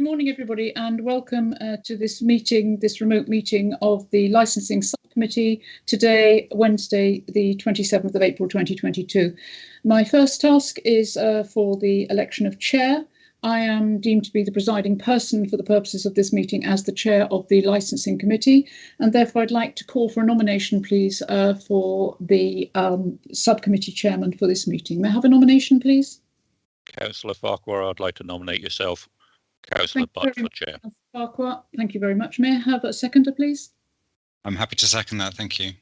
Good morning, everybody, and welcome to this meeting, this remote meeting of the Licensing Subcommittee today, Wednesday, the 27th of April 2022. My first task is for the election of chair. I am deemed to be the presiding person for the purposes of this meeting as the chair of the Licensing Committee, and therefore I'd like to call for a nomination, please, for the subcommittee chairman for this meeting. May I have a nomination, please? Councillor Farquhar, I'd like to nominate yourself. Councillor Butt for chair. Farquhar, thank you very much. May I have a seconder, please? I'm happy to second that. Thank you.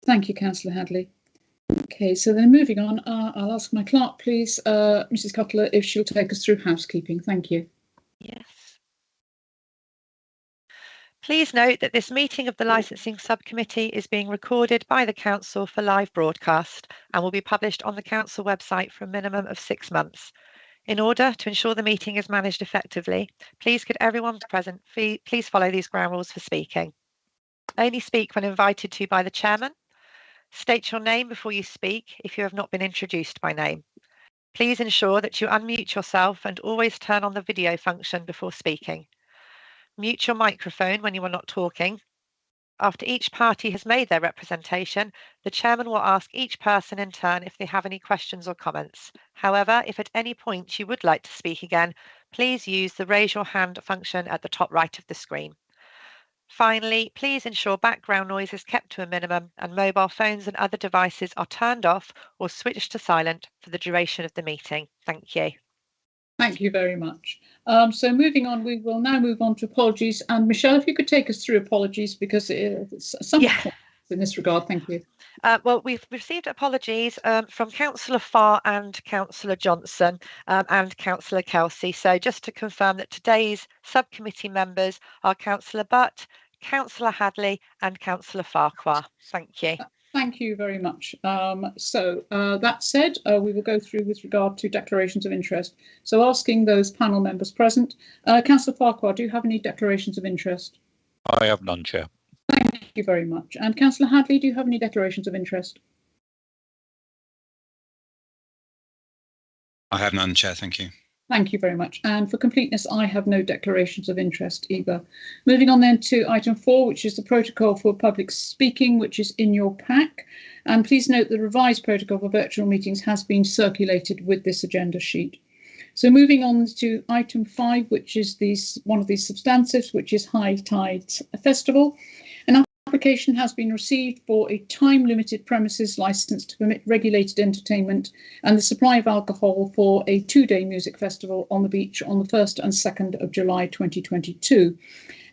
Thank you, Councillor Hadley. Okay, so then moving on, I'll ask my clerk, please, Mrs. Cutler, if she'll take us through housekeeping. Thank you. Yes. Please note that this meeting of the Licensing Subcommittee is being recorded by the Council for live broadcast and will be published on the Council website for a minimum of 6 months. In order to ensure the meeting is managed effectively, please could everyone present please follow these ground rules for speaking. Only speak when invited to by the chairman. State your name before you speak if you have not been introduced by name. Please ensure that you unmute yourself and always turn on the video function before speaking. Mute your microphone when you are not talking. After each party has made their representation, the chairman will ask each person in turn if they have any questions or comments. However, if at any point you would like to speak again, please use the raise your hand function at the top right of the screen. Finally, please ensure background noise is kept to a minimum and mobile phones and other devices are turned off or switched to silent for the duration of the meeting. Thank you. Thank you very much. So moving on, we will now move on to apologies. And Michelle, if you could take us through apologies, because it's some in this regard. Thank you. Well, we've received apologies from Councillor Farr and Councillor Johnson and Councillor Kelsey. So just to confirm that today's subcommittee members are Councillor Butt, Councillor Hadley and Councillor Farquhar. Thank you. Thank you very much. That said, we will go through with regard to declarations of interest. So asking those panel members present, Councillor Farquhar, do you have any declarations of interest? I have none, Chair. Thank you very much. And Councillor Hadley, do you have any declarations of interest? I have none, Chair. Thank you. Thank you very much. And for completeness, I have no declarations of interest either. Moving on then to item 4, which is the protocol for public speaking, which is in your pack. And please note the revised protocol for virtual meetings has been circulated with this agenda sheet. So moving on to item 5, which is one of these substantives, which is High Tide Festival. An application has been received for a time-limited premises licence to permit regulated entertainment and the supply of alcohol for a 2-day music festival on the beach on the 1st and 2nd of July 2022.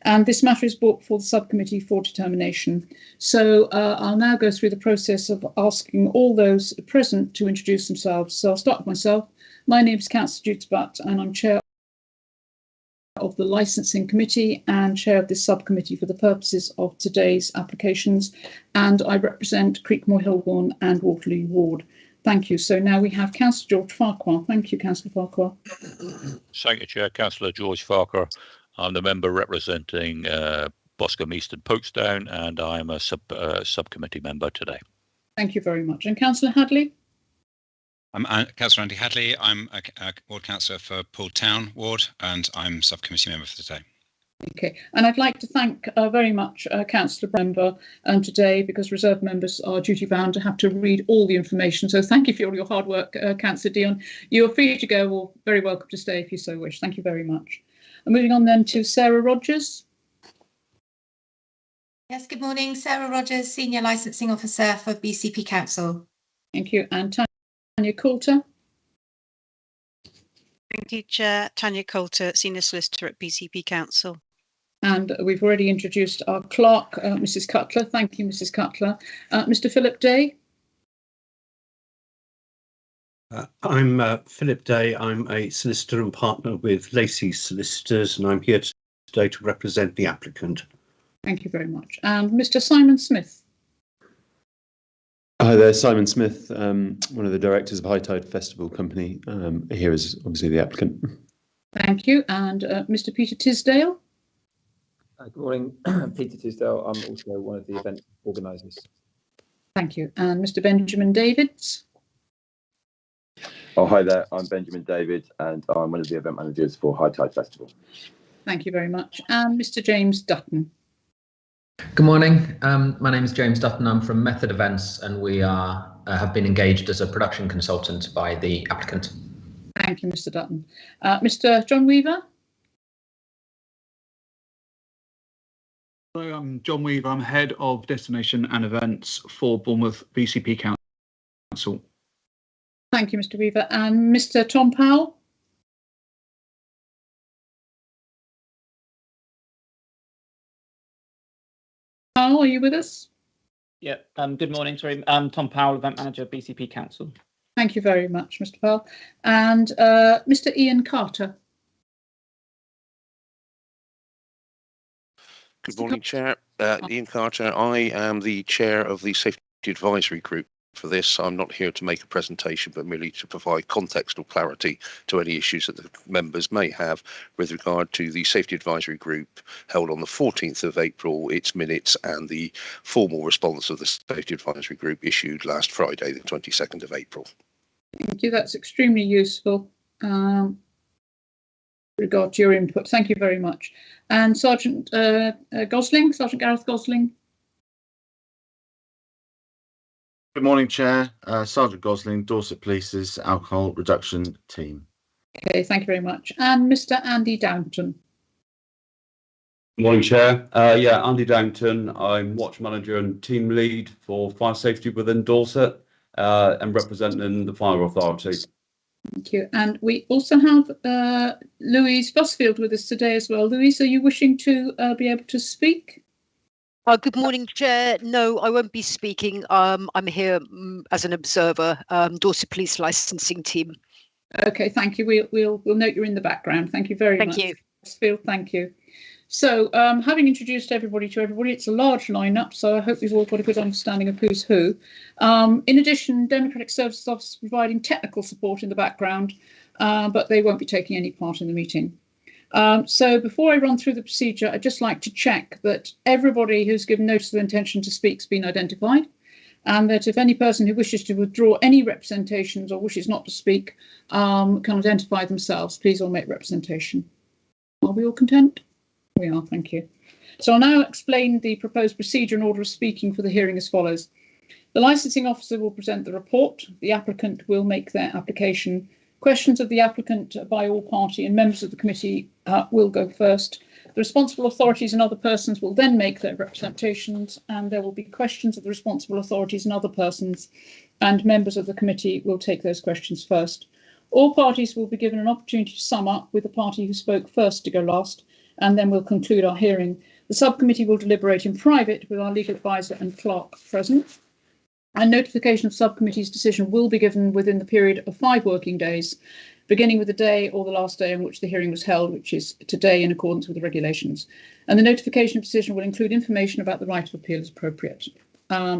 And this matter is brought before the subcommittee for determination. So I'll now go through the process of asking all those present to introduce themselves. So I'll start with myself. My name is Councillor Judith Butt and I'm chair of the Licensing Committee and chair of this subcommittee for the purposes of today's applications, and I represent Creekmore, Hilborn and Waterloo Ward. Thank you. So now we have Councillor George Farquhar. Thank you, Councillor Farquhar. Thank you, Chair. Councillor George Farquhar. I'm the member representing Boscombe East and Folkestone, and I'm a subcommittee member today. Thank you very much. And Councillor Hadley? I'm Councillor Andy Hadley. I'm a ward councillor for Poole Town Ward, and I'm subcommittee member for today. Okay, and I'd like to thank very much Councillor Member today, because reserve members are duty bound to have to read all the information. So thank you for all your hard work, Councillor Dion. You're free to go, or very welcome to stay if you so wish. Thank you very much. And moving on then to Sarah Rogers. Yes, good morning. Sarah Rogers, Senior Licensing Officer for BCP Council. Thank you. And Tanya Coulter. Thank you, Chair. Tanya Coulter, Senior Solicitor at BCP Council. And we've already introduced our clerk, Mrs. Cutler. Thank you, Mrs. Cutler. Mr. Philip Day. I'm Philip Day. I'm a solicitor and partner with Lacey Solicitors, and I'm here today to represent the applicant. Thank you very much. And Mr. Simon Smith. Hi there, Simon Smith, one of the directors of High Tide Festival Company. Here is obviously the applicant. Thank you. And Mr. Peter Tisdale. Good morning, Peter Tisdale. I'm also one of the event organisers. Thank you. And Mr. Benjamin Davids. Oh, hi there. I'm Benjamin David, and I'm one of the event managers for High Tide Festival. Thank you very much. And Mr. James Dutton. Good morning. My name is James Dutton. I'm from Method Events, and we have been engaged as a production consultant by the applicant. Thank you, Mr. Dutton. Mr. John Weaver. Hello, I'm John Weaver. I'm Head of Destination and Events for Bournemouth BCP Council. Thank you, Mr. Weaver. And Mr. Tom Powell. Powell, are you with us? Yeah. Good morning. Sorry, I'm Tom Powell, Event Manager, BCP Council. Thank you very much, Mr. Powell. And Mr. Ian Carter. Good morning, Chair. Ian Carter. I am the Chair of the Safety Advisory Group for this. I'm not here to make a presentation, but merely to provide context or clarity to any issues that the members may have with regard to the Safety Advisory Group held on the 14th of April, its minutes, and the formal response of the Safety Advisory Group issued last Friday, the 22nd of April. Thank you. That's extremely useful. Regard to your input. Thank you very much. And Sergeant Gosling, Sergeant Gareth Gosling. Good morning, Chair. Sergeant Gosling, Dorset Police's Alcohol Reduction Team. Okay, thank you very much. And Mr. Andy Downton. Good morning, Chair. Andy Downton. I'm Watch Manager and Team Lead for Fire Safety within Dorset and representing the Fire Authority. Thank you. And we also have Louise Busfield with us today as well. Louise, are you wishing to be able to speak? Good morning, Chair. No, I won't be speaking. I'm here as an observer, Dorset Police Licensing Team. Okay, thank you. We'll note you're in the background. Thank you very much. Thank you. Busfield, thank you. So, having introduced everybody to everybody, it's a large lineup, so I hope we've all got a good understanding of who's who. In addition, Democratic Services Office is providing technical support in the background, but they won't be taking any part in the meeting. So before I run through the procedure, I'd just like to check that everybody who's given notice of intention to speak has been identified, and that if any person who wishes to withdraw any representations or wishes not to speak can identify themselves, please all make representation. Are we all content? We are, thank you. So I'll now explain the proposed procedure and order of speaking for the hearing as follows. The licensing officer will present the report. The applicant will make their application. Questions of the applicant by all party and members of the committee will go first. The responsible authorities and other persons will then make their representations, and there will be questions of the responsible authorities and other persons, and members of the committee will take those questions first. All parties will be given an opportunity to sum up, with the party who spoke first to go last, and then we'll conclude our hearing. The subcommittee will deliberate in private with our legal advisor and clerk present. And notification of subcommittee's decision will be given within the period of 5 working days, beginning with the day or the last day on which the hearing was held, which is today in accordance with the regulations. And the notification of decision will include information about the right of appeal as appropriate.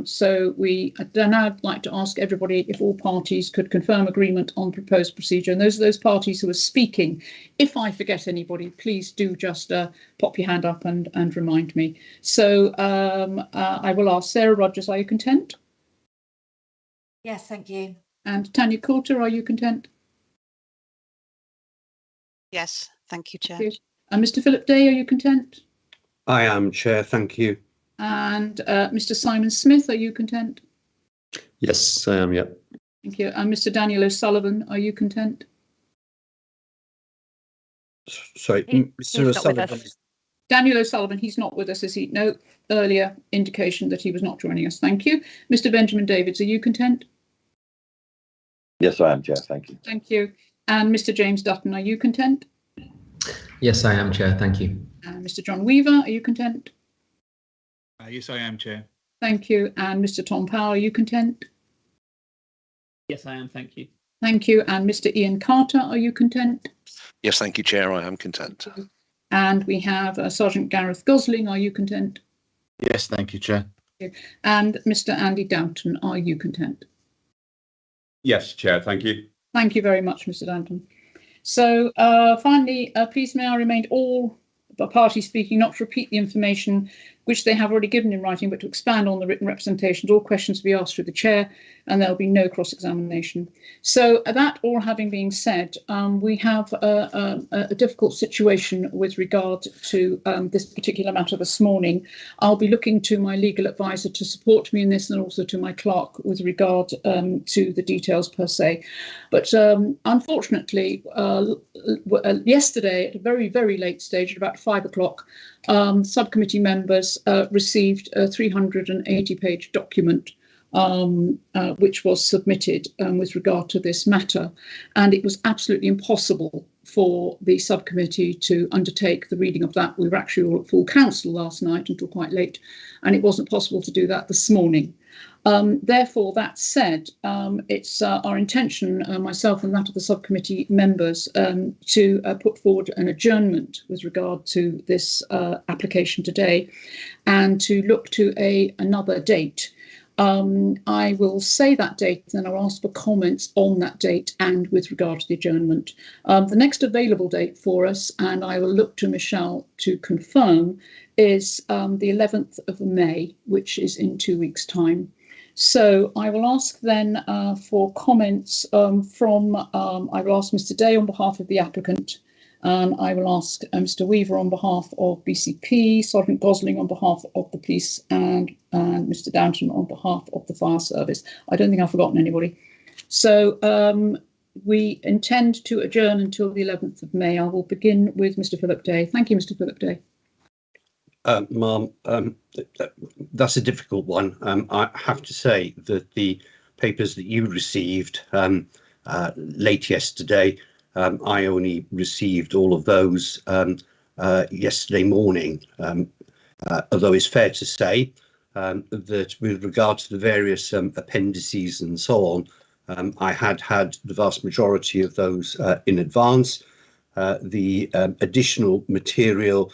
So I'd now like to ask everybody if all parties could confirm agreement on proposed procedure. And those are those parties who are speaking. If I forget anybody, please do just pop your hand up and remind me. So I will ask Sarah Rogers, are you content? Yes, thank you. And Tanya Coulter, are you content? Yes, thank you, Chair. Thank you. And Mr. Philip Day, are you content? I am, Chair, thank you. And Mr. Simon Smith, are you content? Yes, I am, yeah. Thank you. And Mr. Daniel O'Sullivan, are you content? Sorry, Mr. O'Sullivan. Daniel O'Sullivan, he's not with us, is he? No earlier indication that he was not joining us. Thank you. Mr. Benjamin Davids, are you content? Yes, I am, Chair. Thank you. Thank you. And Mr. James Dutton, are you content? Yes, I am, Chair. Thank you. And Mr. John Weaver, are you content? Yes, I am, Chair. Thank you. And Mr. Tom Powell, are you content? Yes, I am. Thank you. Thank you. And Mr. Ian Carter, are you content? Yes, thank you, Chair. I am content. And we have Sergeant Gareth Gosling, are you content? Yes, thank you, Chair. And Mr. Andy Downton, are you content? Yes, Chair, thank you. Thank you very much, Mr. Downton. So finally, please may I remind all parties speaking not to repeat the information which they have already given in writing, but to expand on the written representations, all questions will be asked through the chair, and there'll be no cross-examination. So that all having been said, we have a difficult situation with regard to this particular matter this morning. I'll be looking to my legal advisor to support me in this, and also to my clerk with regard to the details per se. But unfortunately, yesterday at a very, very late stage, at about 5 o'clock, subcommittee members received a 380-page document which was submitted with regard to this matter, and it was absolutely impossible for the subcommittee to undertake the reading of that. We were actually all at full council last night until quite late, and it wasn't possible to do that this morning. Therefore, that said, it's our intention, myself and that of the subcommittee members, to put forward an adjournment with regard to this application today, and to look to another date. I will say that date, then I'll ask for comments on that date and with regard to the adjournment. The next available date for us, and I will look to Michelle to confirm, is the 11th of May, which is in 2 weeks' time. So I will ask then for comments I will ask Mr. Day on behalf of the applicant, and I will ask Mr. Weaver on behalf of BCP, Sergeant Gosling on behalf of the police, and Mr. Downton on behalf of the fire service. I don't think I've forgotten anybody. So we intend to adjourn until the 11th of May. I will begin with Mr. Philip Day. Thank you, Mr. Philip Day. Ma'am, that's a difficult one. I have to say that the papers that you received late yesterday, I only received all of those yesterday morning, although it's fair to say that with regard to the various appendices and so on, I had the vast majority of those in advance. The additional material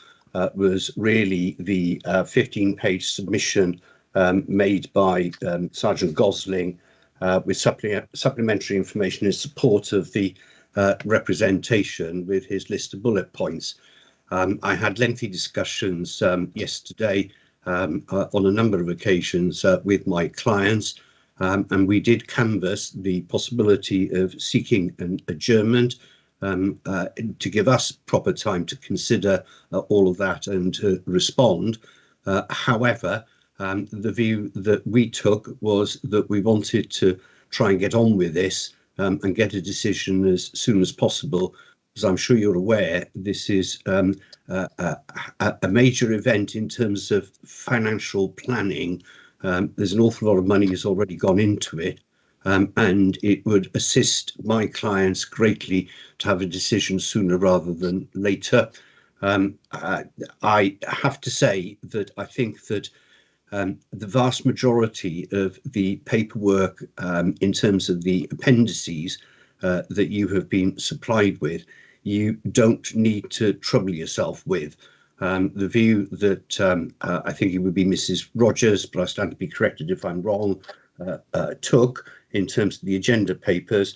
was really the 15-page submission made by Sergeant Gosling with supplementary information in support of the representation with his list of bullet points. I had lengthy discussions yesterday on a number of occasions with my clients, and we did canvass the possibility of seeking an adjournment to give us proper time to consider all of that and to respond. However, the view that we took was that we wanted to try and get on with this and get a decision as soon as possible. As I'm sure you're aware, this is a major event in terms of financial planning. There's an awful lot of money has already gone into it. And it would assist my clients greatly to have a decision sooner rather than later. I have to say that I think that the vast majority of the paperwork in terms of the appendices that you have been supplied with, you don't need to trouble yourself with. The view that I think it would be Mrs. Rogers, but I stand to be corrected if I'm wrong, took in terms of the agenda papers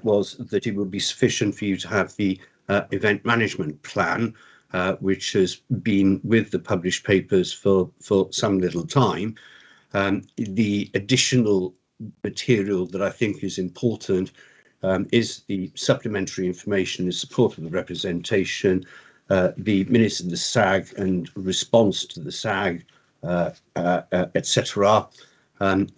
was that it would be sufficient for you to have the event management plan, which has been with the published papers for some little time. The additional material that I think is important is the supplementary information in support of the representation, the minutes of the SAG and response to the SAG, etc.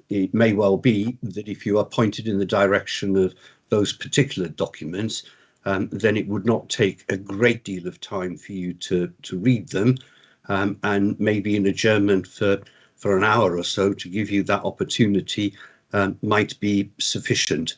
It may well be that if you are pointed in the direction of those particular documents, then it would not take a great deal of time for you to read them, and maybe an adjournment for an hour or so to give you that opportunity might be sufficient.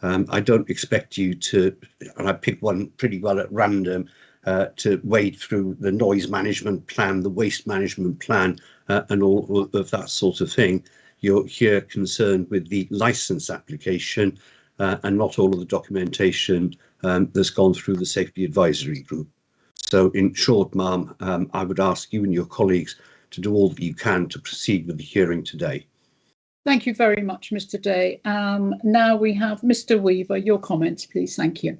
I don't expect you to, and I picked one pretty well at random, to wade through the noise management plan, the waste management plan, and all of that sort of thing. You're here concerned with the license application and not all of the documentation that's gone through the safety advisory group. So in short, ma'am, I would ask you and your colleagues to do all that you can to proceed with the hearing today. Thank you very much, Mr. Day. Now we have Mr. Weaver, your comments, please. Thank you.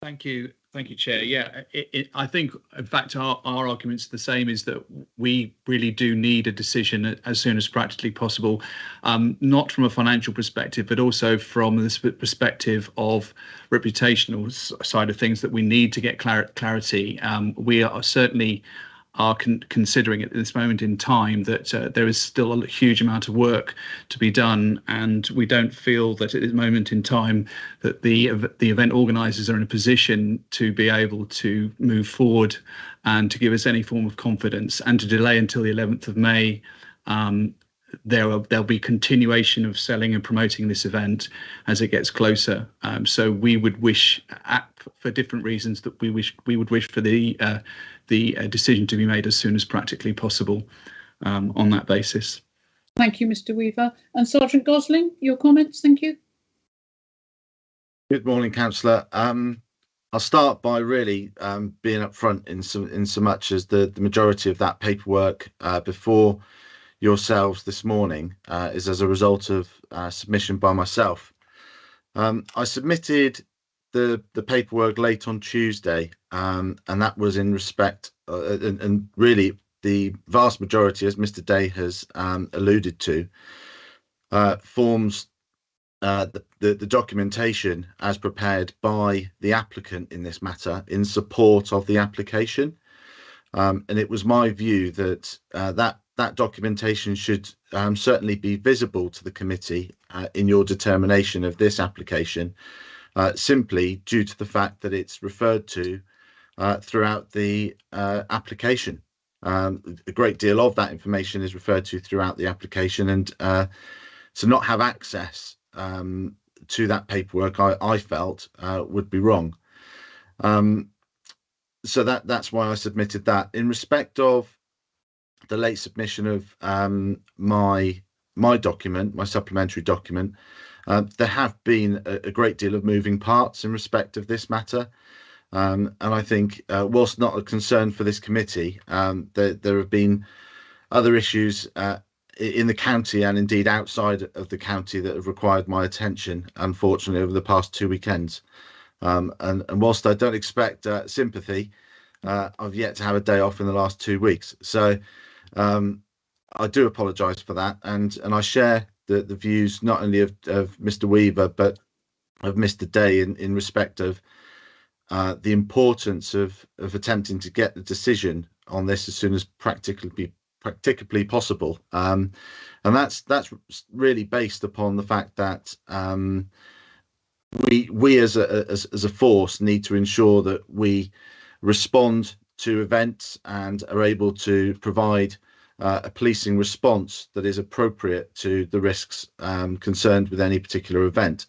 Thank you, Thank you, Chair. Yeah, I think, in fact, our argument's the same, is that we really do need a decision as soon as practically possible, not from a financial perspective, but also from the perspective of reputational side of things, that we need to get clarity. We are certainly considering at this moment in time that there is still a huge amount of work to be done, and we don't feel that at this moment in time that the event organisers are in a position to be able to move forward and to give us any form of confidence, and to delay until the 11th of May. There'll be continuation of selling and promoting this event as it gets closer. So we would wish, for different reasons, that we would wish for the decision to be made as soon as practically possible on that basis. Thank you, Mr. Weaver. And Sergeant Gosling, your comments. Thank you. Good morning, Councillor. I'll start by really being upfront in so much as the majority of that paperwork before yourselves this morning is as a result of submission by myself. I submitted the paperwork late on Tuesday, and that was in respect and really the vast majority, as Mr. Day has alluded to, forms the documentation as prepared by the applicant in this matter in support of the application. And it was my view that that documentation should certainly be visible to the committee in your determination of this application, simply due to the fact that it's referred to throughout the application. A great deal of that information is referred to throughout the application, and to not have access to that paperwork, I felt would be wrong. So that's why I submitted that. In respect of the late submission of my document, my supplementary document, there have been a great deal of moving parts in respect of this matter. And I think, whilst not a concern for this committee, there have been other issues in the county and indeed outside of the county that have required my attention, unfortunately, over the past 2 weekends. And whilst I don't expect sympathy, I've yet to have a day off in the last 2 weeks. So I do apologise for that, and I share the views not only of Mr. Weaver but of Mr. Day in respect of the importance of attempting to get the decision on this as soon as practically possible. And that's really based upon the fact that we as a force need to ensure that we respond to events and are able to provide a policing response that is appropriate to the risks concerned with any particular event.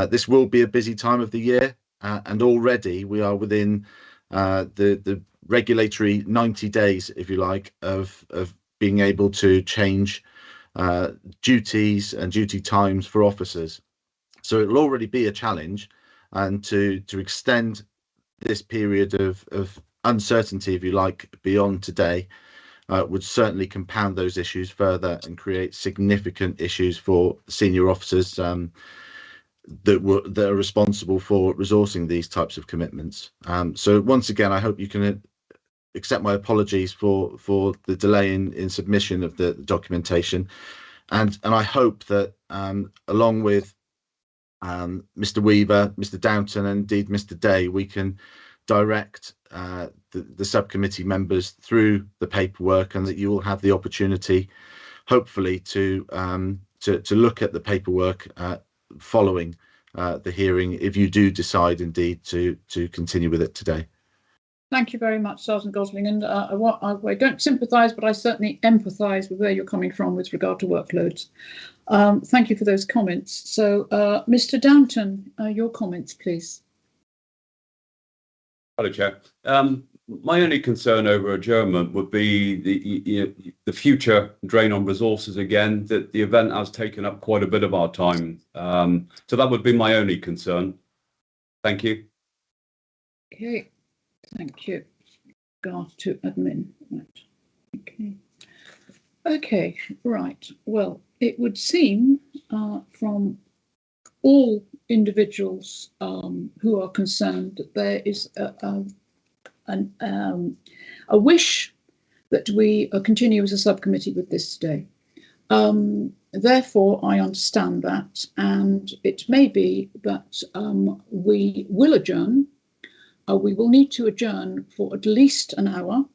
This will be a busy time of the year, and already we are within the regulatory 90 days, if you like, of being able to change duties and duty times for officers. So it will already be a challenge, and to extend this period of uncertainty, if you like, beyond today would certainly compound those issues further and create significant issues for senior officers that are responsible for resourcing these types of commitments. So once again, I hope you can accept my apologies for the delay in submission of the documentation, and I hope that along with Mr. Weaver, Mr. Downton, and indeed Mr. Day, we can direct the subcommittee members through the paperwork, and that you will have the opportunity, hopefully, to look at the paperwork following the hearing, if you do decide indeed to continue with it today. Thank you very much, Sergeant Gosling. And I don't sympathise, but I certainly empathise with where you're coming from with regard to workloads. Thank you for those comments. So, Mr. Downton, your comments, please. Hello, Chair. My only concern over adjournment would be the future drain on resources again, that the event has taken up quite a bit of our time. So that would be my only concern. Thank you. Okay, thank you. Go to admin. Right. Okay, right. Well, it would seem from all individuals who are concerned that there is a wish that we continue as a subcommittee with this today. Therefore, I understand that, and it may be that we will adjourn. We will need to adjourn for at least an hour,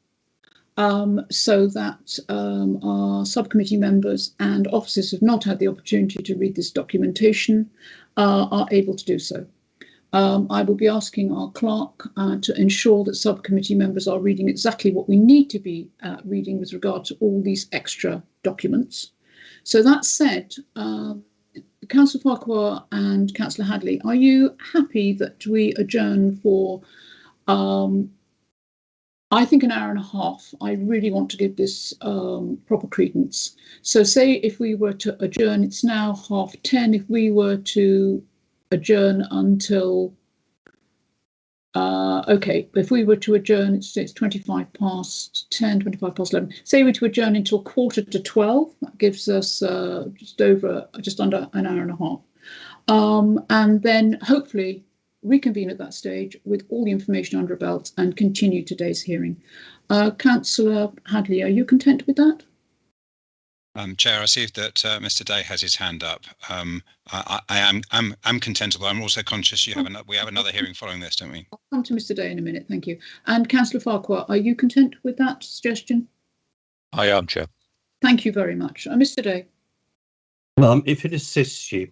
so that our subcommittee members and officers who have not had the opportunity to read this documentation are able to do so. I will be asking our clerk to ensure that subcommittee members are reading exactly what we need to be reading with regard to all these extra documents. So that said, Councillor Farquhar and Councillor Hadley, are you happy that we adjourn for, I think, an hour and a half? I really want to give this proper credence. So say if we were to adjourn, it's now 10:30. If we were to adjourn until, okay, if we were to adjourn, it's 25 past 10, 25 past 11. Say we were to adjourn until 11:45, that gives us just under an hour and a half. And then hopefully reconvene at that stage with all the information under our belt and continue today's hearing. Councillor Hadley, are you content with that? Chair, I see that Mr. Day has his hand up. I'm content, although I'm also conscious we have another hearing following this, don't we? I'll come to Mr. Day in a minute, thank you. And Councillor Farquhar, are you content with that suggestion? I am, Chair. Thank you very much. Mr. Day. If it assists you,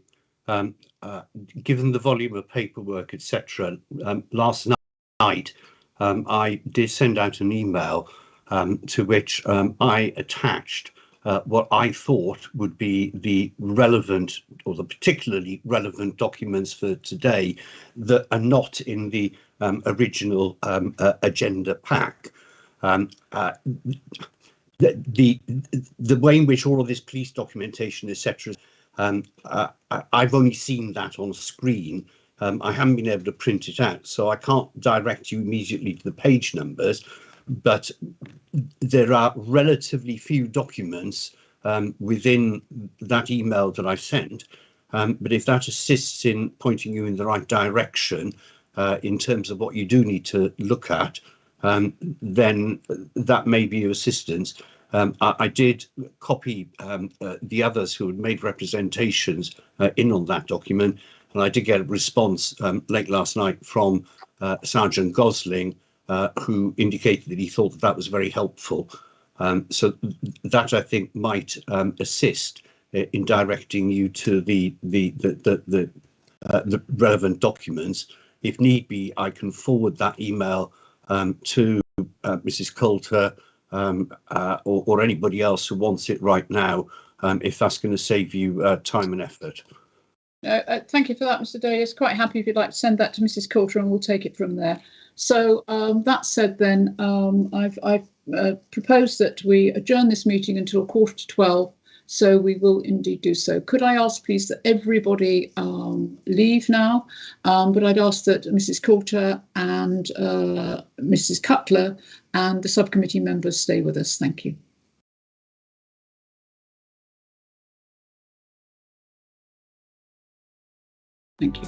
given the volume of paperwork, etc., last night I did send out an email to which I attached what I thought would be the relevant or the particularly relevant documents for today that are not in the original agenda pack. The way in which all of this police documentation, etc., I've only seen that on screen. I haven't been able to print it out, so I can't direct you immediately to the page numbers, but there are relatively few documents within that email that I sent. But if that assists in pointing you in the right direction in terms of what you do need to look at, then that may be of assistance. I did copy the others who had made representations in on that document, and I did get a response late last night from Sergeant Gosling, who indicated that he thought that that was very helpful. So that, I think, might assist in directing you to the relevant documents. If need be, I can forward that email to Mrs. Coulter or anybody else who wants it right now, if that's going to save you time and effort. Thank you for that, Mr. Day. It's quite happy if you'd like to send that to Mrs. Coulter, and we'll take it from there. So that said, then I've proposed that we adjourn this meeting until 11:45. So we will indeed do so. Could I ask, please, that everybody leave now? But I'd ask that Mrs. Coulter and Mrs. Cutler and the subcommittee members stay with us. Thank you. Thank you.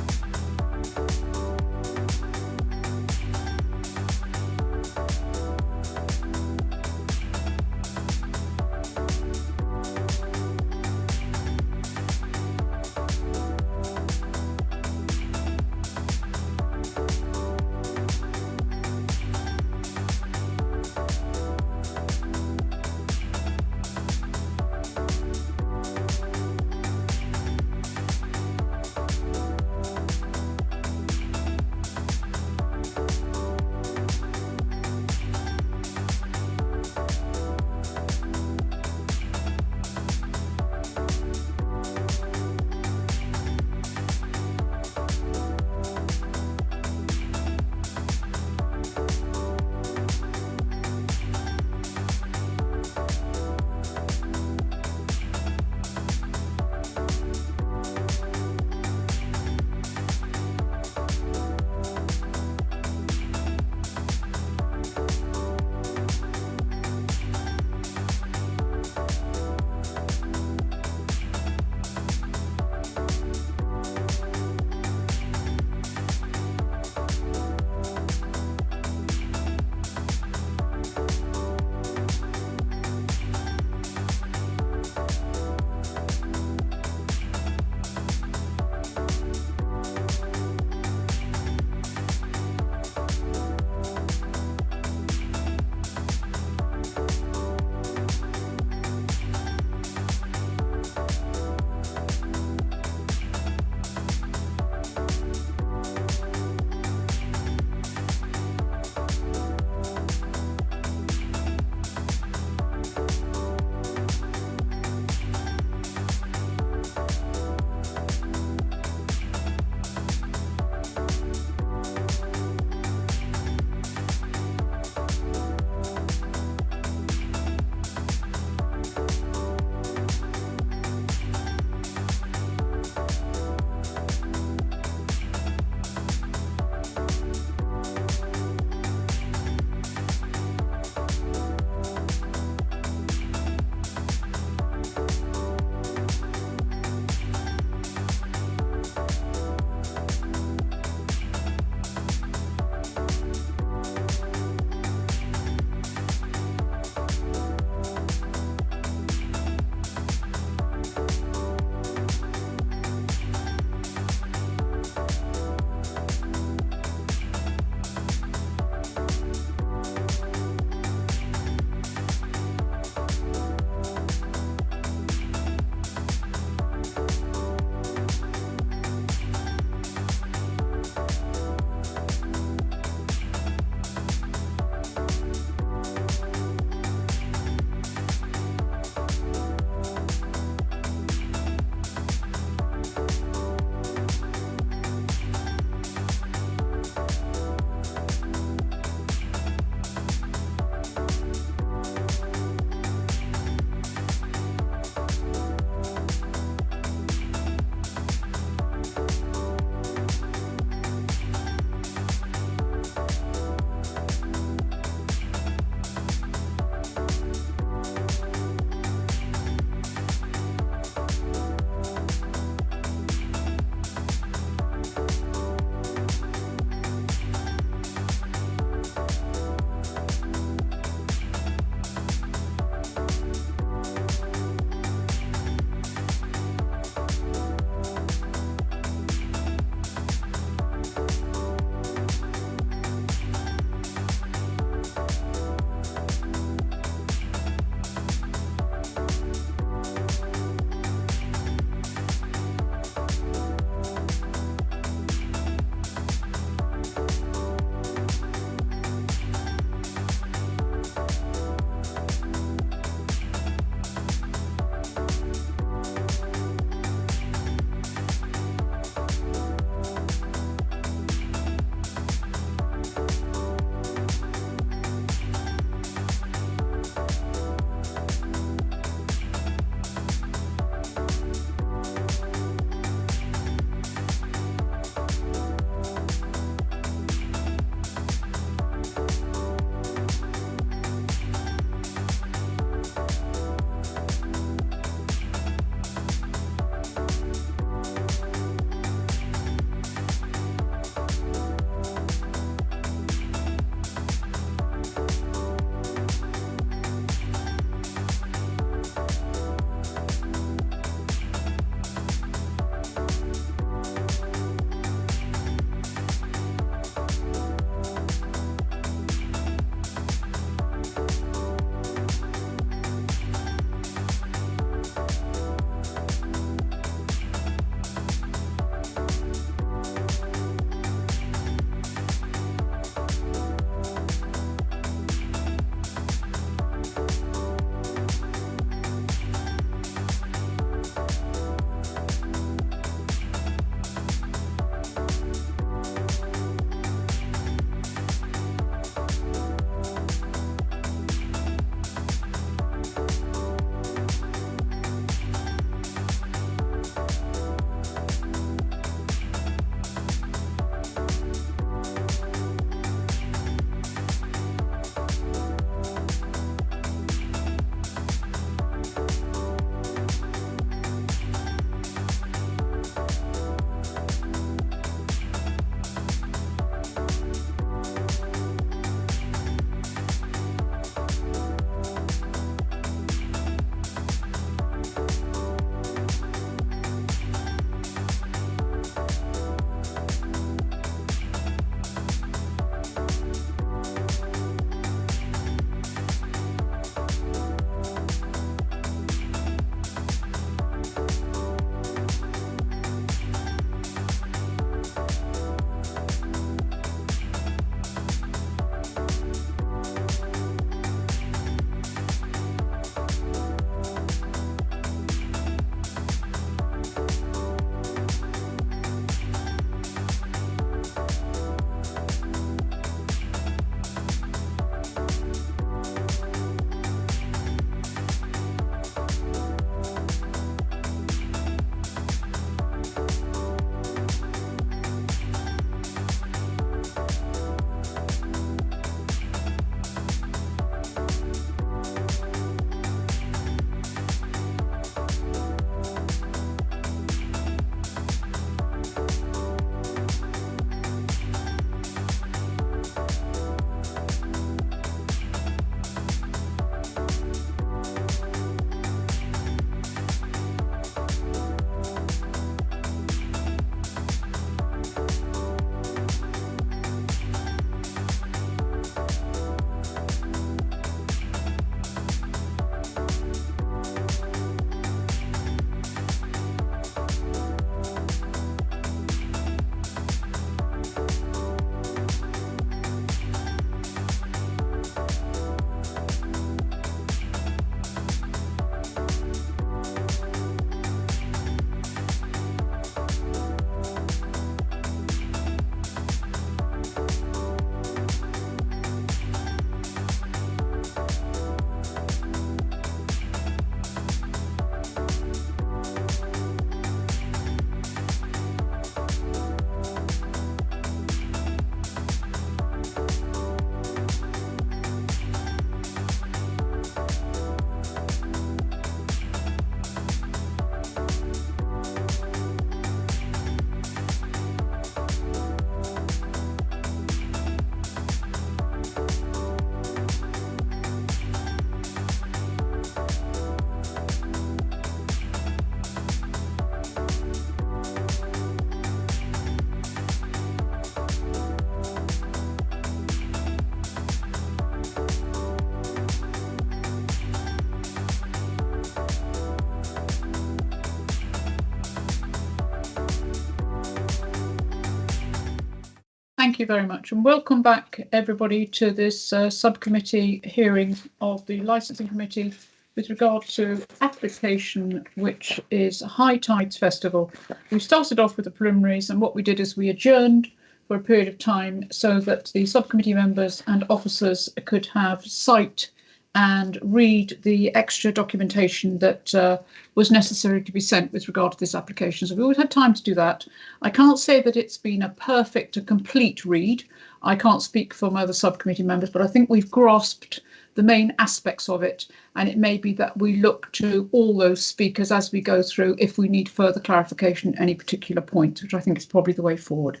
Thank you very much, and welcome back everybody to this subcommittee hearing of the Licensing Committee with regard to application, which is High Tides Festival. We started off with the preliminaries, and what we did is we adjourned for a period of time so that the subcommittee members and officers could have sight and read the extra documentation that was necessary to be sent with regard to this application. So we always had time to do that. I can't say that it's been a perfect, a complete read. I can't speak for my other subcommittee members, but I think we've grasped the main aspects of it, and it may be that we look to all those speakers as we go through if we need further clarification at any particular point, which I think is probably the way forward.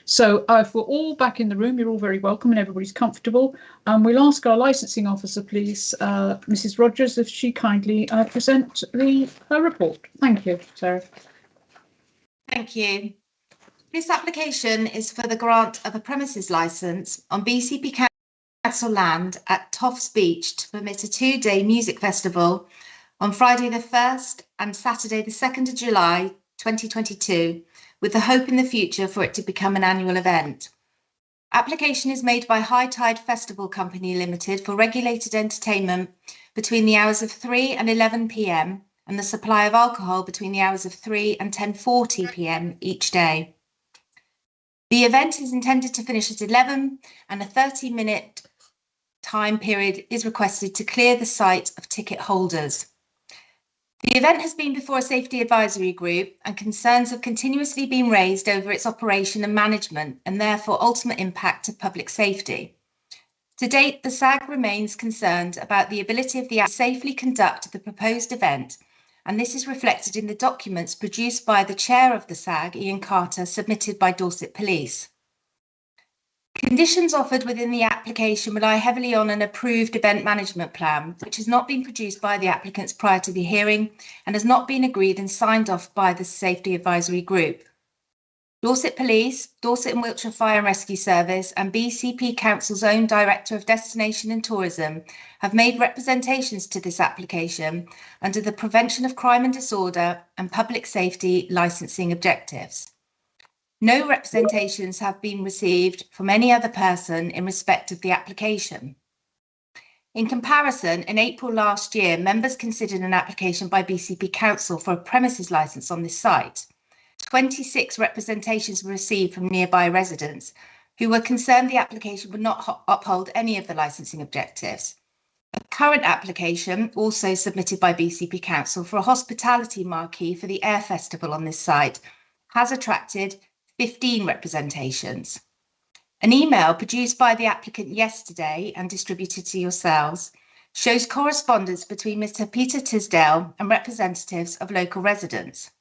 So if we're all back in the room, you're all very welcome and everybody's comfortable. We'll ask our licensing officer, please, Mrs. Rogers, if she kindly present her report. Thank you, Sarah. Thank you. This application is for the grant of a premises licence on BCP Council land at Toffs Beach to permit a 2-day music festival on Friday the 1st and Saturday the 2nd of July 2022. With the hope in the future for it to become an annual event. Application is made by High Tide Festival Company Limited for regulated entertainment between the hours of 3 and 11 p.m. and the supply of alcohol between the hours of 3 and 10:40 p.m. each day. The event is intended to finish at 11 and a 30-minute time period is requested to clear the site of ticket holders. The event has been before a safety advisory group and concerns have continuously been raised over its operation and management and therefore ultimate impact to public safety. To date, the SAG remains concerned about the ability of the act to safely conduct the proposed event, and this is reflected in the documents produced by the chair of the SAG, Ian Carter, submitted by Dorset Police. Conditions offered within the application rely heavily on an approved event management plan, which has not been produced by the applicants prior to the hearing and has not been agreed and signed off by the Safety Advisory Group. Dorset Police, Dorset and Wiltshire Fire and Rescue Service and BCP Council's own Director of Destination and Tourism have made representations to this application under the Prevention of Crime and Disorder and Public Safety licensing objectives. No representations have been received from any other person in respect of the application. In comparison, in April last year, members considered an application by BCP Council for a premises licence on this site. 26 representations were received from nearby residents who were concerned the application would not uphold any of the licensing objectives. A current application, also submitted by BCP Council for a hospitality marquee for the Air Festival on this site, has attracted 15 representations. An email produced by the applicant yesterday and distributed to yourselves shows correspondence between Mr. Peter Tisdale and representatives of local residents.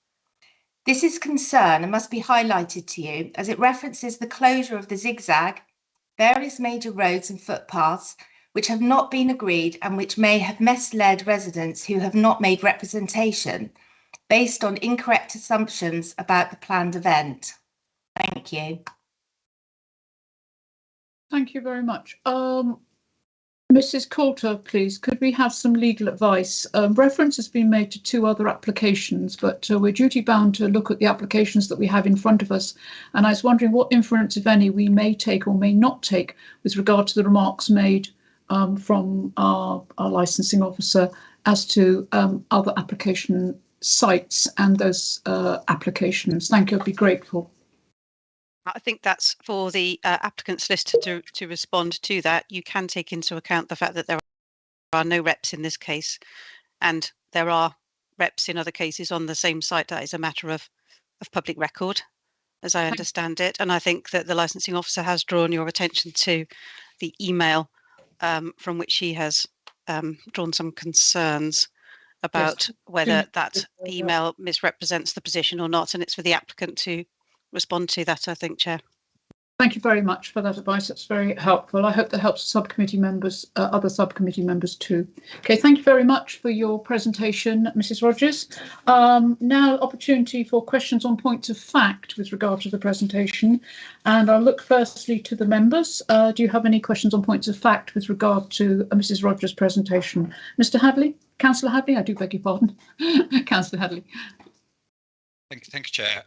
This is concern and must be highlighted to you as it references the closure of the zigzag, various major roads and footpaths which have not been agreed and which may have misled residents who have not made representation based on incorrect assumptions about the planned event. Thank you. Thank you very much. Mrs. Coulter, please, could we have some legal advice? Reference has been made to 2 other applications, but we're duty bound to look at the applications that we have in front of us. And I was wondering what inference, if any, we may take or may not take with regard to the remarks made from our licensing officer as to other application sites and those applications. Thank you. I'd be grateful. I think that's for the applicant solicitor to respond to that. You can take into account the fact that there are no reps in this case, and there are reps in other cases on the same site. That is a matter of public record, as I understand it. And I think that the licensing officer has drawn your attention to the email from which he has drawn some concerns about whether that email misrepresents the position or not. And it's for the applicant to respond to that, I think, Chair. Thank you very much for that advice. That's very helpful. I hope that helps subcommittee members, other subcommittee members too. Okay, thank you very much for your presentation, Mrs. Rogers. Now, opportunity for questions on points of fact with regard to the presentation. And I'll look firstly to the members. Do you have any questions on points of fact with regard to Mrs. Rogers' presentation? Mr. Hadley? Councillor Hadley? I do beg your pardon. Councillor Hadley. Thank you, Chair.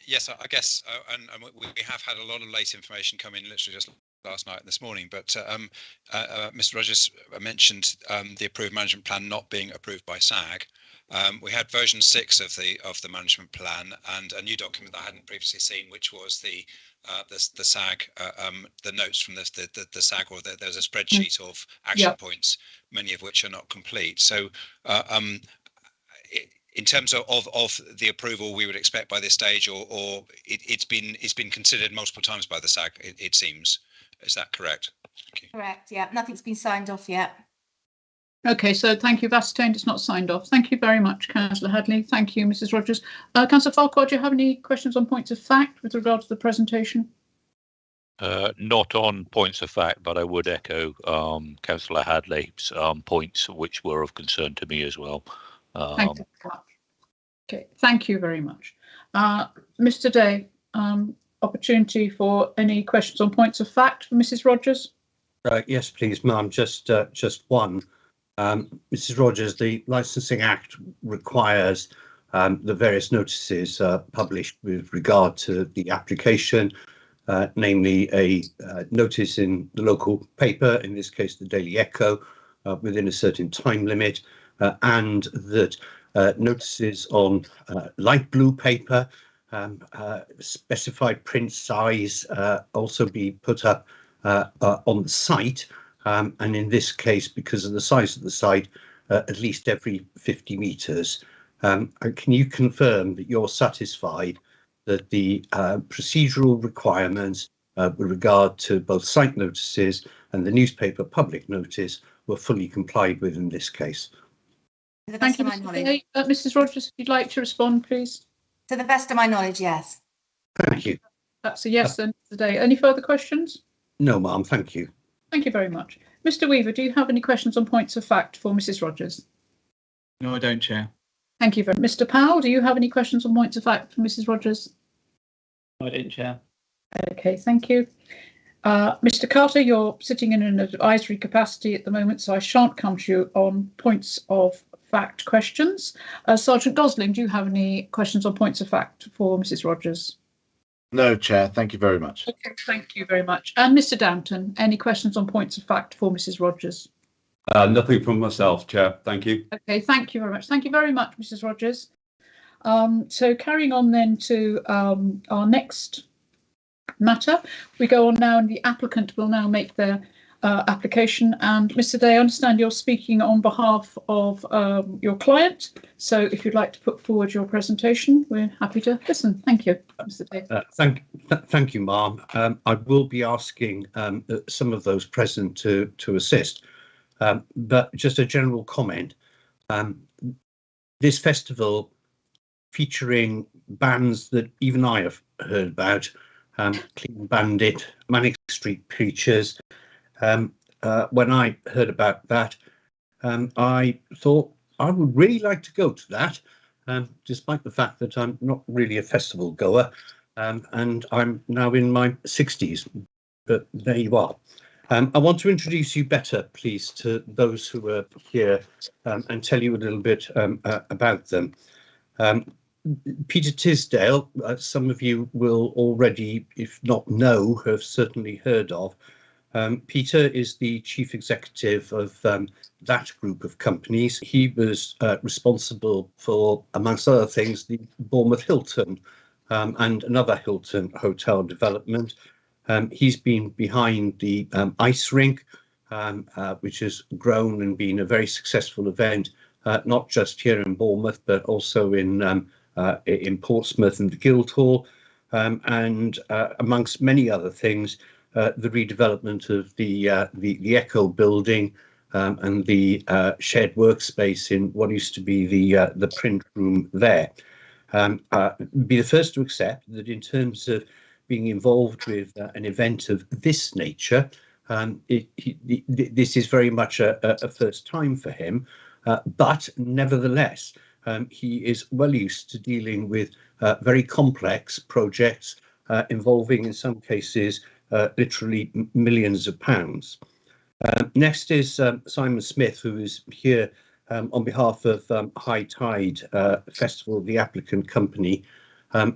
Yes, I guess, and we have had a lot of late information come in literally just last night and this morning, but Mr. Rogers mentioned the approved management plan not being approved by SAG. We had version 6 of the management plan and a new document that I hadn't previously seen, which was the SAG, the notes from the SAG, or there's a spreadsheet of action points, many of which are not complete. So in terms of the approval we would expect by this stage, or it's been considered multiple times by the SAG, it seems. Is that correct? Correct, yeah. Nothing's been signed off yet. Okay, so thank you. You've ascertained it's not signed off. Thank you very much, Councillor Hadley. Thank you, Mrs. Rogers. Councillor Farquhar, do you have any questions on points of fact with regard to the presentation? Not on points of fact, but I would echo Councillor Hadley's points, which were of concern to me as well. Thank you. Okay, thank you very much. Mr. Day, opportunity for any questions on points of fact for Mrs. Rogers? Yes, please, ma'am. Just one. Mrs. Rogers, the Licensing Act requires the various notices published with regard to the application, namely a notice in the local paper, in this case the Daily Echo, within a certain time limit, and that notices on light blue paper, specified print size, also be put up on the site, and in this case, because of the size of the site, at least every 50 metres. Can you confirm that you're satisfied that the procedural requirements with regard to both site notices and the newspaper public notice were fully complied with in this case? Thank you, Mr. Day. Mrs. Rogers, if you'd like to respond, please. To the best of my knowledge, yes. Thank you. That's a yes then, Mr. Day. Any further questions? No, ma'am, thank you. Thank you very much. Mr. Weaver, do you have any questions on points of fact for Mrs. Rogers? No, I don't, Chair. Thank you very much. Mr. Powell, do you have any questions on points of fact for Mrs. Rogers? No, I don't, Chair. Okay, thank you. Mr. Carter, you're sitting in an advisory capacity at the moment, so I shan't come to you on points of fact questions. Sergeant Gosling, do you have any questions on points of fact for Mrs. Rogers? No, Chair. Thank you very much. Okay, thank you very much. And Mr. Downton, any questions on points of fact for Mrs. Rogers? Nothing from myself, Chair. Thank you. Okay, thank you very much. Thank you very much, Mrs. Rogers. So carrying on then to our next matter, we go on now, and the applicant will now make their application. And Mr. Day, I understand you're speaking on behalf of your client. So if you'd like to put forward your presentation, we're happy to listen. Thank you, Mr. Day. Thank you, ma'am. I will be asking some of those present to assist, but just a general comment. This festival, featuring bands that even I have heard about, Clean Bandit, Manic Street Preachers. When I heard about that, I thought I would really like to go to that, despite the fact that I'm not really a festival goer, and I'm now in my 60s, but there you are. I want to introduce you better, please, to those who are here and tell you a little bit about them. Peter Tisdale, some of you will already, if not know, have certainly heard of. Peter is the chief executive of that group of companies. He was responsible for, amongst other things, the Bournemouth Hilton and another Hilton hotel development. He's been behind the ice rink, which has grown and been a very successful event, not just here in Bournemouth, but also in Portsmouth and the Guildhall, and amongst many other things, the redevelopment of the Echo building and the shared workspace in what used to be the print room there. Be the first to accept that in terms of being involved with an event of this nature, this is very much a first time for him, but nevertheless, he is well used to dealing with very complex projects involving, in some cases, literally millions of pounds. Next is Simon Smith, who is here on behalf of High Tide Festival, the applicant company.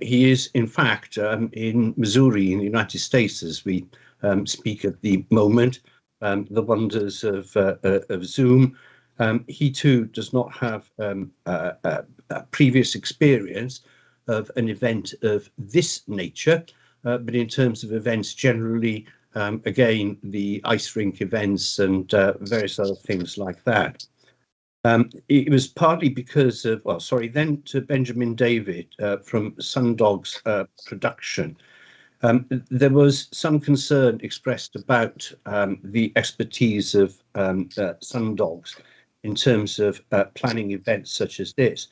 He is, in fact, in Missouri, in the United States, as we speak at the moment. The wonders of Zoom. He too does not have a previous experience of an event of this nature, but in terms of events generally, again, the ice rink events and various other things like that. It was partly because of, well, sorry, then to Benjamin David from Sundogs Production. There was some concern expressed about the expertise of Sundogs in terms of planning events such as this.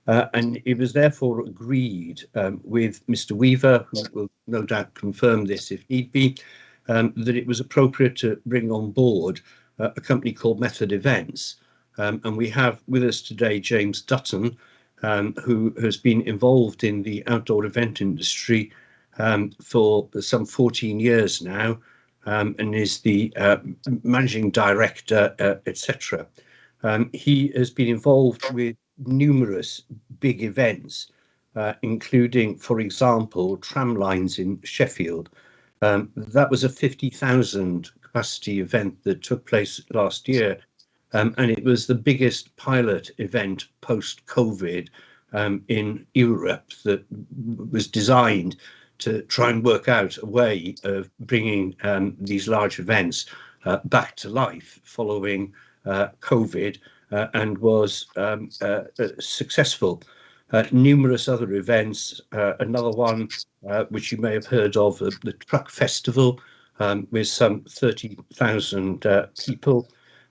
And it was therefore agreed with Mr. Weaver, who will no doubt confirm this if need be, that it was appropriate to bring on board a company called Method Events. And we have with us today James Dutton, who has been involved in the outdoor event industry for some 14 years now, and is the managing director, etc. He has been involved with numerous big events, including, for example, tram lines in Sheffield. That was a 50,000 capacity event that took place last year. And it was the biggest pilot event post-COVID in Europe that was designed to try and work out a way of bringing these large events back to life following COVID, and was successful. Numerous other events, another one which you may have heard of, the Truck Festival, with some 30,000 people.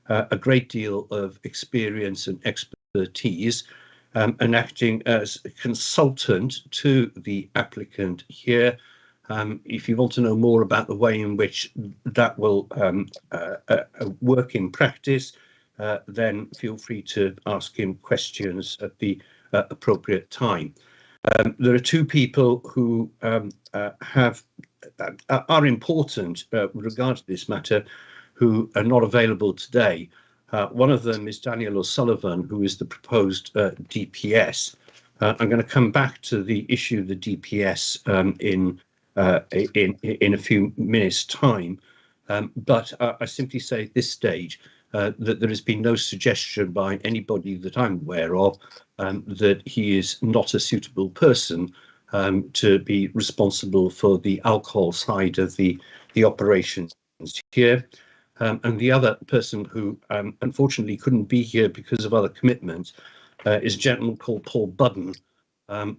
A great deal of experience and expertise, and acting as a consultant to the applicant here. If you want to know more about the way in which that will work in practice, then feel free to ask him questions at the appropriate time. There are two people who are important with regard to this matter, who are not available today. One of them is Daniel O'Sullivan, who is the proposed DPS. I'm going to come back to the issue of the DPS in a few minutes' time, but I simply say at this stage that there has been no suggestion by anybody that I'm aware of that he is not a suitable person to be responsible for the alcohol side of the operations here. And the other person who unfortunately couldn't be here because of other commitments is a gentleman called Paul Budden.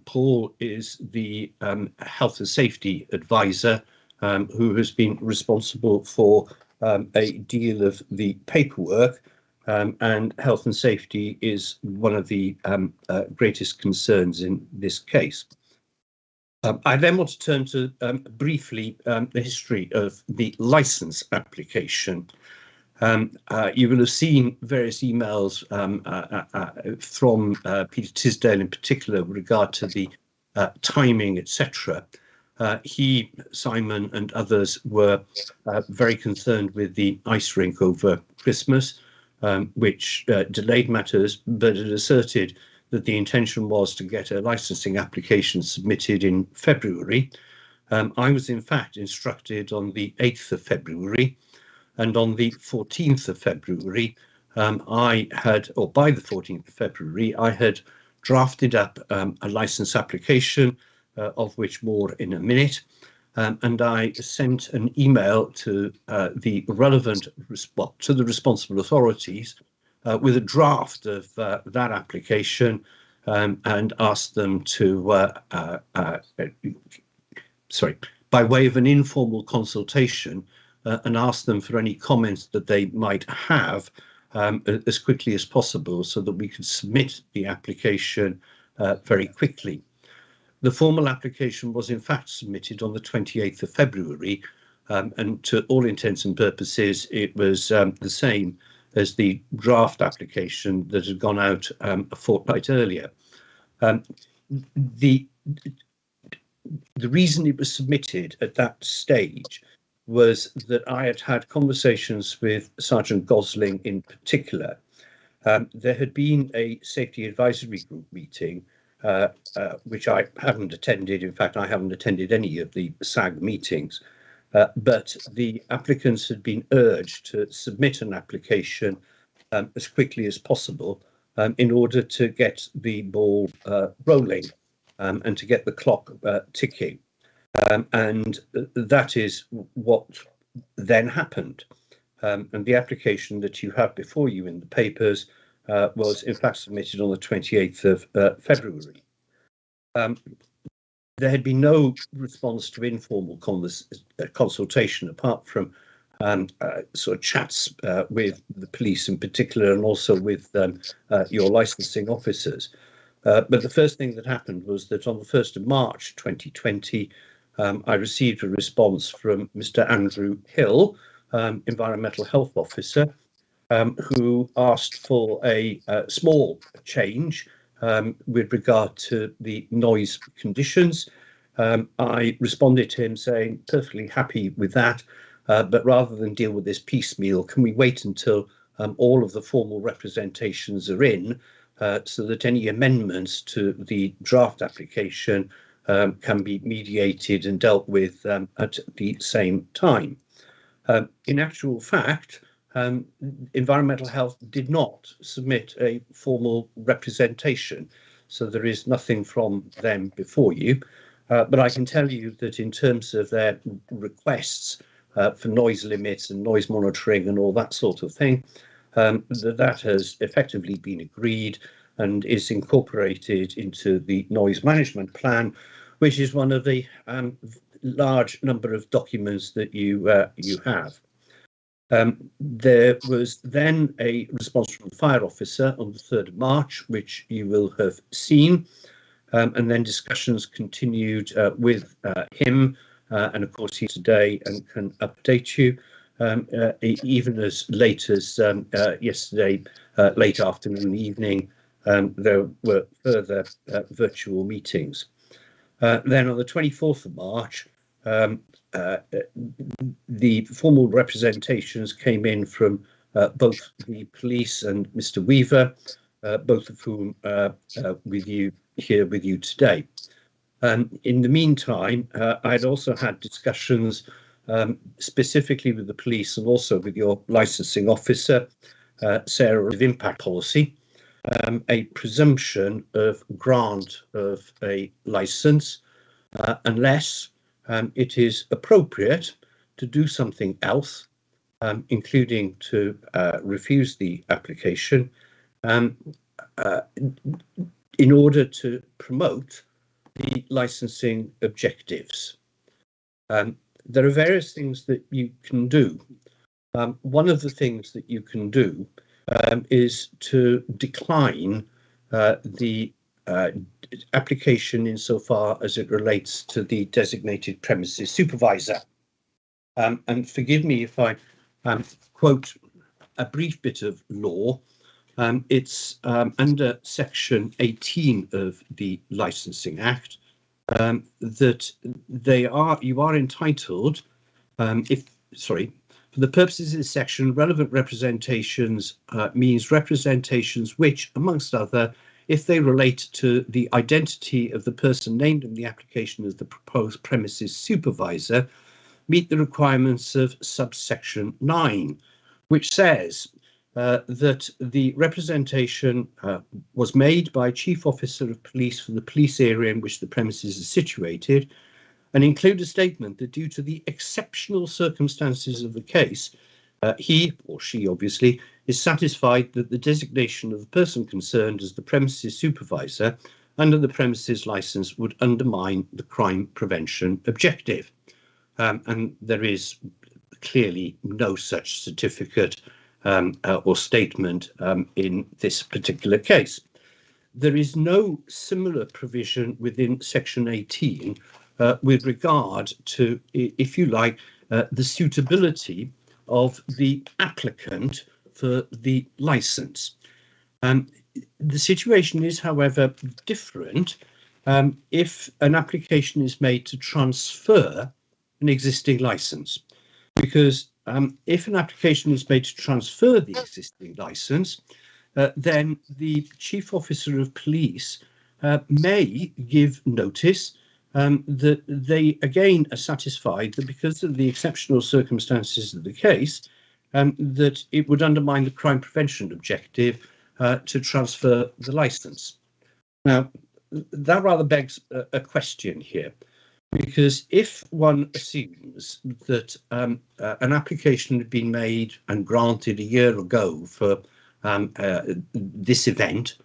Paul is the health and safety advisor who has been responsible for a deal of the paperwork, and health and safety is one of the greatest concerns in this case. I then want to turn to briefly the history of the license application. You will have seen various emails from Peter Tisdale in particular with regard to the timing, etc. He, Simon and others were very concerned with the ice rink over Christmas, which delayed matters, but it asserted that the intention was to get a licensing application submitted in February. I was in fact instructed on the 8th of February, and on the 14th of February, by the 14th of February, I had drafted up a license application, of which more in a minute, and I sent an email to the relevant, to the responsible authorities with a draft of that application, and asked them to, by way of an informal consultation, and asked them for any comments that they might have as quickly as possible so that we could submit the application very quickly. The formal application was in fact submitted on the 28th of February, and to all intents and purposes, it was the same as the draft application that had gone out a fortnight earlier. The reason it was submitted at that stage was that I had had conversations with Sergeant Gosling in particular, There had been a safety advisory group meeting, which I haven't attended. In fact, I haven't attended any of the SAG meetings, but the applicants had been urged to submit an application as quickly as possible in order to get the ball rolling and to get the clock ticking. And that is what then happened. And the application that you have before you in the papers was in fact submitted on the 28th of February. There had been no response to informal consultation apart from sort of chats with the police in particular, and also with your licensing officers. But the first thing that happened was that on the 1st of March 2020, I received a response from Mr. Andrew Hill, Environmental Health Officer, who asked for a small change with regard to the noise conditions. I responded to him saying, perfectly happy with that, but rather than deal with this piecemeal, can we wait until all of the formal representations are in, so that any amendments to the draft application can be mediated and dealt with at the same time. In actual fact, Environmental Health did not submit a formal representation, so there is nothing from them before you. But I can tell you that in terms of their requests for noise limits and noise monitoring and all that sort of thing, that has effectively been agreed and is incorporated into the noise management plan, which is one of the large number of documents that you have. There was then a response from the fire officer on the 3rd of March, which you will have seen, and then discussions continued with him, and of course he's today and can update you, even as late as yesterday, late afternoon, evening. There were further virtual meetings. Then on the 24th of March, the formal representations came in from both the police and Mr. Weaver, both of whom are with you today. In the meantime, I'd also had discussions specifically with the police and also with your licensing officer, Sarah, of impact policy, a presumption of grant of a license unless it is appropriate to do something else, including to refuse the application in order to promote the licensing objectives. There are various things that you can do. One of the things that you can do is to decline the application insofar as it relates to the designated premises supervisor. And forgive me if I quote a brief bit of law. It's under Section 18 of the Licensing Act that you are entitled, for the purposes of this section, relevant representations means representations which, amongst other, if they relate to the identity of the person named in the application as the proposed premises supervisor, meet the requirements of subsection 9, which says that the representation was made by Chief Officer of Police for the police area in which the premises are situated, and include a statement that due to the exceptional circumstances of the case, he or she obviously is satisfied that the designation of the person concerned as the premises supervisor under the premises license would undermine the crime prevention objective. And there is clearly no such certificate or statement in this particular case. There is no similar provision within Section 18 with regard to, if you like, the suitability of the applicant for the license. The situation is, however, different if an application is made to transfer an existing license, because if an application is made to transfer the existing license, then the Chief Officer of Police may give notice that they again are satisfied that because of the exceptional circumstances of the case, that it would undermine the crime prevention objective to transfer the licence. Now, that rather begs a question here, because if one assumes that an application had been made and granted a year ago for this event,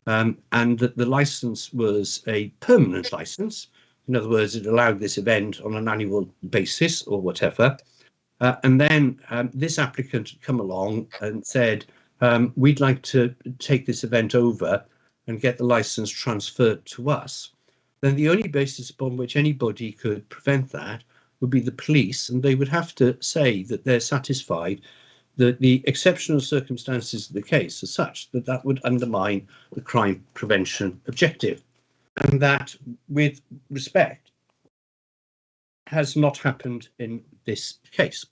and that the licence was a permanent licence, in other words, it allowed this event on an annual basis or whatever, and then this applicant had come along and said, we'd like to take this event over and get the licence transferred to us, then the only basis upon which anybody could prevent that would be the police, and they would have to say that they're satisfied that the exceptional circumstances of the case are such that that would undermine the crime prevention objective. And that, with respect, has not happened in this case.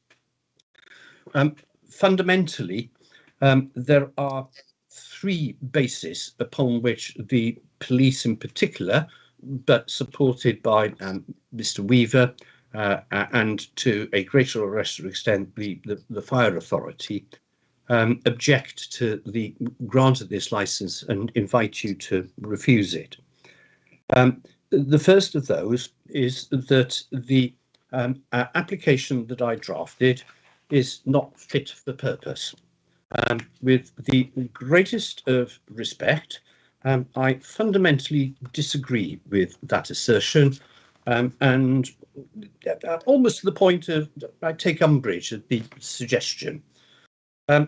Fundamentally, there are three bases upon which the police in particular, but supported by Mr. Weaver and to a greater or lesser extent the fire authority, object to the grant of this licence and invite you to refuse it. The first of those is that the application that I drafted is not fit for purpose. With the greatest of respect, I fundamentally disagree with that assertion, and almost to the point of I take umbrage at the suggestion. The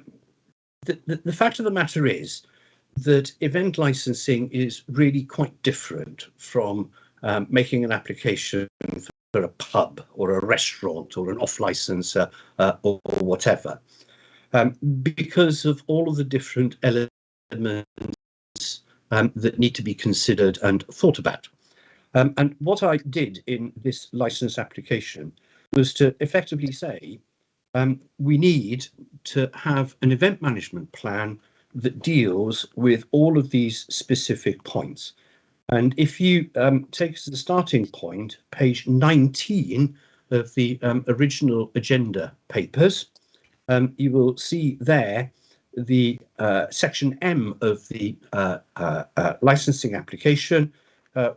fact of the matter is that event licensing is really quite different from making an application for a pub or a restaurant or an off-license or whatever, because of all of the different elements that need to be considered and thought about. And what I did in this license application was to effectively say, we need to have an event management plan that deals with all of these specific points. And if you take as the starting point page 19 of the original agenda papers, you will see there the section M of the licensing application,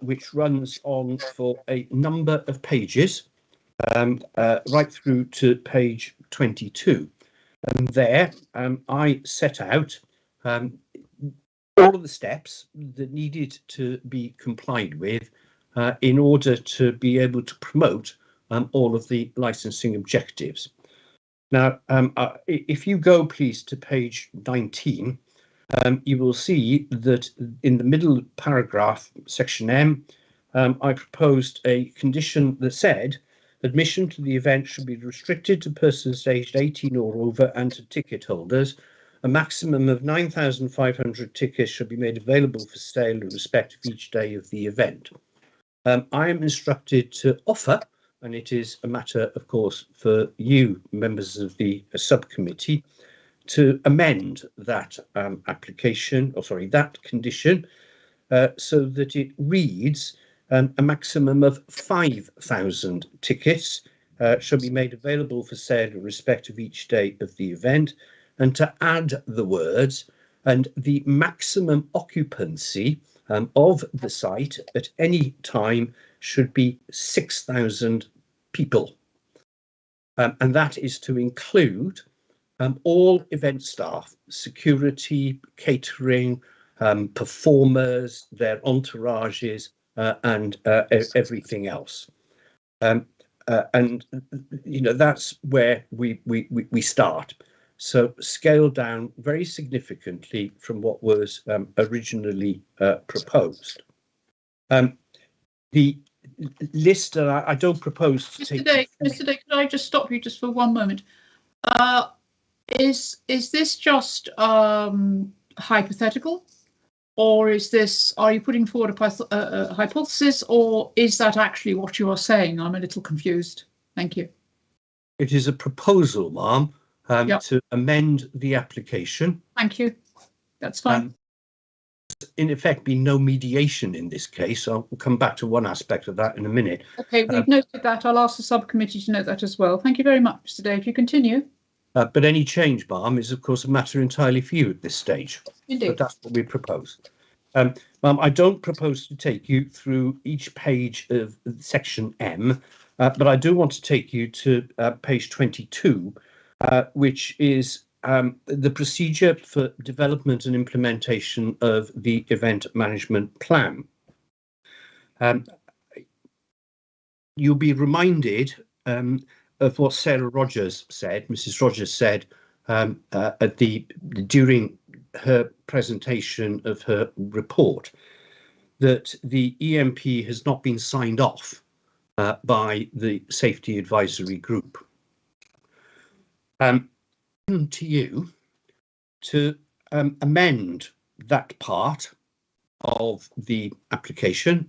which runs on for a number of pages, right through to page 22. And there I set out all of the steps that needed to be complied with in order to be able to promote all of the licensing objectives. Now, if you go, please, to page 19, you will see that in the middle paragraph, section M, I proposed a condition that said admission to the event should be restricted to persons aged 18 or over and to ticket holders. A maximum of 9,500 tickets should be made available for sale in respect of each day of the event. I am instructed to offer, and it is a matter, of course, for you, members of the subcommittee, to amend that application, or sorry, that condition, so that it reads a maximum of 5,000 tickets shall be made available for sale in respect of each day of the event, and to add the words, and the maximum occupancy of the site at any time should be 6,000 people. And that is to include all event staff, security, catering, performers, their entourages, and everything else. And you know, that's where we start. So scale down very significantly from what was originally proposed. The list, I don't propose to take... Mr. Day, could I just stop you just for one moment? Is this just hypothetical, or is this, are you putting forward a hypothesis, or is that actually what you are saying? I'm a little confused. Thank you. It is a proposal, ma'am, to amend the application. Thank you. That's fine. In effect, been no mediation in this case. I'll come back to one aspect of that in a minute. Okay, we've noted that. I'll ask the subcommittee to note that as well. Thank you very much, Mr. Day. If you continue. But any change, ma'am, is of course a matter entirely for you at this stage. Indeed. But that's what we propose. Ma'am, I don't propose to take you through each page of section M, but I do want to take you to page 22, which is the procedure for development and implementation of the event management plan. You'll be reminded of what Sarah Rogers said, Mrs. Rogers said during her presentation of her report, that the EMP has not been signed off by the Safety Advisory Group. To you to amend that part of the application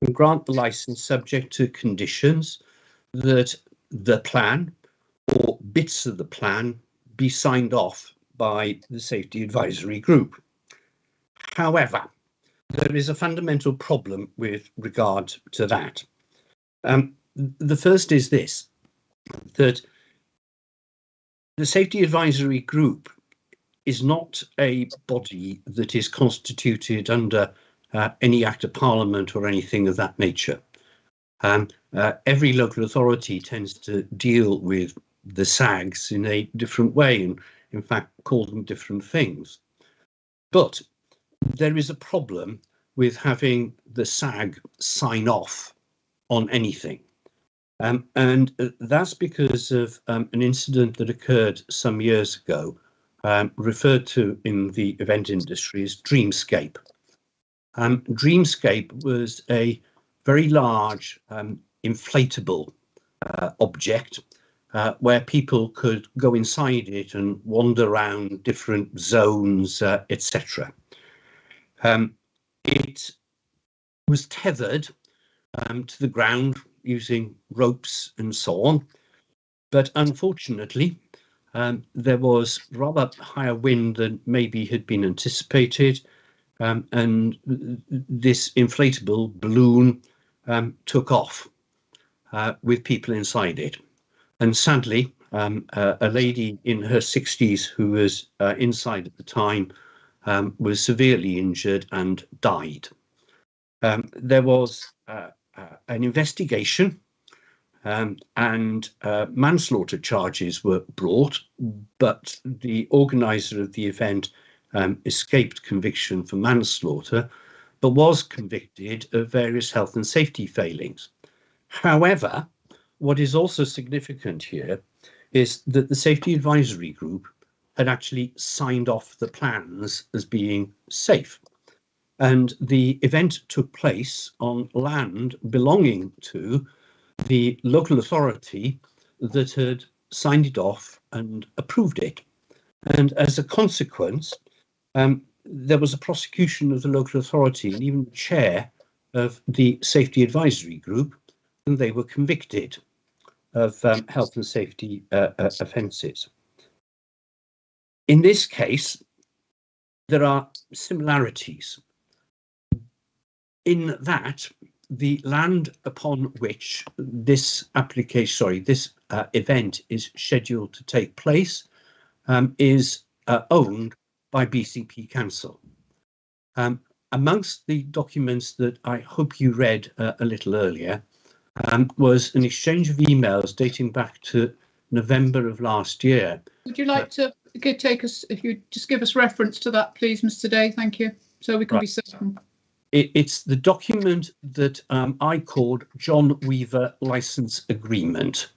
and grant the license subject to conditions that the plan or bits of the plan be signed off by the Safety Advisory Group. However, there is a fundamental problem with regard to that. The first is this, that the Safety Advisory Group is not a body that is constituted under any Act of Parliament or anything of that nature. Every local authority tends to deal with the SAGs in a different way and, in fact, call them different things. But there is a problem with having the SAG sign off on anything. And that's because of an incident that occurred some years ago, referred to in the event industry as Dreamscape. Dreamscape was a very large inflatable object where people could go inside it and wander around different zones, etc. It was tethered to the ground using ropes and so on, but unfortunately there was rather higher wind than maybe had been anticipated, and this inflatable balloon took off with people inside it. And sadly, a lady in her 60s who was inside at the time was severely injured and died. There was an investigation and manslaughter charges were brought, but the organizer of the event escaped conviction for manslaughter, but was convicted of various health and safety failings. However, what is also significant here is that the Safety Advisory Group had actually signed off the plans as being safe. And the event took place on land belonging to the local authority that had signed it off and approved it. And as a consequence, there was a prosecution of the local authority and even the chair of the Safety Advisory Group, and they were convicted of health and safety offences. In this case, there are similarities in that the land upon which this event is scheduled to take place is owned by BCP Council. Amongst the documents that I hope you read a little earlier was an exchange of emails dating back to November of last year. Would you like to take us, if you just give us reference to that, please, Mr. Day? Thank you, so we can be certain. It's the document that I called John Weaver License Agreement,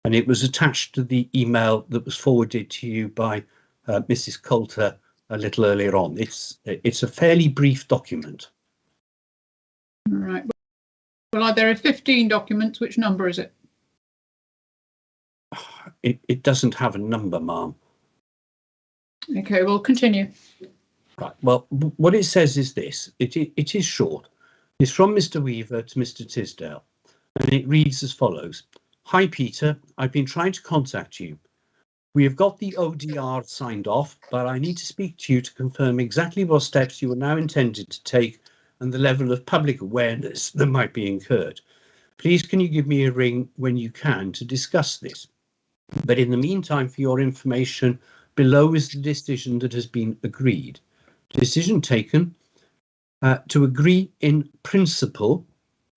and it was attached to the email that was forwarded to you by Mrs. Coulter a little earlier on. It's a fairly brief document. All right. Well, there are 15 documents. Which number is it? It doesn't have a number, ma'am. Okay, we'll continue. Right. Well, what it says is this. It is short. It's from Mr. Weaver to Mr. Tisdale, and it reads as follows. Hi, Peter. I've been trying to contact you. We have got the ODR signed off, but I need to speak to you to confirm exactly what steps you are now intended to take and the level of public awareness that might be incurred. Please can you give me a ring when you can to discuss this? But in the meantime, for your information, below is the decision that has been agreed. Decision taken to agree in principle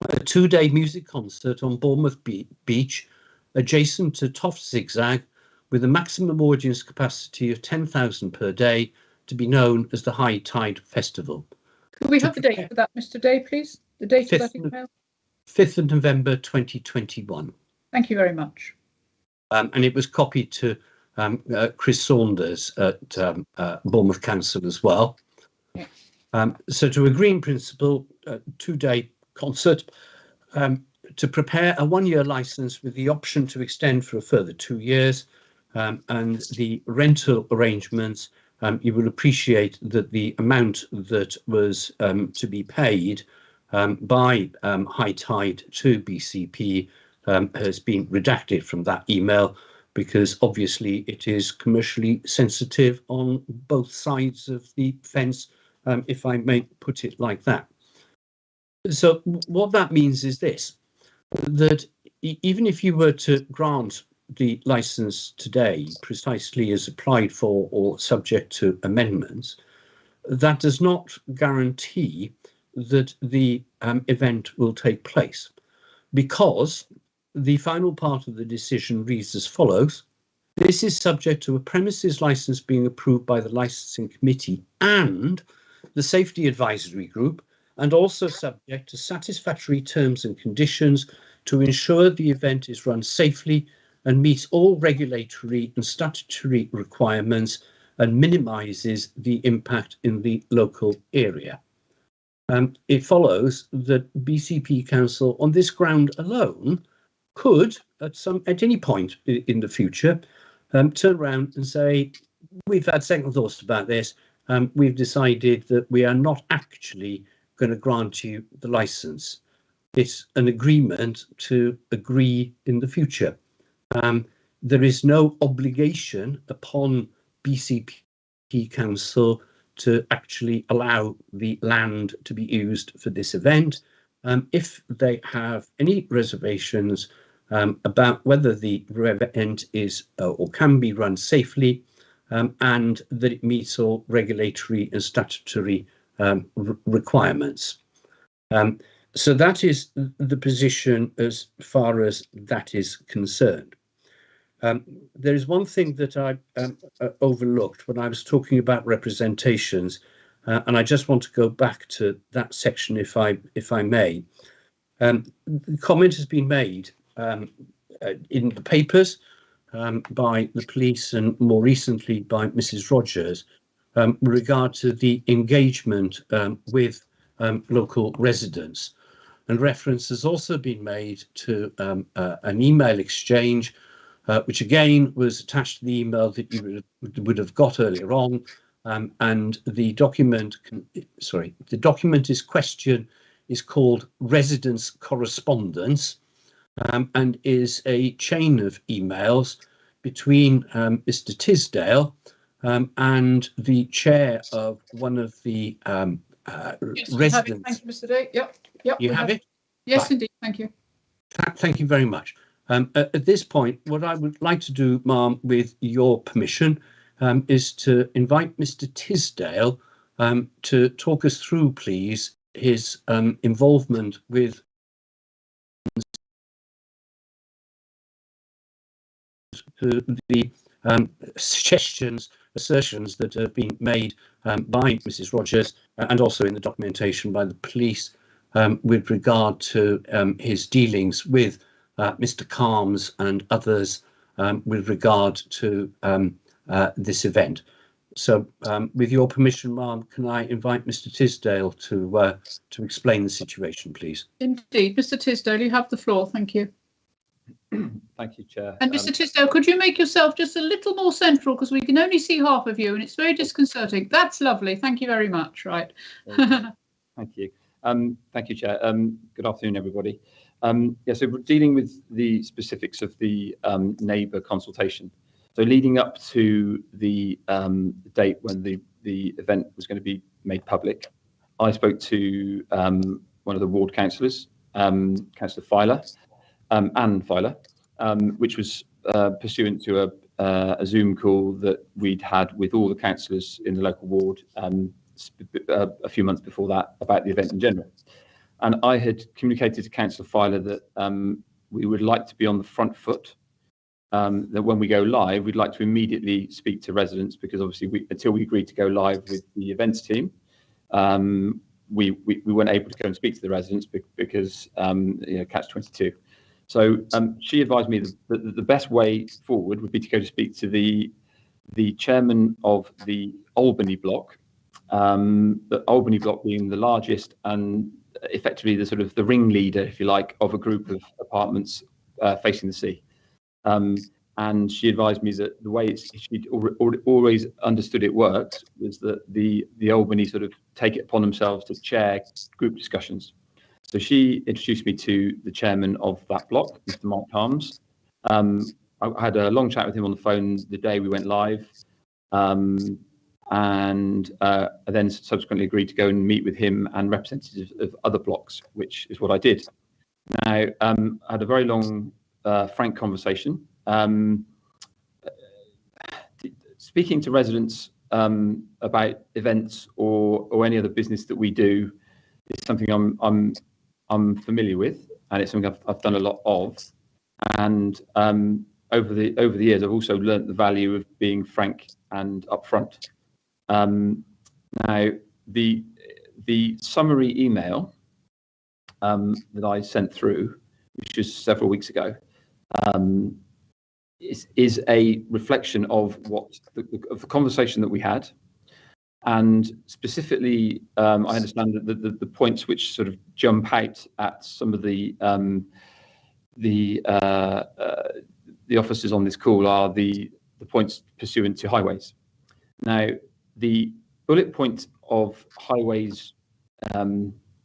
a 2-day music concert on Bournemouth Beach adjacent to Toft Zigzag with a maximum audience capacity of 10,000 per day to be known as the High Tide Festival. Could we have the date for that, Mr. Day, please? The date of that email? 5th of November 2021. Thank you very much. And it was copied to Chris Saunders at Bournemouth Council as well. Yeah. So to agree in principle, 2-day concert, to prepare a 1-year licence with the option to extend for a further 2 years, and the rental arrangements, you will appreciate that the amount that was to be paid by High Tide to BCP has been redacted from that email, because obviously it is commercially sensitive on both sides of the fence, if I may put it like that. So what that means is this, that even if you were to grant the license today precisely as applied for or subject to amendments, that does not guarantee that the event will take place, because the final part of the decision reads as follows: this is subject to a premises license being approved by the licensing committee and the safety advisory group, and also subject to satisfactory terms and conditions to ensure the event is run safely and meets all regulatory and statutory requirements and minimises the impact in the local area. It follows that BCP Council, on this ground alone, could, at any point in the future, turn around and say, we've had second thoughts about this, we've decided that we are not actually going to grant you the licence. It's an agreement to agree in the future. There is no obligation upon BCP Council to actually allow the land to be used for this event. If they have any reservations about whether the event is or can be run safely, and that it meets all regulatory and statutory requirements. So that is the position as far as that is concerned. There is one thing that I overlooked when I was talking about representations, and I just want to go back to that section if I may. The comment has been made in the papers by the police and more recently by Mrs. Rogers with regard to the engagement with local residents. And reference has also been made to an email exchange, which again was attached to the email that you would have got earlier on. And the document, the document is called Residence Correspondence, and is a chain of emails between Mr. Tisdale and the chair of one of the yes, residents. Thank you, Mr. Day. Yep. You have it? Yes, Right. indeed. Thank you. Thank you very much. At this point, what I would like to do, ma'am, with your permission, is to invite Mr. Tisdale to talk us through, please, his involvement with the suggestions, assertions that have been made by Mrs. Rogers and also in the documentation by the police with regard to his dealings with Mr. Calms and others with regard to this event. So with your permission, ma'am, can I invite Mr. Tisdale to explain the situation, please? Indeed. Mr. Tisdale, you have the floor. Thank you. Thank you, Chair. And Mr. Tisdale, could you make yourself just a little more central, because we can only see half of you and it's very disconcerting. That's lovely. Thank you very much. Right. Thank you. Thank you, Chair. Good afternoon, everybody. So we're dealing with the specifics of the neighbour consultation. So leading up to the date when the event was going to be made public, I spoke to one of the ward councillors, Councillor Filer, Anne Filer, which was pursuant to a Zoom call that we'd had with all the councillors in the local ward a few months before that about the event in general. And I had communicated to Councillor Filer that we would like to be on the front foot, that when we go live, we'd like to immediately speak to residents, because obviously until we agreed to go live with the events team, we weren't able to go and speak to the residents because catch-22. So she advised me that the best way forward would be to go to speak to the chairman of the Albany block, the Albany block being the largest and effectively the sort of the ringleader, if you like, of a group of apartments facing the sea. And she advised me that the way she'd always understood it works was that the Albany sort of take it upon themselves to chair group discussions. So she introduced me to the chairman of that block, Mr. Mark Harms. I had a long chat with him on the phone the day we went live, and I then subsequently agreed to go and meet with him and representatives of other blocks, which is what I did. Now, I had a very long, frank conversation. Speaking to residents about events or any other business that we do is something I'm familiar with, and it's something I've done a lot of. And over the years, I've also learnt the value of being frank and upfront. Now, the summary email that I sent through, which was several weeks ago, is a reflection of the conversation that we had, and specifically, I understand that the points which sort of jump out at some of the officers on this call are the points pursuant to highways. Now, the bullet point of highways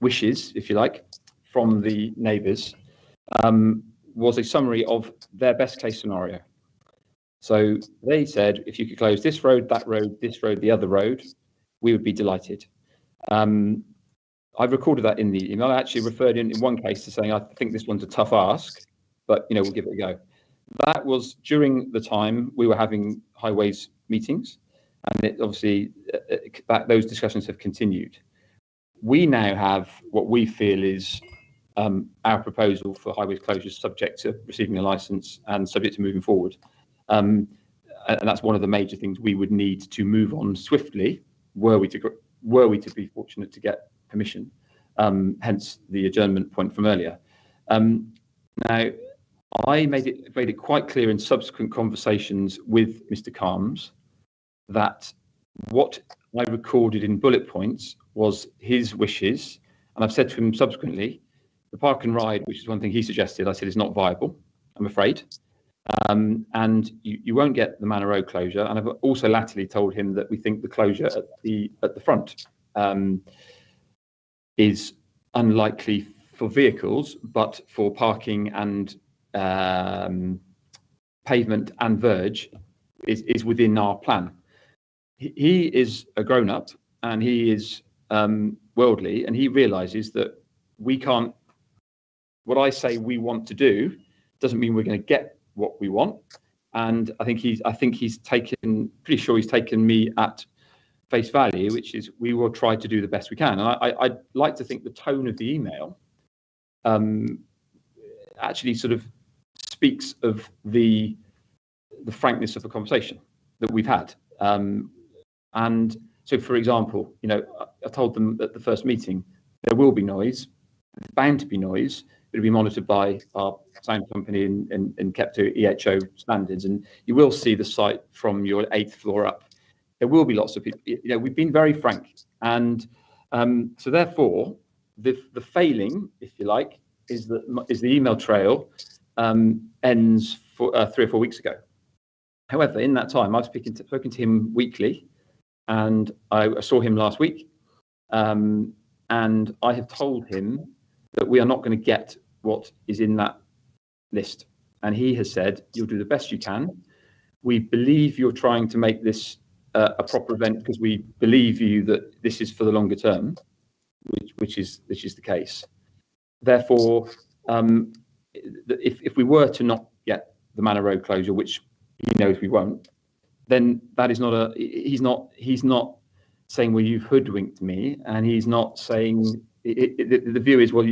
wishes, if you like, from the neighbours was a summary of their best case scenario. So they said, if you could close this road, that road, this road, the other road, we would be delighted. I've recorded that in the email. I actually referred in one case to saying, I think this one's a tough ask, but we'll give it a go. That was during the time we were having highways meetings, and it obviously those discussions have continued. We now have what we feel is our proposal for highways closures, subject to receiving a licence and subject to moving forward. And that's one of the major things we would need to move on swiftly, were we to be fortunate to get permission. Hence the adjournment point from earlier. Now, I made it quite clear in subsequent conversations with Mr. Carms that what I recorded in bullet points was his wishes, and I've said to him subsequently, the park and ride, which is one thing he suggested, I said is not viable, I'm afraid. And you won't get the Manor Road closure. And I've also latterly told him that we think the closure at the front is unlikely for vehicles, but for parking and pavement and verge is within our plan. He is a grown-up and he is worldly, and he realises that we can't. What I say we want to do doesn't mean we're going to get what we want. And I think he's taken, pretty sure he's taken me at face value, which is we will try to do the best we can. And I'd like to think the tone of the email actually sort of speaks of the frankness of the conversation that we've had. And so, for example, I told them at the first meeting, there will be noise, there's bound to be noise. It'll be monitored by our sound company and kept to EHO standards. And you will see the site from your 8th floor up. There will be lots of people. We've been very frank. And so therefore, the failing, if you like, is the email trail ends for 3 or 4 weeks ago. However, in that time, I've spoken to him weekly, and I saw him last week. And I have told him that we are not going to get what is in that list. And he has said, you'll do the best you can. we believe you're trying to make this a proper event because we believe you that this is for the longer term, which is the case. Therefore, if we were to not get the Manor Road closure, which he knows we won't, then that is not he's not saying, well, you've hoodwinked me, and he's not saying the view is, well,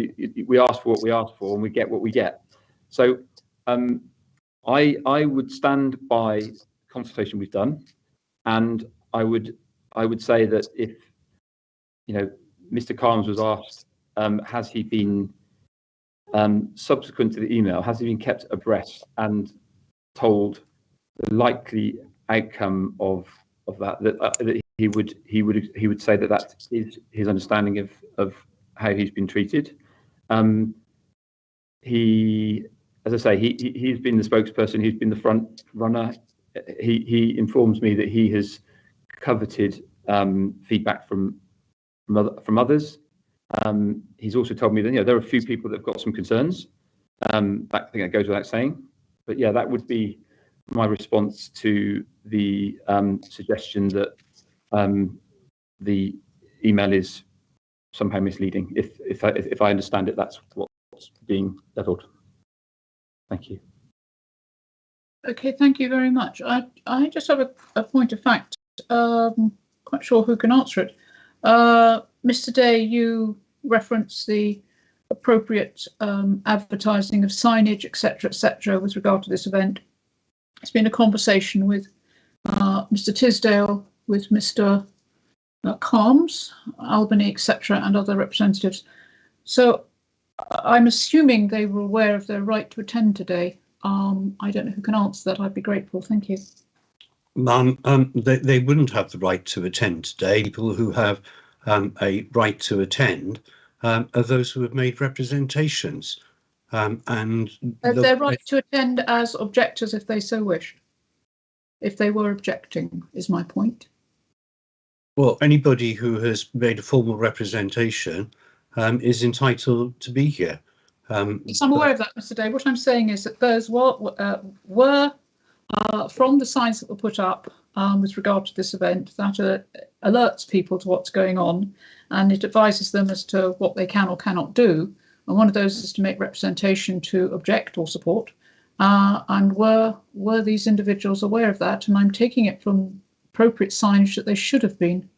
we asked for what we asked for and we get what we get. So I would stand by the consultation we've done, and I would say that if Mr. Carnes was asked, has he been subsequent to the email, has he been kept abreast and told the likely outcome of that he would say that is his understanding of how he's been treated. He, as I say, he's been the spokesperson, he's been the front runner. He informs me that he has coveted feedback from others. He's also told me that there are a few people that have got some concerns. I think that goes without saying. But yeah, that would be my response to the suggestion that the email is somehow misleading. If I understand it, that's what's being levelled. Thank you. Okay, thank you very much. I just have a point of fact. Quite sure who can answer it. Mr. Day, you reference the appropriate advertising of signage, etc., with regard to this event. It's been a conversation with Mr. Tisdale, with Mr. Carnes, Albany, etc., and other representatives. So I'm assuming they were aware of their right to attend today. I don't know who can answer that. I'd be grateful. Thank you. Ma'am, they wouldn't have the right to attend today. People who have a right to attend are those who have made representations. And their right to attend as objectors if they so wish. If they were objecting, is my point. Well, anybody who has made a formal representation is entitled to be here. Yes, I'm aware of that, Mr. Day. What I'm saying is that those were from the signs that were put up with regard to this event, that alerts people to what's going on, and it advises them as to what they can or cannot do. And one of those is to make representation to object or support. And were these individuals aware of that? And I'm taking it from appropriate signage that they should have been.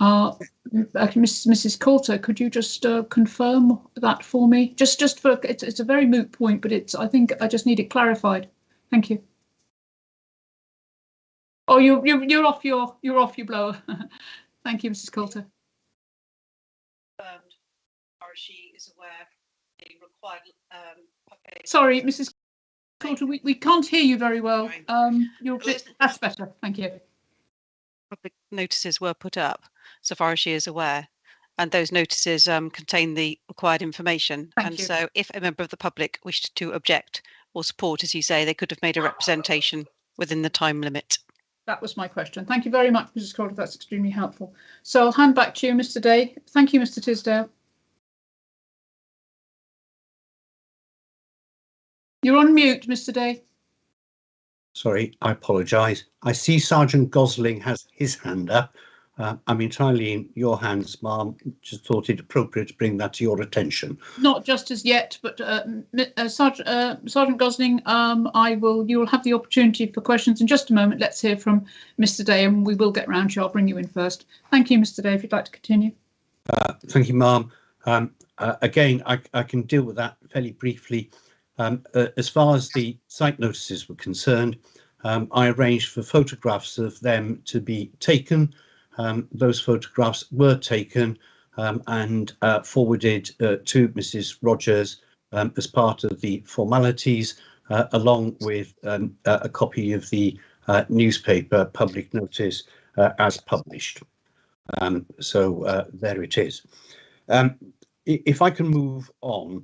Mrs. Coulter, could you just confirm that for me? Just for it's a very moot point, but I think I just need it clarified. Thank you. Oh, you're off your blower. Thank you, Mrs. Coulter. She is aware the required. Sorry, Mrs. Coulter, we can't hear you very well. That's better. Thank you. Public notices were put up, so far as she is aware, and those notices contain the required information. Thank you. So, if a member of the public wished to object or support, as you say, they could have made a representation within the time limit. That was my question. Thank you very much, Mrs. Coulter. That's extremely helpful. So I'll hand back to you, Mr. Day. Thank you, Mr. Tisdale. You're on mute, Mr. Day. Sorry, I apologise. I see Sergeant Gosling has his hand up. I'm entirely in your hands, ma'am. Just thought it appropriate to bring that to your attention. Not just as yet, but Sergeant Gosling, you will have the opportunity for questions in just a moment. Let's hear from Mr. Day, and we will get round to you. I'll bring you in first. Thank you, Mr. Day, if you'd like to continue. Thank you, ma'am. Again, I can deal with that fairly briefly. As far as the site notices were concerned, I arranged for photographs of them to be taken. Those photographs were taken and forwarded to Mrs. Rogers as part of the formalities, along with a copy of the newspaper public notice as published. So there it is. If I can move on,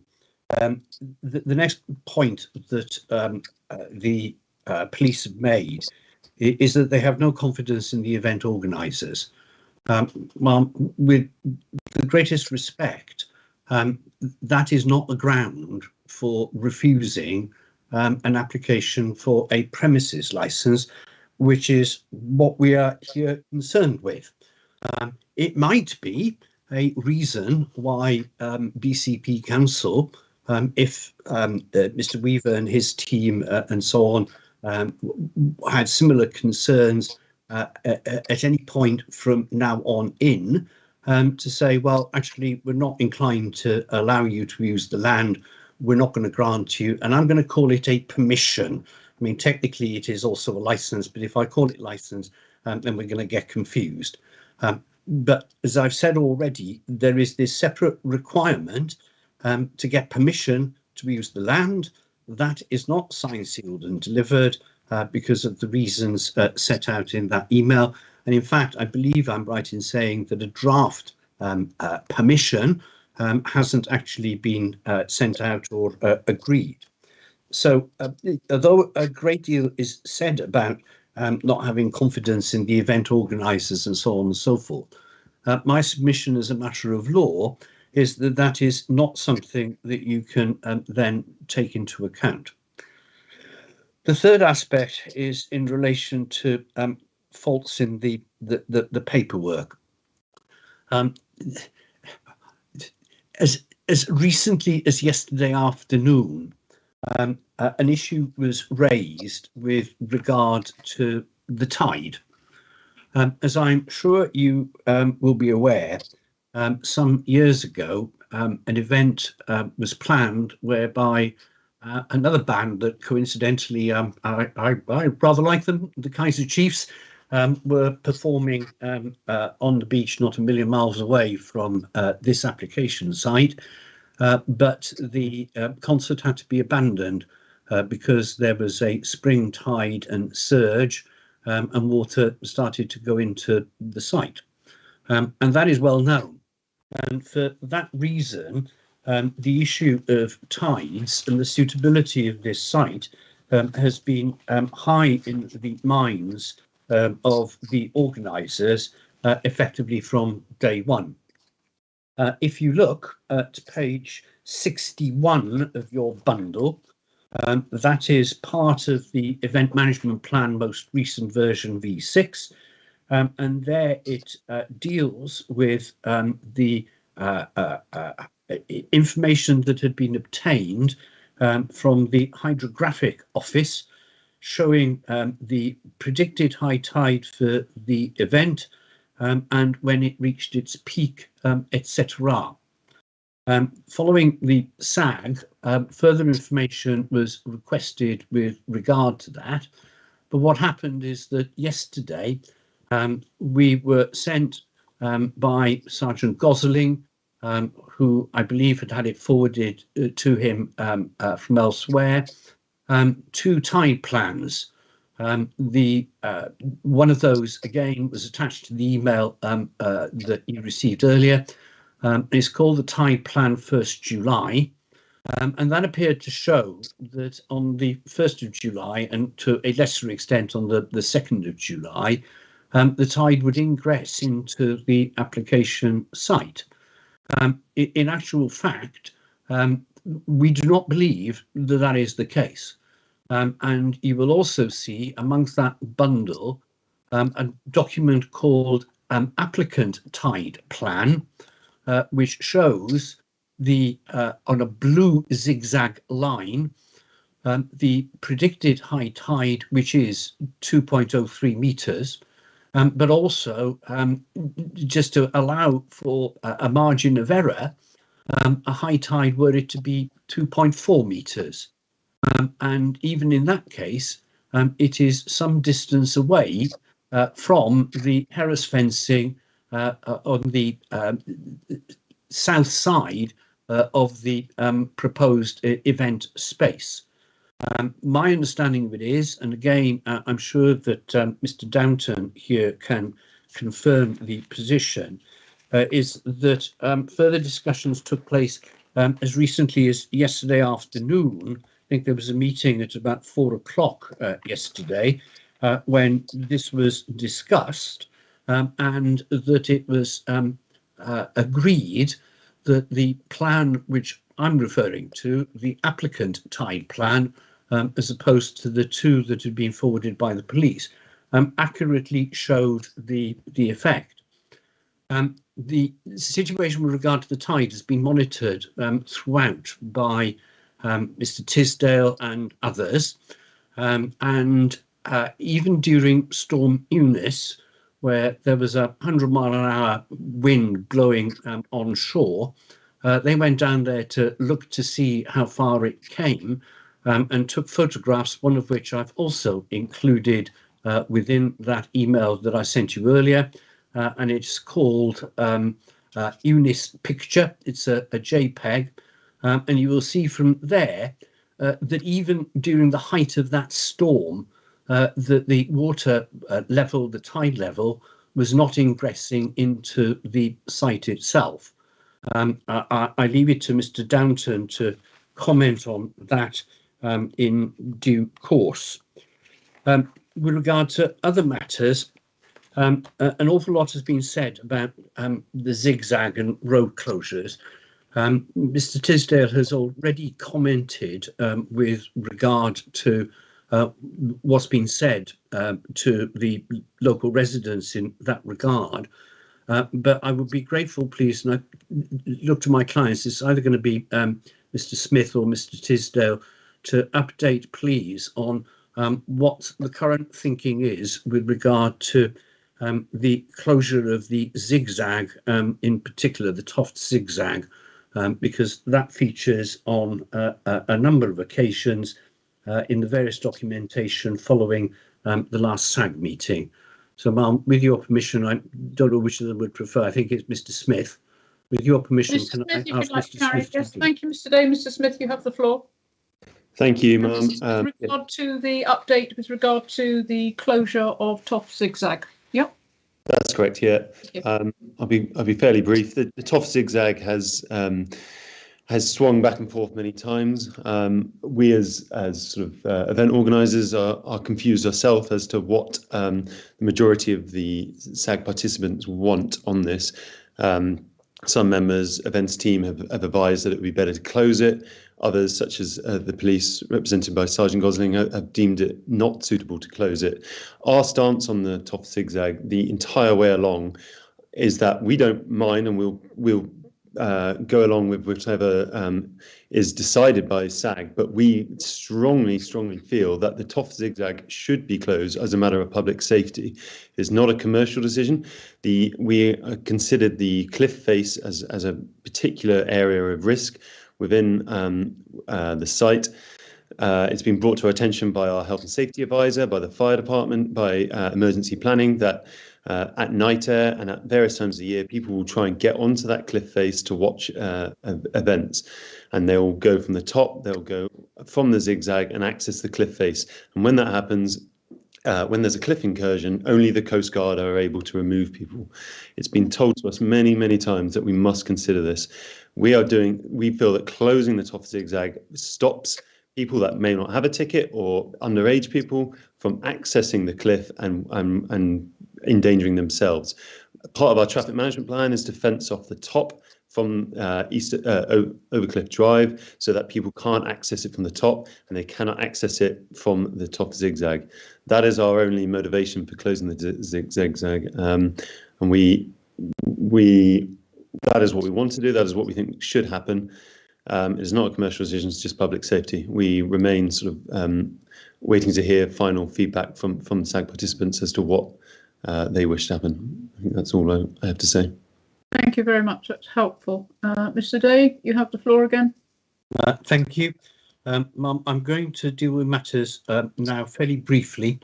the next point that the police have made is that they have no confidence in the event organisers. Ma'am, with the greatest respect, that is not the ground for refusing an application for a premises license, which is what we are here concerned with. It might be a reason why BCP Council, if Mr. Weaver and his team and so on had similar concerns at any point from now on in, to say, well, actually, we're not inclined to allow you to use the land. We're not going to grant you, and I'm going to call it a permission. I mean, technically, it is also a license, but if I call it license, then we're going to get confused. But as I've said already, there is this separate requirement to get permission to use the land. That is not signed, sealed and delivered because of the reasons set out in that email. And in fact, I believe I'm right in saying that a draft permission hasn't actually been sent out or agreed. So although a great deal is said about not having confidence in the event organisers and so on and so forth, my submission as a matter of law is that that is not something that you can then take into account. The third aspect is in relation to faults in the paperwork. As recently as yesterday afternoon, an issue was raised with regard to the tide. As I'm sure you will be aware, some years ago, an event was planned whereby another band that coincidentally I rather like them, the Kaiser Chiefs, were performing on the beach not a million miles away from this application site, but the concert had to be abandoned because there was a spring tide and surge, and water started to go into the site. And that is well known. And for that reason, the issue of tides and the suitability of this site has been high in the minds of the organisers effectively from day one. If you look at page 61 of your bundle, that is part of the event management plan, most recent version V6. And there it deals with the information that had been obtained from the hydrographic office, showing the predicted high tide for the event and when it reached its peak, etc. Following the SAG, further information was requested with regard to that. But what happened is that yesterday, we were sent by Sergeant Gosling, who I believe had it forwarded to him from elsewhere, two tide plans. One of those, again, was attached to the email that you received earlier. It's called the Tide Plan 1st July. And that appeared to show that on the 1st of July, and to a lesser extent on the 2nd of July, the tide would ingress into the application site. In actual fact, we do not believe that that is the case. And you will also see amongst that bundle a document called Applicant Tide Plan, which shows the on a blue zigzag line the predicted high tide, which is 2.03 meters, but also just to allow for a margin of error, a high tide were it to be 2.4 meters. And even in that case, it is some distance away from the Harris fencing on the south side of the proposed event space. My understanding of it is, and again, I'm sure that Mr. Downton here can confirm the position, is that further discussions took place as recently as yesterday afternoon. I think there was a meeting at about 4 o'clock yesterday when this was discussed, and that it was agreed that the plan which I'm referring to, the applicant tide plan, as opposed to the 2 that had been forwarded by the police, accurately showed the effect. The situation with regard to the tide has been monitored throughout by Mr. Tisdale and others, and even during Storm Eunice, where there was a 100-mile-an-hour wind blowing on shore, they went down there to look to see how far it came, and took photographs, one of which I've also included within that email that I sent you earlier, and it's called Eunice Picture. It's a JPEG, and you will see from there that even during the height of that storm, that the water level, the tide level, was not ingressing into the site itself. I leave it to Mr. Downton to comment on that in due course. With regard to other matters, an awful lot has been said about the zigzag and road closures. Mr. Tisdale has already commented with regard to what's been said to the local residents in that regard. But I would be grateful, please, and I look to my clients, it's either going to be Mr. Smith or Mr. Tisdale, to update, please, on what the current thinking is with regard to the closure of the zigzag, in particular the Toft zigzag, because that features on a number of occasions in the various documentation following the last SAG meeting. So, ma'am, with your permission, I don't know which of them would prefer. I think it's Mr. Smith. With your permission, Mr. can Smith, I you ask would like Mr. to carry? Smith? Yes, thank you, Mr. Day. Mr. Smith, you have the floor. Thank you, ma'am. With regard to the update with regard to the closure of Toft zigzag. Yep. That's correct. Yeah. I'll be fairly brief. The Toft zigzag has swung back and forth many times. We as sort of event organisers are confused ourselves as to what the majority of the SAG participants want on this. Some members, events team, have advised that it would be better to close it. Others, such as the police, represented by Sergeant Gosling, have deemed it not suitable to close it. Our stance on the Toft zigzag the entire way along is that we don't mind, and we'll go along with whichever is decided by SAG, but we strongly feel that the Toft zigzag should be closed as a matter of public safety. It's not a commercial decision. We considered the cliff face as a particular area of risk within the site. It's been brought to our attention by our health and safety advisor, by the fire department, by emergency planning, that at night air and at various times of the year, people will try and get onto that cliff face to watch events, and they'll go from the top, they'll go from the zigzag and access the cliff face. And when that happens, when there's a cliff incursion, only the Coast Guard are able to remove people. It's been told to us many times that we must consider this. We feel that closing the Toft zigzag stops people that may not have a ticket or underage people from accessing the cliff and endangering themselves. Part of our traffic management plan is to fence off the top from Overcliff Drive so that people can't access it from the top and they cannot access it from the Toft zigzag. That is our only motivation for closing the zigzag, and that is what we want to do. That is what we think should happen. It is not a commercial decision, it's just public safety. We remain sort of waiting to hear final feedback from SAG participants as to what they wish to happen. I think that's all I have to say. Thank you very much. That's helpful. Mr. Day, you have the floor again. Thank you. Ma'am, I'm going to deal with matters now fairly briefly.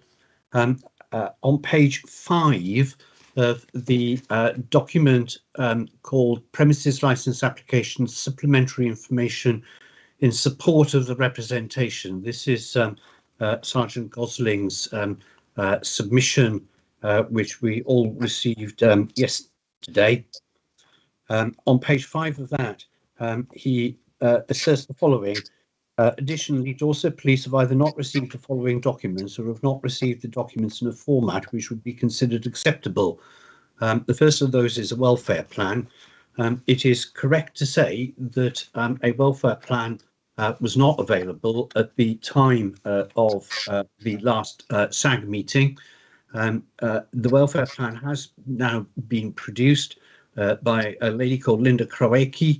On page 5 of the document called Premises License Application Supplementary Information in Support of the Representation. This is Sergeant Gosling's submission, which we all received yesterday. On page 5 of that, he asserts the following. Additionally, Dorset Police have either not received the following documents or have not received the documents in a format which would be considered acceptable. The first of those is a welfare plan. It is correct to say that a welfare plan was not available at the time of the last SAG meeting. The welfare plan has now been produced by a lady called Linda Krowacki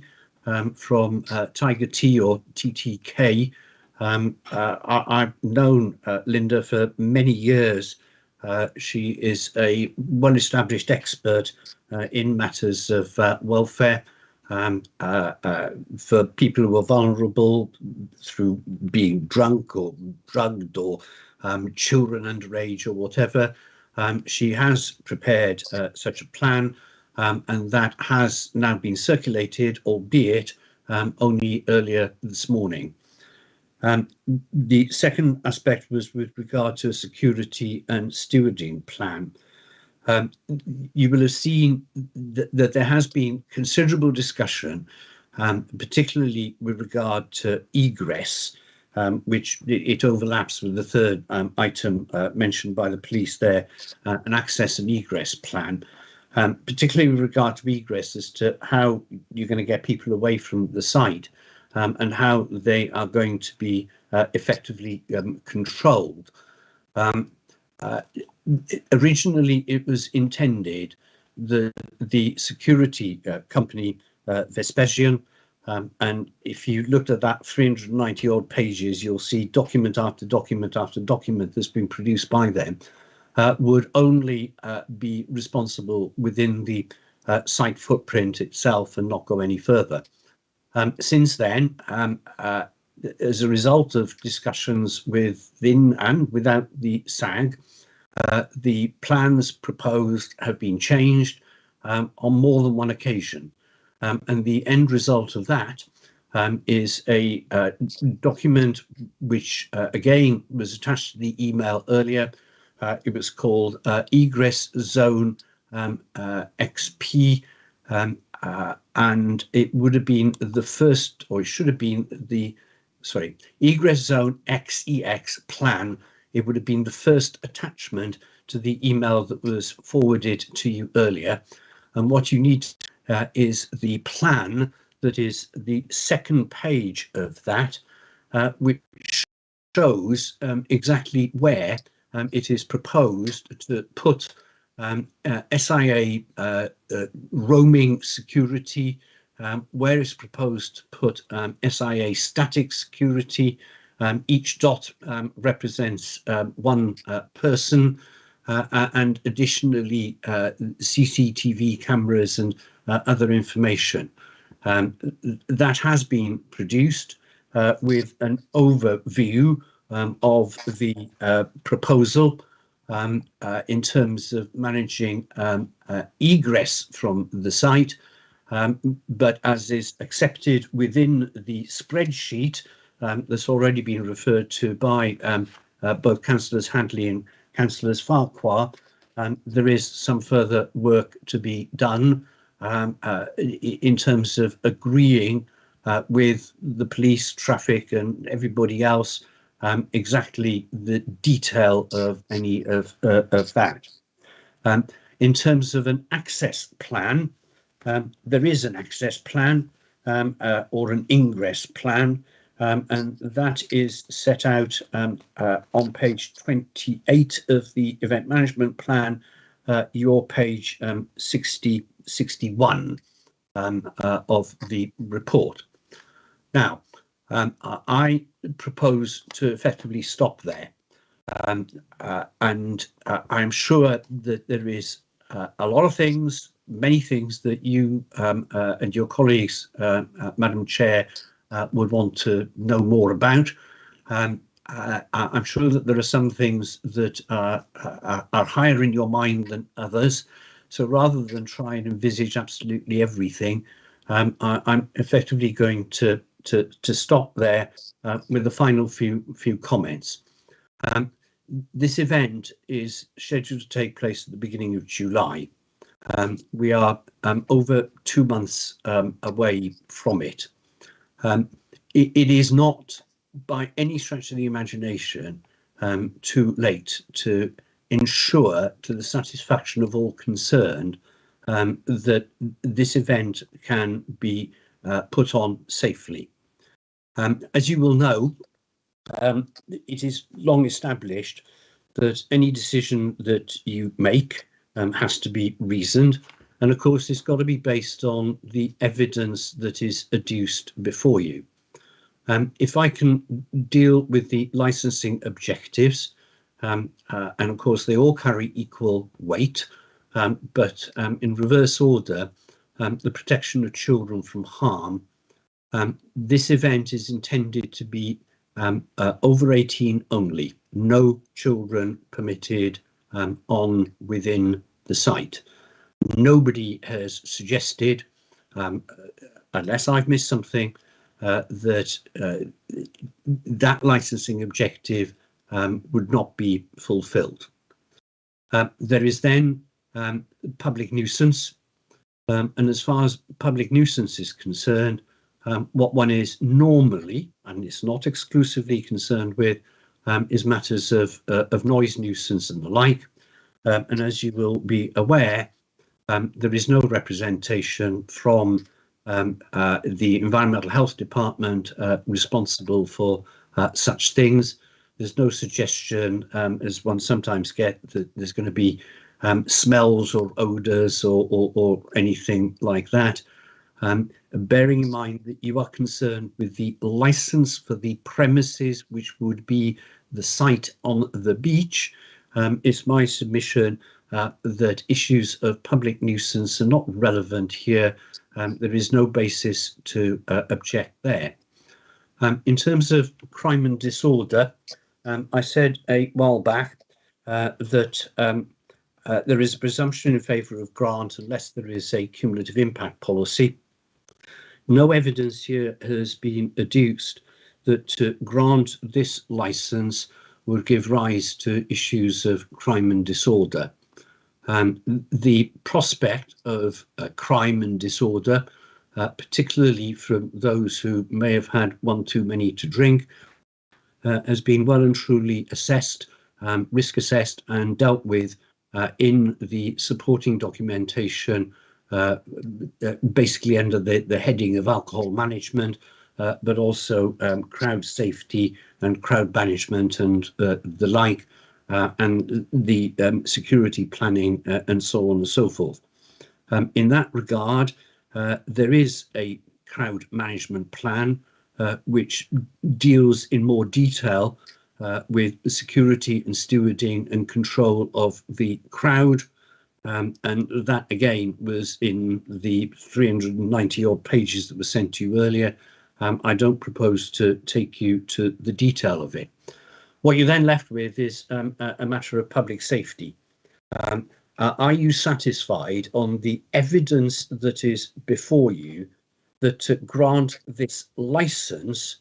from Tiger Tea or TTK. I've known Linda for many years. She is a well-established expert in matters of welfare for people who are vulnerable through being drunk or drugged or children underage or whatever. She has prepared such a plan, and that has now been circulated, albeit only earlier this morning. The second aspect was with regard to a security and stewarding plan. You will have seen that there has been considerable discussion, particularly with regard to egress, which it overlaps with the third item mentioned by the police there, an access and egress plan, particularly with regard to egress as to how you're going to get people away from the site and how they are going to be effectively controlled. Originally, it was intended that the security company Vespasian, and if you looked at that 390 odd pages, you'll see document after document after document that's been produced by them, would only be responsible within the site footprint itself and not go any further. Since then, as a result of discussions within and without the SAG, the plans proposed have been changed on more than one occasion. And the end result of that is a document which, again, was attached to the email earlier. It was called Egress Zone XP, and it would have been the first, or it should have been the, sorry, Egress Zone XEX plan. It would have been the first attachment to the email that was forwarded to you earlier. And what you need is the plan that is the second page of that, which shows exactly where it is proposed to put SIA roaming security, where it's proposed to put SIA static security. Each dot represents one person, and additionally CCTV cameras and other information. That has been produced with an overview of the proposal in terms of managing egress from the site, but as is accepted within the spreadsheet that's already been referred to by both Councillors Hadley and Councillors Farquhar, there is some further work to be done in terms of agreeing with the police, traffic and everybody else exactly the detail of any of that. In terms of an access plan, there is an access plan or an ingress plan, and that is set out on page 28 of the event management plan, your page 61 of the report. Now, I propose to effectively stop there, and I'm sure that there is a lot of things, many things that you and your colleagues, Madam Chair, would want to know more about. I'm sure that there are some things that are higher in your mind than others. So rather than try and envisage absolutely everything, I'm effectively going to stop there with the final few comments. This event is scheduled to take place at the beginning of July. We are over 2 months away from it. It is not by any stretch of the imagination too late to ensure to the satisfaction of all concerned that this event can be put on safely. As you will know, it is long established that any decision that you make has to be reasoned. And of course, it's got to be based on the evidence that is adduced before you. If I can deal with the licensing objectives, and of course, they all carry equal weight, but in reverse order, the protection of children from harm. This event is intended to be over 18 only, no children permitted on within the site. Nobody has suggested, unless I've missed something, that that licensing objective would not be fulfilled. There is then public nuisance, and as far as public nuisance is concerned, what one is normally, and it's not exclusively concerned with, is matters of noise nuisance and the like. And as you will be aware, there is no representation from the Environmental Health Department responsible for such things. There's no suggestion, as one sometimes gets, that there's going to be smells or odours or anything like that. Bearing in mind that you are concerned with the licence for the premises, which would be the site on the beach, it's my submission that issues of public nuisance are not relevant here. There is no basis to object there. In terms of crime and disorder, I said a while back that there is a presumption in favour of grant unless there is a cumulative impact policy. No evidence here has been adduced that to grant this licence would give rise to issues of crime and disorder. The prospect of crime and disorder, particularly from those who may have had one too many to drink, has been well and truly assessed, risk assessed and dealt with in the supporting documentation, basically under the heading of alcohol management, but also crowd safety and crowd management and the like, and the security planning and so on and so forth. In that regard, there is a crowd management plan which deals in more detail with the security and stewarding and control of the crowd. And that again was in the 390 odd pages that were sent to you earlier. I don't propose to take you to the detail of it. What you're then left with is a matter of public safety. Are you satisfied on the evidence that is before you that to grant this licence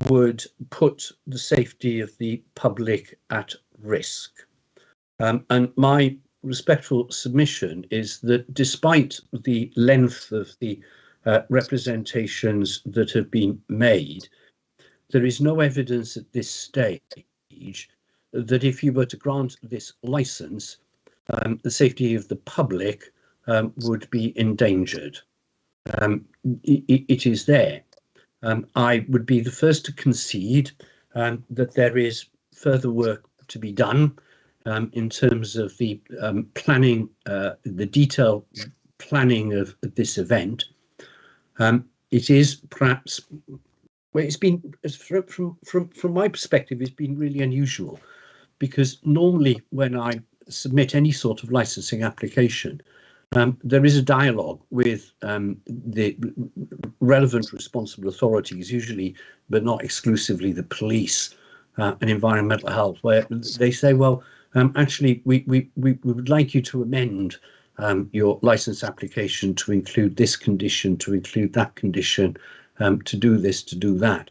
would put the safety of the public at risk? And my respectful submission is that despite the length of the representations that have been made, there is no evidence at this stage that if you were to grant this licence, the safety of the public would be endangered. It is there. I would be the first to concede that there is further work to be done in terms of the planning, the detailed planning of this event. It is perhaps, well, it's been, from my perspective, it's been really unusual, because normally when I submit any sort of licensing application, there is a dialogue with the relevant responsible authorities, usually, but not exclusively, the police and environmental health, where they say, well, actually, we would like you to amend your license application to include this condition, to include that condition, to do this, to do that.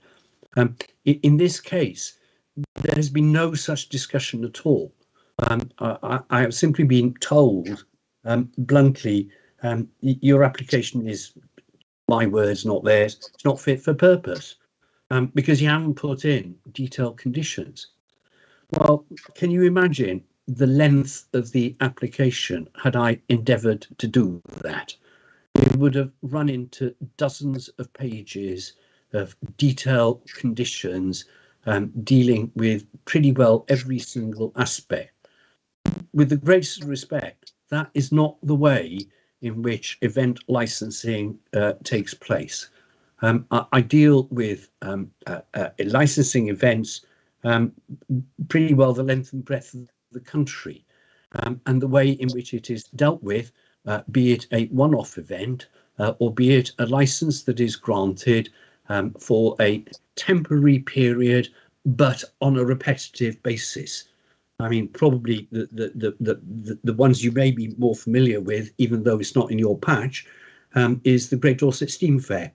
In this case, there has been no such discussion at all. I have simply been told bluntly, your application is, my words, not theirs, it's not fit for purpose, because you haven't put in detailed conditions. Well, can you imagine the length of the application had I endeavoured to do that? We would have run into dozens of pages of detailed conditions dealing with pretty well every single aspect. With the greatest respect, that is not the way in which event licensing takes place. I deal with licensing events pretty well the length and breadth of the country, and the way in which it is dealt with, be it a one-off event or be it a license that is granted for a temporary period but on a repetitive basis. I mean, probably the ones you may be more familiar with, even though it's not in your patch, is the Great Dorset Steam Fair,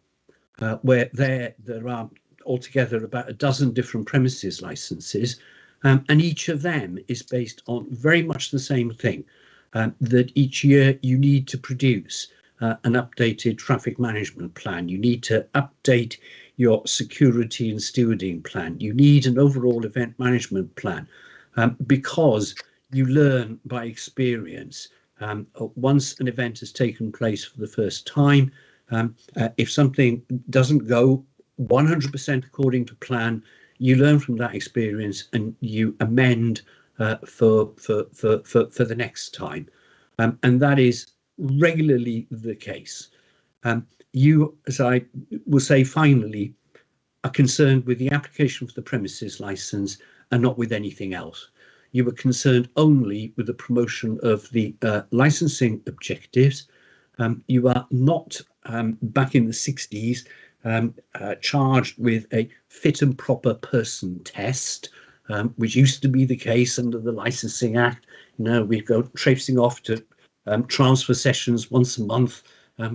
where there are altogether about a dozen different premises licenses, and each of them is based on very much the same thing, that each year you need to produce an updated traffic management plan, you need to update your security and stewarding plan, you need an overall event management plan, because you learn by experience. Once an event has taken place for the first time, if something doesn't go 100% according to plan, you learn from that experience and you amend for the next time, and that is regularly the case. You, as I will say finally, are concerned with the application for the premises license and not with anything else. You were concerned only with the promotion of the licensing objectives. You are not, back in the 60s, charged with a fit and proper person test, which used to be the case under the Licensing Act. Now we go traipsing off to transfer sessions once a month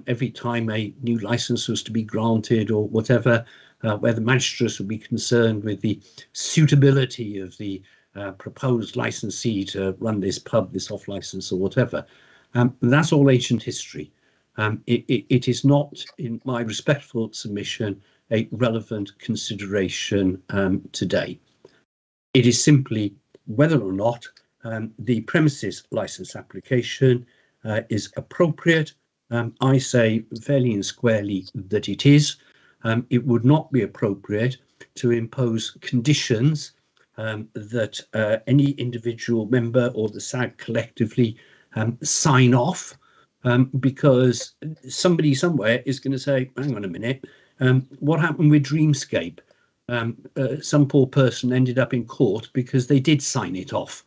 every time a new license was to be granted or whatever, where the magistrates would be concerned with the suitability of the proposed licensee to run this pub, this off license or whatever. That's all ancient history. It is not, in my respectful submission, a relevant consideration today. It is simply whether or not the premises license application is appropriate. I say fairly and squarely that it is. It would not be appropriate to impose conditions that any individual member or the SAG collectively sign off, because somebody somewhere is going to say, hang on a minute, what happened with Dreamscape? Some poor person ended up in court because they did sign it off.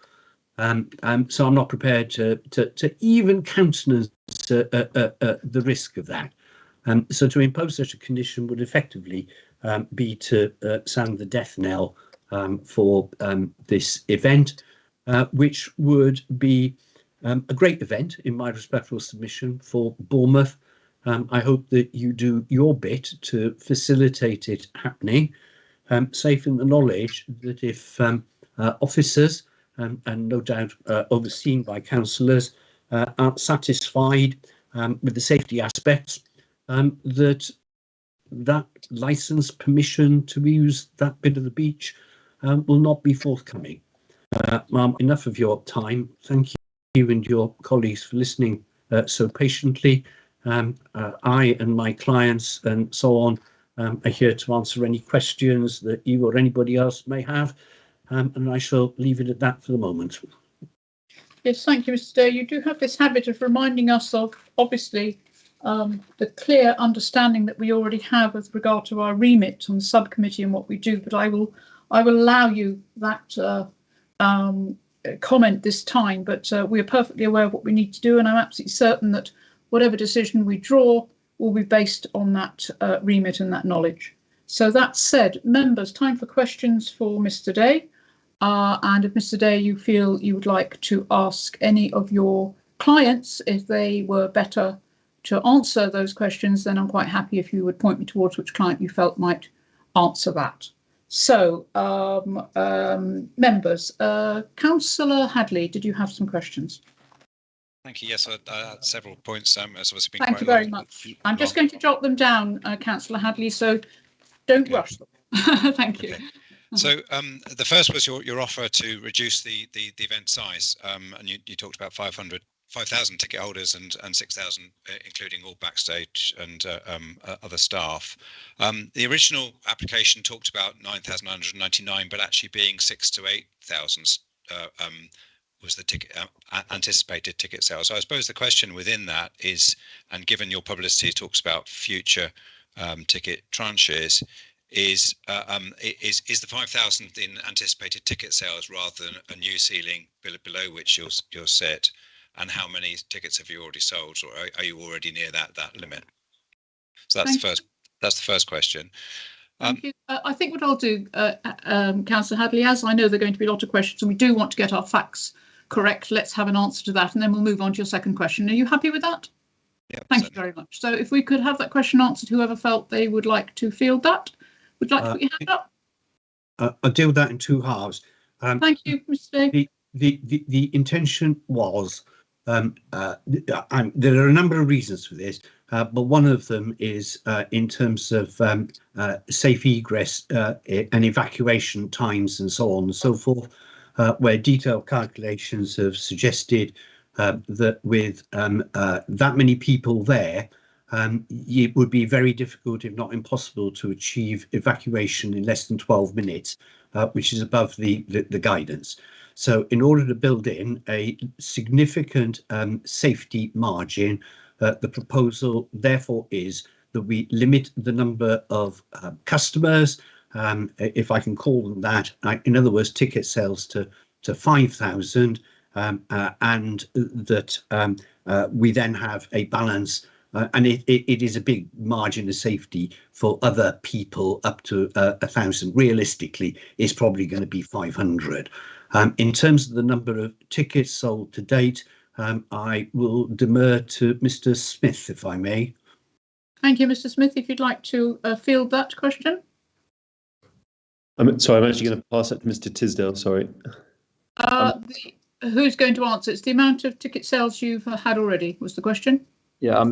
So I'm not prepared to even countenance the risk of that. So to impose such a condition would effectively be to sound the death knell for this event, which would be a great event, in my respectful submission, for Bournemouth. I hope that you do your bit to facilitate it happening, safe in the knowledge that if officers, and no doubt overseen by councillors, aren't satisfied with the safety aspects, that licence permission to use that bit of the beach will not be forthcoming. Enough of your time. Thank you and your colleagues for listening so patiently. I and my clients and so on are here to answer any questions that you or anybody else may have, and I shall leave it at that for the moment. Yes, thank you, Mr. Day. You do have this habit of reminding us of, obviously, the clear understanding that we already have with regard to our remit on the subcommittee and what we do, but I will allow you that comment this time, but we are perfectly aware of what we need to do, and I'm absolutely certain that whatever decision we draw will be based on that remit and that knowledge. So that said, members, time for questions for Mr. Day. And if Mr. Day, you feel you would like to ask any of your clients if they were better to answer those questions, then I'm quite happy if you would point me towards which client you felt might answer that. So, members, Councillor Hadley, did you have some questions? Thank you. Yes, I had several points. It's obviously been Thank you very much. I'm just going to jot them down, Councillor Hadley, so don't rush them. Thank you. Okay. So the first was your offer to reduce the event size, and you talked about 500 5,000 ticket holders and 6,000, including all backstage and other staff. The original application talked about 9,999, but actually being 6,000 to 8,000 was the ticket anticipated ticket sales. So I suppose the question within that is, and given your publicity talks about future ticket tranches, is the 5,000 in anticipated ticket sales rather than a new ceiling below which you'll sit? And how many tickets have you already sold, or are you already near that limit? So that's the first question. Thank you. I think what I'll do, Councillor Hadley, as I know there are going to be a lot of questions and we do want to get our facts correct, let's have an answer to that and then we'll move on to your second question. Are you happy with that? Yeah. Thank you very much. So if we could have that question answered, whoever felt they would like to field that, would like to put your hand up? I'll deal with that in two halves. Thank you, Mr. Day. The intention was, there are a number of reasons for this, but one of them is in terms of safe egress and evacuation times and so on and so forth, where detailed calculations have suggested that with that many people there, it would be very difficult, if not impossible, to achieve evacuation in less than 12 minutes, which is above the guidance. So in order to build in a significant safety margin, the proposal therefore is that we limit the number of customers, if I can call them that, in other words, ticket sales to 5,000, and that we then have a balance, and it is a big margin of safety for other people up to 1,000. Realistically, it's probably going to be 500. In terms of the number of tickets sold to date, I will demur to Mr. Smith, if I may. Thank you, Mr. Smith. If you'd like to field that question. Sorry, I'm actually going to pass it to Mr. Tisdale. Sorry. Who's going to answer? It's the amount of ticket sales you've had already, was the question. Yeah,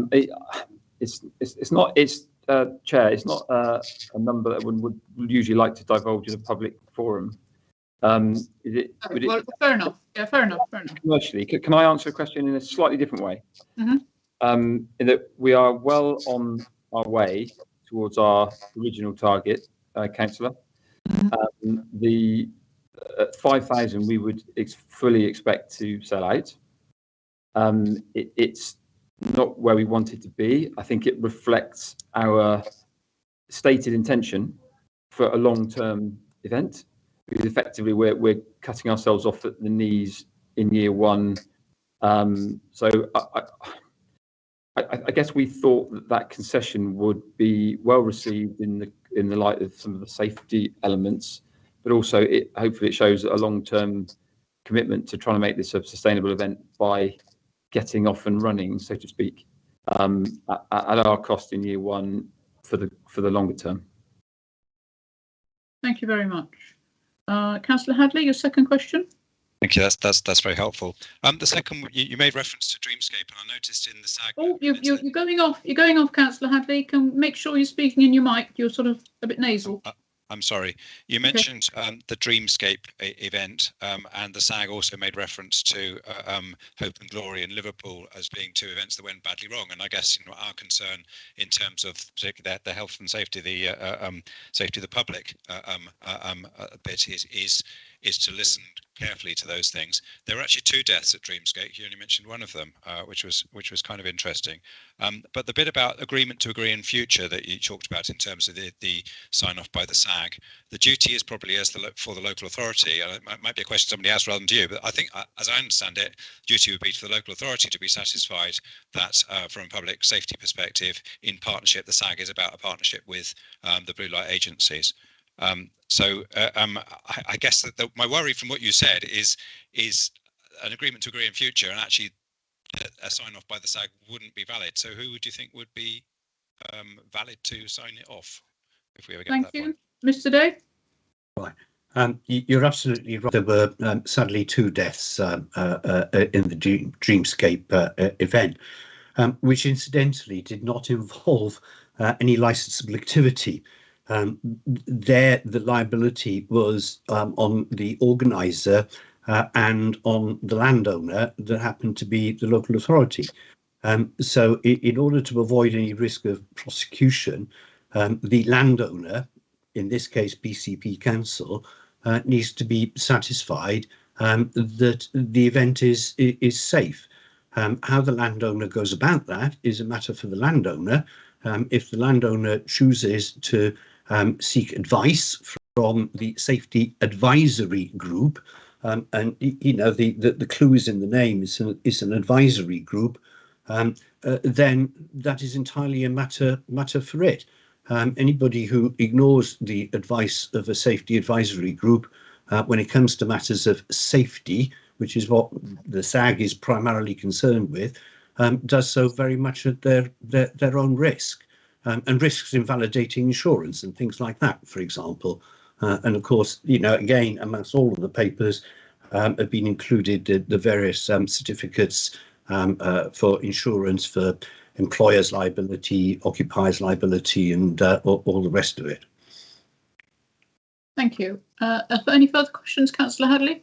it's not, Chair, it's not a number that one would usually like to divulge in a public forum. Well, fair enough. Yeah, fair enough. Commercially, can I answer a question in a slightly different way? Mm-hmm. In that we are well on our way towards our original target, Councillor. Mm-hmm. The 5,000 we would fully expect to sell out. It's not where we want it to be. I think it reflects our stated intention for a long-term event, because effectively we're cutting ourselves off at the knees in year one. So I guess we thought that concession would be well received in the light of some of the safety elements, but also hopefully it shows a long-term commitment to trying to make this a sustainable event by getting off and running, so to speak, at our cost in year one for the longer term. Thank you very much. Councillor Hadley, your second question. Thank you. That's very helpful. The second, you made reference to Dreamscape, and I noticed in the SAG. Oh, you're going off. You're going off, Councillor Hadley. Can make sure you're speaking in your mic. You're sort of a bit nasal. I'm sorry. You mentioned the Dreamscape event, and the SAG also made reference to Hope and Glory in Liverpool as being two events that went badly wrong. And I guess our concern in terms of particularly the health and safety, the safety of the public bit is to listen carefully to those things. There were actually two deaths at Dreamscape. You only mentioned one of them, which was kind of interesting. But the bit about agreement to agree in future that you talked about in terms of the sign off by the SAG, the duty is probably for the local authority. And it might be a question somebody asked rather than to you, but I think, as I understand it, duty would be for the local authority to be satisfied that from a public safety perspective, in partnership, the SAG is about a partnership with the blue light agencies. So I guess that my worry from what you said is an agreement to agree in future, and actually a sign off by the SAG wouldn't be valid. So who would you think would be valid to sign it off if we ever get to that point? Thank you, Mr. Day. Right. You're absolutely right. There were sadly two deaths in the Dreamscape event, which incidentally did not involve any licensable activity. The liability was on the organizer and on the landowner that happened to be the local authority. So in order to avoid any risk of prosecution, the landowner, in this case BCP Council, needs to be satisfied that the event is safe. How the landowner goes about that is a matter for the landowner. If the landowner chooses to seek advice from the safety advisory group, and you know the clue is in the name, it's an advisory group, then that is entirely a matter for it. Anybody who ignores the advice of a safety advisory group when it comes to matters of safety, which is what the SAG is primarily concerned with, does so very much at their own risk, and risks invalidating insurance and things like that, for example. And of course, you know, again, amongst all of the papers have been included the various certificates for insurance for employers' liability, occupiers' liability, and all the rest of it. Thank you. Any further questions, Councillor Hadley?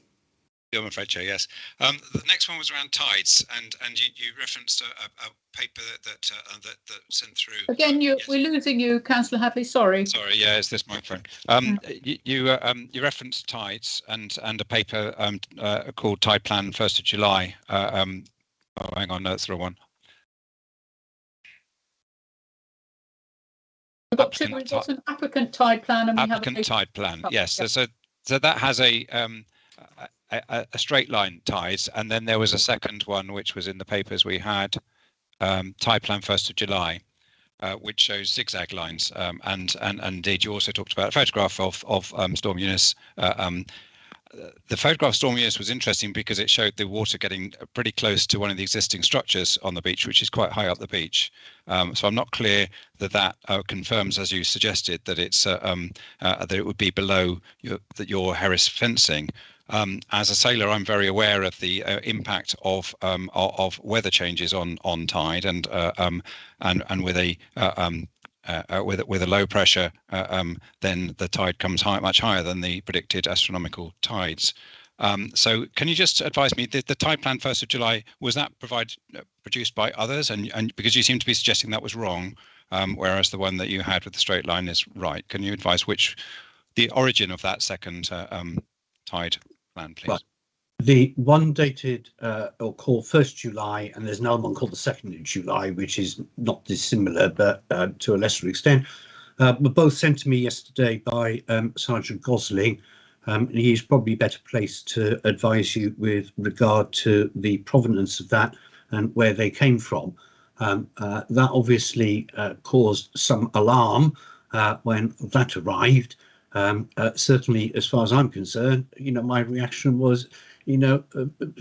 I'm afraid, Chair, yes. The next one was around tides, and you referenced a paper that sent through. Again, yes. We're losing you, Councillor Hadley. Sorry. Sorry, yeah, it's this microphone. You referenced tides and a paper called Tide Plan 1st of July. Oh, hang on, no, that's the wrong one. We've got two. We've got an applicant tide plan, and we have a tide plan. Yes, yeah. So that has a straight line tides, and then there was a second one which was in the papers we had, Tide Plan 1st of July, which shows zigzag lines, and indeed you also talked about a photograph of Storm Eunice. The photograph of Storm Eunice was interesting because it showed the water getting pretty close to one of the existing structures on the beach, which is quite high up the beach. So I'm not clear that confirms, as you suggested, that it's that it would be below your Harris fencing. As a sailor, I'm very aware of the impact of weather changes on tide, and with a low pressure, then the tide comes much higher than the predicted astronomical tides. So can you just advise me, the Tide Plan 1st of July, was that produced by others? And because you seem to be suggesting that was wrong, whereas the one that you had with the straight line is right. Can you advise the origin of that second tide plan, please? Right. The one dated or called 1st July, and there's another one called the 2nd of July, which is not dissimilar, but to a lesser extent, were both sent to me yesterday by Sergeant Gosling. And he's probably better placed to advise you with regard to the provenance of that and where they came from. That obviously caused some alarm when that arrived. Certainly, as far as I'm concerned, you know, my reaction was, you know,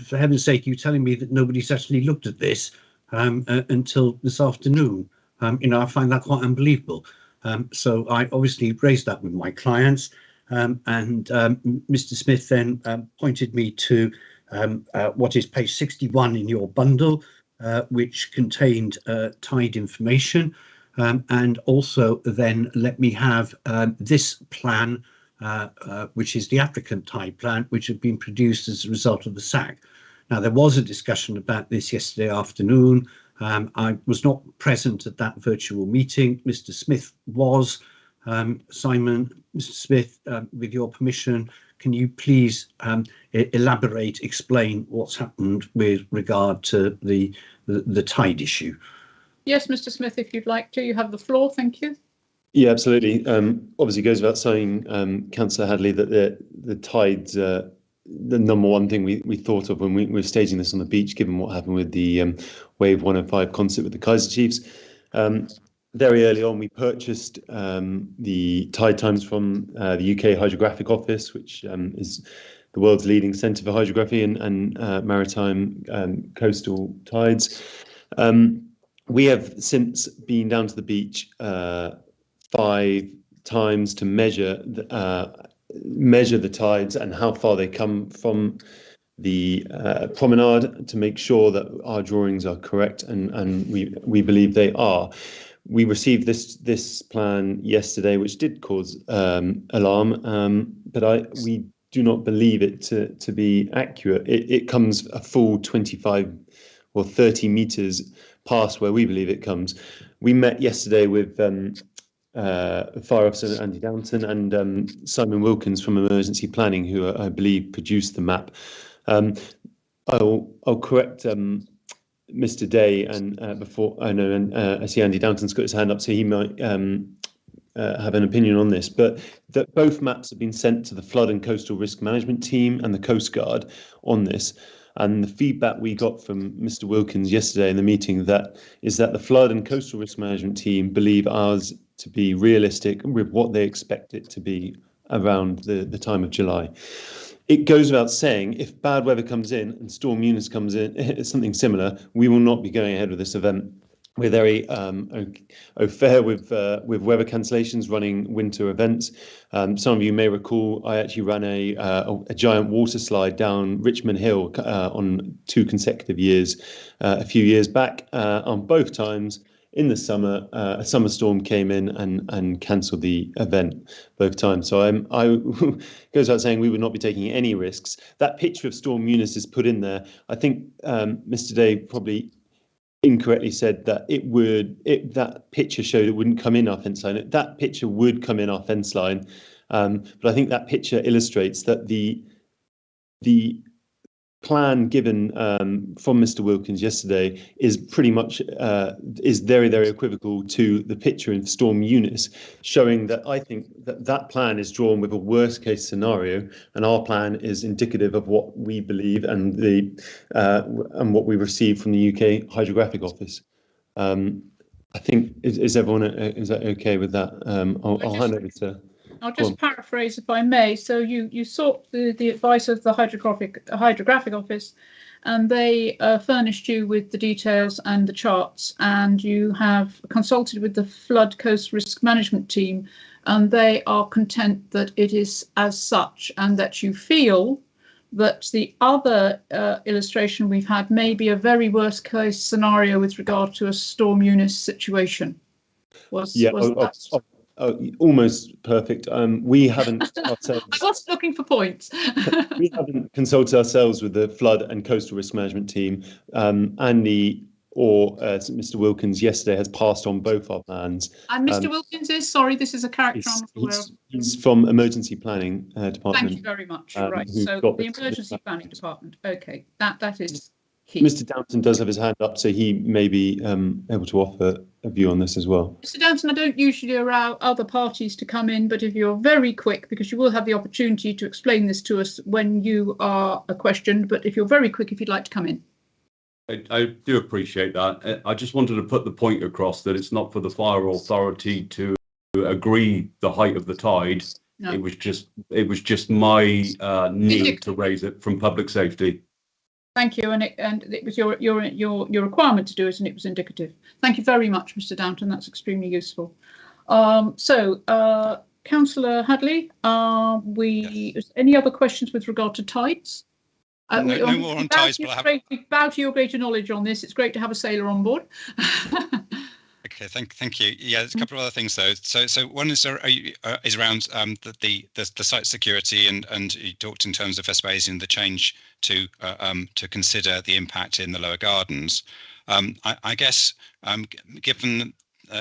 for heaven's sake, you're telling me that nobody's actually looked at this until this afternoon. You know, I find that quite unbelievable. So I obviously raised that with my clients, and Mr. Smith then pointed me to what is page 61 in your bundle, which contained tide information, and also then let me have this plan, which is the applicant tide plan, which had been produced as a result of the SAG. Now, there was a discussion about this yesterday afternoon. I was not present at that virtual meeting. Mr. Smith was. Simon, Mr. Smith, with your permission, can you please elaborate, explain what's happened with regard to the tide issue? Yes, Mr. Smith, if you'd like to, you have the floor. Thank you. Yeah, absolutely. Obviously, it goes without saying, Councillor Hadley, that the tides, the number one thing we thought of when we were staging this on the beach, given what happened with the Wave 105 concert with the Kaiser Chiefs. Very early on, we purchased the tide times from the UK Hydrographic Office, which is the world's leading centre for hydrography and maritime coastal tides. We have since been down to the beach 5 times to measure the tides and how far they come from the promenade to make sure that our drawings are correct, and we believe they are. We received this plan yesterday, which did cause alarm, but we do not believe it to be accurate. It comes a full 25 or 30 metres past where we believe it comes. We met yesterday with Fire Officer Andy Downton and Simon Wilkins from Emergency Planning, who I believe produced the map. I'll correct Mr. Day and before I know, and I see Andy Downton's got his hand up, so he might have an opinion on this. But that both maps have been sent to the Flood and Coastal Risk Management team and the Coast Guard on this. And the feedback we got from Mr. Wilkins yesterday in the meeting is that the Flood and Coastal Risk Management team believe ours to be realistic with what they expect it to be around the time of July. It goes without saying, if bad weather comes in and Storm Eunice comes in, something similar, we will not be going ahead with this event. We're very au fait with weather cancellations, running winter events. Some of you may recall I actually ran a giant water slide down Richmond Hill on 2 consecutive years a few years back. On both times in the summer, a summer storm came in and cancelled the event both times. So I goes without saying we would not be taking any risks. That picture of Storm Eunice is put in there. I think Mr. Day probably incorrectly said that that picture showed it wouldn't come in our fence line. That picture would come in our fence line, but I think that picture illustrates that the plan given from Mr. Wilkins yesterday is pretty much is very, very equivocal to the picture in Storm Eunice, showing that I think that plan is drawn with a worst case scenario, and our plan is indicative of what we believe and what we received from the UK Hydrographic Office. I think is everyone is that okay with that? I'll hand over to. I'll just paraphrase if I may. So you sought the advice of the Hydrographic Office, and they furnished you with the details and the charts, and you have consulted with the Flood Coast Risk Management team, and they are content that it is as such, and that you feel that the other illustration we've had may be a very worst case scenario with regard to a Storm Eunice situation. Almost perfect. We haven't ourselves. I was looking for points. We haven't consulted ourselves with the Flood and Coastal Risk Management team. Andy or Mr. Wilkins yesterday has passed on both our plans. And Mr. Wilkins is, sorry, this is a character I'm not aware of. He's from Emergency Planning Department. Thank you very much. Right, so the Emergency Planning Department. Okay, that is key. Mr. Downton does have his hand up, so he may be able to offer a view on this as well. Mr. Downton, I don't usually allow other parties to come in, but if you're very quick, because you will have the opportunity to explain this to us when you are questioned, but if you're very quick, if you'd like to come in. I do appreciate that. I just wanted to put the point across that it's not for the fire authority to agree the height of the tide. No. It was just my need to raise it from public safety. Thank you, and it was your requirement to do it, and it was indicative. Thank you very much, Mr. Downton. That's extremely useful. Councillor Hadley, any other questions with regard to tides? No more on tides, but we bow to your greater knowledge on this. It's great to have a sailor on board. Okay, thank you. Yeah, there's a couple of other things though. So one is around the site security, and you talked in terms of, I suppose, in the change to consider the impact in the lower gardens. I guess given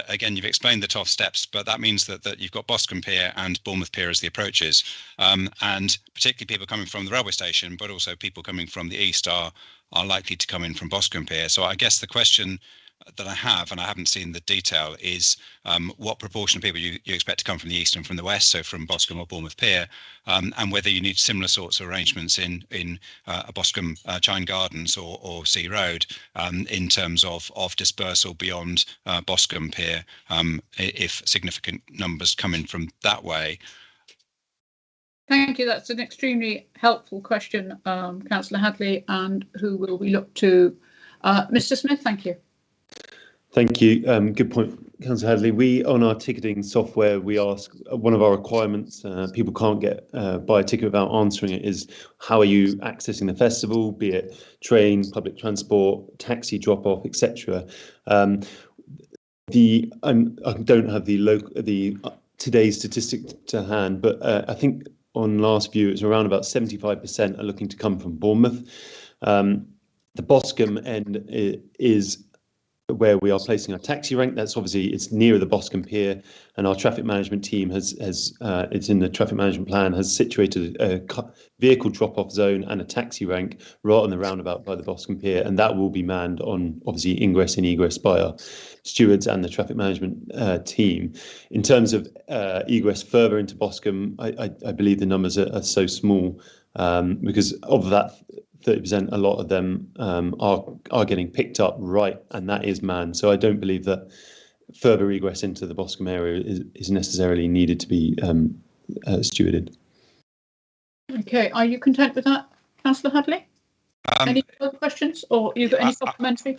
again, you've explained the Toff steps, but that means that you've got Boscombe Pier and Bournemouth Pier as the approaches, and particularly people coming from the railway station, but also people coming from the east are likely to come in from Boscombe Pier. So I guess the question that I have, and I haven't seen the detail, is what proportion of people you expect to come from the east and from the west, so from Boscombe or Bournemouth Pier, and whether you need similar sorts of arrangements in Boscombe Chine Gardens or Sea Road in terms of dispersal beyond Boscombe Pier, if significant numbers come in from that way. Thank you. That's an extremely helpful question, Councillor Hadley, and who will we look to? Mr. Smith, thank you. Thank you. Good point, Councillor Hadley. We, on our ticketing software, we ask one of our requirements, people can't buy a ticket without answering it, is how are you accessing the festival, be it train, public transport, taxi drop-off, etc. I don't have the today's statistic to hand, but I think on last view, it's around about 75% are looking to come from Bournemouth. The Boscombe end is where we are placing our taxi rank. That's obviously, it's nearer the Boscombe Pier, and our traffic management team has it's in the traffic management plan, has situated a vehicle drop-off zone and a taxi rank right on the roundabout by the Boscombe Pier, and that will be manned on obviously ingress and egress by our stewards and the traffic management team. In terms of egress further into Boscombe, I believe the numbers are so small because of that 30%, a lot of them are getting picked up right, and that is manned. So I don't believe that further egress into the Boscombe area is necessarily needed to be stewarded. Okay, are you content with that, Councillor Hadley? Any further questions, or you got any supplementary?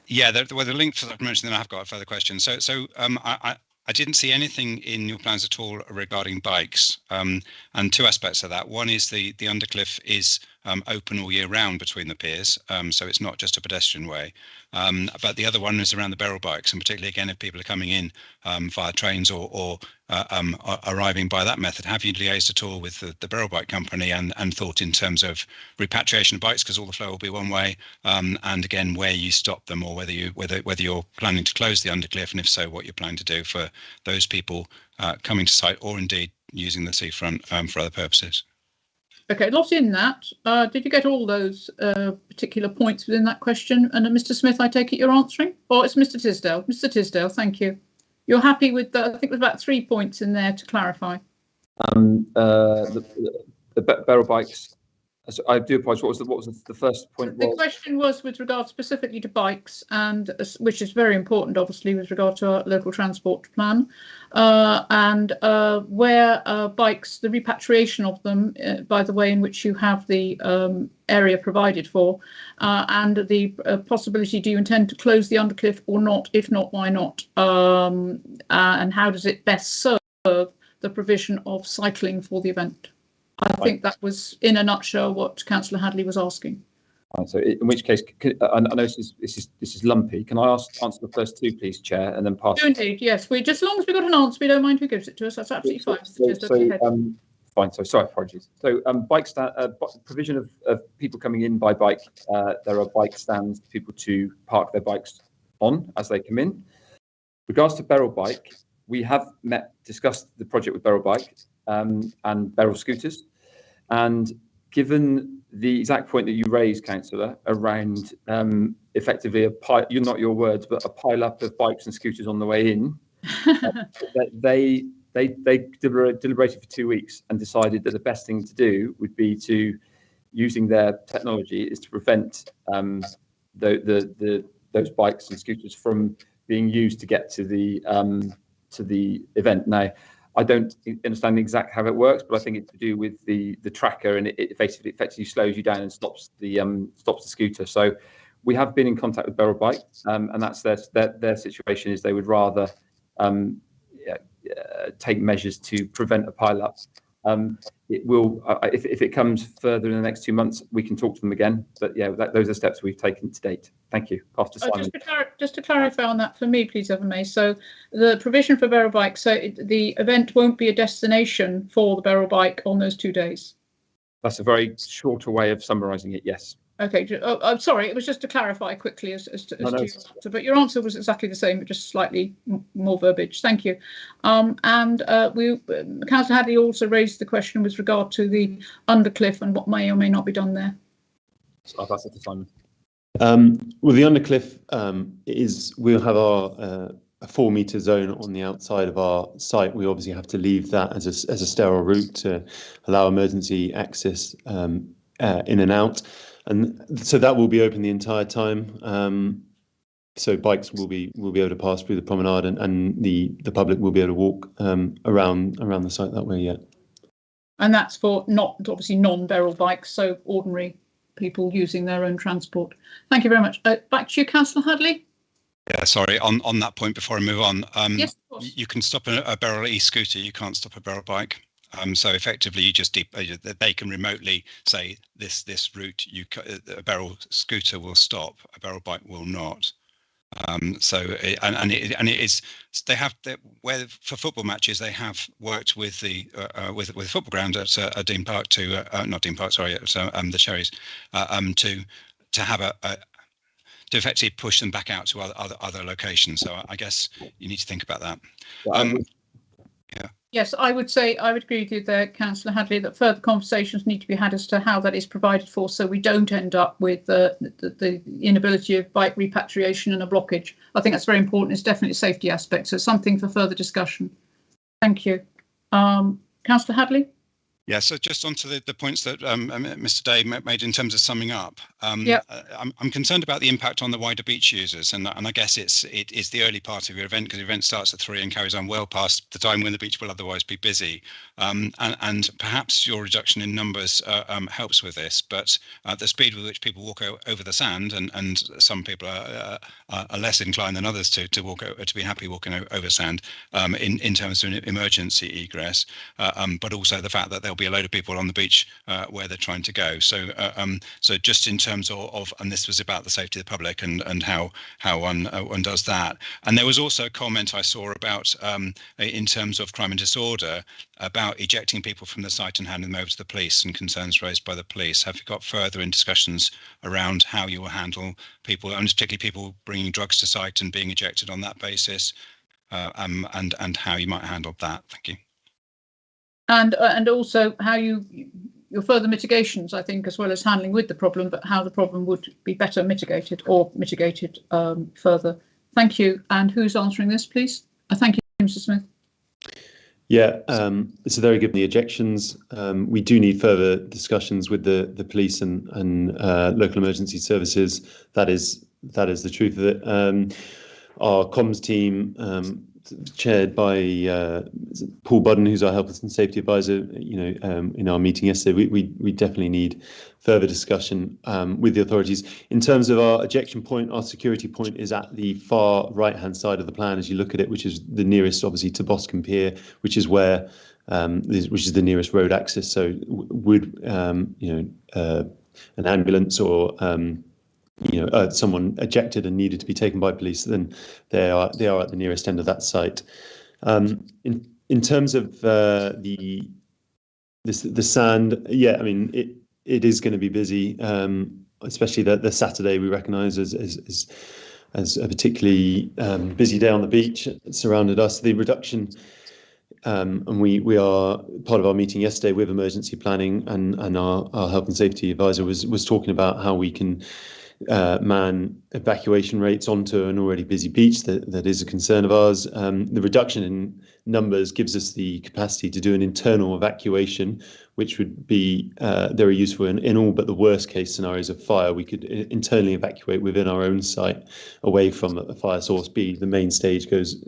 Yeah, the link for supplementary, then I've got a further question. So I didn't see anything in your plans at all regarding bikes, and two aspects of that. One is the undercliff is open all year round between the piers, so it's not just a pedestrian way. But the other one is around the barrel bikes, and particularly again if people are coming in via trains or arriving by that method. Have you liaised at all with the barrel bike company and thought in terms of repatriation of bikes, because all the flow will be one way, and again where you stop them, or whether you're planning to close the undercliff, and if so, what you're planning to do for those people coming to site, or indeed using the seafront for other purposes? Okay, lots in that. Did you get all those particular points within that question? And Mr. Smith, I take it you're answering? Or it's Mr. Tisdale. Mr. Tisdale, thank you. You're happy with the, I think there's about 3 points in there to clarify. The barrel bikes. So I do apologise. What was the first point? The question was with regard specifically to bikes, and which is very important, obviously, with regard to our local transport plan, and where bikes, the repatriation of them, by the way in which you have the area provided for, and the possibility, do you intend to close the undercliff or not? If not, why not? And how does it best serve the provision of cycling for the event? I think that was, in a nutshell, what Councillor Hadley was asking. Right, so in which case, I know this is lumpy. Can I answer the first two, please, Chair, and then pass? Do indeed, yes. We just, as long as we've got an answer, we don't mind who gives it to us. That's absolutely fine. Fine. So sorry, apologies. So bike stand provision of people coming in by bike. There are bike stands for people to park their bikes on as they come in. Regards to barrel bike, we have discussed the project with barrel bike and barrel scooters, and given the exact point that you raised, Councillor, around effectively you're not your words, but a pile up of bikes and scooters on the way in, they deliberated for 2 weeks and decided that the best thing to do would be to, using their technology, is to prevent those bikes and scooters from being used to get to the event. Now, I don't understand exactly how it works, but I think it's to do with the tracker, and it effectively slows you down and stops the scooter. So we have been in contact with Barrel Bike, and that's their situation is they would rather take measures to prevent a pile-up. It will, if it comes further in the next 2 months, we can talk to them again. But yeah, those are steps we've taken to date. Thank you. Pass to Simon. Just to clarify on that for me, please, if I may. So the provision for barrel bike, so the event won't be a destination for the barrel bike on those 2 days. That's a very shorter way of summarising it. Yes. Okay. I'm sorry. It was just to clarify quickly as to your answer, but your answer was exactly the same, but just slightly more verbiage. Thank you. Councillor Hadley also raised the question with regard to the undercliff and what may or may not be done there. So I'll pass it to Simon. Well, the undercliff we'll have our a 4 metre zone on the outside of our site. We obviously have to leave that as a sterile route to allow emergency access in and out. And so that will be open the entire time. So bikes will be able to pass through the promenade, and the public will be able to walk around the site that way. Yeah. And that's for obviously non-barrel bikes, so ordinary people using their own transport. Thank you very much. Back to you, Councillor Hadley. Yeah, sorry. On that point, before I move on, yes, of course. You can stop a barrel e-scooter. You can't stop a barrel bike. So effectively, you just they can remotely say this route a barrel scooter will stop, a barrel bike will not. It is, they have, where for football matches they have worked with the with football ground at Dean Park to not Dean Park, sorry, the Cherries, to have to effectively push them back out to other locations. So I guess you need to think about that. Yeah. Yes, I would agree with you there, Councillor Hadley, that further conversations need to be had as to how that is provided for, so we don't end up with the inability of bike repatriation and a blockage. I think that's very important. It's definitely a safety aspect, so something for further discussion. Thank you. Councillor Hadley? Yeah, so just onto the points that Mr. Day made in terms of summing up. I'm concerned about the impact on the wider beach users, and I guess it is the early part of your event, because the event starts at 3 and carries on well past the time when the beach will otherwise be busy. And perhaps your reduction in numbers helps with this, but the speed with which people walk over the sand, and some people are less inclined than others to be happy walking over sand in terms of emergency egress, but also the fact that there'll be a load of people on the beach where they're trying to go. So just in terms of, and this was about the safety of the public and how one does that. And there was also a comment I saw about in terms of crime and disorder, about ejecting people from the site and handing them over to the police, and concerns raised by the police. Have you got further in discussions around how you will handle people, and particularly people bringing drugs to site and being ejected on that basis, and how you might handle that? Thank you. And also how your further mitigations, I think, as well as handling with the problem, but how the problem would be better mitigated or mitigated further. Thank you. And who's answering this, please? Thank you, Mr. Smith. Yeah, so very good. The ejections, we do need further discussions with the police and local emergency services. That is the truth of it. Our comms team, chaired by Paul Budden, who's our health and safety advisor, in our meeting yesterday, we definitely need further discussion with the authorities. In terms of our ejection point, our security point is at the far right-hand side of the plan as you look at it, which is the nearest, obviously, to Boscombe Pier, which is where which is the nearest road access. So would an ambulance or someone ejected and needed to be taken by police, then they are at the nearest end of that site. In terms of the sand, yeah, I mean it is going to be busy, especially the Saturday we recognise as a particularly busy day on the beach. It surrounded us. The reduction, and we are part of our meeting yesterday with emergency planning, and our health and safety advisor was talking about how we can man evacuation rates onto an already busy beach. That is a concern of ours. The reduction in numbers gives us the capacity to do an internal evacuation, which would be very useful in all but the worst case scenarios of fire. We could internally evacuate within our own site away from a fire source. The main stage goes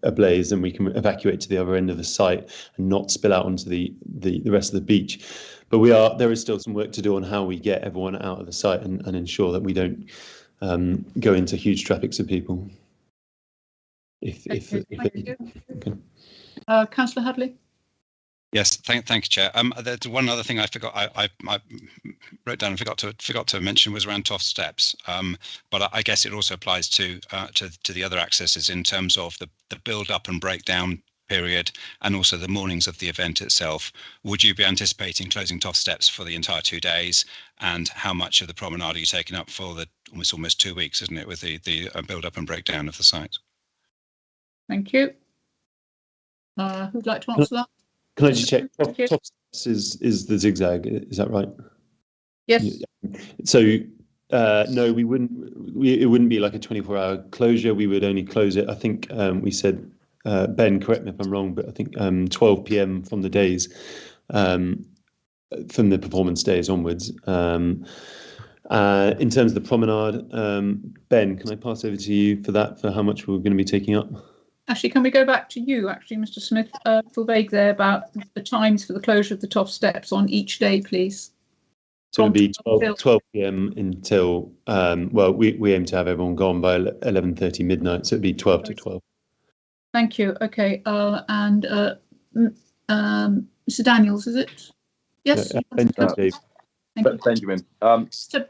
ablaze, and we can evacuate to the other end of the site and not spill out onto the rest of the beach. But there is still some work to do on how we get everyone out of the site and ensure that we don't go into huge traffics of people. Okay. Councillor Hadley. Yes, thank you, Chair. There's one other thing I forgot. I wrote down and forgot to mention was around Toft Steps. But I guess it also applies to the other accesses in terms of the build up and breakdown period, and also the mornings of the event itself. Would you be anticipating closing Toft Steps for the entire 2 days? And how much of the promenade are you taking up for the almost 2 weeks, isn't it, with the build up and breakdown of the site? Thank you. Who'd like to answer that? Can I just check? Toft Steps is the zigzag, is that right? Yes. So no, we wouldn't. It wouldn't be like a 24-hour closure. We would only close it. I think we said. Ben, correct me if I'm wrong, but I think 12 p.m. from the days, from the performance days onwards. In terms of the promenade, Ben, can I pass over to you for that, for how much we're going to be taking up? Actually, can we go back to you, Mr. Smith? Feel vague there about the times for the closure of the Toft Steps on each day, please. So it'll be 12 p.m. until, we aim to have everyone gone by 11:30 midnight, so it'll be 12 to 12. Thank you. Okay, and Mr. Daniels, is it? Yes. Benjamin.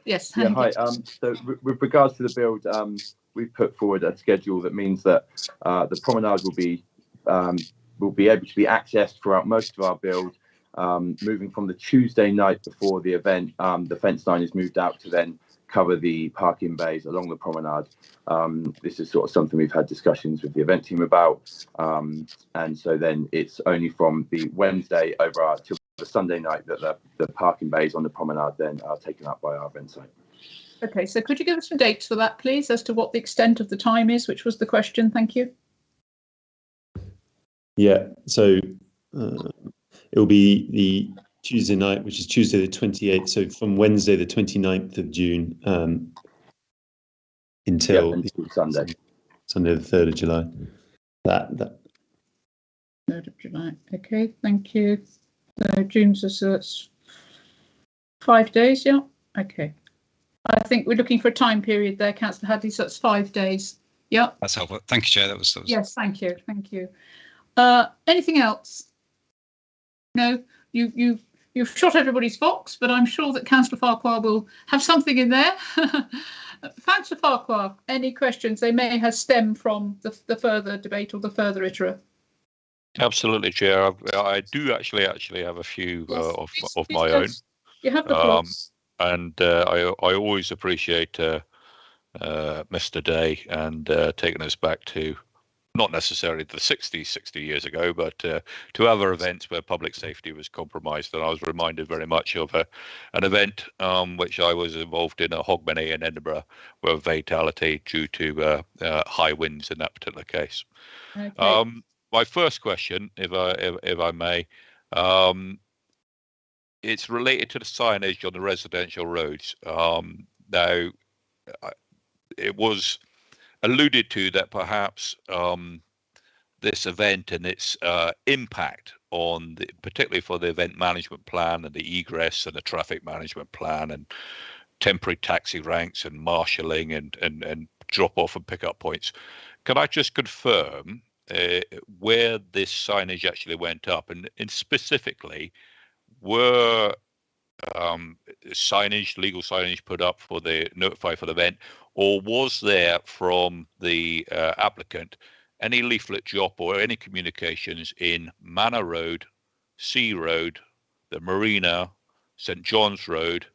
Yes. Yeah, hi. So with regards to the build, we've put forward a schedule that means that the promenade will be able to be accessed throughout most of our build. Moving from the Tuesday night before the event, the fence line is moved out to then cover the parking bays along the promenade. This is sort of something we've had discussions with the event team about, and so then it's only from the Wednesday over till the Sunday night that the parking bays on the promenade then are taken up by our event site. Okay, so could you give us some dates for that, please, as to what the extent of the time is, which was the question? Thank you. Yeah, so it will be the Tuesday night, which is Tuesday the 28th, so from Wednesday the 29th of June until Sunday the 3rd of July. That 3rd of July. Okay, thank you. June's so that's 5 days, yeah? Okay. I think we're looking for a time period there, Councillor Hadley, so that's 5 days. Yeah. That's helpful. Thank you, Chair. That was... Yes, thank you. Thank you. Anything else? No, you've shot everybody's fox, but I'm sure that Councillor Farquhar will have something in there. Councillor Farquhar, any questions? They may have stemmed from the further debate or the further iterate. Absolutely, Chair. I do actually have a few of my own. You have the floor. And I always appreciate Mr. Day and taking us back to not necessarily the 60 years ago, but to other events where public safety was compromised. And I was reminded very much of an event which I was involved in at Hogmanay in Edinburgh, where a fatality due to high winds in that particular case. Okay. My first question, if I may, it's related to the signage on the residential roads. Now, it was alluded to that perhaps this event and its impact on particularly for the event management plan and the egress and the traffic management plan and temporary taxi ranks and marshalling and drop off and pick up points. Can I just confirm where this signage actually went up, and specifically were legal signage put up for the notify for the event, or was there from the applicant any leaflet drop or any communications in Manor Road, Sea Road, the Marina, St John's Road,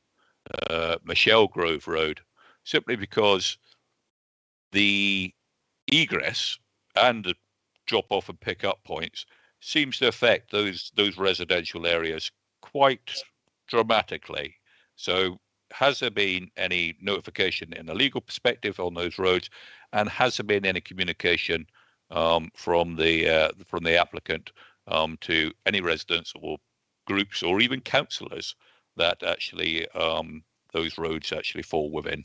Michelle Grove Road, simply because the egress and the drop off and pick up points seems to affect those residential areas quite dramatically. So has there been any notification in a legal perspective on those roads, and has there been any communication from the applicant to any residents or groups or even councillors that actually those roads actually fall within?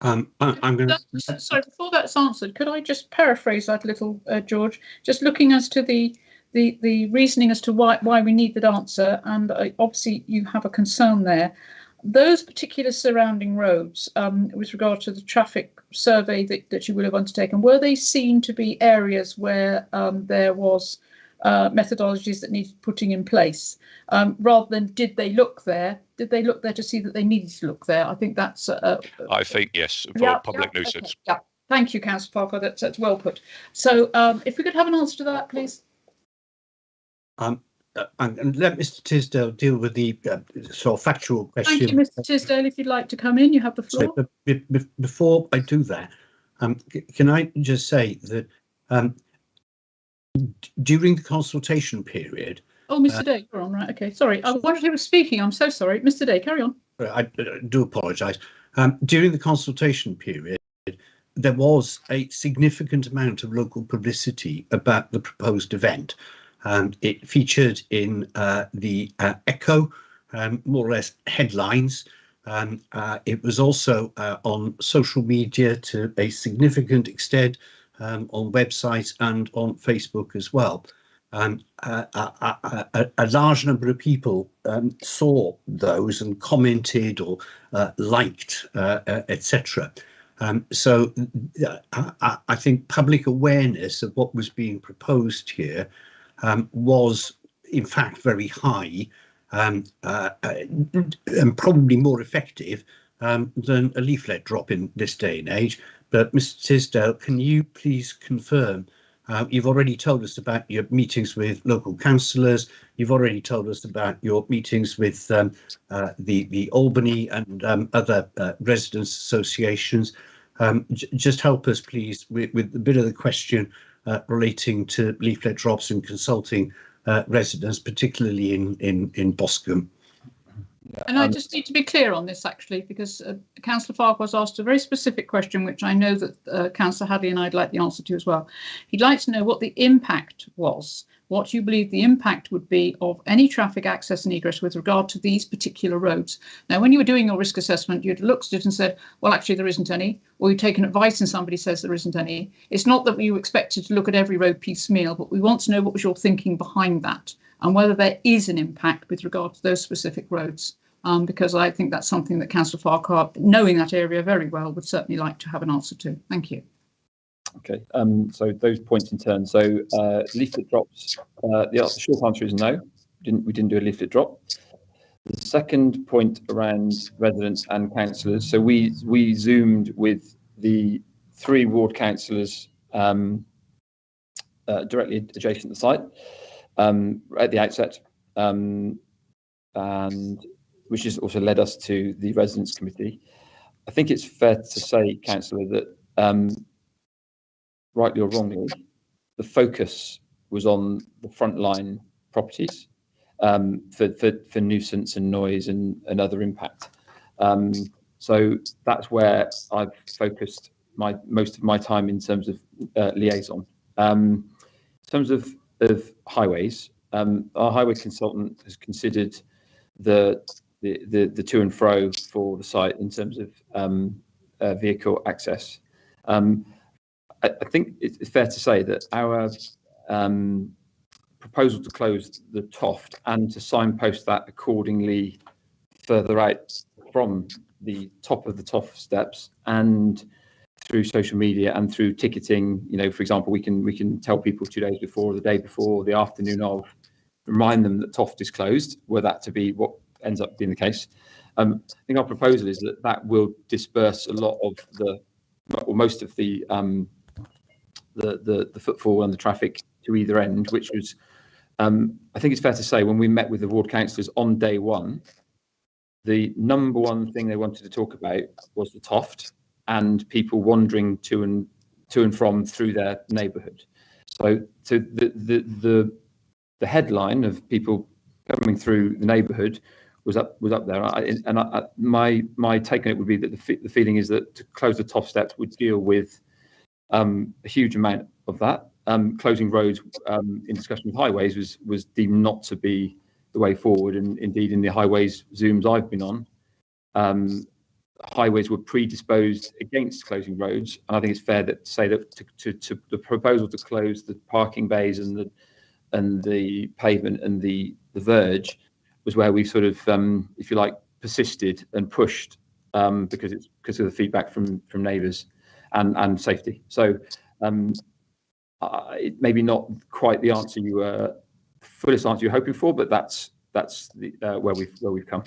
I'm going to. Sorry, before that's answered, could I just paraphrase that a little, George? Just looking as to the reasoning as to why we need that answer, and obviously you have a concern there. Those particular surrounding roads, with regard to the traffic survey that you would have undertaken, were they seen to be areas where there was methodologies that needed putting in place, rather than did they look there? Did they look there to see that they needed to look there? I think that's. I think yes, for public nuisance. Okay, yeah. Thank you, Councillor Parker. That's well put. So, if we could have an answer to that, please. And let Mr. Tisdale deal with the sort of factual question. Thank you, Mr. Tisdale. If you'd like to come in, you have the floor. So, before I do that, can I just say that during the consultation period. Oh, Mr. Day, you're on, right? Okay, sorry. I wondered who was speaking. I'm so sorry. Mr. Day, carry on. I do apologise. During the consultation period, there was a significant amount of local publicity about the proposed event. It featured in the Echo, more or less headlines. It was also on social media to a significant extent, on websites and on Facebook as well. A large number of people saw those and commented or liked, etc. So I think public awareness of what was being proposed here was in fact very high, and probably more effective than a leaflet drop in this day and age. but Mr. Tisdale, can you please confirm? You've already told us about your meetings with local councillors. You've already told us about your meetings with the Albany and other residents' associations. Just help us, please, with a bit of the question relating to leaflet drops and consulting residents, particularly in Boscombe. And I just need to be clear on this, actually, because Councillor Farquhar's asked a very specific question, which I know that Councillor Hadley and I'd like the answer to as well. He'd like to know what the impact was, what you believe the impact would be of any traffic access and egress with regard to these particular roads. Now, when you were doing your risk assessment, you'd looked at it and said, well, actually, there isn't any, or you'd taken advice and somebody says there isn't any. It's not that you expected to look at every road piecemeal, but we want to know what was your thinking behind that and whether there is an impact with regard to those specific roads. Because I think that's something that Councillor Farquhar, knowing that area very well, would certainly like to have an answer to. Thank you. Okay, so those points in turn. So leaflet drops, the short answer is no, we didn't do a leaflet drop. The second point around residents and councillors, so we zoomed with the 3 ward councillors directly adjacent to the site at the outset, and which has also led us to the residents committee. I think it's fair to say, councillor, that rightly or wrongly, the focus was on the frontline properties for nuisance and noise and other impact. So that's where I've focused most of my time in terms of liaison. In terms of highways, our highway consultant has considered the to and fro for the site in terms of vehicle access. I think it's fair to say that our proposal to close the Toft and to signpost that accordingly further out from the top of the Toft steps and through social media and through ticketing, you know, for example, we can tell people 2 days before, the day before, the afternoon of, remind them that Toft is closed, were that to be what ends up being the case. I think our proposal is that will disperse a lot of or most of the footfall and the traffic to either end, which was, I think it's fair to say, when we met with the ward councillors on day one, the number one thing they wanted to talk about was the Toft and people wandering to and from through their neighbourhood. So the headline of people coming through the neighbourhood was up there, my take on it would be that the feeling is that to close the Toft steps would deal with a huge amount of that. Closing roads in discussion with highways was deemed not to be the way forward, and indeed in the highways Zooms I've been on, highways were predisposed against closing roads, and I think it's fair to say that to the proposal to close the parking bays and the pavement and the verge was where we sort of, if you like, persisted and pushed because of the feedback from neighbours and safety. So it maybe not quite the answer you were, fullest answer you're hoping for, but that's where we've come.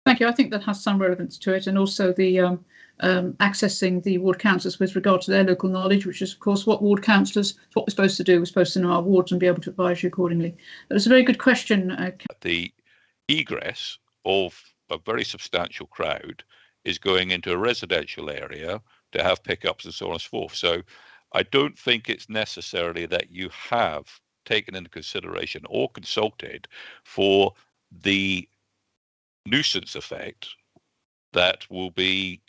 Thank you. I think that has some relevance to it, and also the accessing the ward councillors with regard to their local knowledge, which is, of course, what ward councillors, what we're supposed to do. We're supposed to know our wards and be able to advise you accordingly. That was a very good question. The egress of a very substantial crowd is going into a residential area to have pickups and so on and so forth. So I don't think it's necessarily that you have taken into consideration or consulted for the nuisance effect that will be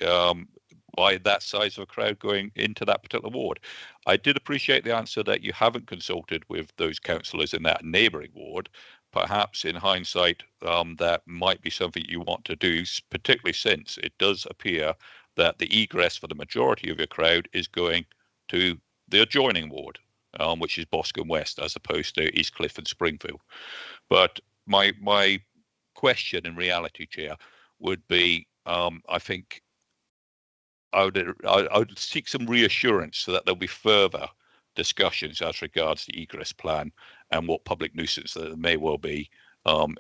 by that size of a crowd going into that particular ward. I did appreciate the answer that you haven't consulted with those councillors in that neighbouring ward. Perhaps in hindsight, that might be something you want to do, particularly since it does appear that the egress for the majority of your crowd is going to the adjoining ward, which is Boscombe West, as opposed to Eastcliff and Springfield. But my question in reality, Chair, would be, I think I would seek some reassurance so that there'll be further discussions as regards the egress plan and what public nuisance there may well be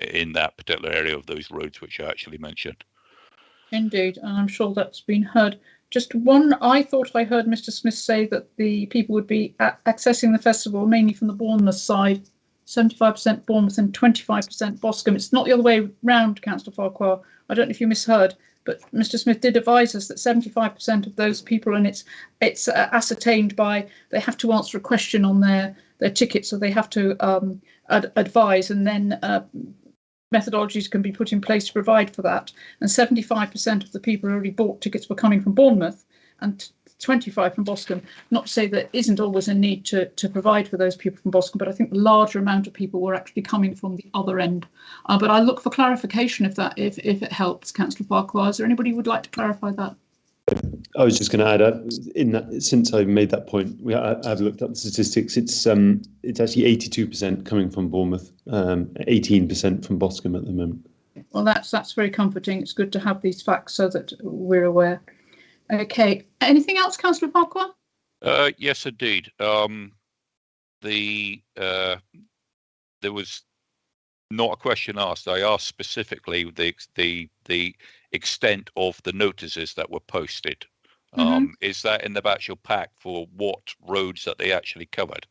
in that particular area of those roads which I actually mentioned. Indeed, and I'm sure that's been heard. Just one, I thought I heard Mr. Smith say that the people would be accessing the festival mainly from the Bournemouth side, 75% Bournemouth and 25% Boscombe. It's not the other way round, Councillor Farquhar. I don't know if you misheard, but Mr. Smith did advise us that 75% of those people, and it's ascertained by, they have to answer a question on their ticket, so they have to advise, and then methodologies can be put in place to provide for that. And 75% of the people who already bought tickets were coming from Bournemouth and 25 from Boscombe. Not to say there isn't always a need to provide for those people from Boscombe, but I think the larger amount of people were actually coming from the other end. But I look for clarification if it helps, Councillor Farquhar. Is there anybody who would like to clarify that? I was just going to add, in that, since I made that point, I've looked up the statistics. It's actually 82% coming from Bournemouth, 18% from Boscombe at the moment. Well, that's very comforting. It's good to have these facts so that we're aware. Okay. Anything else, Councillor Farquhar? Yes, indeed. There was not a question asked. I asked specifically the extent of the notices that were posted. Is that in the actual pack for what roads that they actually covered?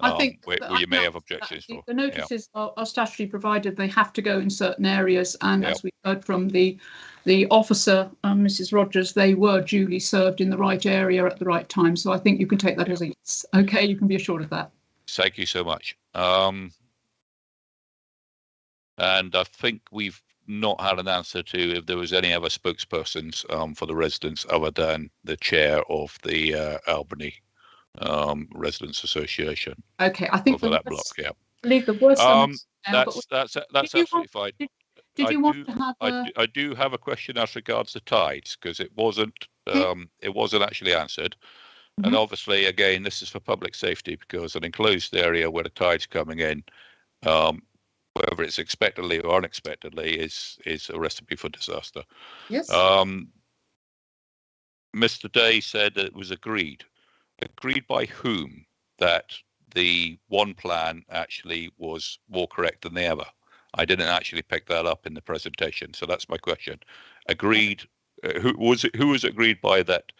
I think where you may have objections for. The notices are statutorily provided. They have to go in certain areas, and as we heard from the officer, Mrs. Rogers, they were duly served in the right area at the right time. So I think you can take that as a yes. Okay, you can be assured of that. Thank you so much. And I think we've not had an answer to if there was any other spokespersons for the residents other than the chair of the Albany Residents Association. Okay, I think for that block. Yeah, leave the worst. That's absolutely fine. Did you want to have? I do have a question as regards the tides, because it wasn't actually answered. And obviously, again, this is for public safety, because an enclosed area where the tide's coming in, whether it's expectedly or unexpectedly, is a recipe for disaster. Yes. Mr. Day said that it was agreed. Agreed by whom that the one plan actually was more correct than the other? I didn't actually pick that up in the presentation, so that's my question. Agreed. Who was agreed by that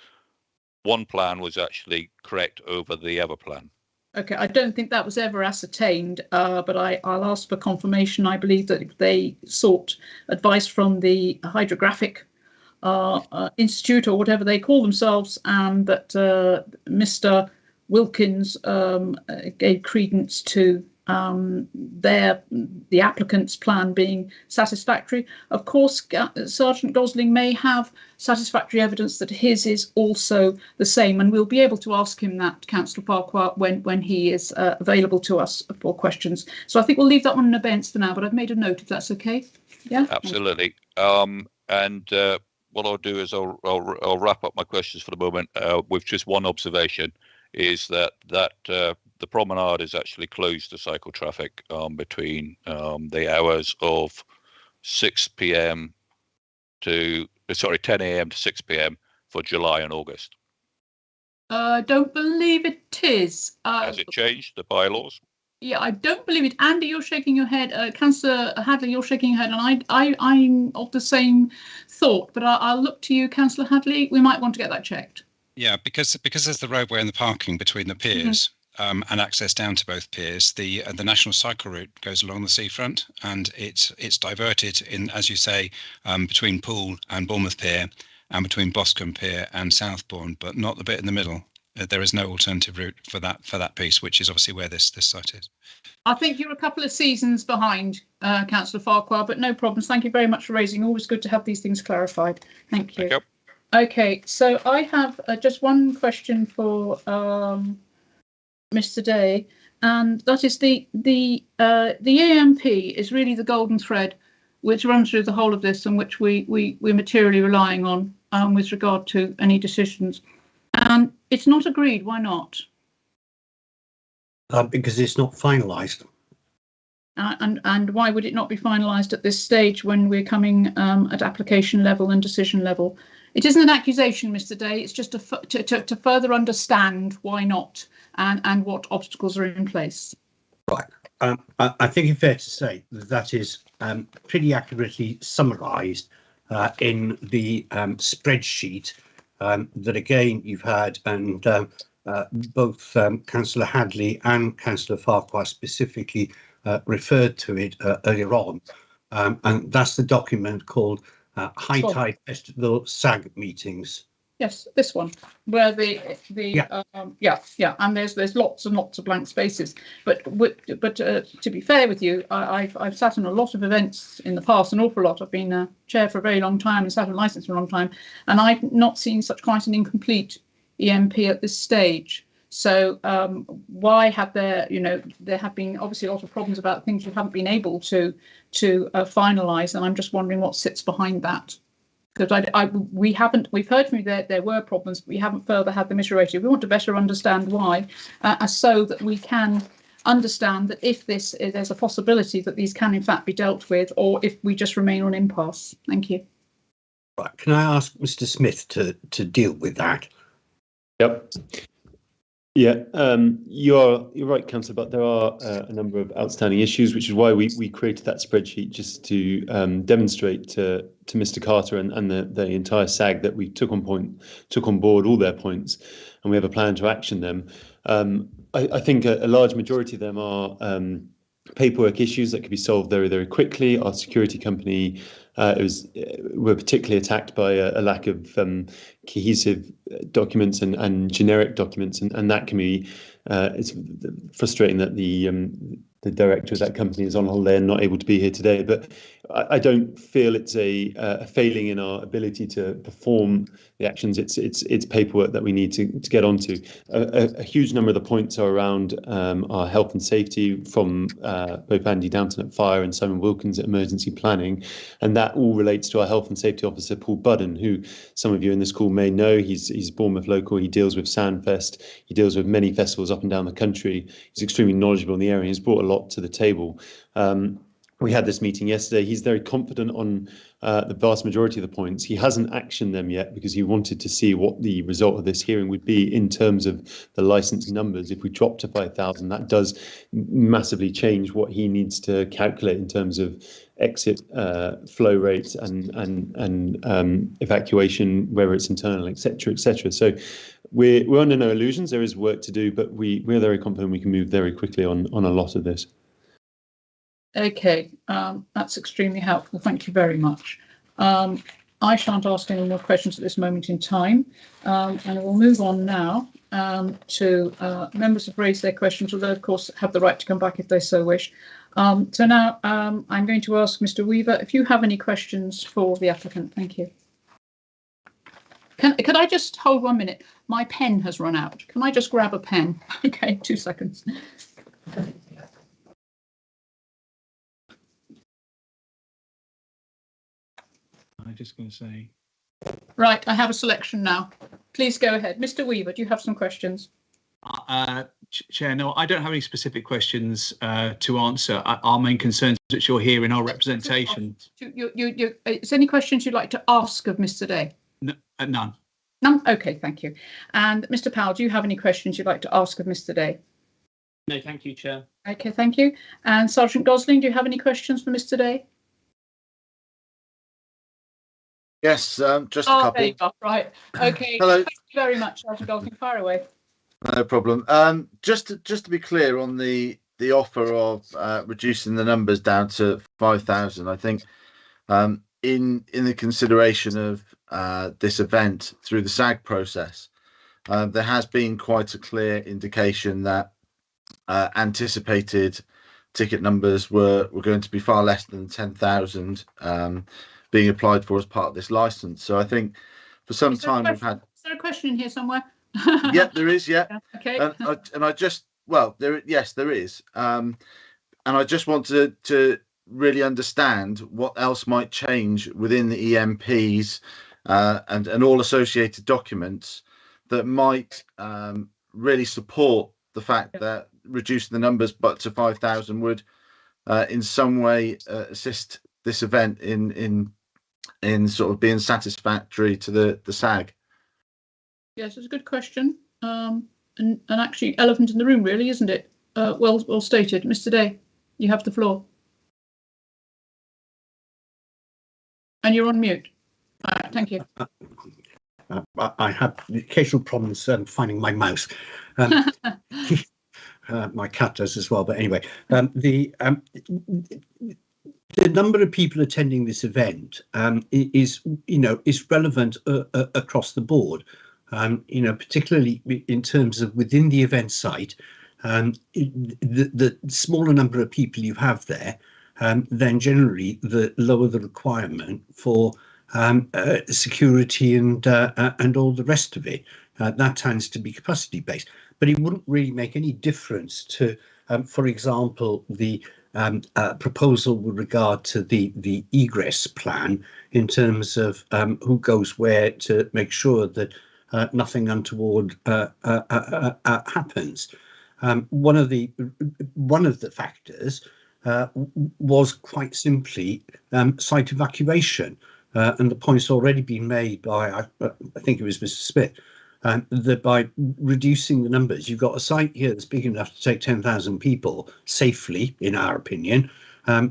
one plan was actually correct over the other plan? Okay, I don't think that was ever ascertained, but I'll ask for confirmation. I believe that they sought advice from the Hydrographic Institute, or whatever they call themselves, and that Mr. Wilkins gave credence to the applicant's plan being satisfactory. Of course, Sergeant Gosling may have satisfactory evidence that his is also the same, and we'll be able to ask him that, Councillor Farquhar, when he is available to us for questions. So I think we'll leave that one in abeyance for now, but I've made a note if that's okay. Yeah, absolutely. And what I'll do is I'll wrap up my questions for the moment with just one observation, is that the promenade is actually closed to cycle traffic between the hours of 10 a.m. to 6 p.m. for July and August. I don't believe it is. Has it changed, the bylaws? Yeah, I don't believe it. Andy, you're shaking your head. Councillor Hadley, you're shaking your head, and I'm of the same thought. But I'll look to you, Councillor Hadley. We might want to get that checked. Yeah, because there's the roadway and the parking between the piers. And access down to both piers. The national cycle route goes along the seafront, and it's diverted in, as you say, between Poole and Bournemouth Pier, and between Boscombe Pier and Southbourne, but not the bit in the middle. There is no alternative route for that piece, which is obviously where this site is. I think you're a couple of seasons behind, Councillor Farquhar, but no problems. Thank you very much for raising. Always good to have these things clarified. Thank you. Okay, so I have just one question for Mr. Day, and that is the AMP is really the golden thread which runs through the whole of this, and which we're materially relying on with regard to any decisions. And it's not agreed. Why not? Because it's not finalised. And why would it not be finalised at this stage when we're coming at application level and decision level? It isn't an accusation, Mr. Day. It's just to further understand why not and what obstacles are in place. Right. I think it's fair to say that is pretty accurately summarised in the spreadsheet that again you've had, and both Councillor Hadley and Councillor Farquhar specifically referred to it earlier on, and that's the document called High Tide Festival SAG meetings. Yes, this one, where and there's lots and lots of blank spaces. But to be fair with you, I've sat in a lot of events in the past, an awful lot. I've been chair for a very long time and sat on license for a long time, and I've not seen such quite an incomplete EMP at this stage. So why have there have been obviously a lot of problems about things you haven't been able to finalise, and I'm just wondering what sits behind that. Because we've heard from you that there were problems, but we haven't further had them iterated. We want to better understand why, so that we can understand that if there's a possibility that these can in fact be dealt with, or if we just remain on impasse. Thank you. Right, can I ask Mr. Smith to deal with that? Yep. Yeah, you're right, Councillor, but there are a number of outstanding issues, which is why we created that spreadsheet, just to demonstrate to Mr. Carter and the entire SAG that we took on board all their points, and we have a plan to action them. I think a large majority of them are paperwork issues that could be solved very, very quickly. Our security company were particularly attacked by a lack of cohesive documents and generic documents, and that can be it's frustrating that the director of that company is on holiday and not able to be here today. But I don't feel it's a failing in our ability to perform the actions. It's paperwork that we need to get onto. A huge number of the points are around our health and safety, from both Andy Downton at Fire and Simon Wilkins at Emergency Planning, and that all relates to our health and safety officer Paul Budden, who some of you in this call may know. He's Bournemouth local. He deals with Sandfest. He deals with many festivals up and down the country. He's extremely knowledgeable in the area. He's brought a lot to the table. We had this meeting yesterday. He's very confident on the vast majority of the points. He hasn't actioned them yet because he wanted to see what the result of this hearing would be in terms of the license numbers. If we drop to 5,000, that does massively change what he needs to calculate in terms of exit flow rates and evacuation, whether it's internal, etc., etc. So we're under no illusions. There is work to do, but we're very confident we can move very quickly on a lot of this. Okay, that's extremely helpful. Thank you very much. I shan't ask any more questions at this moment in time, and we'll move on now to members have raised their questions, although of course have the right to come back if they so wish. So now I'm going to ask Mr. Weaver if you have any questions for the applicant. Thank you. Could I just hold 1 minute? My pen has run out. Can I just grab a pen? Okay, 2 seconds. I'm just going to say. Right, I have a selection now. Please go ahead. Mr. Weaver, do you have some questions? Chair, no, I don't have any specific questions to answer. Our main concern is that you're here in our representation. Is there any questions you'd like to ask of Mr. Day? No, none. None? Okay, thank you. And Mr. Powell, do you have any questions you'd like to ask of Mr. Day? No, thank you, Chair. Okay, thank you. And Sergeant Gosling, do you have any questions for Mr. Day? Yes, just a couple. There you are. Right. Okay. Hello. Thank you very much, Sergeant Gosling. Fire away. No problem. Just to be clear on the offer of reducing the numbers down to 5,000, I think in the consideration of this event through the SAG process, there has been quite a clear indication that anticipated ticket numbers were going to be far less than 10,000 being applied for as part of this license. So I think for some time we've had. Is there a question in here somewhere? Yeah, there is. Yeah. Okay. And I just there is. And I just wanted to really understand what else might change within the EMPs and all associated documents that might really support the fact that reducing the numbers but to 5,000 would in some way assist this event in sort of being satisfactory to the SAG. Yes, it's a good question. And actually elephant in the room, really, isn't it? Well stated. Mr. Day, you have the floor. And you're on mute. All right, thank you. I have occasional problems finding my mouse. My cat does as well, but anyway, the number of people attending this event is relevant across the board. Particularly in terms of within the event site, the smaller number of people you have there, then generally the lower the requirement for security and all the rest of it. That tends to be capacity based, but it wouldn't really make any difference to, for example, the proposal with regard to the egress plan in terms of who goes where to make sure that nothing untoward happens. One of the factors was quite simply site evacuation, and the point's already been made by I think it was Mr. Smith. That by reducing the numbers, you've got a site here that's big enough to take 10,000 people safely, in our opinion.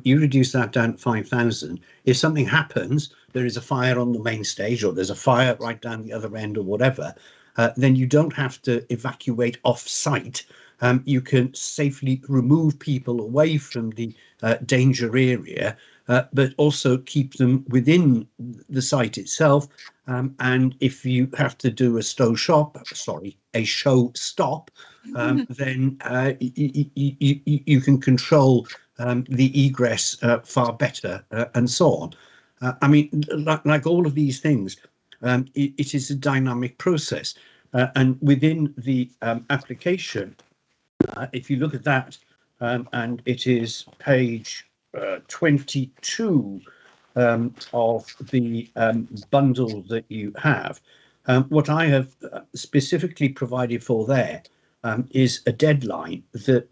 You reduce that down to 5,000. If something happens, there is a fire on the main stage, or there's a fire right down the other end, or whatever, then you don't have to evacuate off-site. You can safely remove people away from the danger area, but also keep them within the site itself. And if you have to do a show stop, then you can control the egress far better, and so on. I mean, like all of these things, it is a dynamic process. And within the application, if you look at that, and it is page 22 of the bundle that you have. What I have specifically provided for there is a deadline that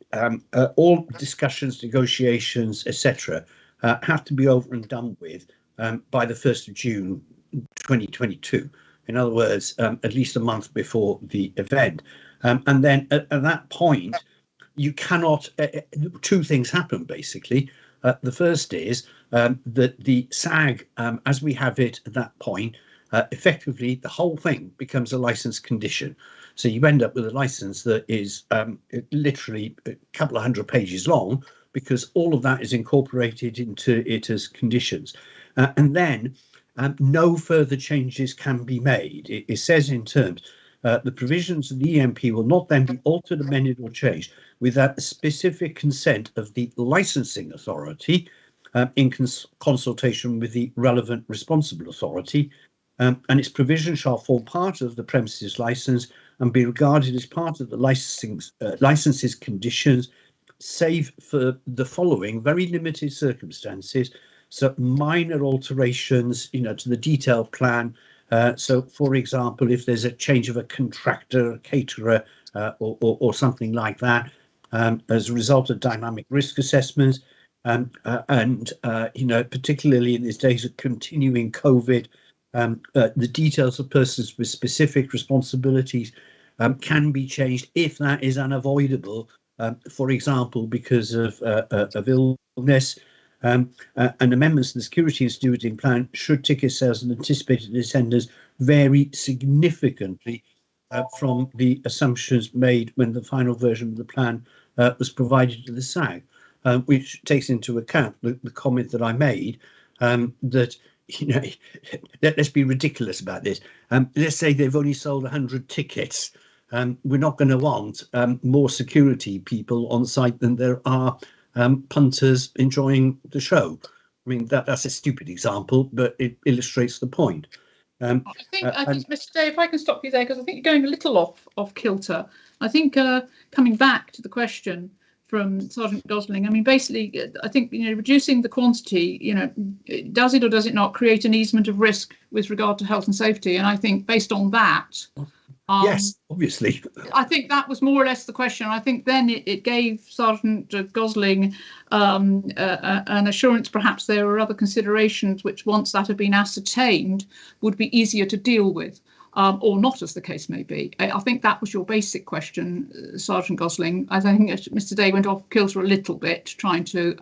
all discussions, negotiations, etc., have to be over and done with by the 1st of June 2022. In other words, at least a month before the event. And then at that point, you cannot, two things happen basically. The first is that the SAG, as we have it at that point, effectively the whole thing becomes a license condition. So you end up with a license that is literally a couple of hundred pages long, because all of that is incorporated into it as conditions. And then no further changes can be made. It says in terms, the provisions of the EMP will not then be altered, amended or changed without the specific consent of the licensing authority in consultation with the relevant responsible authority, and its provision shall form part of the premises license and be regarded as part of the license's conditions, save for the following very limited circumstances. So minor alterations, to the detailed plan. So, for example, if there's a change of a contractor, a caterer, or something like that, as a result of dynamic risk assessments, and particularly in these days of continuing COVID, the details of persons with specific responsibilities can be changed if that is unavoidable. For example, because of illness. And amendments to the security and stewarding plan should ticket sales and anticipated attendance vary significantly from the assumptions made when the final version of the plan was provided to the SAG, which takes into account the comment that I made that, let's be ridiculous about this. Let's say they've only sold 100 tickets. We're not going to want more security people on site than there are punters enjoying the show. I mean, that's a stupid example, but it illustrates the point. I think, Mr. Day, if I can stop you there, because I think you're going a little off kilter. I think coming back to the question from Sergeant Gosling, I mean, basically, I think, reducing the quantity, does it or does it not create an easement of risk with regard to health and safety? And I think based on that, yes, obviously. I think that was more or less the question. I think then it gave Sergeant Gosling an assurance perhaps there were other considerations which, once that had been ascertained, would be easier to deal with, or not, as the case may be. I think that was your basic question, Sergeant Gosling. I think Mr. Day went off kilter a little bit trying to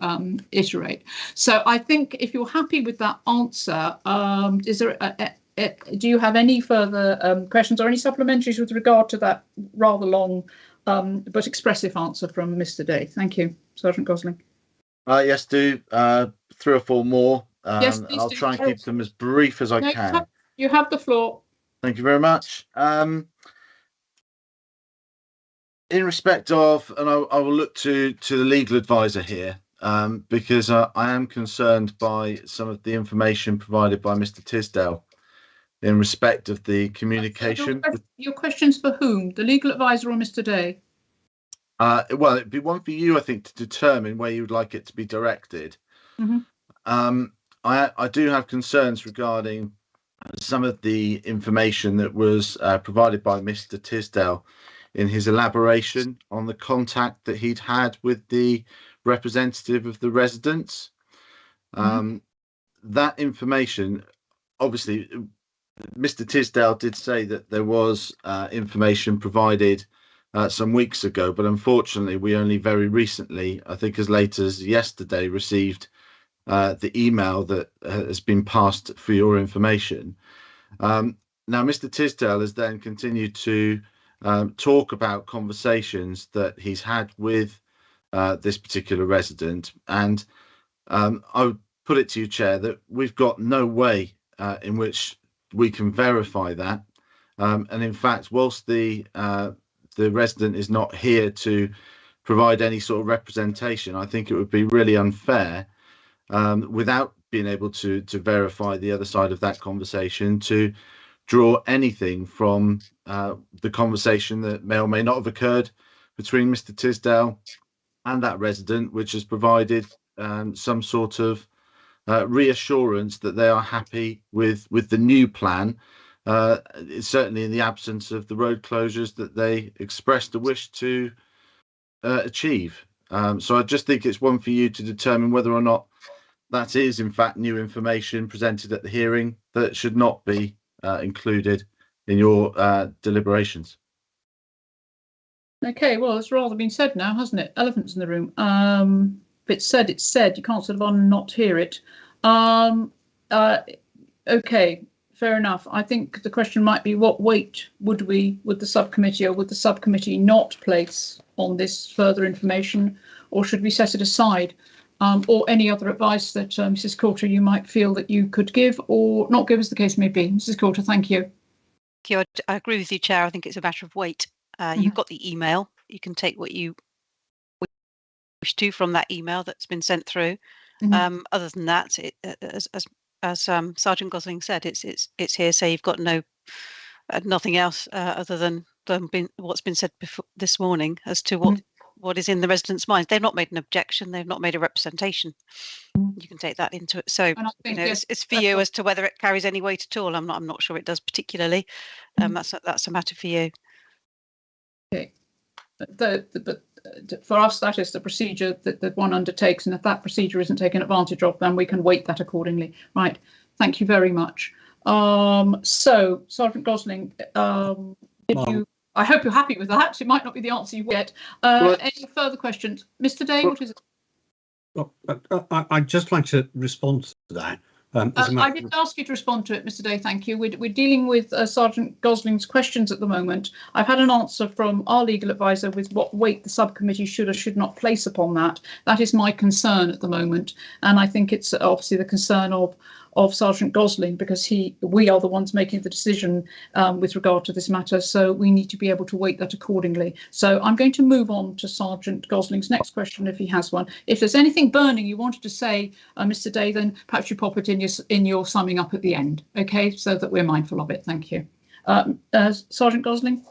iterate. So I think if you're happy with that answer, is there do you have any further questions or any supplementaries with regard to that rather long but expressive answer from Mr. Day? Thank you, Sergeant Gosling. Yes, do 3 or 4 more. Yes, and please I'll do. try and keep them as brief as I No, can. you have the floor. Thank you very much. In respect of, and I will look to the legal advisor here, because I am concerned by some of the information provided by Mr. Tisdale in respect of the communication. Your questions for whom? The legal advisor or Mr. Day? Well, it'd be one for you, I think, to determine where you would like it to be directed. I do have concerns regarding some of the information that was provided by Mr. Tisdale in his elaboration on the contact that he'd had with the representative of the residents. That information, obviously, Mr. Tisdale did say that there was information provided some weeks ago, but unfortunately we only very recently, I think as late as yesterday, received the email that has been passed for your information. Now, Mr. Tisdale has then continued to talk about conversations that he's had with this particular resident, and I would put it to you, Chair, that we've got no way in which we can verify that, and in fact, whilst the resident is not here to provide any sort of representation, I think it would be really unfair, without being able to verify the other side of that conversation, to draw anything from the conversation that may or may not have occurred between Mr. Tisdale and that resident, which has provided some sort of reassurance that they are happy with the new plan, certainly in the absence of the road closures that they expressed a wish to achieve. So I just think it's one for you to determine whether or not that is in fact new information presented at the hearing that should not be included in your deliberations. Okay, well, it's rather been said now, hasn't it? Elephants in the room. If it's said, it's said. You can't sort of not hear it. Okay, fair enough. I think the question might be, what weight would the subcommittee, or would the subcommittee not place on this further information, or should we set it aside? Or any other advice that Mrs. Coulter, you might feel that you could give or not give, as the case may be. Mrs. Coulter, thank you. I agree with you, Chair. I think it's a matter of weight. You've got the email. You can take what you wish to from that email that's been sent through. Other than that, as Sergeant Gosling said, it's hearsay. You've got nothing else other than what's been said before this morning as to what is in the residents' minds. They've not made an objection. They've not made a representation. You can take that into it. So it's for you as to whether it carries any weight at all. I'm not sure it does particularly. That's a matter for you. Okay, but for us, that is the procedure that one undertakes, and if that procedure isn't taken advantage of, then we can weight that accordingly. Right. Thank you very much. So, Sergeant Gosling, I hope you're happy with that. It might not be the answer you get. Any further questions? Mr. Day, what is it? Well, I'd just like to respond to that. I didn't ask you to respond to it, Mr. Day, thank you. We're dealing with Sergeant Gosling's questions at the moment. I've had an answer from our legal advisor with what weight the subcommittee should or should not place upon that. That is my concern at the moment. And I think it's obviously the concern of Sergeant Gosling, because we are the ones making the decision with regard to this matter, so we need to be able to weight that accordingly. So I'm going to move on to Sergeant Gosling's next question, if he has one. If there's anything burning you wanted to say, Mr. Day, then perhaps you pop it in your summing up at the end, okay, so that we're mindful of it. Thank you. Sergeant Gosling?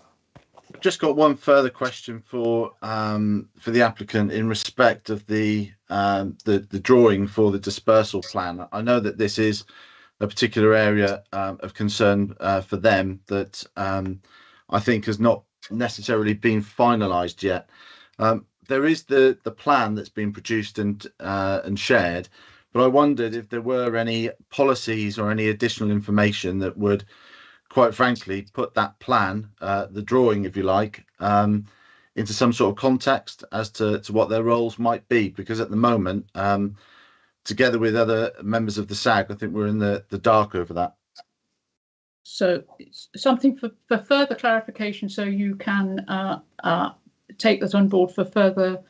I've just got one further question for the applicant in respect of the drawing for the dispersal plan. I know that this is a particular area of concern for them that I think has not necessarily been finalised yet. There is the plan that's been produced and shared, but I wondered if there were any policies or any additional information that would, quite frankly, put that plan, the drawing, if you like, into some sort of context as to what their roles might be. Because at the moment, together with other members of the SAG, I think we're in the dark over that. So it's something for further clarification, so you can take that on board for further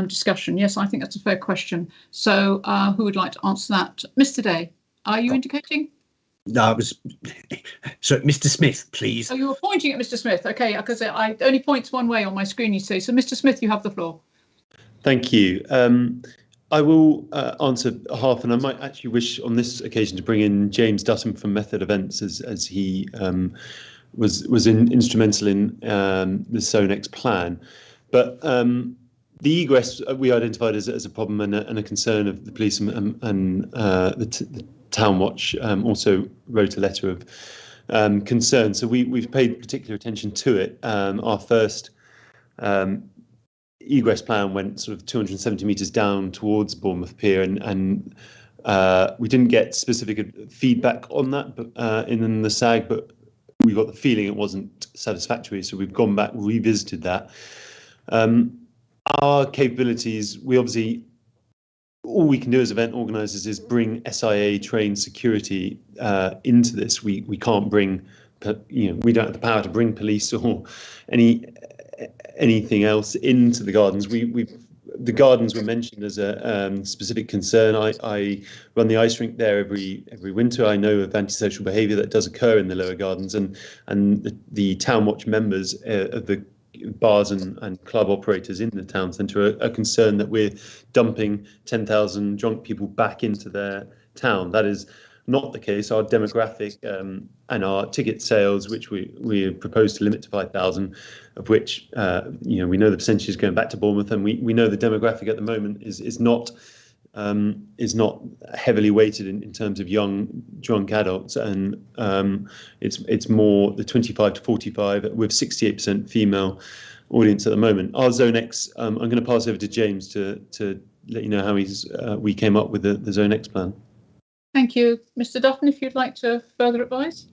discussion. Yes, I think that's a fair question. So who would like to answer that? Mr. Day, are you indicating? No, it was. So, Mr. Smith, please. Oh, you were pointing at Mr. Smith. Okay, because I only points one way on my screen, you see. So, Mr. Smith, you have the floor. Thank you. I will answer half, and I might actually wish on this occasion to bring in James Dutton from Method Events, as he was instrumental in the Zonex plan. But the egress we identified as a problem and a concern of the police, and the Town Watch also wrote a letter of concern. So we've paid particular attention to it. Our first egress plan went sort of 270 metres down towards Bournemouth Pier, and we didn't get specific feedback on that, but in the SAG, but we got the feeling it wasn't satisfactory. So we've gone back, revisited that. Our capabilities, we obviously, all we can do as event organisers is bring SIA trained security into this. We can't bring, we don't have the power to bring police or anything else into the gardens. The gardens were mentioned as a specific concern. I run the ice rink there every winter. I know of antisocial behaviour that does occur in the lower gardens, and the Town Watch members of the bars and club operators in the town centre are concerned that we're dumping 10,000 drunk people back into their town. That is not the case. Our demographic and our ticket sales, which we propose to limit to 5,000, of which we know the percentage is going back to Bournemouth, and we know the demographic at the moment is not heavily weighted in terms of young drunk adults, and it's more the 25 to 45 with 68% female audience at the moment. Our Zone X, I'm going to pass over to James to let you know how we came up with the Zone X plan. Thank you. Mr. Dutton, if you'd like to further advise.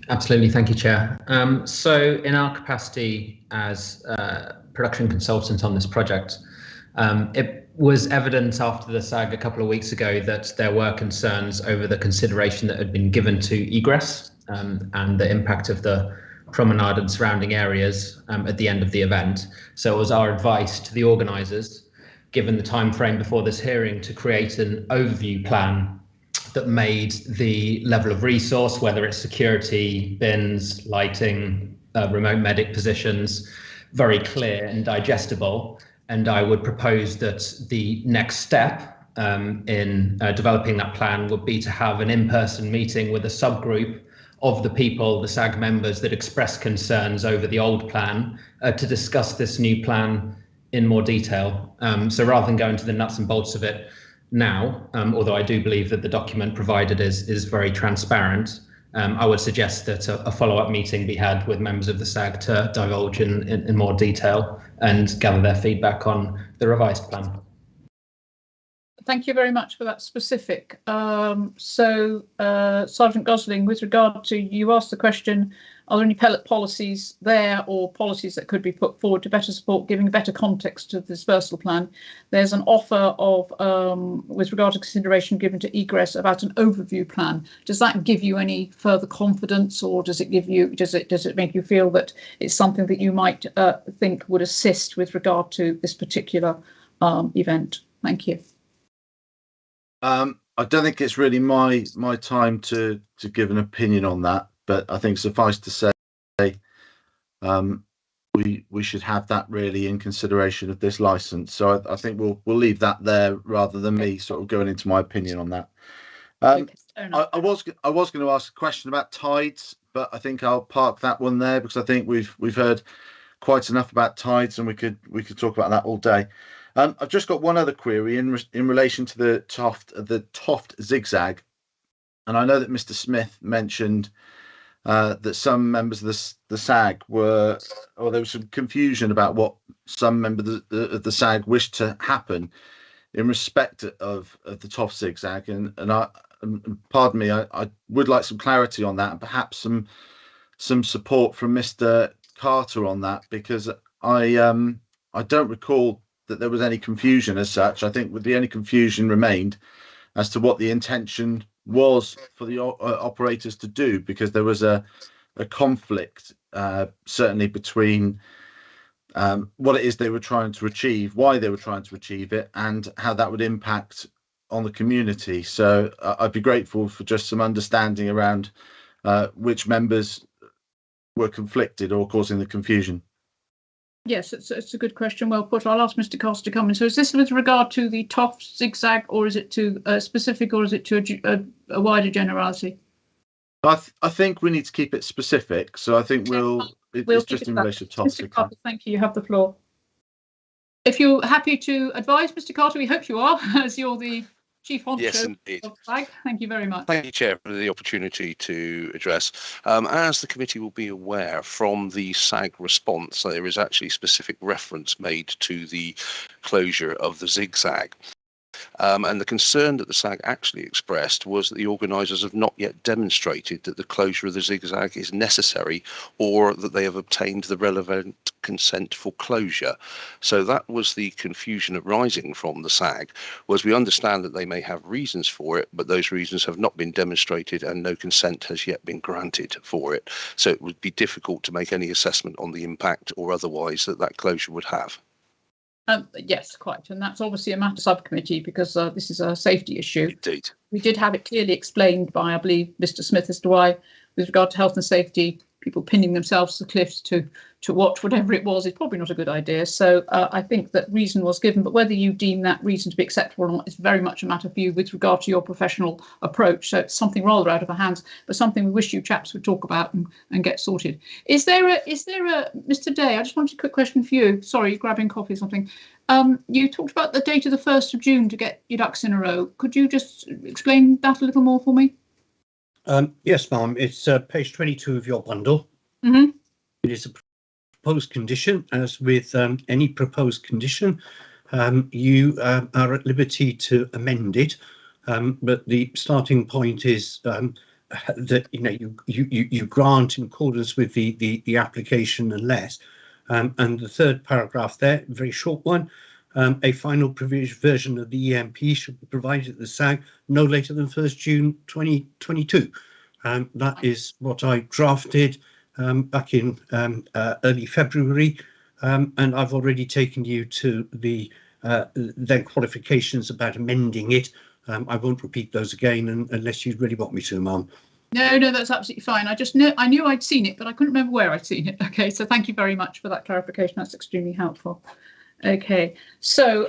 Absolutely, thank you, Chair. So in our capacity as production consultant on this project, it was evident after the SAG a couple of weeks ago that there were concerns over the consideration that had been given to egress and the impact of the promenade and surrounding areas at the end of the event. So it was our advice to the organisers, given the time frame before this hearing, to create an overview plan that made the level of resource, whether it's security, bins, lighting, remote medic positions, very clear and digestible. And I would propose that the next step in developing that plan would be to have an in-person meeting with a subgroup of the people, the SAG members that expressed concerns over the old plan, to discuss this new plan in more detail. So rather than go into the nuts and bolts of it now, although I do believe that the document provided is very transparent, I would suggest that a follow-up meeting be had with members of the SAG to divulge in more detail and gather their feedback on the revised plan. Thank you very much for that specific. Sergeant Gosling, with regard to, you asked the question, are there any policies there or policies that could be put forward to better support giving better context to the dispersal plan? There's an offer of, with regard to consideration given to egress, about an overview plan. Does that give you any further confidence, or does it give you, does it make you feel that it's something that you might think would assist with regard to this particular event? Thank you. I don't think it's really my time to give an opinion on that, but I think suffice to say, we should have that really in consideration of this license. So I think we'll leave that there rather than me sort of going into my opinion on that. I was going to ask a question about tides, but I think I'll park that one there because I think we've heard quite enough about tides, and we could talk about that all day. I've just got one other query in relation to the Toft zigzag, and I know that Mr. Smith mentioned that some members of the SAG there was some confusion about what some members of the SAG wished to happen in respect of the Toft zigzag, and pardon me, I would like some clarity on that, and perhaps some support from Mr. Carter on that, because I don't recall that there was any confusion as such. I think the only confusion remained as to what the intention was for the operators to do, because there was a conflict certainly between what it is they were trying to achieve, why they were trying to achieve it, and how that would impact on the community. So I'd be grateful for just some understanding around which members were conflicted or causing the confusion. Yes, it's a good question. Well put. I'll ask Mr. Cost to come in. So is this with regard to the TOF zigzag, or is it to specific, or is it to a wider generality? I think we need to keep it specific. So I think it's just in relation to TOF. Mr. Carter, thank you. You have the floor. If you're happy to advise, Mr. Carter, we hope you are, as you're the Chief Honcho. Yes, indeed. Of FLAG. Thank you very much. Thank you, Chair, for the opportunity to address. As the committee will be aware, from the SAG response, there is actually specific reference made to the closure of the zigzag. And the concern that the SAG actually expressed was that the organisers have not yet demonstrated that the closure of the zigzag is necessary, or that they have obtained the relevant consent for closure. So that was the confusion arising from the SAG, was we understand that they may have reasons for it, but those reasons have not been demonstrated and no consent has yet been granted for it. So it would be difficult to make any assessment on the impact or otherwise that closure would have. Yes, quite. And that's obviously a matter subcommittee, because this is a safety issue. Indeed. We did have it clearly explained by, I believe, Mr. Smith, as to why, with regard to health and safety, people pinning themselves to the cliffs to watch whatever it was is probably not a good idea. So I think that reason was given, but whether you deem that reason to be acceptable or not is very much a matter for you with regard to your professional approach. So it's something rather out of our hands, but something we wish you chaps would talk about and get sorted. Is there a Mr. Day? I just wanted a quick question for you. Sorry, grabbing coffee or something. You talked about the date of the 1st of June to get your ducks in a row. Could you just explain that a little more for me? Yes, ma'am. It's page 22 of your bundle. Mm-hmm. It is a proposed condition. As with any proposed condition, you are at liberty to amend it, but the starting point is that you grant in accordance with the application, unless and the third paragraph there, very short one. A final version of the EMP should be provided at the SAG no later than 1st June 2022. That is what I drafted back in early February, and I've already taken you to the then qualifications about amending it. I won't repeat those again unless you really want me to, ma'am. No, that's absolutely fine. I knew I'd seen it, but I couldn't remember where I'd seen it. Okay, so thank you very much for that clarification. That's extremely helpful. Okay, so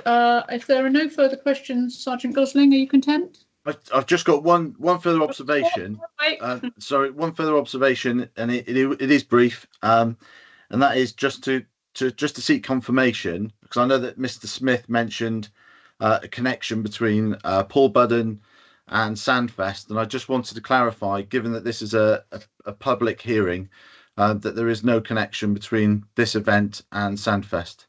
if there are no further questions, Sergeant Gosling, are you content? I've just got one further observation. Sorry, one further observation, and it is brief, and that is just to seek confirmation, because I know that Mr. Smith mentioned a connection between Paul Budden and Sandfest, and I just wanted to clarify, given that this is a public hearing, that there is no connection between this event and Sandfest.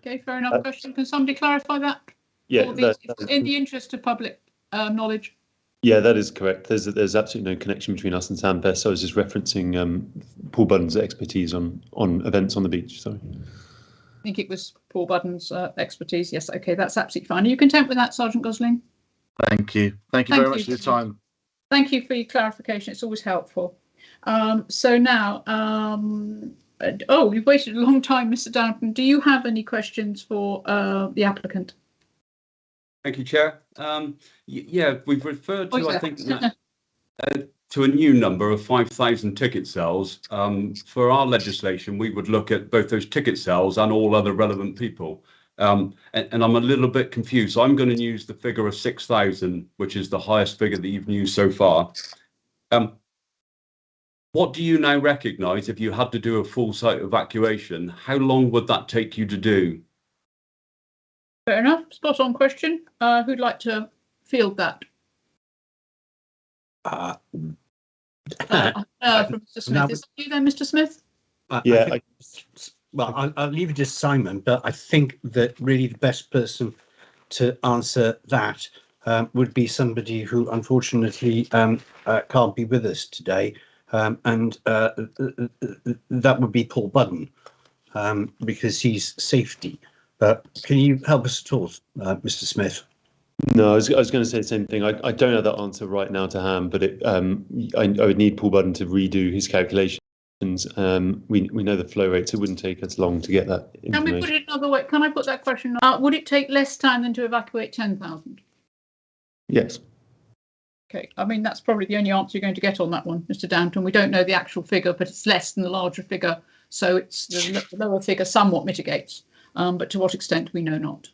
Okay, fair enough. Question. Can somebody clarify that? Yeah, in the interest of public knowledge. Yeah, that is correct. There's absolutely no connection between us and Sandfest. So I was just referencing Paul Budden's expertise on events on the beach. Sorry. I think it was Paul Budden's expertise. Yes. Okay, that's absolutely fine. Are you content with that, Sergeant Gosling? Thank you. Thank you very much for your time. Thank you for your clarification. It's always helpful. So now, we've waited a long time, Mr. Downton. Do you have any questions for the applicant? Thank you, Chair. Yeah, we've referred to, I think, to a new number of 5,000 ticket sales. For our legislation, we would look at both those ticket sales and all other relevant people. And I'm a little bit confused. So I'm going to use the figure of 6,000, which is the highest figure that you've used so far. What do you now recognise if you had to do a full site evacuation? How long would that take you to do? Fair enough. Spot on question. Who'd like to field that? From Mr. Smith. Is that you then, Mr. Smith? I'll leave it to Simon, but I think that really the best person to answer that would be somebody who unfortunately can't be with us today, and that would be Paul Budden, because he's safety. But can you help us at all, Mr. Smith? No, I was going to say the same thing. I don't have that answer right now to hand, but I would need Paul Budden to redo his calculations. We know the flow rates. It wouldn't take us long to get that information. Can we put it another way? Can I put that question? Would it take less time than to evacuate 10,000? Yes. Okay, I mean, that's probably the only answer you're going to get on that one, Mr. Downton. We don't know the actual figure, but it's less than the larger figure. So it's the lower figure somewhat mitigates, but to what extent we know not.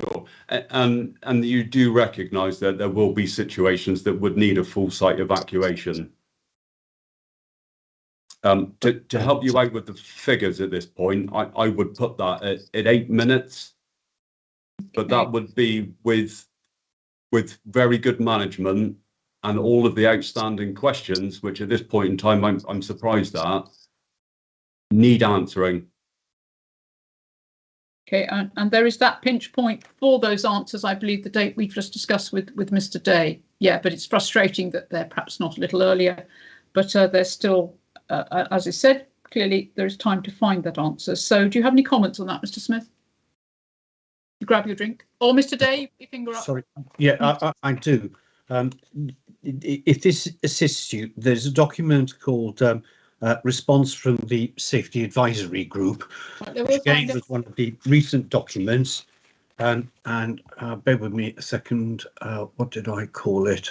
Sure. And you do recognise that there will be situations that would need a full site evacuation. To help you out with the figures at this point, I would put that at 8 minutes, but that would be with very good management and all of the outstanding questions, which at this point in time I'm surprised at, need answering. Okay, and there is that pinch point for those answers, I believe, the date we've just discussed with Mr. Day. Yeah, but it's frustrating that they're perhaps not a little earlier, but they're still, as I said, clearly there is time to find that answer. So do you have any comments on that, Mr. Smith? You grab your drink. Or Mr. Day, your finger up. Sorry, yeah, I do. If this assists you, there's a document called Response from the Safety Advisory Group, which again was one of the recent documents. And bear with me a second, what did I call it?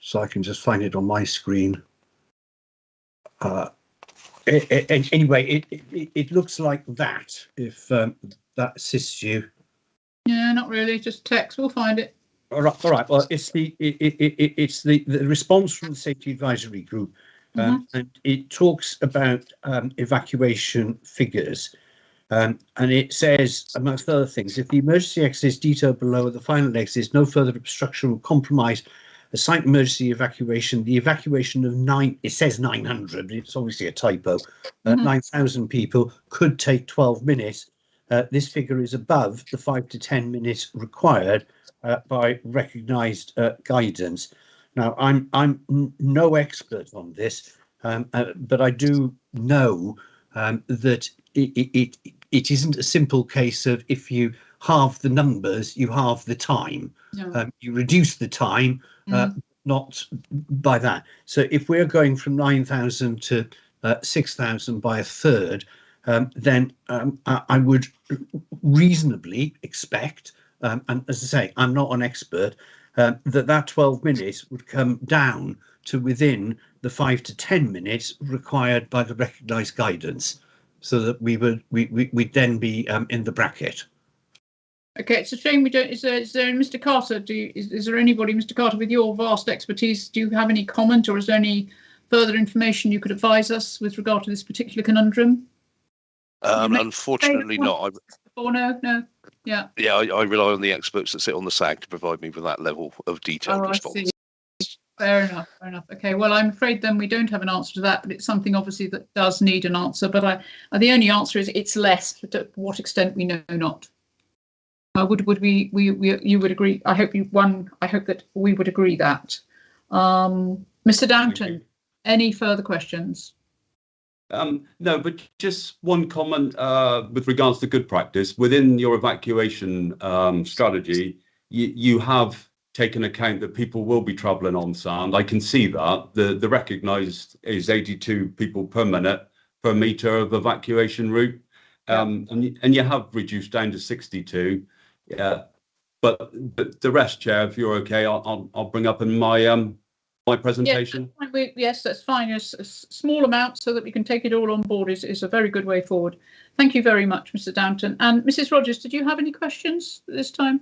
So I can just find it on my screen. Anyway, it looks like that, if that assists you. Yeah, not really, just text, we'll find it. All right. Well, it's the response from the Safety Advisory Group, and it talks about evacuation figures, and it says, amongst other things, if the emergency exit is detailed below, the final exit, no further obstruction will compromise a site emergency evacuation. The evacuation of it says 900, it's obviously a typo, 9,000 people could take 12 minutes. This figure is above the 5 to 10 minutes required by recognised guidance. Now, I'm no expert on this, but I do know that it isn't a simple case of if you halve the numbers, you halve the time. No. You reduce the time, not by that. So if we're going from 9,000 to 6,000 by a third, then I would reasonably expect, and as I say, I'm not an expert, that 12 minutes would come down to within the 5 to 10 minutes required by the recognised guidance, so that we'd then be in the bracket. Okay, it's a shame we don't. Is there Mr. Carter? Is there anybody, Mr. Carter, with your vast expertise? Do you have any comment, or is there any further information you could advise us with regard to this particular conundrum? Unfortunately not. No. Yeah. Yeah, I rely on the experts that sit on the SAG to provide me with that level of detailed response. I see. Fair enough. Okay, well, I'm afraid then we don't have an answer to that, but it's something obviously that does need an answer. But the only answer is it's less. To what extent we know not. Would we you would agree? I hope that we would agree that. Mr. Downton, any further questions? No, but just one comment with regards to good practice. Within your evacuation strategy, you have taken account that people will be travelling on sand. I can see that. The recognised is 82 people per minute per metre of evacuation route, and you have reduced down to 62. Yeah, but the rest, Chair, if you're okay, I'll bring up in my my presentation. Yes, that's fine. A small amount so that we can take it all on board is a very good way forward. Thank you very much, Mr. Downton. And Mrs. Rogers, did you have any questions this time?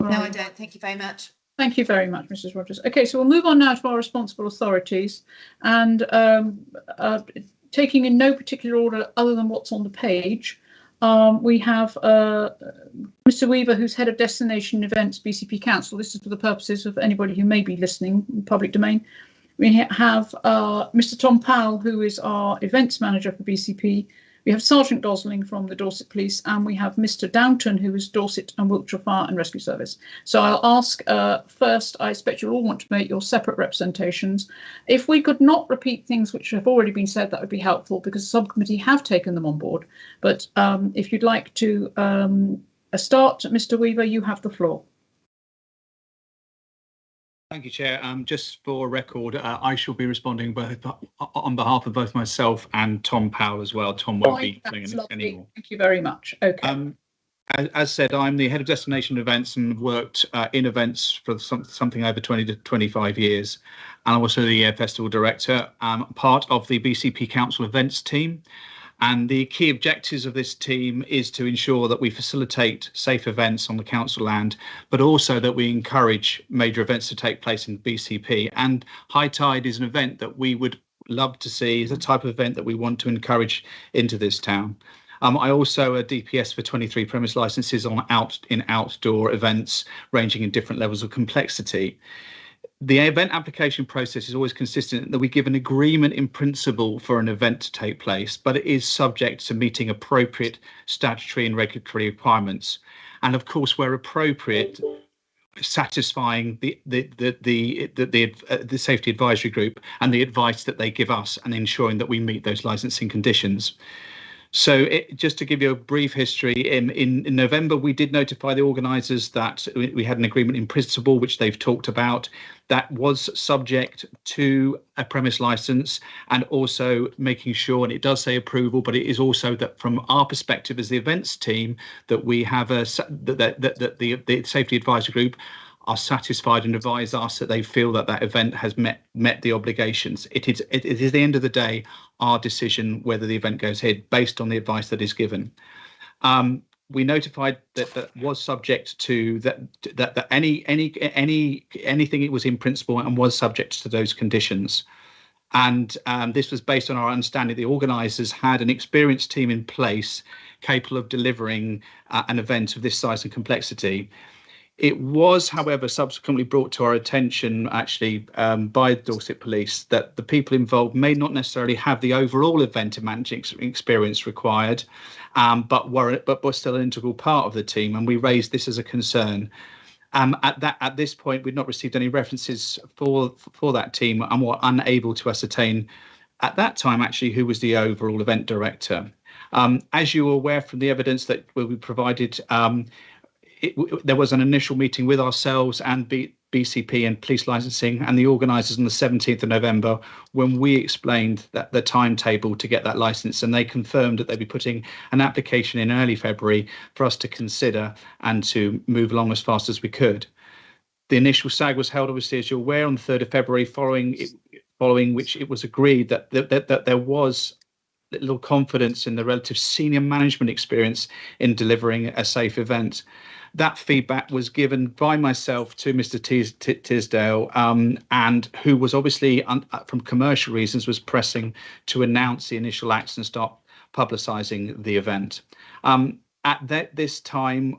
No, I don't. Thank you very much. Thank you very much, Mrs. Rogers. Okay, so we'll move on now to our responsible authorities, and taking in no particular order other than what's on the page. We have Mr. Weaver, who's head of Destination Events, BCP Council. This is for the purposes of anybody who may be listening in public domain. We have Mr. Tom Powell, who is our events manager for BCP. We have Sergeant Gosling from the Dorset Police, and we have Mr. Downton, who is Dorset and Wiltshire Fire and Rescue Service. So I'll ask first, I expect you'll all want to make your separate representations. If we could not repeat things which have already been said, that would be helpful, because the subcommittee have taken them on board. But if you'd like to start, Mr. Weaver, you have the floor. Thank you, Chair. Just for record, I shall be responding both on behalf of both myself and Tom Powell as well. Tom won't be doing it anymore. Thank you very much. Okay. As said, I'm the head of destination events and worked in events for something over 20 to 25 years. And I'm also the festival director. I'm part of the BCP Council events team. And the key objectives of this team is to ensure that we facilitate safe events on the council land, but also that we encourage major events to take place in BCP. And High Tide is an event that we would love to see, is a type of event that we want to encourage into this town. I also a DPS for 23 premise licenses on outdoor events ranging in different levels of complexity. The event application process is always consistent that we give an agreement in principle for an event to take place, but it is subject to meeting appropriate statutory and regulatory requirements. And of course, where appropriate, satisfying the safety advisory group and the advice that they give us and ensuring that we meet those licensing conditions. So just to give you a brief history, in November, we did notify the organisers that we had an agreement in principle, which they've talked about, that was subject to a premise licence, and also making sure, and it does say approval, but it is also that from our perspective as the events team, that we have that the safety advisory group are satisfied and advise us that they feel that that event has met the obligations. It is at the end of the day our decision whether the event goes ahead based on the advice that is given. We notified that was subject to that anything it was in principle and was subject to those conditions. And this was based on our understanding the organisers had an experienced team in place capable of delivering an event of this size and complexity. It was, however, subsequently brought to our attention, actually, by the Dorset Police, that the people involved may not necessarily have the overall event managing experience required, but were still an integral part of the team, and we raised this as a concern. At this point, we'd not received any references for that team, and were unable to ascertain at that time actually who was the overall event director. As you are aware from the evidence that will be provided, there was an initial meeting with ourselves and BCP and police licensing and the organisers on the 17th of November when we explained that the timetable to get that licence, and they confirmed that they'd be putting an application in early February for us to consider and to move along as fast as we could. The initial SAG was held, obviously, as you're aware, on the 3rd of February, following which it was agreed that there was little confidence in the relative senior management experience in delivering a safe event. That feedback was given by myself to Mr. Tisdale, and who was obviously, from commercial reasons, was pressing to announce the initial acts and start publicising the event. At this time,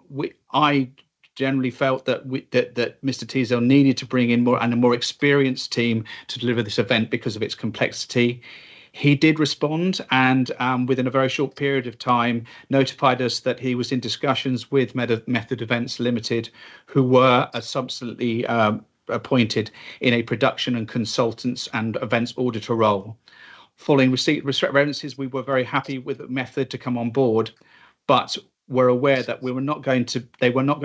I generally felt that that Mr. Tisdale needed to bring in a more experienced team to deliver this event because of its complexity. He did respond, and within a very short period of time notified us that he was in discussions with Method Events Limited, who were subsequently appointed in a production and consultants and events auditor role. Following receipt of references, we were very happy with Method to come on board, but were aware that they were not going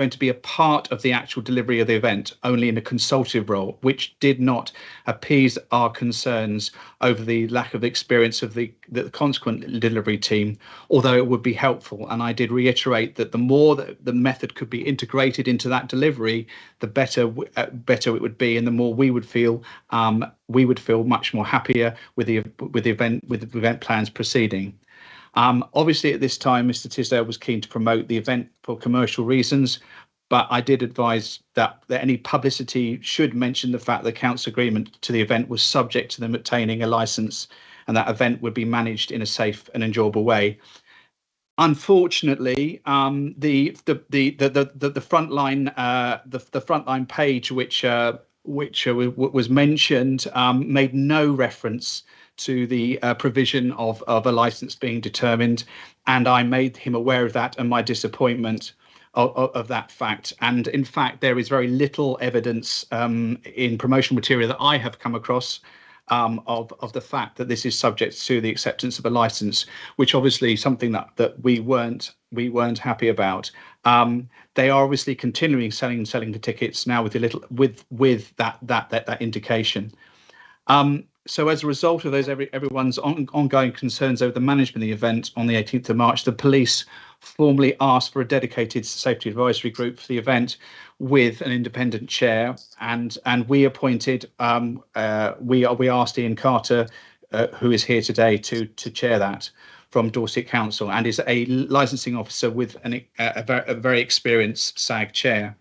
to be a part of the actual delivery of the event, only in a consultative role, which did not appease our concerns over the lack of experience of the consequent delivery team, although it would be helpful. And I did reiterate that the more that the Method could be integrated into that delivery, the better it would be, and the more we would feel much more happier with the event plans proceeding. Obviously, at this time, Mr. Tisdale was keen to promote the event for commercial reasons, but I did advise that any publicity should mention the fact the council agreement to the event was subject to them obtaining a licence, and that event would be managed in a safe and enjoyable way. Unfortunately, the frontline page which was mentioned made no reference to the provision of a license being determined, and I made him aware of that and my disappointment of that fact. And in fact, there is very little evidence in promotional material that I have come across of the fact that this is subject to the acceptance of a license, which obviously something that we weren't happy about. They are obviously continuing selling the tickets now with that indication. So as a result of those, everyone's ongoing concerns over the management of the event on the 18th of March, the police formally asked for a dedicated safety advisory group for the event with an independent chair, and we appointed we asked Ian Carter, who is here today, to chair that, from Dorset Council, and is a licensing officer with a very experienced SAG chair.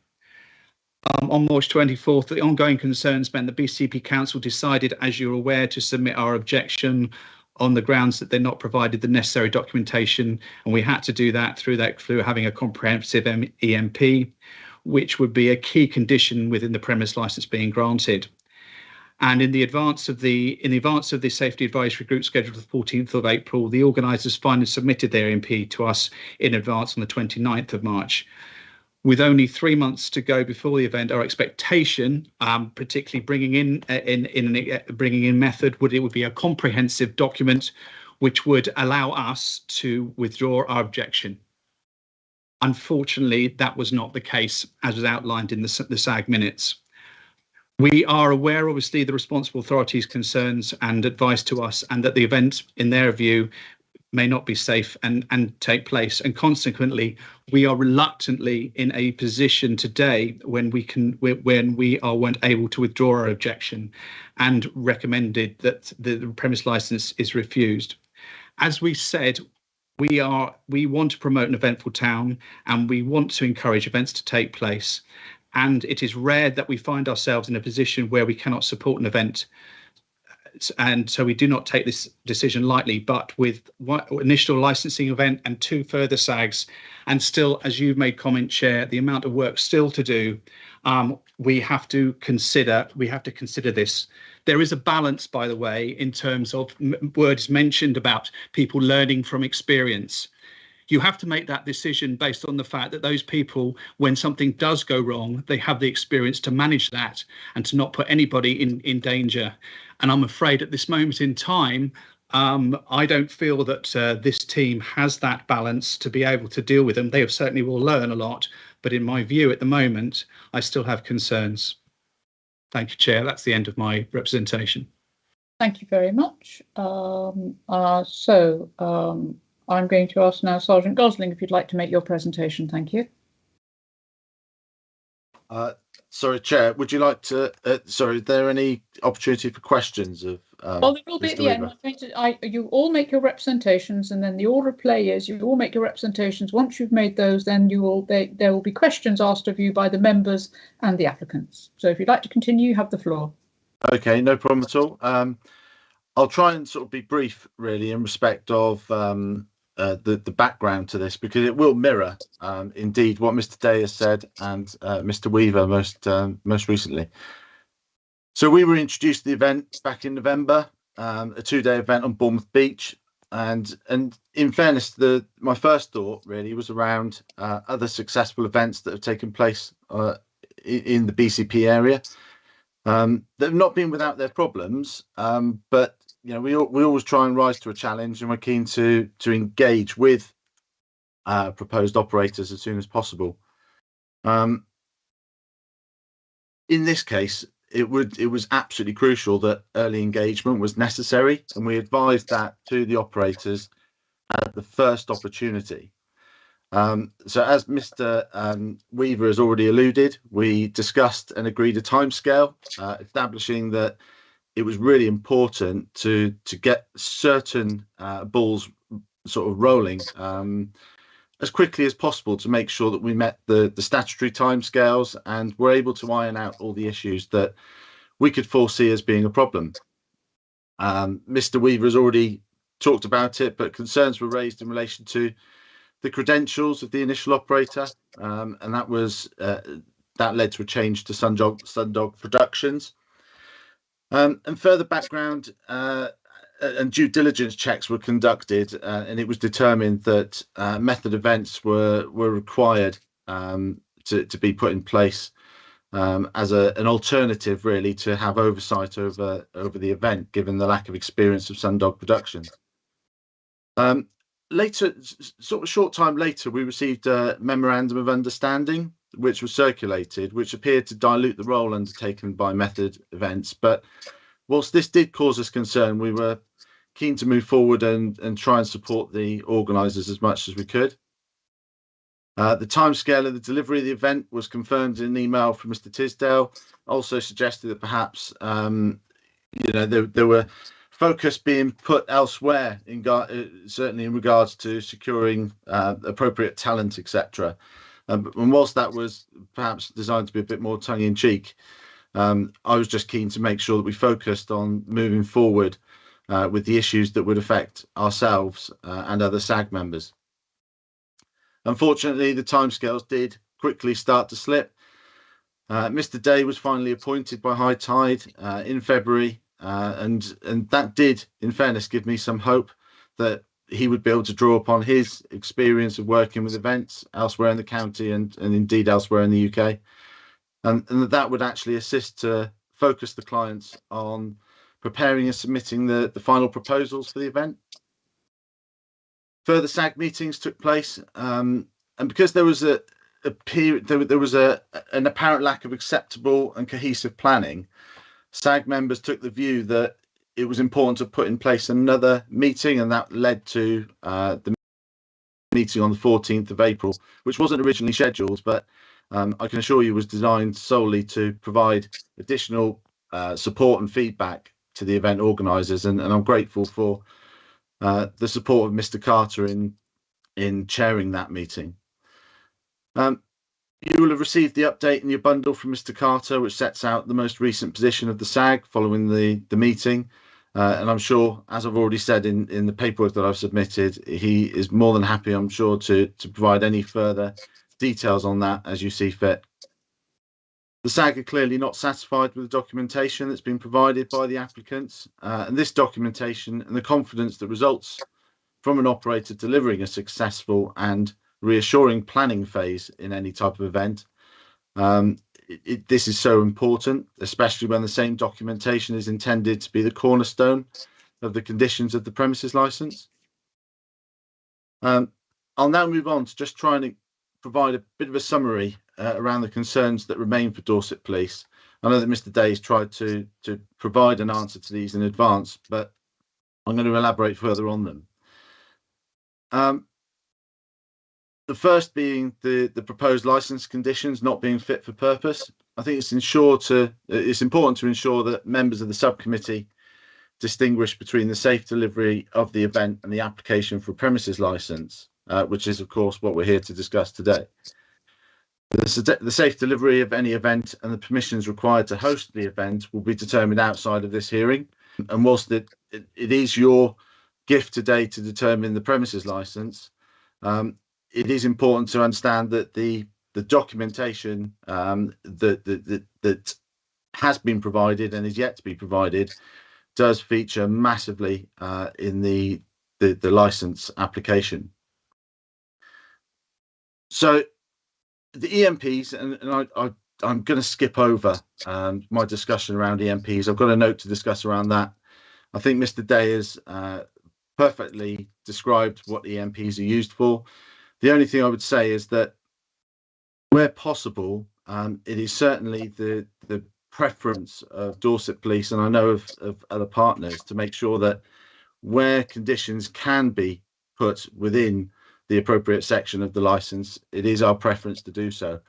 On March 24th, the ongoing concerns meant the BCP Council decided, as you're aware, to submit our objection on the grounds that they're not provided the necessary documentation, and we had to do that through having a comprehensive EMP, which would be a key condition within the premise license being granted. And in advance of the safety advisory group scheduled for the 14th of April, the organisers finally submitted their EMP to us in advance on the 29th of March. With only 3 months to go before the event, our expectation, particularly bringing in method, would be a comprehensive document which would allow us to withdraw our objection. Unfortunately, that was not the case, as was outlined in the SAG minutes. We are aware, obviously, the responsible authorities' concerns and advice to us, and that the event, in their view, may not be safe and take place. And consequently, we are reluctantly in a position today when we weren't able to withdraw our objection and recommended that the premise license is refused. As we said, we want to promote an eventful town, and we want to encourage events to take place. And it is rare that we find ourselves in a position where we cannot support an event. And so we do not take this decision lightly, but with one initial licensing event and 2 further SAGs, and still, as you've made comment, Chair, the amount of work still to do, we have to consider this. There is a balance, by the way, in terms of words mentioned about people learning from experience. You have to make that decision based on the fact that those people, when something does go wrong, they have the experience to manage that and to not put anybody in danger. And I'm afraid at this moment in time, I don't feel that this team has that balance to be able to deal with them. They certainly will learn a lot, but in my view at the moment, I still have concerns. Thank you, Chair. That's the end of my representation. Thank you very much. I'm going to ask now Sergeant Gosling if you'd like to make your presentation. Thank you. Sorry, Chair, would you like to, sorry, is there any opportunity for questions of well, there will be at the end. You all make your representations, and then the order of play is you all make your representations. Once you've made those, then there will be questions asked of you by the members and the applicants. So if you'd like to continue, you have the floor. Okay, no problem at all. I'll try and sort of be brief, really, in respect of the background to this, because it will mirror indeed what Mr. Day has said and Mr. Weaver most recently. So we were introduced to the event back in November, a 2-day event on Bournemouth Beach, and in fairness, my first thought really was around other successful events that have taken place in the BCP area. They've not been without their problems, but you know, we always try and rise to a challenge, and we're keen to engage with proposed operators as soon as possible. In this case, it was absolutely crucial that early engagement was necessary, and we advised that to the operators at the first opportunity. So as Mr. Weaver has already alluded, we discussed and agreed a timescale, establishing that it was really important to get certain balls sort of rolling as quickly as possible to make sure that we met the statutory timescales and were able to iron out all the issues that we could foresee as being a problem. Mr. Weaver has already talked about it, but concerns were raised in relation to the credentials of the initial operator, and that led to a change to Sundog Productions. And further background, and due diligence checks were conducted, and it was determined that method events were required to be put in place as an alternative, really, to have oversight over the event, given the lack of experience of Sundog production. Later, sort of a short time later, we received a memorandum of understanding, which was circulated, which appeared to dilute the role undertaken by method events. But whilst this did cause us concern, we were keen to move forward and try and support the organisers as much as we could. The timescale of the delivery of the event was confirmed in an email from Mr. Tisdale, also suggested that perhaps there were focus being put elsewhere, certainly in regards to securing appropriate talent, etc. And whilst that was perhaps designed to be a bit more tongue-in-cheek, I was just keen to make sure that we focused on moving forward with the issues that would affect ourselves and other SAG members. Unfortunately, the timescales did quickly start to slip. Mr. Day was finally appointed by High Tide in February, and that did, in fairness, give me some hope that he would be able to draw upon his experience of working with events elsewhere in the county and indeed elsewhere in the UK, and that would actually assist to focus the clients on preparing and submitting the final proposals for the event. Further SAG meetings took place, and because there was a period, there was an apparent lack of acceptable and cohesive planning, SAG members took the view that it was important to put in place another meeting, and that led to the meeting on the 14th of April, which wasn't originally scheduled, but I can assure you was designed solely to provide additional support and feedback to the event organisers, and I'm grateful for the support of Mr. Carter in chairing that meeting. You will have received the update in your bundle from Mr. Carter, which sets out the most recent position of the SAG following the meeting. And I'm sure, as I've already said in the paperwork that I've submitted, he is more than happy, I'm sure, to provide any further details on that as you see fit. The SAG are clearly not satisfied with the documentation that's been provided by the applicants, and this documentation and the confidence that results from an operator delivering a successful and reassuring planning phase in any type of event. This is so important, especially when the same documentation is intended to be the cornerstone of the conditions of the premises license. I'll now move on to just trying to provide a bit of a summary around the concerns that remain for Dorset Police. I know that Mr. Day's tried to provide an answer to these in advance, but I'm going to elaborate further on them. The first being the proposed licence conditions not being fit for purpose. I think it's important to ensure that members of the subcommittee distinguish between the safe delivery of the event and the application for a premises licence, which is, of course, what we're here to discuss today. The safe delivery of any event and the permissions required to host the event will be determined outside of this hearing. And whilst it is your gift today to determine the premises licence, it is important to understand that the documentation that has been provided and is yet to be provided does feature massively in the licence application. So the EMPs, and I'm going to skip over my discussion around EMPs. I've got a note to discuss around that. I think Mr. Day has perfectly described what EMPs are used for. The only thing I would say is that where possible, it is certainly the preference of Dorset Police, and I know of other partners, to make sure that where conditions can be put within the appropriate section of the licence, it is our preference to do so.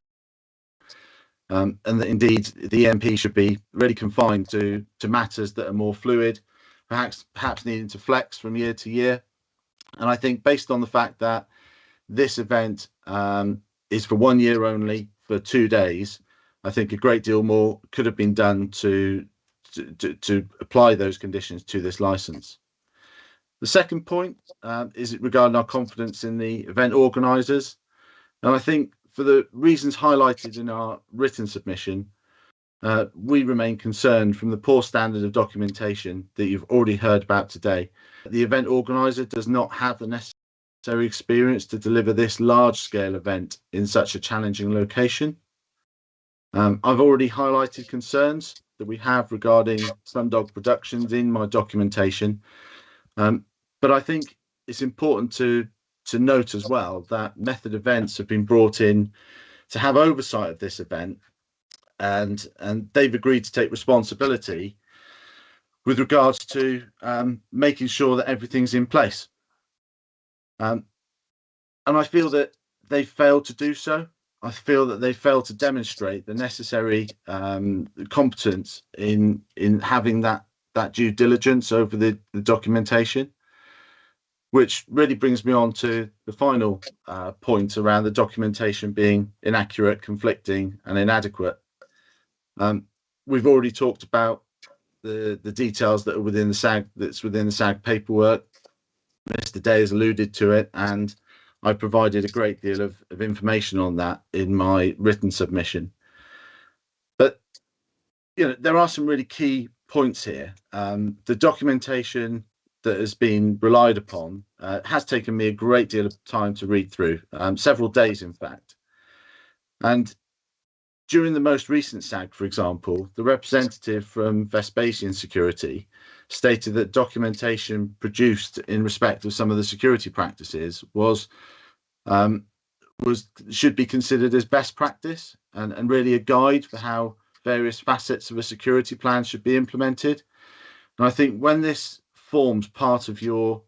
And that indeed the EMP should be really confined to matters that are more fluid, perhaps needing to flex from year to year. And I think based on the fact that this event is for 1 year only, for 2 days, I think a great deal more could have been done to apply those conditions to this licence. The second point is regarding our confidence in the event organisers. And I think for the reasons highlighted in our written submission, we remain concerned from the poor standard of documentation that you've already heard about today. The event organiser does not have the necessary experience to deliver this large-scale event in such a challenging location. I've already highlighted concerns that we have regarding Sundog Productions in my documentation, but I think it's important to note as well that Method Events have been brought in to have oversight of this event, and they've agreed to take responsibility with regards to making sure that everything's in place. And I feel that they failed to do so. I feel that they failed to demonstrate the necessary competence in having that due diligence over the documentation, which really brings me on to the final point around the documentation being inaccurate, conflicting, and inadequate. We've already talked about the details that are within the SAG paperwork. Mr. Day has alluded to it, and I provided a great deal of information on that in my written submission. But there are some really key points here. The documentation that has been relied upon has taken me a great deal of time to read through, several days in fact. And during the most recent SAG, for example, the representative from Vespasian Security stated that documentation produced in respect of some of the security practices should be considered as best practice and really a guide for how various facets of a security plan should be implemented. And I think when this forms part of your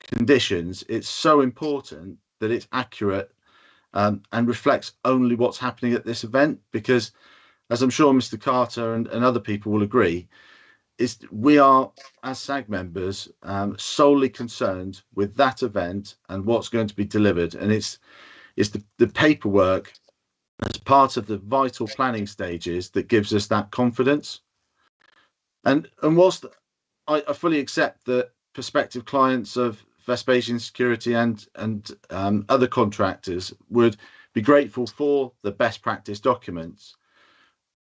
conditions, it's so important that it's accurate and reflects only what's happening at this event, because as I'm sure Mr. Carter and other people will agree, we are, as SAG members, solely concerned with that event and what's going to be delivered. And it's the paperwork as part of the vital planning stages that gives us that confidence. And whilst I fully accept that prospective clients of Vespasian Security and other contractors would be grateful for the best practice documents,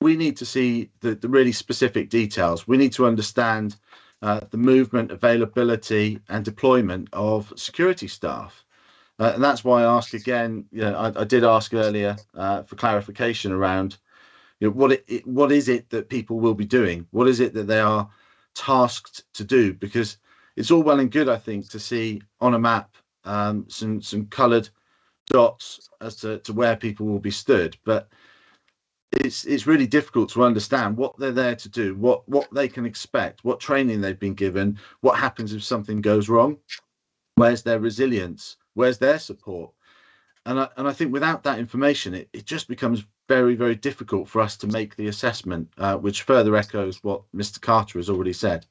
we need to see the really specific details. We need to understand the movement, availability and deployment of security staff. And that's why I ask again, I did ask earlier for clarification around what is it that people will be doing? What is it that they are tasked to do? Because it's all well and good, I think, to see on a map some coloured dots as to where people will be stood, but it's really difficult to understand what they're there to do, what they can expect, what training they've been given, what happens if something goes wrong, where's their resilience, where's their support. And I think without that information, it just becomes very, very difficult for us to make the assessment, which further echoes what Mr. Carter has already said.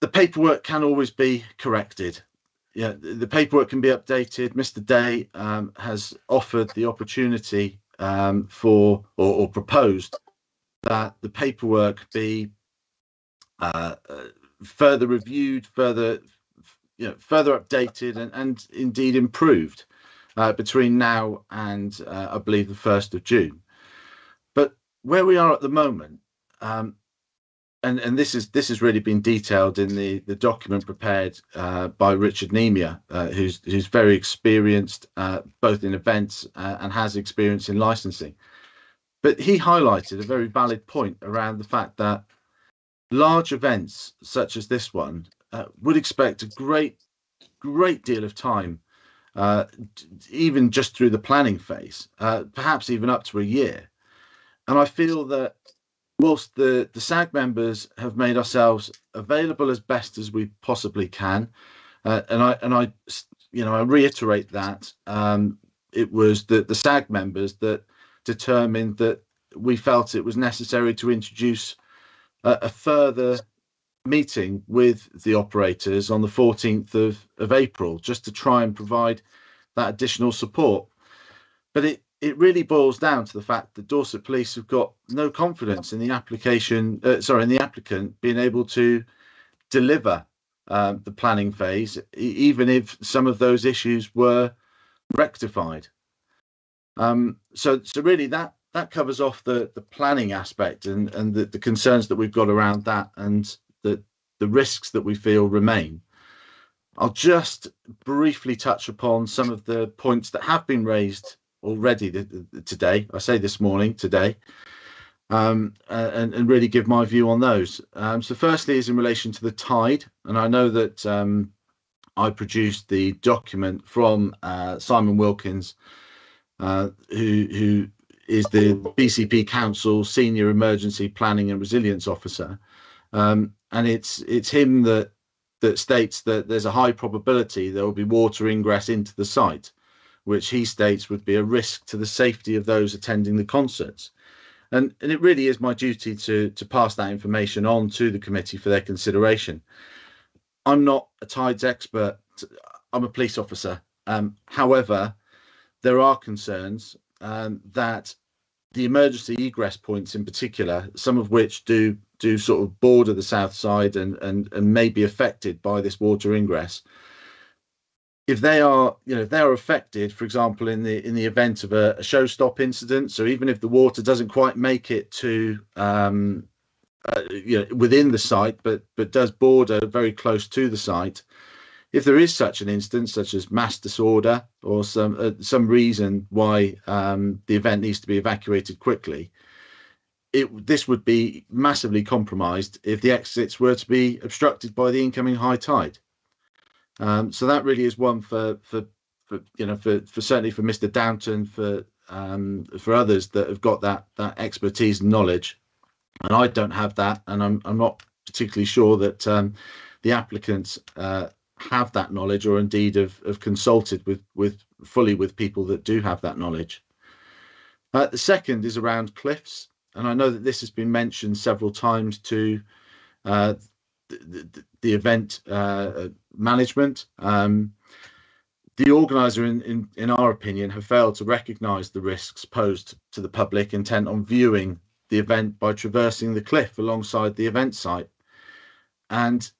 The paperwork can always be corrected. Yeah, the paperwork can be updated. Mr. Day has offered the opportunity for or proposed that the paperwork be further reviewed, further updated, and indeed improved between now and I believe the 1st of June. But where we are at the moment, and this has really been detailed in the document prepared by Richard Nemia, who's very experienced both in events and has experience in licensing. But he highlighted a very valid point around the fact that large events such as this one would expect a great deal of time, even just through the planning phase, perhaps even up to a year. And I feel that whilst the SAG members have made ourselves available as best as we possibly can, and I reiterate that it was the SAG members that determined that we felt it was necessary to introduce a further meeting with the operators on the 14th of April, just to try and provide that additional support. But it really boils down to the fact that Dorset Police have got no confidence in the applicant being able to deliver the planning phase, even if some of those issues were rectified. So really that that covers off the planning aspect and the concerns that we've got around that and the risks that we feel remain. I'll just briefly touch upon some of the points that have been raised already today. I say this morning, today, and really give my view on those. So firstly is in relation to the tide, and I know that I produced the document from Simon Wilkins, who is the BCP Council Senior Emergency Planning and Resilience Officer, and it's him that states that there's a high probability there will be water ingress into the site, which he states would be a risk to the safety of those attending the concerts. And it really is my duty to pass that information on to the committee for their consideration. I'm not a tides expert. I'm a police officer. However, there are concerns that the emergency egress points in particular, some of which do sort of border the south side and may be affected by this water ingress. If they are, if they are affected, for example, in the event of a show stop incident, so even if the water doesn't quite make it to within the site, but does border very close to the site, if there is such an instance, such as mass disorder or some reason why the event needs to be evacuated quickly, this would be massively compromised if the exits were to be obstructed by the incoming high tide. So that really is one for certainly for Mr. Downton, for others that have got that expertise and knowledge, and I don't have that, and I'm not particularly sure that the applicants have that knowledge, or indeed have consulted fully with people that do have that knowledge. The second is around cliffs, and I know that this has been mentioned several times to the event management. The organizer, in our opinion, have failed to recognise the risks posed to the public intent on viewing the event by traversing the cliff alongside the event site. And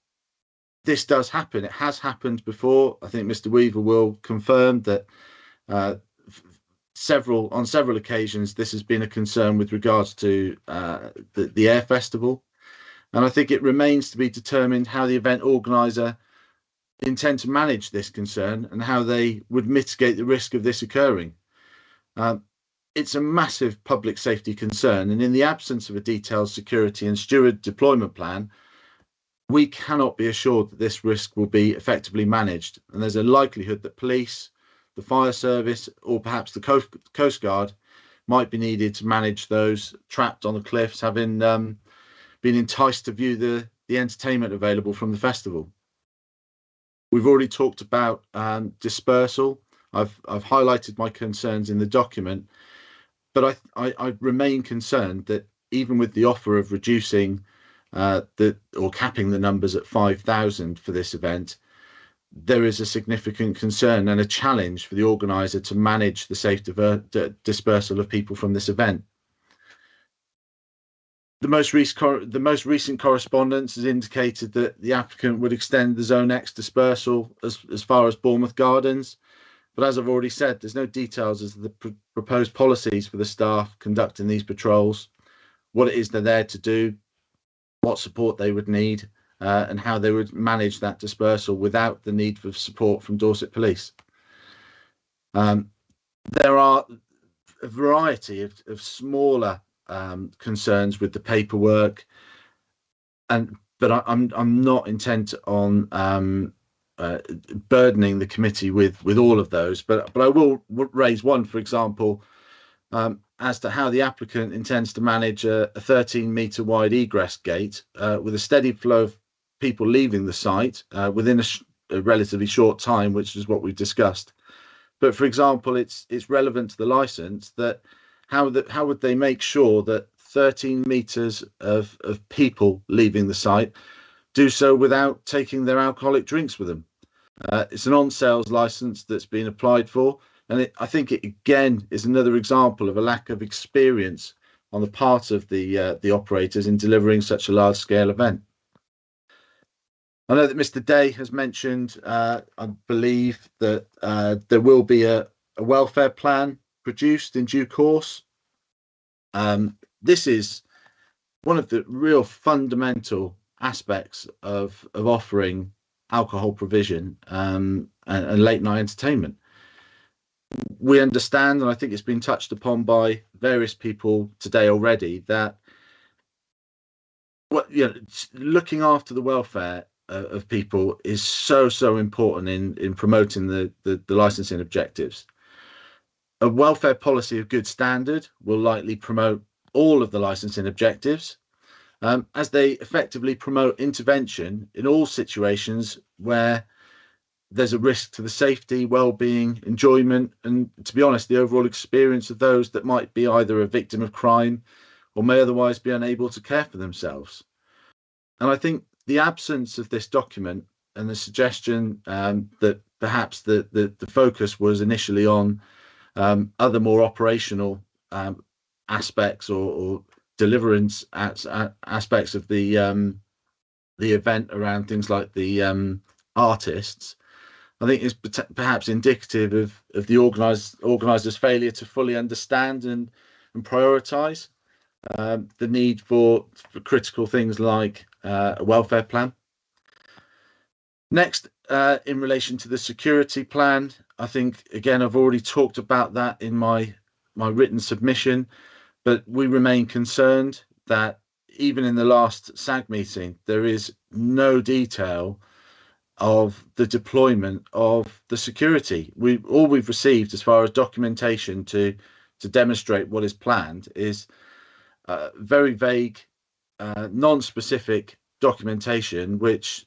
this does happen. It has happened before. I think Mr. Weaver will confirm that on several occasions this has been a concern with regards to the Air Festival. And I think it remains to be determined how the event organizer intend to manage this concern and how they would mitigate the risk of this occurring. It's a massive public safety concern, and in the absence of a detailed security and steward deployment plan, we cannot be assured that this risk will be effectively managed, and there's a likelihood that police, the fire service, or perhaps the Coast Guard might be needed to manage those trapped on the cliffs, having been enticed to view the entertainment available from the festival. We've already talked about dispersal. I've highlighted my concerns in the document, but I remain concerned that even with the offer of reducing or capping the numbers at 5,000 for this event, there is a significant concern and a challenge for the organizer to manage the safe dispersal of people from this event. The most recent correspondence has indicated that the applicant would extend the Zone X dispersal as far as Bournemouth Gardens, but as I've already said, there's no details as to the proposed policies for the staff conducting these patrols, what it is they're there to do, what support they would need, and how they would manage that dispersal without the need for support from Dorset Police. There are a variety of smaller concerns with the paperwork, but I'm not intent on burdening the committee with all of those. But I will raise one, for example, as to how the applicant intends to manage a 13-metre wide egress gate with a steady flow of people leaving the site within a relatively short time, which is what we've discussed. But for example, it's relevant to the licence that how would they make sure that 13 metres of people leaving the site do so without taking their alcoholic drinks with them? It's an on-sales licence that's been applied for, and I think it again is another example of a lack of experience on the part of the operators in delivering such a large-scale event. I know that Mr. Day has mentioned, I believe, that there will be a welfare plan produced in due course. This is one of the real fundamental aspects of offering alcohol provision and late night entertainment. We understand, and I think it's been touched upon by various people today already, that looking after the welfare of people is so important in promoting the licensing objectives. A welfare policy of good standard will likely promote all of the licensing objectives, as they effectively promote intervention in all situations where there's a risk to the safety, well-being, enjoyment, and, to be honest, the overall experience of those that might be either a victim of crime or may otherwise be unable to care for themselves. And I think the absence of this document and the suggestion that perhaps the focus was initially on other more operational aspects or deliverance aspects of the event around things like the artists, I think is perhaps indicative of the organisers' failure to fully understand and prioritise the need for critical things like a welfare plan. Next, in relation to the security plan, I think, again, I've already talked about that in my written submission, but we remain concerned that even in the last SAG meeting, there is no detail of the deployment of the security. All we've received as far as documentation to demonstrate what is planned is very vague, non-specific documentation, which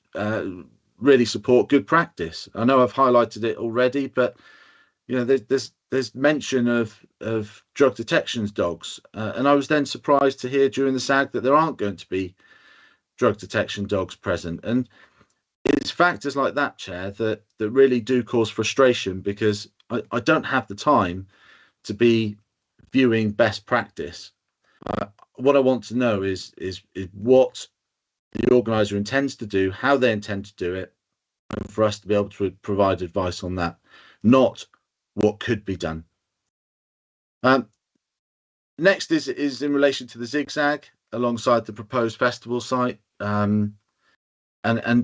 really support good practice. I know I've highlighted it already, but there's mention of drug detection dogs, and I was then surprised to hear during the SAG that there aren't going to be drug detection dogs present. And it's factors like that, Chair, that really do cause frustration, because I don't have the time to be viewing best practice. What I want to know is what the organizer intends to do, how they intend to do it, and for us to be able to provide advice on that, not what could be done. Next is in relation to the zigzag alongside the proposed festival site, and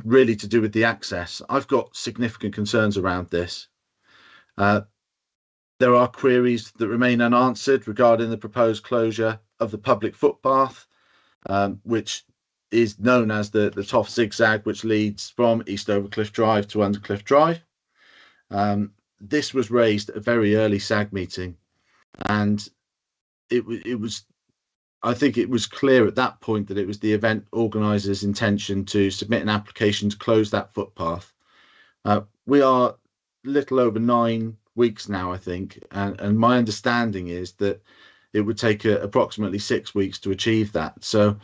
really to do with the access. I've got significant concerns around this. There are queries that remain unanswered regarding the proposed closure of the public footpath, which is known as the Toff Zigzag, which leads from East Overcliff Drive to Undercliff Drive. This was raised at a very early SAG meeting, and I think it was clear at that point that it was the event organisers' intention to submit an application to close that footpath. We are little over 9 weeks now, I think, and my understanding is that it would take approximately 6 weeks to achieve that. So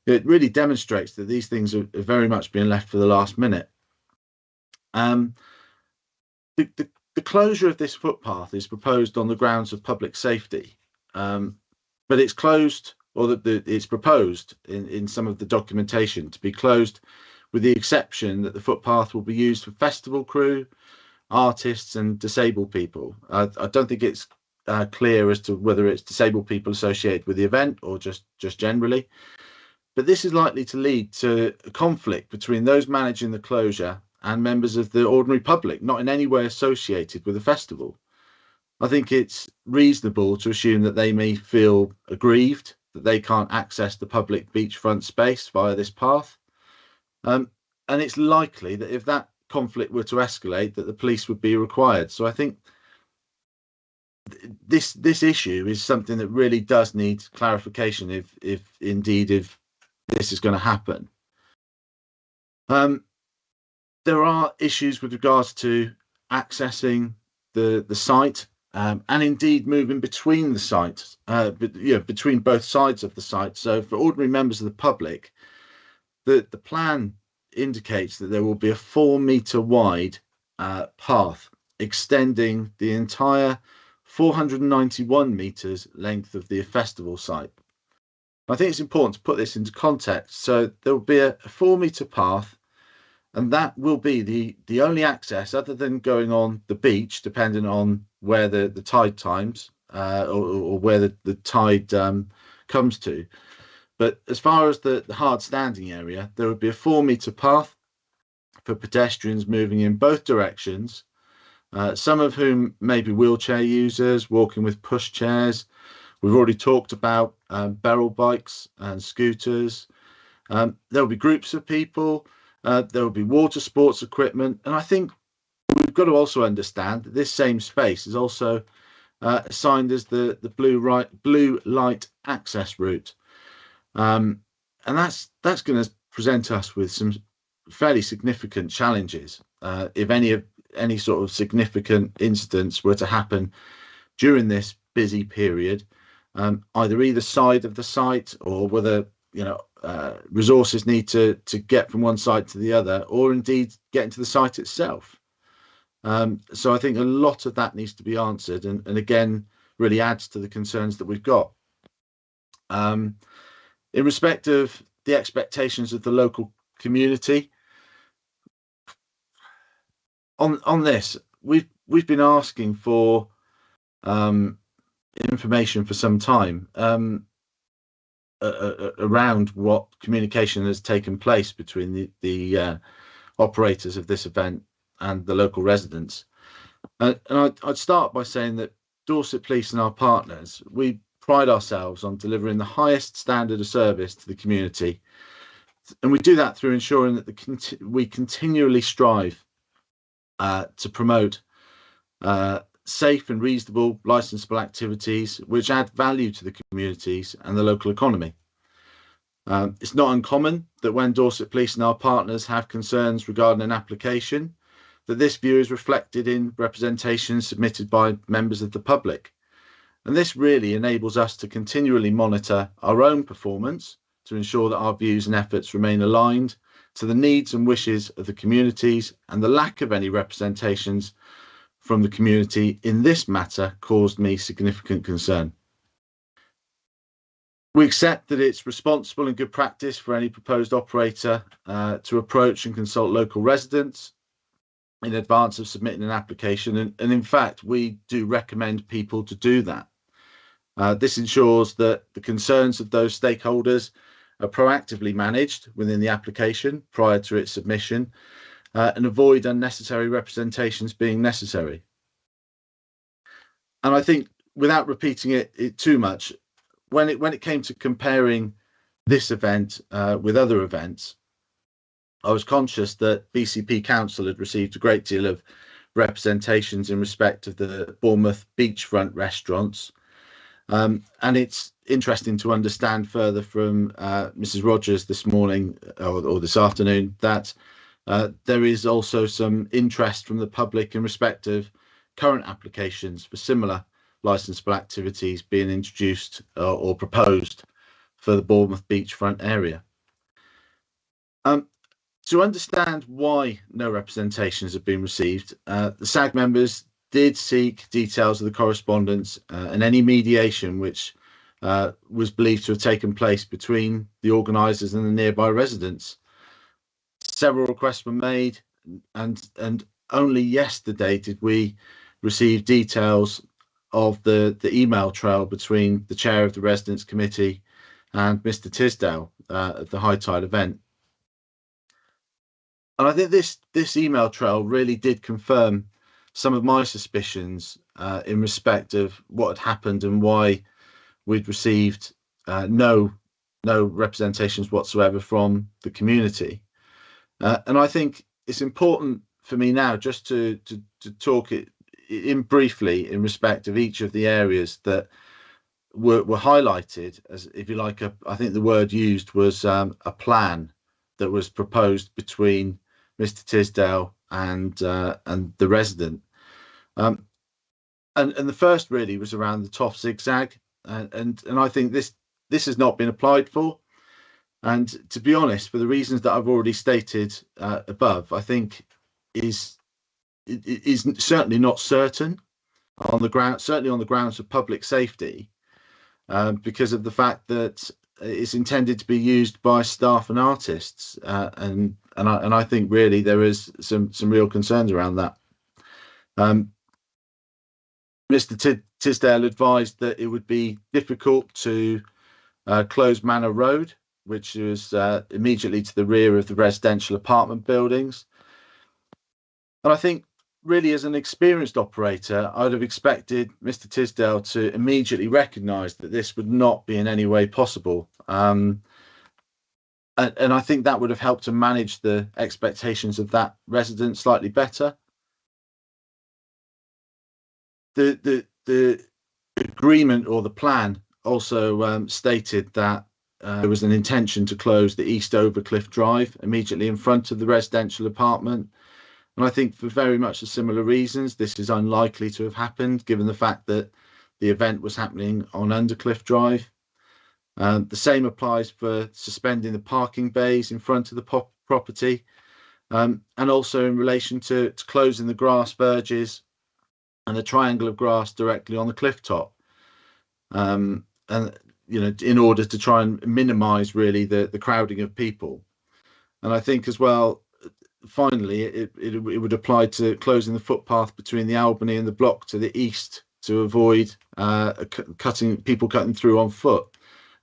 it really demonstrates that these things are very much being left for the last minute. The closure of this footpath is proposed on the grounds of public safety, but it's closed, or it's proposed in some of the documentation to be closed with the exception that the footpath will be used for festival crew, artists and disabled people. I don't think it's clear as to whether it's disabled people associated with the event or just generally, but this is likely to lead to a conflict between those managing the closure and members of the ordinary public, not in any way associated with the festival. I think it's reasonable to assume that they may feel aggrieved that they can't access the public beachfront space via this path. And it's likely that if that conflict were to escalate, that the police would be required. So I think this issue is something that really does need clarification if indeed this is going to happen. There are issues with regards to accessing the site and indeed moving between the sites, between both sides of the site. So for ordinary members of the public, the plan indicates that there will be a 4-metre wide path extending the entire 491 metres length of the festival site. I think it's important to put this into context. So there will be a 4-metre path, and that will be the only access other than going on the beach, depending on where the tide times or where the tide comes to. But as far as the hard standing area, there would be a 4-metre path for pedestrians moving in both directions, some of whom may be wheelchair users, walking with push chairs. We've already talked about barrel bikes and scooters. There will be groups of people. There will be water sports equipment. And I think we've got to also understand that this same space is also assigned as the blue light access route. And that's going to present us with some fairly significant challenges if any sort of significant incidents were to happen during this busy period, either side of the site, or whether resources need to get from one site to the other, or indeed get into the site itself. So I think a lot of that needs to be answered, and again really adds to the concerns that we've got. In respect of the expectations of the local community, on this, we've been asking for information for some time around what communication has taken place between the operators of this event and the local residents. And I'd start by saying that Dorset Police and our partners, we pride ourselves on delivering the highest standard of service to the community, and we do that through ensuring that we continually strive to promote safe and reasonable licensable activities which add value to the communities and the local economy. It's not uncommon that when Dorset Police and our partners have concerns regarding an application, that this view is reflected in representations submitted by members of the public. And this really enables us to continually monitor our own performance to ensure that our views and efforts remain aligned to the needs and wishes of the communities, and the lack of any representations from the community in this matter caused me significant concern. We accept that it's responsible and good practice for any proposed operator to approach and consult local residents in advance of submitting an application, and in fact we do recommend people to do that. This ensures that the concerns of those stakeholders are proactively managed within the application prior to its submission, and avoid unnecessary representations being necessary. And I think, without repeating it too much, when it came to comparing this event with other events, I was conscious that BCP Council had received a great deal of representations in respect of the Bournemouth beachfront restaurants. And it's interesting to understand further from Mrs. Rogers this morning or this afternoon that there is also some interest from the public in respect of current applications for similar licensable activities being introduced or proposed for the Bournemouth beachfront area. To understand why no representations have been received, the SAG members did seek details of the correspondence and any mediation which was believed to have taken place between the organisers and the nearby residents. Several requests were made, and only yesterday did we receive details of the email trail between the chair of the Residents Committee and Mr. Tisdale at the High Tide event. And I think this email trail really did confirm some of my suspicions in respect of what had happened and why we'd received no representations whatsoever from the community. And I think it's important for me now just to talk in briefly in respect of each of the areas that were highlighted as, if you like, I think the word used was a plan that was proposed between Mr. Tisdale and the resident. And the first really was around the Toff zigzag, and I think this has not been applied for. And to be honest, for the reasons that I've already stated above, I think it is certainly not certain on the ground, certainly on the grounds of public safety, because of the fact that it's intended to be used by staff and artists, and I think really there is some real concerns around that. Mr. Tisdale advised that it would be difficult to close Manor Road, which is immediately to the rear of the residential apartment buildings. And I think really as an experienced operator, I'd have expected Mr. Tisdale to immediately recognise that this would not be in any way possible. And I think that would have helped to manage the expectations of that resident slightly better. The agreement or the plan also stated that there was an intention to close the East Overcliff Drive immediately in front of the residential apartment. And I think for very much the similar reasons, this is unlikely to have happened, given the fact that the event was happening on Undercliff Drive. The same applies for suspending the parking bays in front of the property, and also in relation to closing the grass verges and the triangle of grass directly on the cliff top. And in order to try and minimise really the crowding of people. And I think as well, finally, it would apply to closing the footpath between the Albany and the block to the east to avoid people cutting through on foot.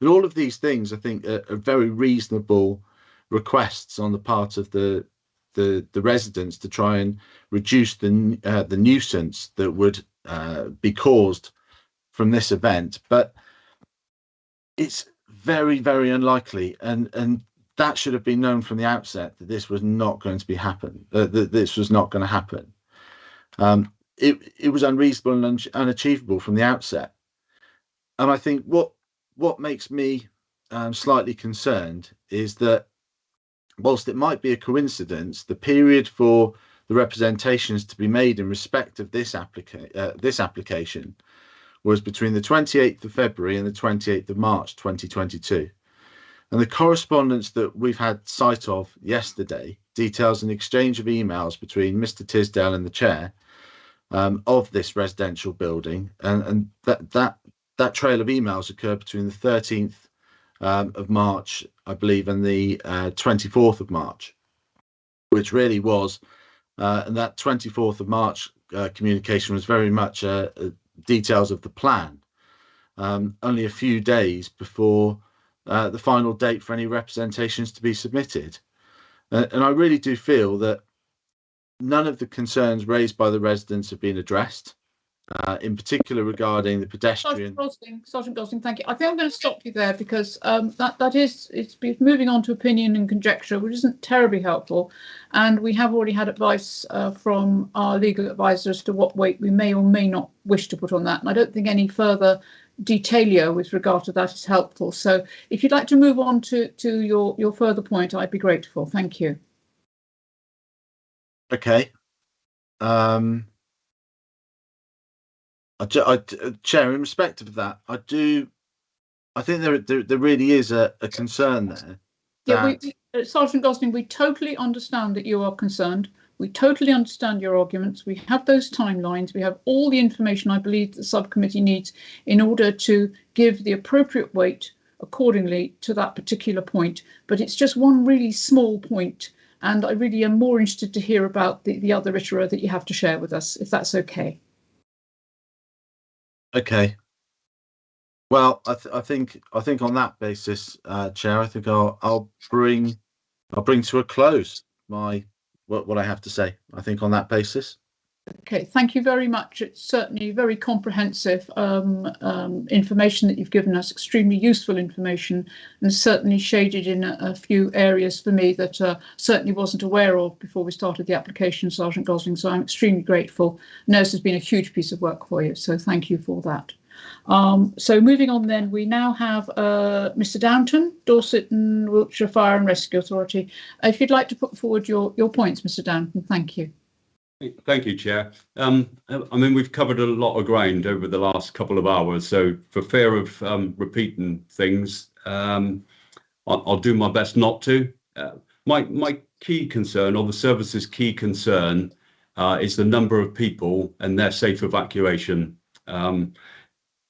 And all of these things, I think, are very reasonable requests on the part of the residents to try and reduce the nuisance that would be caused from this event. But it's very, very unlikely, and that should have been known from the outset that this was not going to happen. It was unreasonable and unachievable from the outset. And I think what makes me slightly concerned is that whilst it might be a coincidence, the period for the representations to be made in respect of this application was between the 28th of February and the 28th of March 2022. And the correspondence that we've had sight of yesterday details an exchange of emails between Mr. Tisdale and the chair of this residential building, and that trail of emails occurred between the 13th of March, I believe, and the 24th of March, which really was, and that 24th of March communication was very much details of the plan, only a few days before the final date for any representations to be submitted. And I really do feel that none of the concerns raised by the residents have been addressed, in particular regarding the pedestrian. Sergeant Gosling, thank you. I think I'm going to stop you there because it's moving on to opinion and conjecture, which isn't terribly helpful. And we have already had advice from our legal advisor as to what weight we may or may not wish to put on that. And I don't think any further detailio with regard to that is helpful. So if you'd like to move on to your further point, I'd be grateful. Thank you. Okay. Chair, in respect of that, I think there really is a concern there. Yeah, Sergeant Gosling, we totally understand that you are concerned. We totally understand your arguments. We have those timelines. We have all the information I believe the subcommittee needs in order to give the appropriate weight accordingly to that particular point. But it's just one really small point, and I really am more interested to hear about the other iteration that you have to share with us, if that's okay. Okay. Well, I think on that basis, Chair, I think I'll bring to a close what I have to say. I think on that basis. Okay, thank you very much. It's certainly very comprehensive information that you've given us, extremely useful information, and certainly shaded in a few areas for me that certainly wasn't aware of before we started the application, Sergeant Gosling. So I'm extremely grateful. I know this has been a huge piece of work for you, so thank you for that. So moving on then, we now have Mr. Downton, Dorset and Wiltshire Fire and Rescue Authority. If you'd like to put forward your points, Mr. Downton, thank you. Thank you, Chair. I mean, we've covered a lot of ground over the last couple of hours, so for fear of repeating things, I'll do my best not to. My key concern, or the service's key concern, is the number of people and their safe evacuation.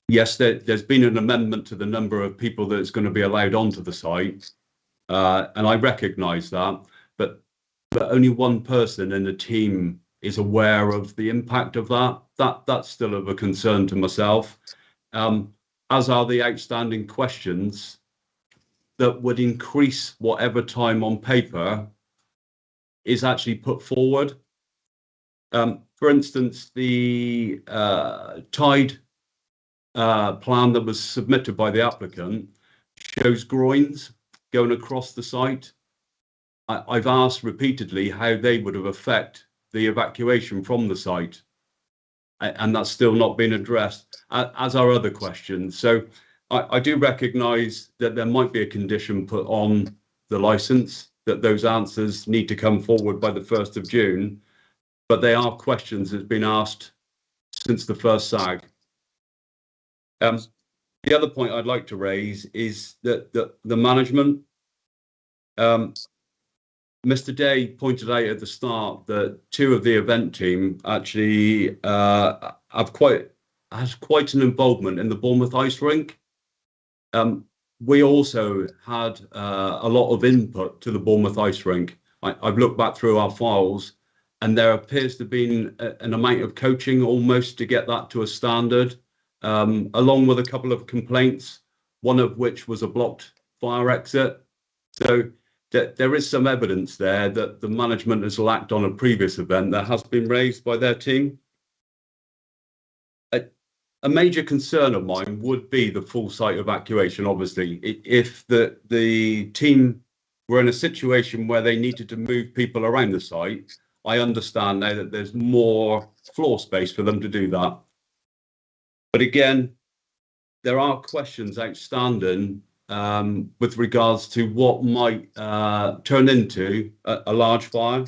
Yes, there's been an amendment to the number of people that's going to be allowed onto the site, and I recognise that, but only one person in the team is aware of the impact of that. That's still of a concern to myself, as are the outstanding questions that would increase whatever time on paper is actually put forward. For instance, the tide plan that was submitted by the applicant shows groins going across the site. I've asked repeatedly how they would have affected the evacuation from the site, and that's still not been addressed, as are other questions. So I do recognise that there might be a condition put on the licence that those answers need to come forward by the 1st of June, but they are questions that's been asked since the first SAG. The other point I'd like to raise is that the management, Mr. Day pointed out at the start that 2 of the event team actually has quite an involvement in the Bournemouth ice rink. We also had a lot of input to the Bournemouth ice rink. I've looked back through our files, and there appears to have been an amount of coaching almost to get that to a standard, along with a couple of complaints, one of which was a blocked fire exit. So there is some evidence there that the management has lacked on a previous event that has been raised by their team. A major concern of mine would be the full site evacuation, obviously. If the team were in a situation where they needed to move people around the site, I understand now that there's more floor space for them to do that. But again, there are questions outstanding with regards to what might turn into a large fire.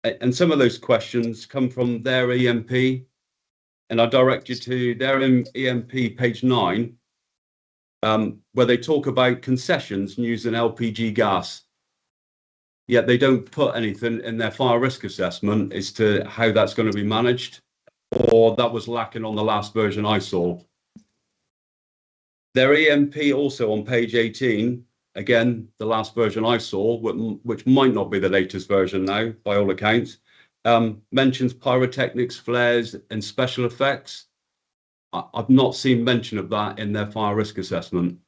And some of those questions come from their EMP. And I direct you to their EMP page 9, where they talk about concessions and using LPG gas. Yet they don't put anything in their fire risk assessment as to how that's going to be managed, or that was lacking on the last version I saw. Their EMP also on page 18, again, the last version I saw, which might not be the latest version now, by all accounts, mentions pyrotechnics, flares, and special effects. I've not seen mention of that in their fire risk assessment.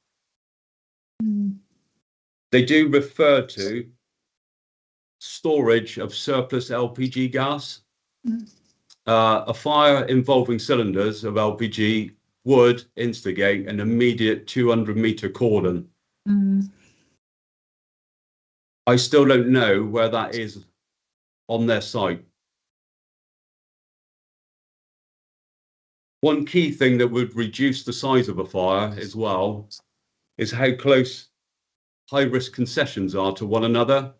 They do refer to storage of surplus LPG gas. A fire involving cylinders of LPG would instigate an immediate 200-metre cordon. I still don't know where that is on their site. One key thing that would reduce the size of a fire as well is how close high-risk concessions are to one another.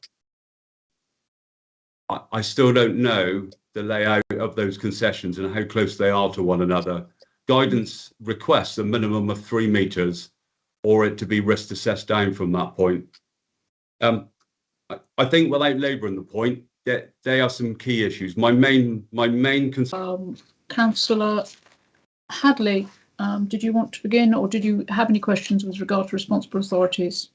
I still don't know the layout of those concessions and how close they are to one another. Guidance requests a minimum of 3 metres or it to be risk assessed down from that point. I think without labouring the point, there are some key issues. My main concern. Councillor Hadley, did you want to begin, or did you have any questions with regard to responsible authorities?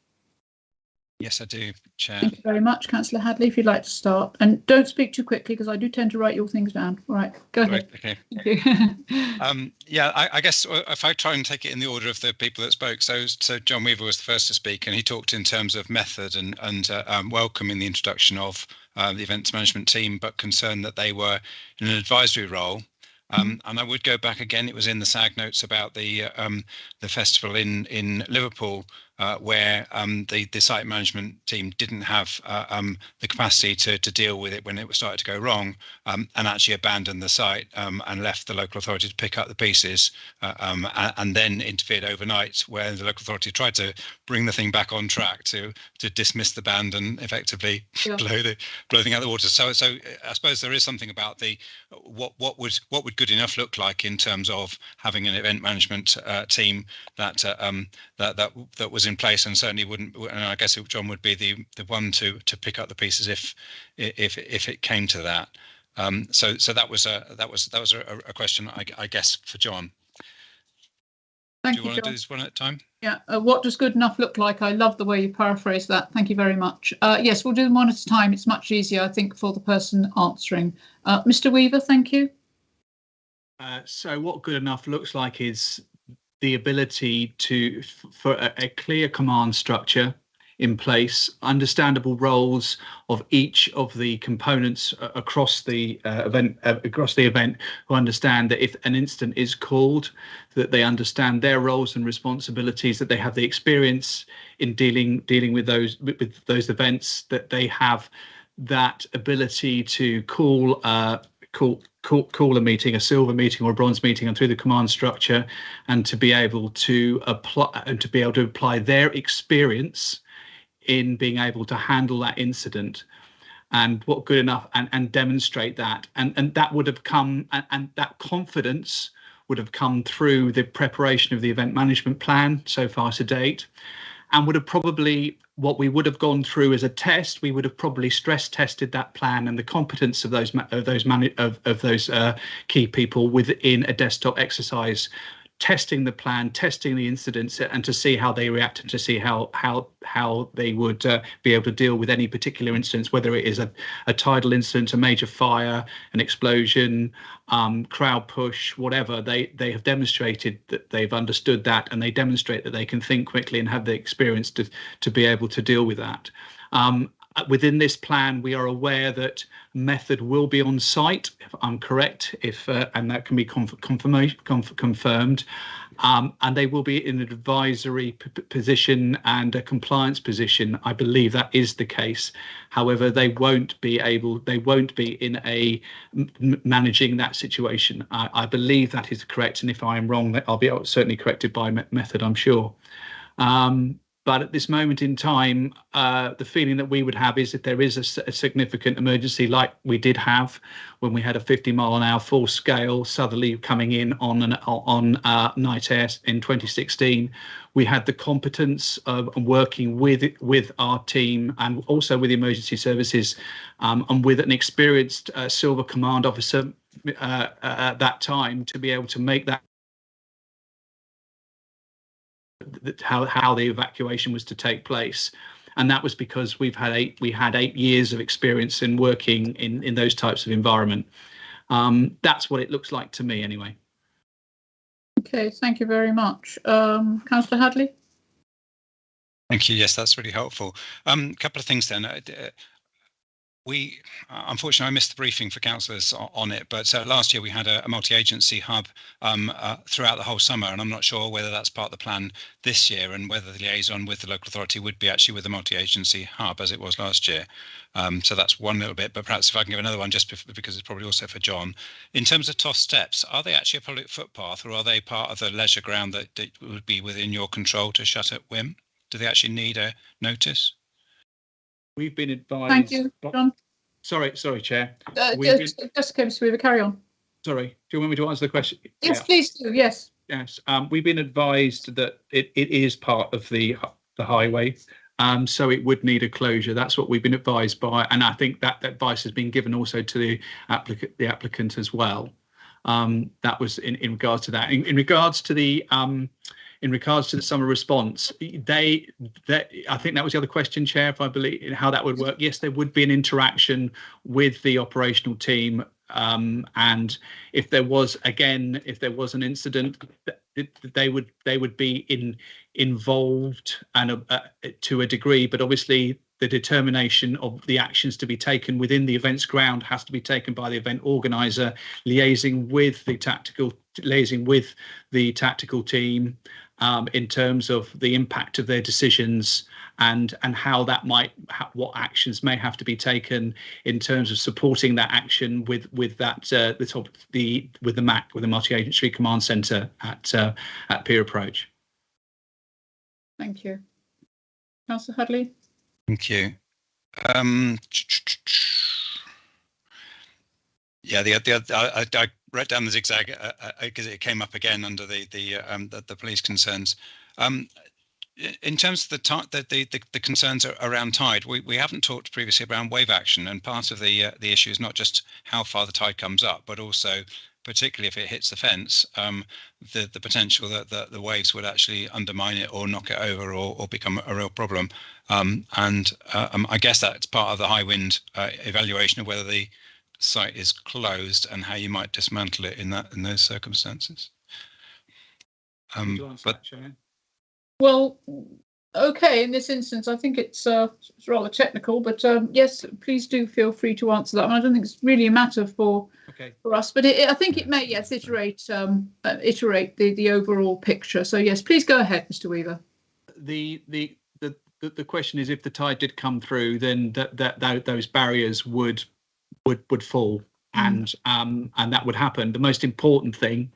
Yes, I do, Chair. Thank you very much, Councillor Hadley. If you'd like to start, and don't speak too quickly because I do tend to write your things down. All right, go ahead. Okay. Thank you. Yeah, I guess if I try and take it in the order of the people that spoke, so John Weaver was the first to speak, and he talked in terms of method and welcoming the introduction of the events management team, but concerned that they were in an advisory role. And I would go back again. It was in the SAG notes about the festival in Liverpool, where the site management team didn't have the capacity to deal with it when it started to go wrong, and actually abandoned the site and left the local authority to pick up the pieces, and then interfered overnight, where the local authority tried to bring the thing back on track to dismiss the band and effectively blow the thing out of the water. So I suppose there is something about the what would good enough look like in terms of having an event management team that was in place, and certainly wouldn't. And I guess John would be the one to pick up the pieces if it came to that. So that was a question, I guess, for John. Thank Do you you, want to John. do this one at a time? Yeah, what does good enough look like? I love the way you paraphrase that. Thank you very much. Yes, we'll do them one at a time. It's much easier, I think, for the person answering. Mr. Weaver, thank you. So what good enough looks like is the ability for a clear command structure in place, understandable roles of each of the components across the event, who understand that if an incident is called, that they understand their roles and responsibilities, that they have the experience in dealing with those events, that they have that ability to call a meeting, a silver meeting or a bronze meeting, and through the command structure, and to be able to apply their experience in being able to handle that incident, and what good enough, and demonstrate that, and that would have come, and that confidence would have come through the preparation of the event management plan so far to date, and would have probably, what we would have gone through as a test, we would have probably stress tested that plan and the competence of those key people within a desktop exercise, testing the plan, testing the incidents, and to see how they react, and to see how they would be able to deal with any particular incidents, whether it is a tidal incident, a major fire, an explosion, crowd push, whatever. They have demonstrated that they've understood that, and they demonstrate that they can think quickly and have the experience to be able to deal with that. Within this plan, we are aware that method will be on site, if I'm correct, and that can be confirmed, and they will be in an advisory position and a compliance position. I believe that is the case. However, they won't be in a managing that situation. I believe that is correct, and if I am wrong, I'll be certainly corrected by method, I'm sure. But at this moment in time, the feeling that we would have is if there is a significant emergency, like we did have when we had a 50-mile-an-hour full-scale southerly coming in on night air in 2016, we had the competence of working with our team, and also with the emergency services, and with an experienced silver command officer at that time, to be able to make that, how the evacuation was to take place. And that was because we had 8 years of experience in working in those types of environment. That's what it looks like to me, anyway. Okay, thank you very much. Councillor Hadley? Thank you. Yes, that's really helpful. A couple of things then. Unfortunately, I missed the briefing for councillors on it, but last year we had a multi-agency hub throughout the whole summer, and I'm not sure whether that's part of the plan this year, and whether the liaison with the local authority would be actually with the multi-agency hub as it was last year. So that's one little bit, but perhaps if I can give another one, just because it's probably also for John. In terms of Toss Steps, are they actually a public footpath, or are they part of the leisure ground that would be within your control to shut at whim? Do they actually need a notice? We've been advised. Thank you, John. Sorry, Chair. Just Mr. Weaver, carry on. Sorry, do you want me to answer the question? Yes, please do. Yes. Yes. We've been advised that it is part of the highway, so it would need a closure. That's what we've been advised by, and I think that advice has been given also to the applicant as well. That was in regards to that. In regards to the summer response, I think that was the other question, Chair, if I believe, how that would work. Yes, there would be an interaction with the operational team, and if there was an incident, they would be involved, and to a degree, but obviously the determination of the actions to be taken within the events ground has to be taken by the event organizer, liaising with the tactical team, in terms of the impact of their decisions, and how that what actions may have to be taken in terms of supporting that action with the MAC, with the multi-agency command centre at Peer Approach. Thank you, Councillor Hadley. Thank you. Yeah, I wrote down the zigzag because it came up again under the police concerns. In terms of the concerns around tide, we haven't talked previously around wave action, and part of the issue is not just how far the tide comes up, but also particularly if it hits the fence, the potential that the waves would actually undermine it or knock it over or become a real problem. I guess that's part of the high wind evaluation of whether the site is closed and how you might dismantle it in those circumstances. Well, okay, in this instance, I think it's rather technical, but yes, please do feel free to answer that. I don't think it's really a matter for us, but I think it may, yes, iterate the overall picture. So yes, please go ahead, Mr. Weaver. The question is, if the tide did come through, then that those barriers would fall, and that would happen. The most important thing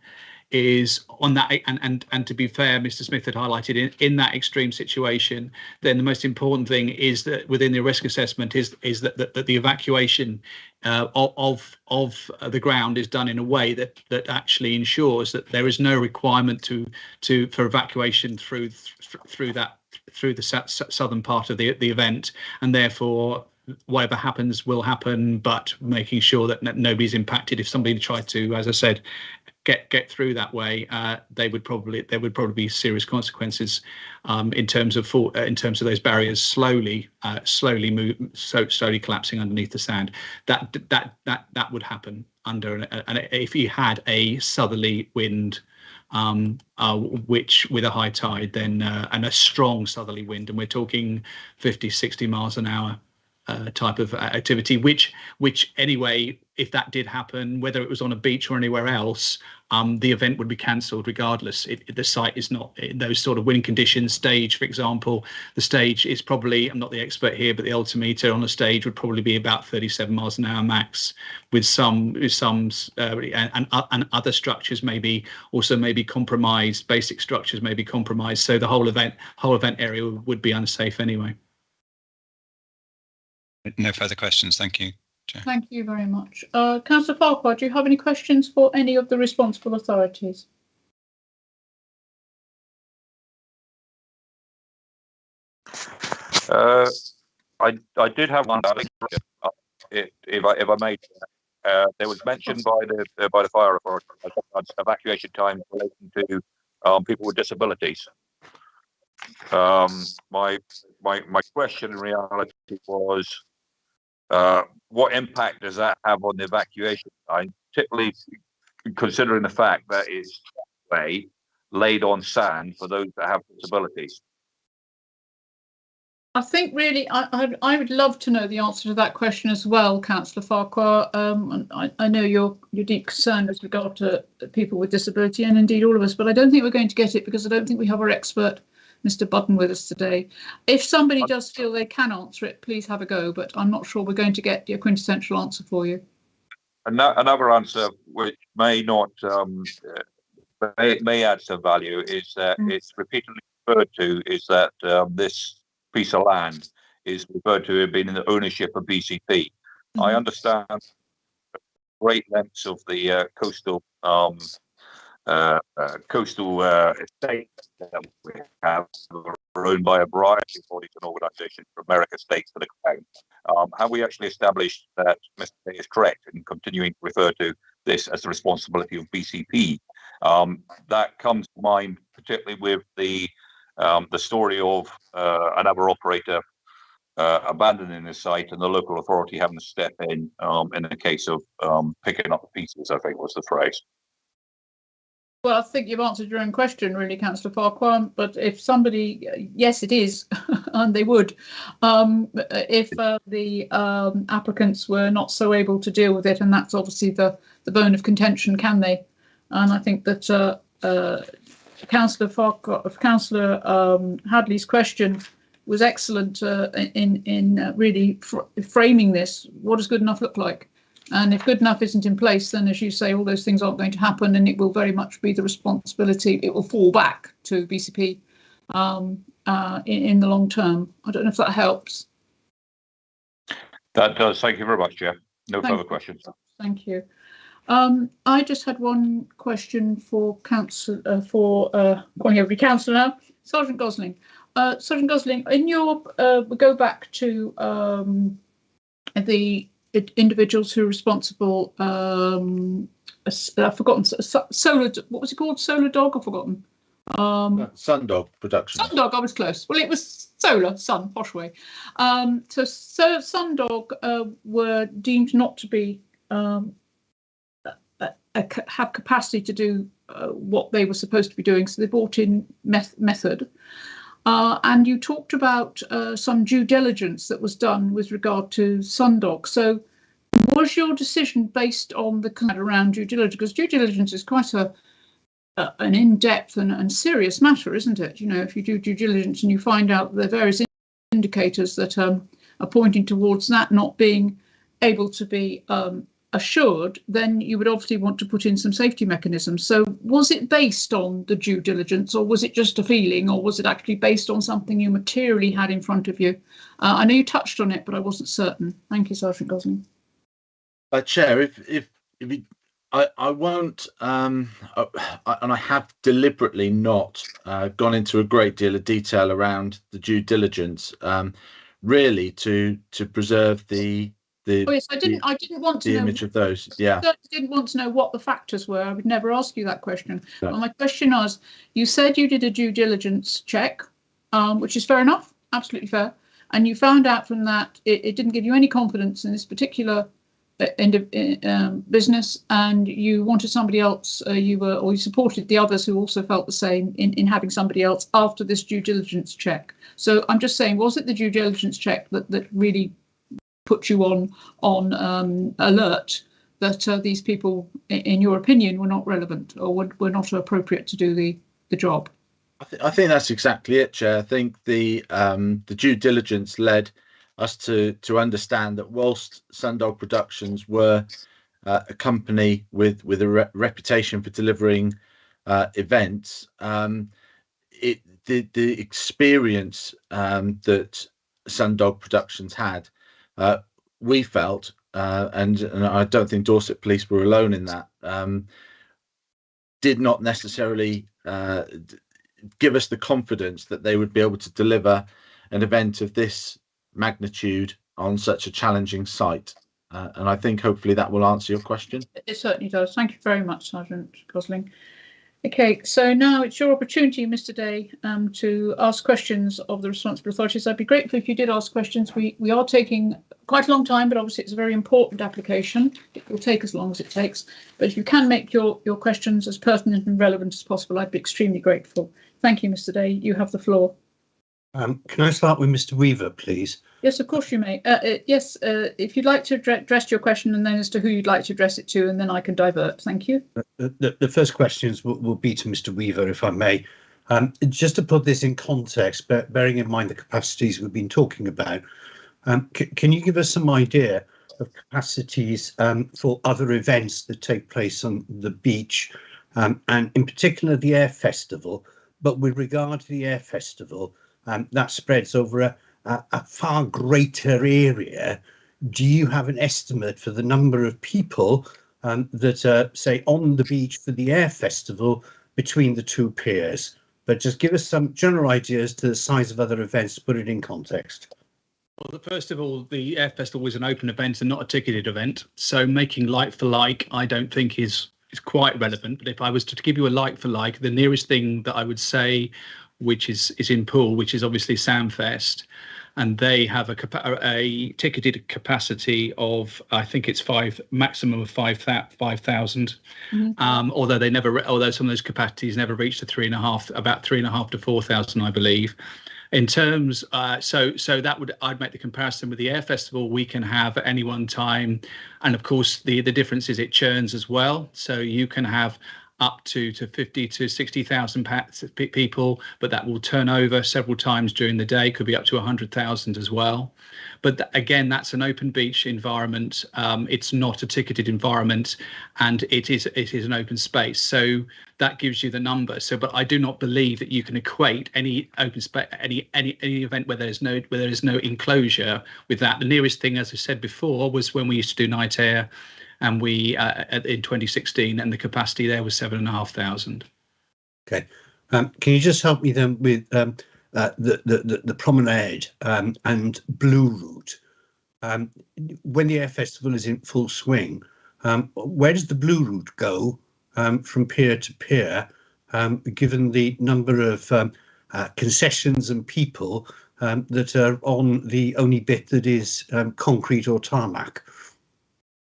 is on that, and to be fair, Mr. Smith had highlighted in that extreme situation, then the most important thing is that within the risk assessment is that the evacuation of the ground is done in a way that actually ensures that there is no requirement for evacuation through the southern part of the event, and therefore whatever happens will happen, but making sure that nobody's impacted. If somebody tried to, as I said, get through that way, there would probably be serious consequences in terms of those barriers slowly collapsing underneath the sand. That would happen if you had a southerly wind, which with a high tide, then and a strong southerly wind, and we're talking 50-60 miles an hour type of activity, which anyway, if that did happen, whether it was on a beach or anywhere else, the event would be cancelled regardless. The site is not in those sort of wind conditions. Stage, for example, the stage is probably, I'm not the expert here, but the altimeter on a stage would probably be about 37 miles an hour max, with some and other structures may be compromised. Basic structures may be compromised, so the whole event area would be unsafe anyway. No further questions. Thank you, Chair. Thank you very much. Councillor Farquhar, do you have any questions for any of the responsible authorities? I did have one, if I may. There was mentioned by the fire authority evacuation time relating to people with disabilities. My question in reality was, what impact does that have on the evacuation time, particularly considering the fact that it's laid on sand for those that have disabilities? I think really, I would love to know the answer to that question as well, Councillor Farquhar. I know your deep concern with regard to people with disability, and indeed all of us, but I don't think we're going to get it because I don't think we have our expert, Mr. Button, with us today. If somebody does feel they can answer it, please have a go, but I'm not sure we're going to get your quintessential answer for you. Another answer which may not may add some value is that it's repeatedly referred to is that this piece of land is referred to as being in the ownership of BCP. I understand great lengths of the coastal estates that we have are owned by a variety of bodies and organisations, from America States to the Crown. Have we actually established that Mr. Day is correct in continuing to refer to this as the responsibility of BCP? That comes to mind particularly with the story of another operator abandoning the site and the local authority having to step in the case of picking up the pieces, I think was the phrase. Well, I think you've answered your own question, really, Councillor Farquhar. But if somebody, yes, it is, and they would, if the applicants were not so able to deal with it, and that's obviously the bone of contention, can they? And I think that Councillor Farquhar, Councillor Hadley's question was excellent in really framing this. What does good enough look like? And if good enough isn't in place, then, as you say, all those things aren't going to happen, and it will very much be the responsibility. It will fall back to BCP in the long term. I don't know if that helps. That does. Thank you very much, Chair. No further questions. Thank you. I just had one question for council calling every councillor now. Sergeant Gosling. Sergeant Gosling, in your we go back to the individuals who are responsible I've forgotten, Solar, what was it called? Solar Dog? I've forgotten. Sundog Productions. Sundog, I was close. Well, it was Sun, posh way. So Sundog were deemed not to be have capacity to do what they were supposed to be doing, so they brought in Method. And you talked about some due diligence that was done with regard to Sundog. So was your decision based on the kind around due diligence? Because due diligence is quite an in-depth and serious matter, isn't it? You know, if you do due diligence and you find out the various indicators that are pointing towards that not being able to be assured, then you would obviously want to put in some safety mechanisms. So was it based on the due diligence, or was it just a feeling, or was it actually based on something you materially had in front of you? I know you touched on it, but I wasn't certain. Thank you, Sergeant Gosling. Chair, I won't, and I have deliberately not gone into a great deal of detail around the due diligence, really to preserve the Oh yes, I didn't want to know the image of those. Yeah, I didn't want to know what the factors were. I would never ask you that question. No. Well, my question was, you said you did a due diligence check, which is fair enough, absolutely fair, and you found out from that it didn't give you any confidence in this particular business, and you wanted somebody else. You supported the others who also felt the same in having somebody else after this due diligence check. So I'm just saying, was it the due diligence check that really put you on alert that these people, in your opinion, were not relevant or were not appropriate to do the job? I think that's exactly it, Chair. I think the due diligence led us to understand that whilst Sundog Productions were a company with a reputation for delivering events, the experience that Sundog Productions had, we felt, and I don't think Dorset Police were alone in that, did not necessarily give us the confidence that they would be able to deliver an event of this magnitude on such a challenging site. And I think hopefully that will answer your question. It certainly does. Thank you very much, Sergeant Gosling. Okay, so now it's your opportunity, Mr. Day, to ask questions of the responsible authorities. I'd be grateful if you did ask questions. We are taking quite a long time, but obviously it's a very important application. It will take as long as it takes. But if you can make your questions as pertinent and relevant as possible, I'd be extremely grateful. Thank you, Mr. Day. You have the floor. Can I start with Mr. Weaver, please? Yes, of course you may. Yes, if you'd like to address your question and then as to who you'd like to address it to, and then I can divert. Thank you. The first questions will be to Mr. Weaver, if I may. Just to put this in context, bearing in mind the capacities we've been talking about, can you give us some idea of capacities for other events that take place on the beach, and in particular the Air Festival? But with regard to the Air Festival, that spreads over a far greater area. Do you have an estimate for the number of people that are, say, on the beach for the Air Festival between the two piers? But just give us some general ideas to the size of other events to put it in context. Well, first of all, the Air Festival was an open event and not a ticketed event. So making like for like, I don't think is quite relevant. But if I was to give you a like for like, the nearest thing that I would say, which is in Poole, which is obviously Samfest, and they have a ticketed capacity of, I think it's maximum of 5,000. Mm-hmm. Although some of those capacities never reached about 3,500 to 4,000, I believe. In terms, so I'd make the comparison with the Air Festival. We can have at any one time, and of course the difference is it churns as well. So you can have up to 50 to 60,000 people, but that will turn over several times during the day. Could be up to 100,000 as well. But again, that's an open beach environment. It's not a ticketed environment, and it is an open space. So that gives you the number. So, but I do not believe that you can equate any open space, any event where there is no enclosure with that. The nearest thing, as I said before, was when we used to do Night Air, and we in 2016, and the capacity there was 7,500. Okay, can you just help me then with the promenade and Blue Route? When the Air Festival is in full swing, where does the blue route go from pier to pier, given the number of concessions and people that are on the only bit that is concrete or tarmac?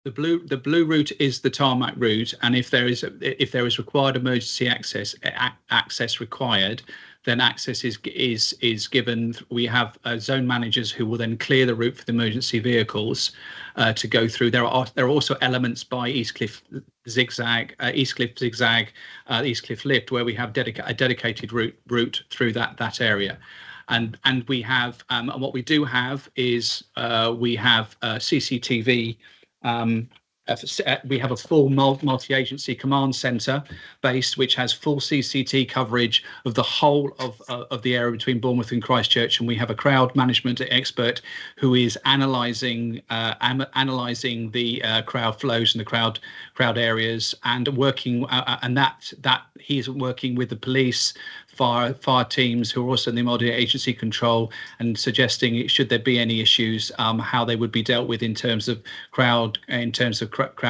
The blue route is the tarmac route, and if there is required emergency access required, then access is given. We have zone managers who will then clear the route for the emergency vehicles to go through. There are also elements by Eastcliff Zigzag, Eastcliff Lift, where we have a dedicated route through that area. And we have and what we do have is we have CCTV. We have a full multi-agency command centre base, which has full CCT coverage of the whole of the area between Bournemouth and Christchurch, and we have a crowd management expert who is analysing the crowd flows and the crowd areas, and working and that he's working with the police, fire teams who are also in the multi-agency control, and suggesting should there be any issues, how they would be dealt with in terms of crowd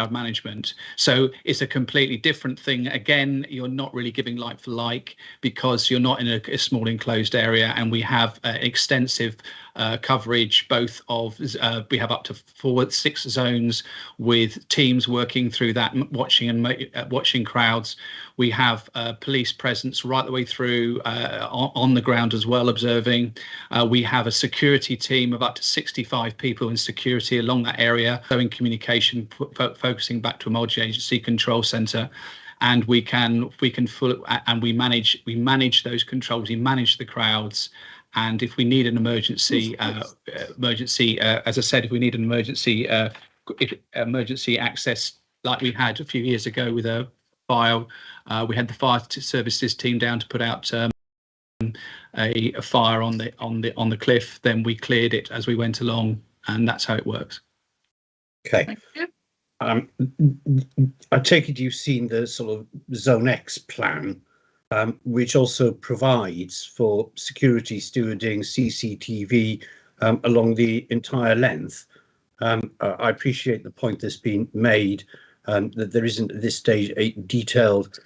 management. So it's a completely different thing. Again, you're not really giving like for like, because you're not in a small enclosed area, and we have extensive coverage, both of we have up to 6 zones with teams working through that, watching crowds. We have police presence right the way through on the ground as well, observing. We have a security team of up to 65 people in security along that area, so in communication, focusing back to a multi-agency control centre. And we manage those controls. We manage the crowds. And if we need an emergency, as I said, if we need an emergency access, like we had a few years ago with a fire, we had the fire services team down to put out a fire on the cliff. Then we cleared it as we went along, and that's how it works. Okay. I take it you've seen the sort of Zone X plan, which also provides for security stewarding, CCTV along the entire length. I appreciate the point that's been made that there isn't at this stage a detailed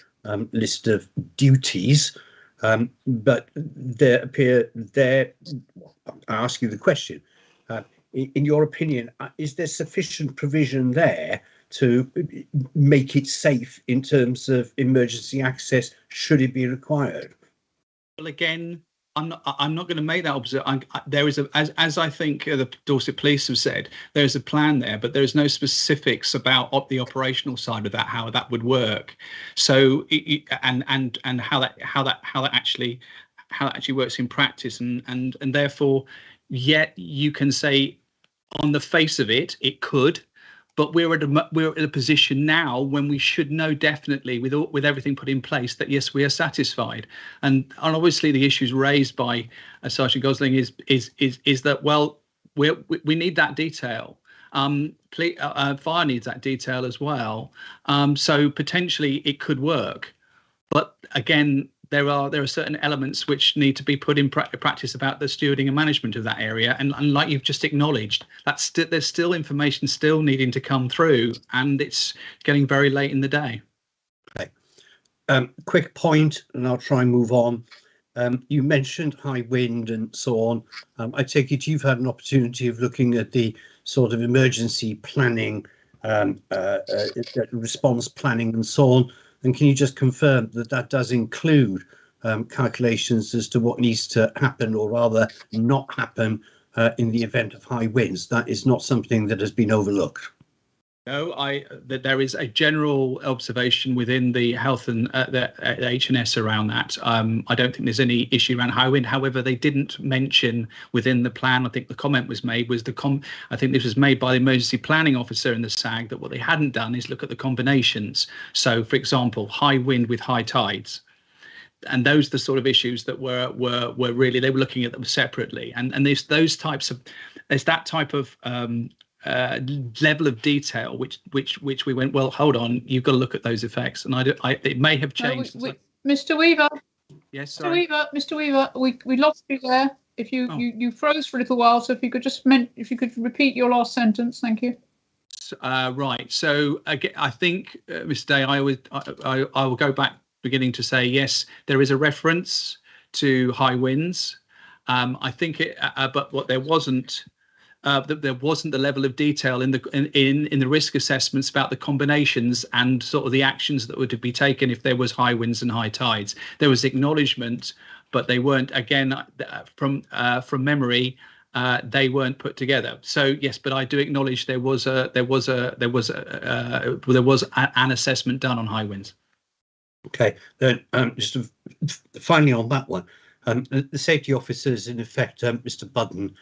list of duties, but I ask you the question, in your opinion, is there sufficient provision there to make it safe in terms of emergency access should it be required? Well, again, I'm not going to make that observation. There is as I think the Dorset Police have said, there is a plan there, but there is no specifics about the operational side of that, how that would work. So and how that actually works in practice, and therefore, yet you can say, on the face of it, it could. But we're at a position now when we should know definitely, with everything put in place, that yes, we are satisfied. And obviously the issues raised by Sergeant Gosling is that, well, we need that detail. Fire needs that detail as well. So potentially it could work, but again, there are certain elements which need to be put in practice about the stewarding and management of that area, and like you've just acknowledged, there's still information still needing to come through, and it's getting very late in the day. Okay. Quick point, and I'll try and move on. You mentioned high wind and so on. I take it you've had an opportunity of looking at the sort of emergency planning, response planning and so on. And can you just confirm that that does include calculations as to what needs to happen, or rather not happen, in the event of high winds? That is not something that has been overlooked. No, that there is a general observation within the health and the H&S around that. I don't think there's any issue around high wind. However, they didn't mention within the plan. I think the comment was made I think this was made by the emergency planning officer in the SAG, that what they hadn't done is look at the combinations. So, for example, high wind with high tides. And those are the sort of issues that were really, they were looking at them separately. And there's that type of level of detail which we went, well, hold on, you've got to look at those effects, and it may have changed. Mr. Weaver. Yes, sorry. Mr. Weaver, we lost you there. If you froze for a little while, so if you could repeat your last sentence, thank you. Right. So again, I think, Mr. Day, I will go back beginning to say yes. There is a reference to high winds. I think but what there wasn't. There wasn't the level of detail in the risk assessments about the combinations and sort of the actions that were to be taken if there was high winds and high tides. There was acknowledgement, but they weren't. Again, from memory, they weren't put together. So yes, but I do acknowledge there was an assessment done on high winds. Okay, then just finally on that one, the safety officers, in effect, Mr. Budden.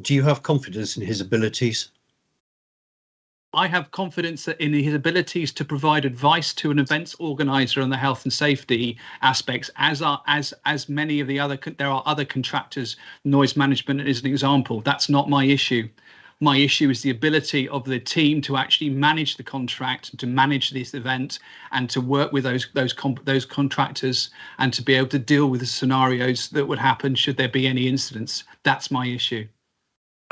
Do you have confidence in his abilities? I have confidence in his abilities to provide advice to an events organizer on the health and safety aspects, as many of the other, there are other contractors. Noise management is an example. That's not my issue. My issue is the ability of the team to actually manage the contract, to manage this event, and to work with those contractors, and to be able to deal with the scenarios that would happen should there be any incidents. That's my issue.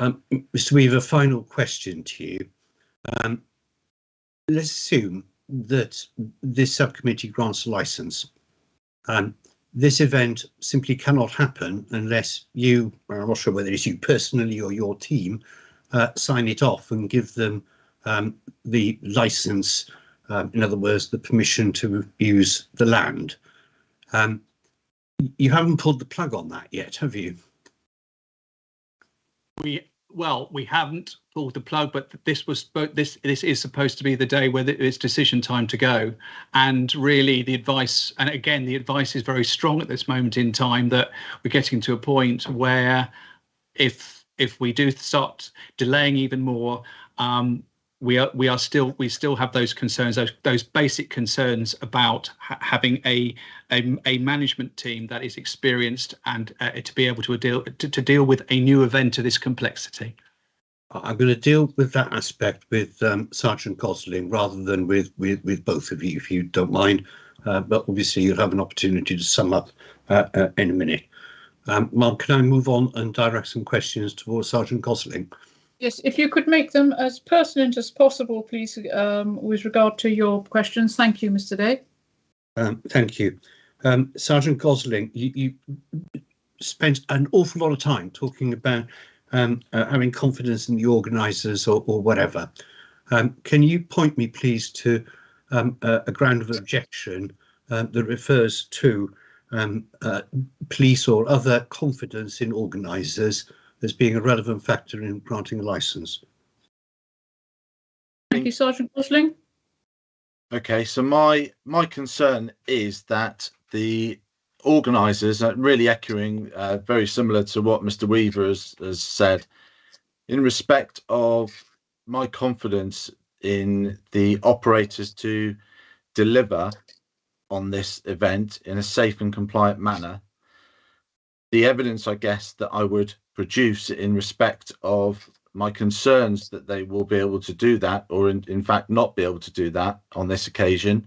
Mr. Weaver, final question to you. Let's assume that this subcommittee grants a licence. This event simply cannot happen unless you, I'm not sure whether it's you personally or your team, sign it off and give them the licence, in other words, the permission to use the land. You haven't pulled the plug on that yet, have you? We haven't pulled the plug, but this is supposed to be the day where it's decision time to go. And really the advice, and again, the advice is very strong at this moment in time, that we're getting to a point where if we do start delaying even more, we still have those concerns, those basic concerns about having a management team that is experienced and to be able to deal with a new event of this complexity. I'm going to deal with that aspect with Sergeant Gosling rather than with both of you, if you don't mind. But obviously you'll have an opportunity to sum up in a minute. Mark, can I move on and direct some questions towards Sergeant Gosling? Yes, if you could make them as pertinent as possible, please, with regard to your questions. Thank you, Mr. Day. Thank you. Sergeant Gosling, you spent an awful lot of time talking about having confidence in the organisers or whatever. Can you point me, please, to a ground of objection that refers to police or other confidence in organisers as being a relevant factor in granting a licence? Thank you, Sergeant Gosling. Okay, so my concern is that the organisers are really echoing very similar to what Mr. Weaver has said in respect of my confidence in the operators to deliver on this event in a safe and compliant manner. The evidence, I guess, that I would produce in respect of my concerns that they will be able to do that, or in fact not be able to do that on this occasion,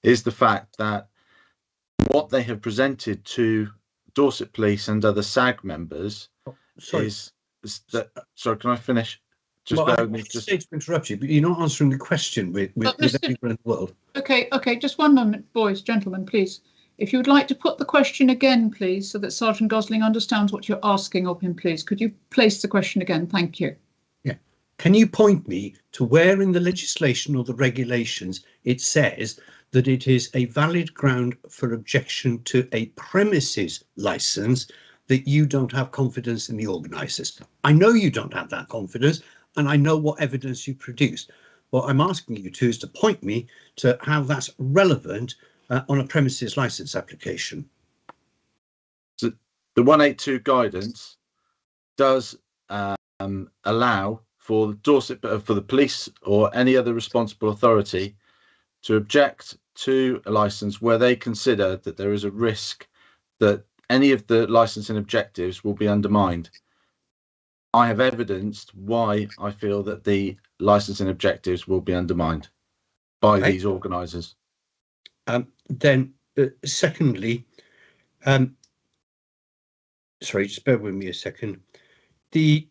is the fact that what they have presented to Dorset Police and other SAG members is that. Sorry, can I finish? Just bear with me. Just to interrupt you, but you're not answering the question with everyone in the world. Okay, just one moment, boys, gentlemen, please. If you would like to put the question again, please, so that Sergeant Gosling understands what you're asking of him, please. Could you place the question again? Thank you. Yeah. Can you point me to where in the legislation or the regulations it says that it is a valid ground for objection to a premises licence that you don't have confidence in the organisers? I know you don't have that confidence, and I know what evidence you produce. What I'm asking you to is to point me to how that's relevant on a premises licence application. So the 182 guidance does allow for Dorset, for the police or any other responsible authority to object to a licence where they consider that there is a risk that any of the licensing objectives will be undermined. I have evidenced why I feel that the licensing objectives will be undermined by these organisers. Then, secondly, sorry, just bear with me a second. The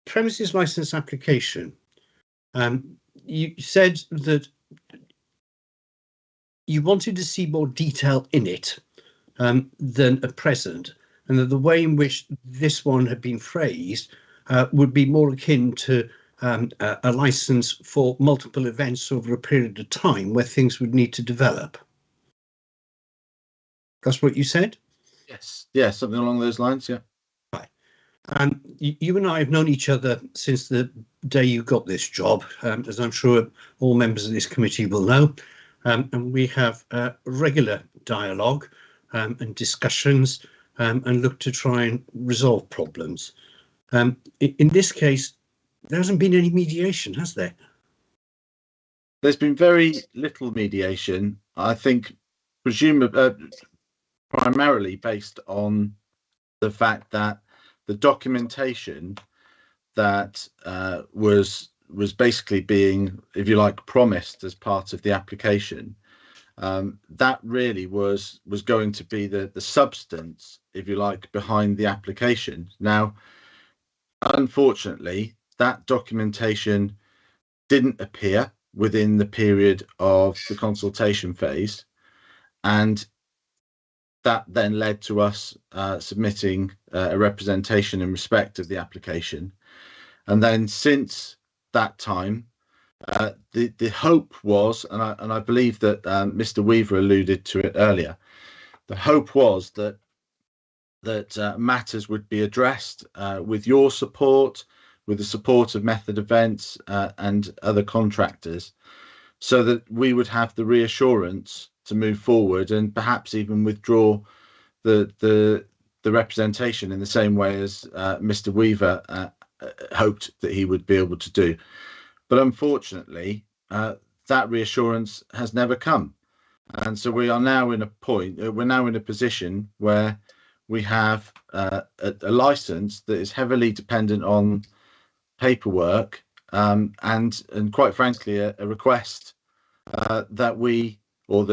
premises licence application You said that you wanted to see more detail in it than at present, and that the way in which this one had been phrased would be more akin to a license for multiple events over a period of time where things would need to develop. That's what you said? Yes, yeah, something along those lines, yeah. Right. You and I have known each other since the day you got this job, as I'm sure all members of this committee will know. And we have regular dialogue and discussions and look to try and resolve problems. In this case, there hasn't been any mediation, has there? There's been very little mediation, I think, presumably primarily based on the fact that the documentation that was basically being, if you like, promised as part of the application, that really was going to be the substance, if you like, behind the application. Now, unfortunately, that documentation didn't appear within the period of the consultation phase, and that then led to us submitting a representation in respect of the application. And then since that time, the hope was, and I believe that Mr. Weaver alluded to it earlier, the hope was that matters would be addressed with your support, with the support of Method Events and other contractors, so that we would have the reassurance to move forward and perhaps even withdraw the representation in the same way as Mr. Weaver hoped that he would be able to do. But unfortunately, that reassurance has never come. And so we are now in a position where we have a license that is heavily dependent on paperwork and quite frankly a request that we, or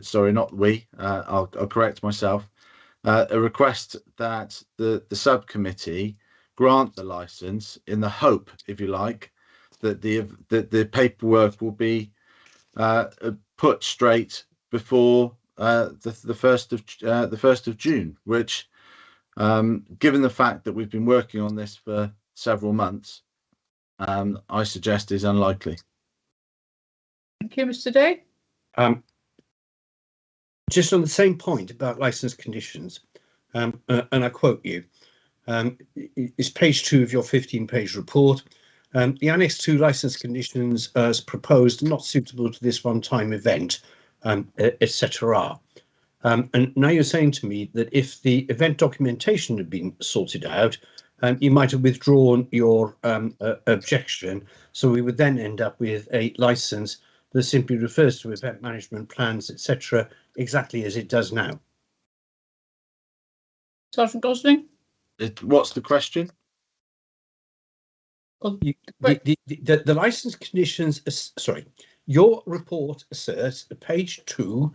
sorry, not we, I'll correct myself, a request that the subcommittee grant the license in the hope, if you like, that the paperwork will be put straight before the 1st of June, which, given the fact that we've been working on this for several months, I suggest is unlikely. Thank you, Mr. Day. Just on the same point about license conditions, and I quote you, it's page 2 of your 15-page report. The Annex 2 license conditions as proposed are not suitable to this one-time event, etc. And now you're saying to me that if the event documentation had been sorted out, you might have withdrawn your objection, so we would then end up with a license that simply refers to event management plans, etc., exactly as it does now. Sergeant Gosling? What's the question? The license conditions, sorry, your report asserts at page 2,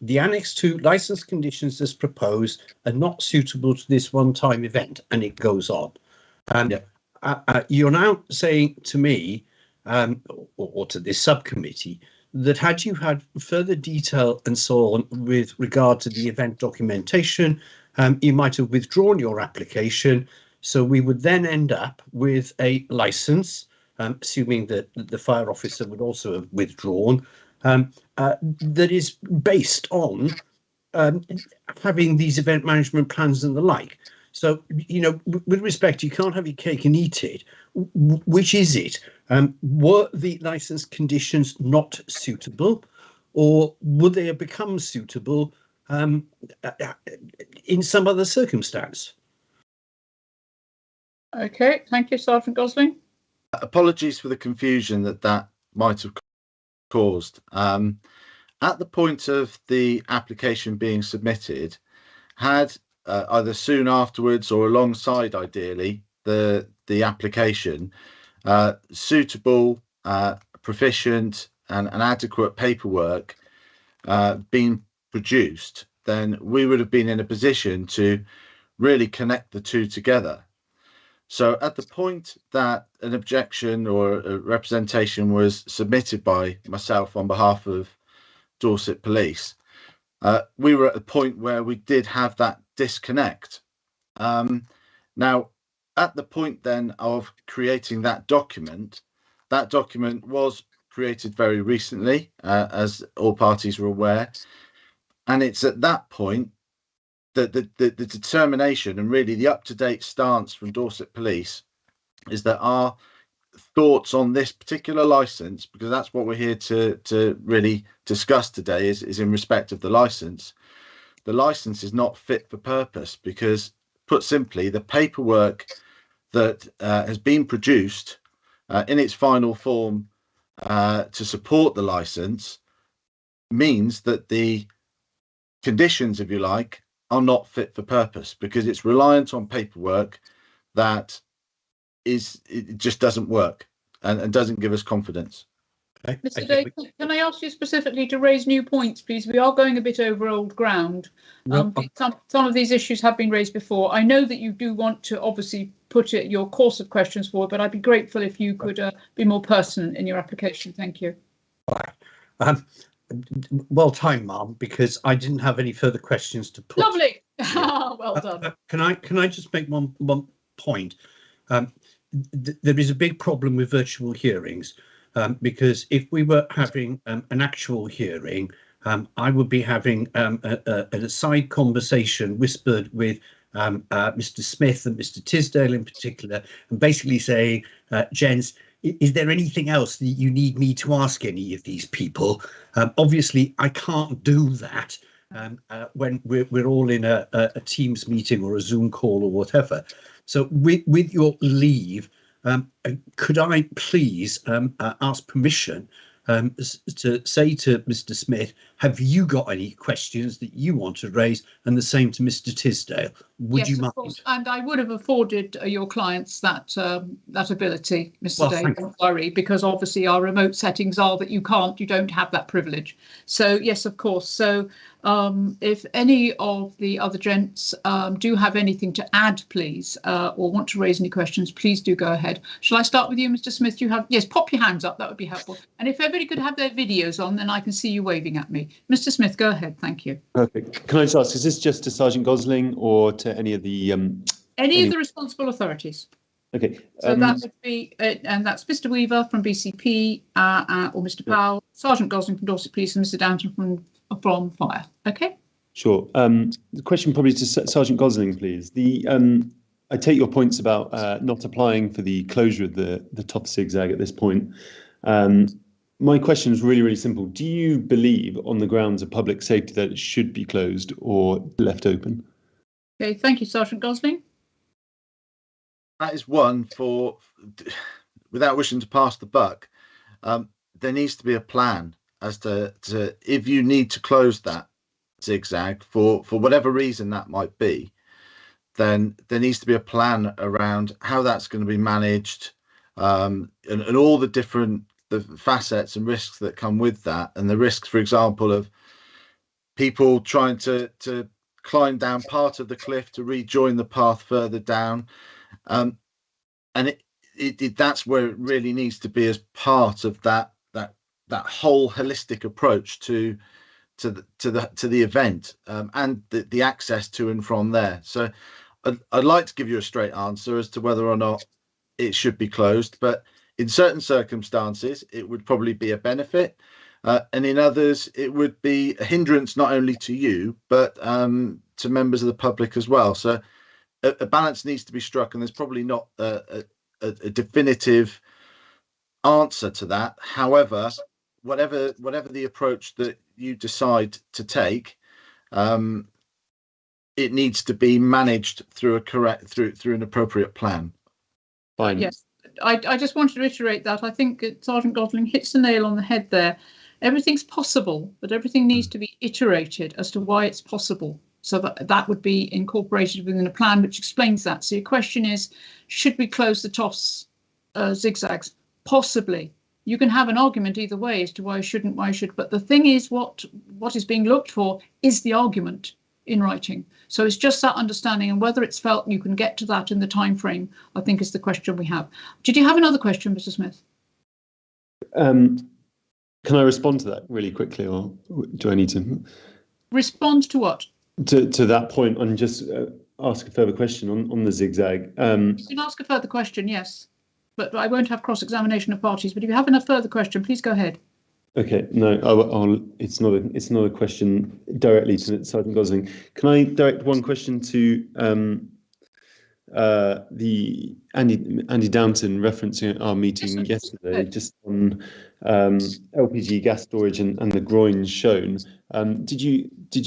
the Annex 2 license conditions as proposed are not suitable to this one-time event, and it goes on. You're now saying to me, or to this subcommittee, that had you had further detail and so on with regard to the event documentation, you might have withdrawn your application. So we would then end up with a license, assuming that the fire officer would also have withdrawn, that is based on having these event management plans and the like. So, you know, with respect, you can't have your cake and eat it. Which is it? Were the license conditions not suitable, or would they have become suitable in some other circumstance? Okay, thank you, Sergeant Gosling. Apologies for the confusion that might have caused. At the point of the application being submitted, had either soon afterwards or alongside, ideally, the application, suitable, proficient, and adequate paperwork being produced, then we would have been in a position to really connect the two together. So at the point that an objection or a representation was submitted by myself on behalf of Dorset Police, we were at a point where we did have that disconnect. Now, at the point then of creating that document was created very recently, as all parties were aware. And it's at that point that the determination and really the up-to-date stance from Dorset Police is that our thoughts on this particular license, because that's what we're here to really discuss today, is in respect of the license. The license is not fit for purpose because, put simply, the paperwork that has been produced in its final form to support the license means that the conditions, if you like, are not fit for purpose because it's reliant on paperwork that it just doesn't work and doesn't give us confidence. Mr. Day, can I ask you specifically to raise new points, please? We are going a bit over old ground. Some of these issues have been raised before. I know that you do want to obviously put your course of questions forward, but I'd be grateful if you could be more pertinent in your application. Thank you. Right. Well timed, Ma'am, because I didn't have any further questions to put. Lovely. Well done. Can I just make one point? There is a big problem with virtual hearings. Because if we were having an actual hearing, I would be having a side conversation whispered with Mr. Smith and Mr. Tisdale in particular, and basically saying, gents, is there anything else that you need me to ask any of these people? Obviously, I can't do that when we're all in a Teams meeting or a Zoom call or whatever. So with your leave, could I please ask permission to say to Mr. Smith, have you got any questions that you want to raise? And the same to Mr. Tisdale. Would you mind? Of course. And I would have afforded your clients that ability, Mr. Day, don't worry, because obviously our remote settings are that you don't have that privilege. So yes, of course. So if any of the other gents do have anything to add, please, or want to raise any questions, please do go ahead. Shall I start with you, Mr. Smith? Yes, pop your hands up. That would be helpful. And if everybody could have their videos on, then I can see you waving at me. Mr. Smith, go ahead. Thank you. Perfect. Can I just ask, is this just to Sergeant Gosling or to any of the... any of the responsible authorities. Okay. So that would be, and that's Mr. Weaver from BCP, or Mr. Powell, Sergeant Gosling from Dorset Police, and Mr. Downton from Fire. Okay. Sure. The question probably to Sergeant Gosling, please. I take your points about not applying for the closure of the top zigzag at this point. My question is really, really simple. Do you believe, on the grounds of public safety, that it should be closed or left open? Okay. Thank you, Sergeant Gosling. That is one for, without wishing to pass the buck, there needs to be a plan as to if you need to close that zigzag for whatever reason that might be, then there needs to be a plan around how that's going to be managed, and all the facets and risks that come with that, and the risks, for example, of people trying to climb down part of the cliff to rejoin the path further down. And that's where it really needs to be as part of that whole holistic approach to the event, and the access to and from there. So I'd like to give you a straight answer as to whether or not it should be closed, but in certain circumstances it would probably be a benefit, and in others it would be a hindrance not only to you but to members of the public as well. So a balance needs to be struck, and there's probably not a definitive answer to that. However, whatever the approach that you decide to take, it needs to be managed through an appropriate plan. Fine. Yes, I just wanted to reiterate that. I think Sergeant Gosling hits the nail on the head there. Everything's possible, but everything needs to be iterated as to why it's possible. So that would be incorporated within a plan which explains that. So your question is, should we close the TOFs zigzags? Possibly. You can have an argument either way as to why shouldn't, why should. But the thing is, what is being looked for is the argument. in writing. So it's just that understanding, and whether it's felt you can get to that in the time frame, I think is the question we have. Did you have another question, Mr. Smith? Can I respond to that really quickly, or do I need to respond to what? To that point, and just ask a further question on the zigzag? You can ask a further question, yes, but I won't have cross-examination of parties. But if you have a further question, please go ahead. Okay, no, it's not a question directly to Sergeant Gosling. Can I direct one question to the Andy Downton, referencing our meeting yesterday, just on LPG gas storage and the groins shown? Did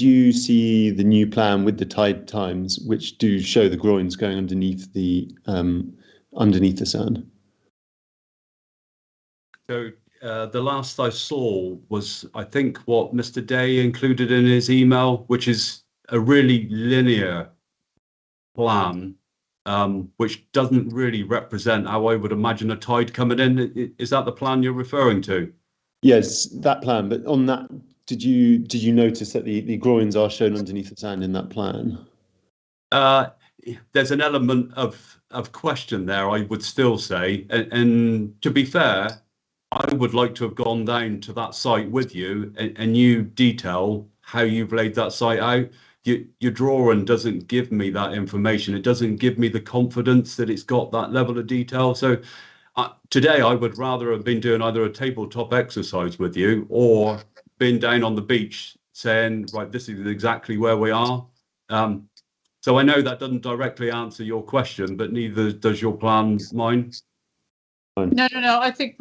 you see the new plan with the tide times, which do show the groins going underneath the sand? So the last I saw was, I think, what Mr. Day included in his email, which is a really linear plan, which doesn't really represent how I would imagine a tide coming in. Is that the plan you're referring to? Yes, that plan. But on that, did you notice that the groins are shown underneath the sand in that plan? There's an element of question there, I would still say, and to be fair, I would like to have gone down to that site with you and you detail how you've laid that site out. Your drawing doesn't give me that information. It doesn't give me the confidence that it's got that level of detail. So today I would rather have been doing either a tabletop exercise with you or been down on the beach saying, right, this is exactly where we are. So I know that doesn't directly answer your question, but neither does your plan mine. No. I think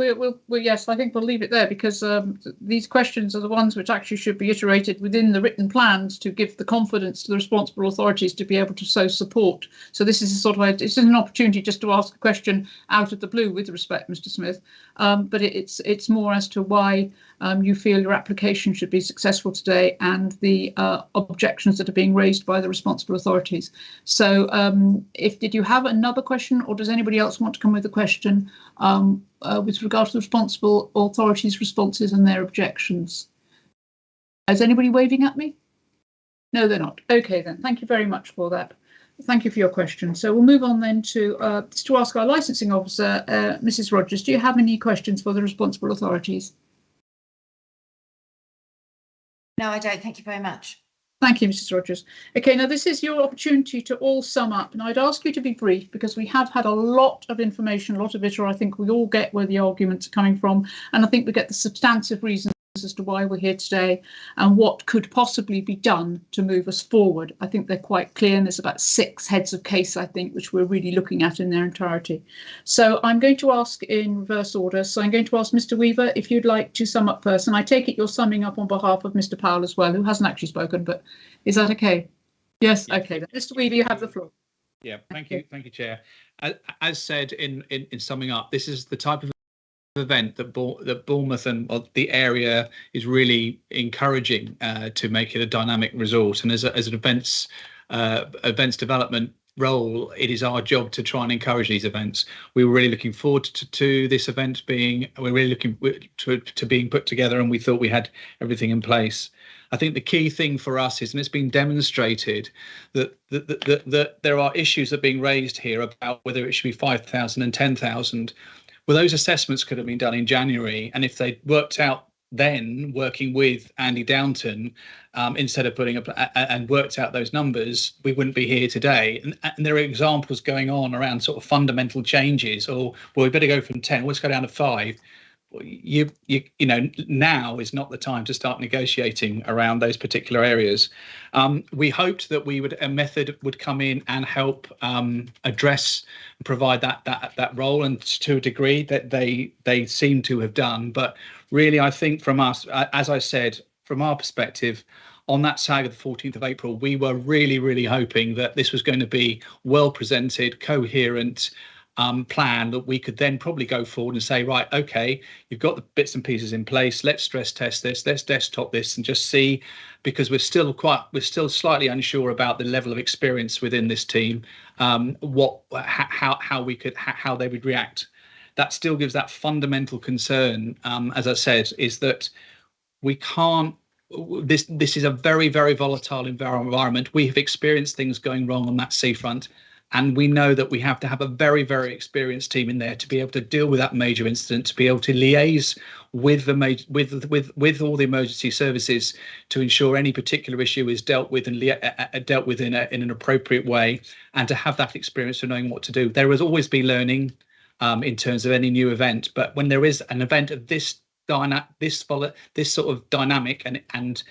yes, I think we'll leave it there, because these questions are the ones which actually should be iterated within the written plans to give the confidence to the responsible authorities to be able to so support. So this is a sort of it's an opportunity just to ask a question out of the blue, with respect, Mr. Smith. But it's more as to why you feel your application should be successful today, and the objections that are being raised by the responsible authorities. So did you have another question, or does anybody else want to come with a question with regard to the responsible authorities' responses and their objections? Is anybody waving at me? No, they're not. Okay, then. Thank you very much for that. Thank you for your question. So we'll move on then to ask our licensing officer, Mrs. Rogers. Do you have any questions for the responsible authorities? No, I don't. Thank you very much. Thank you, Mrs. Rogers. Okay, now this is your opportunity to all sum up, and I'd ask you to be brief, because we have had a lot of information, a lot of it, or I think we all get where the arguments are coming from, and I think we get the substantive reasons as to why we're here today and what could possibly be done to move us forward. I think they're quite clear, and there's about 6 heads of case, I think, which we're really looking at in their entirety. So I'm going to ask in reverse order. So I'm going to ask Mr. Weaver if you'd like to sum up first, and I take it you're summing up on behalf of Mr. Powell as well, who hasn't actually spoken, but is that okay? Yes, okay. Then. Mr. Weaver, you have the floor. Yeah, thank you, Chair. As said in summing up, this is the type of event that Bournemouth and the area is really encouraging to make it a dynamic resort, and as an events development role, it is our job to try and encourage these events. We were really looking forward to this event being put together, and we thought we had everything in place. I think the key thing for us is, and it's been demonstrated, that there are issues that are being raised here about whether it should be 5,000 and 10,000. Well, those assessments could have been done in January, and if they worked out then, working with Andy Downton, instead of putting up and worked out those numbers, we wouldn't be here today. And there are examples going on around sort of fundamental changes, or well, we better go from 10, let's go down to 5. You know, now is not the time to start negotiating around those particular areas. We hoped that a method would come in and help address and provide that role, and to a degree that they seem to have done. But really, I think from us, as I said, from our perspective, on that SAG of the 14th of April, we were really hoping that this was going to be well presented, coherent plan that we could then probably go forward and say, right, okay, you've got the bits and pieces in place, let's stress test this, let's desktop this, and just see, because we're still slightly unsure about the level of experience within this team, how they would react. That still gives that fundamental concern, as I said, is that we can't this is a very, very volatile environment. We have experienced things going wrong on that seafront, and we know that we have to have a very, very experienced team in there to be able to deal with that major incident, to be able to liaise with the with all the emergency services to ensure any particular issue is dealt with and dealt with in an appropriate way, and to have that experience of knowing what to do. There has always been learning in terms of any new event, but when there is an event of this sort of dynamic and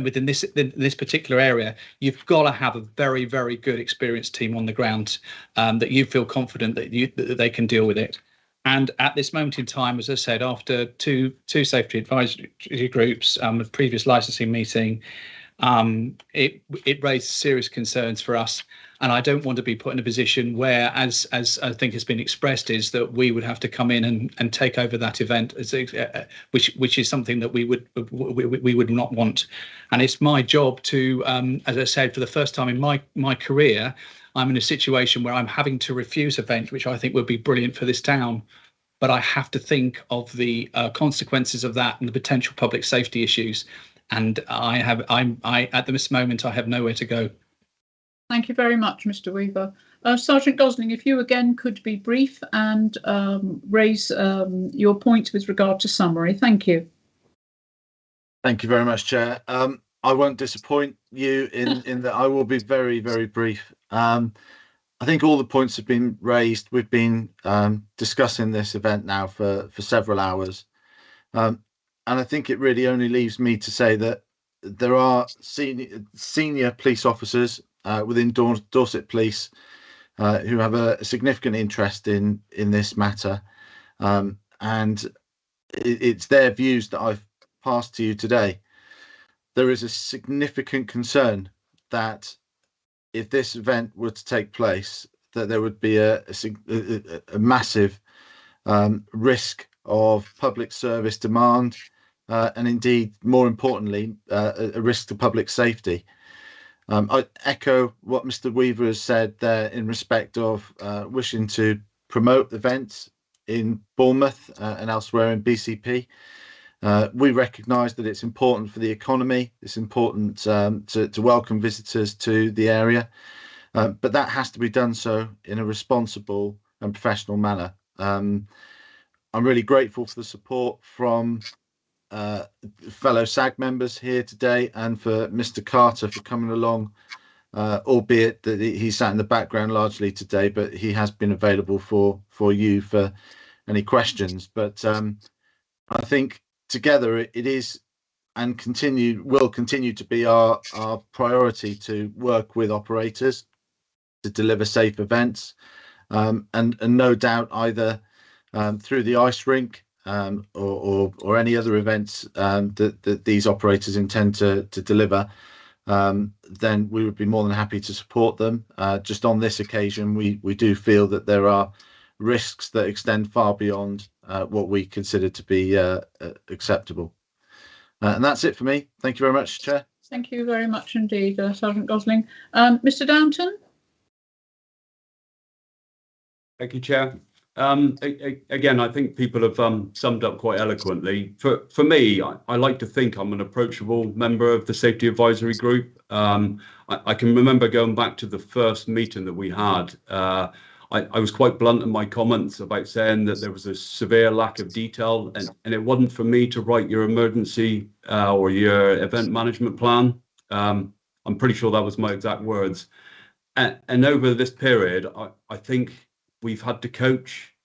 within this particular area, you've got to have a very, very good experienced team on the ground that you feel confident that they can deal with it. And at this moment in time, as I said, after two safety advisory groups, a previous licensing meeting, it raised serious concerns for us. And I don't want to be put in a position where, as I think has been expressed, is that we would have to come in and take over that event, which is something that we would not want. And it's my job to, as I said, for the first time in my career, I'm in a situation where I'm having to refuse event, which I think would be brilliant for this town. But I have to think of the consequences of that and the potential public safety issues. And at this moment, I have nowhere to go. Thank you very much, Mr. Weaver. Sergeant Gosling, if you again could be brief and raise your point with regard to summary. Thank you. Thank you very much, Chair. I won't disappoint you in that I will be very, very brief. I think all the points have been raised. We've been discussing this event now for several hours. And I think it really only leaves me to say that there are senior police officers within Dorset Police who have a significant interest in this matter, and it's their views that I've passed to you today. There is a significant concern that if this event were to take place, that there would be a massive risk of public service demand, and indeed, more importantly, a risk to public safety. I echo what Mr. Weaver has said there in respect of wishing to promote events in Bournemouth and elsewhere in BCP. We recognise that it's important for the economy. It's important to welcome visitors to the area, but that has to be done so in a responsible and professional manner. I'm really grateful for the support from fellow SAG members here today, and for Mr. Carter for coming along, albeit that he sat in the background largely today, but he has been available for you for any questions. But I think together it is and will continue to be our priority to work with operators to deliver safe events, and no doubt either through the ice rink or any other events that these operators intend to deliver, then we would be more than happy to support them. Just on this occasion, we do feel that there are risks that extend far beyond what we consider to be acceptable. And that's it for me. Thank you very much, Chair. Thank you very much indeed, Sergeant Gosling. Mr. Downton? Thank you, Chair. Again, I think people have summed up quite eloquently. For me, I like to think I'm an approachable member of the Safety Advisory Group. I can remember going back to the first meeting that we had. I was quite blunt in my comments about saying that there was a severe lack of detail, and it wasn't for me to write your emergency or your event management plan. I'm pretty sure that was my exact words. And over this period, I think we've had to coach,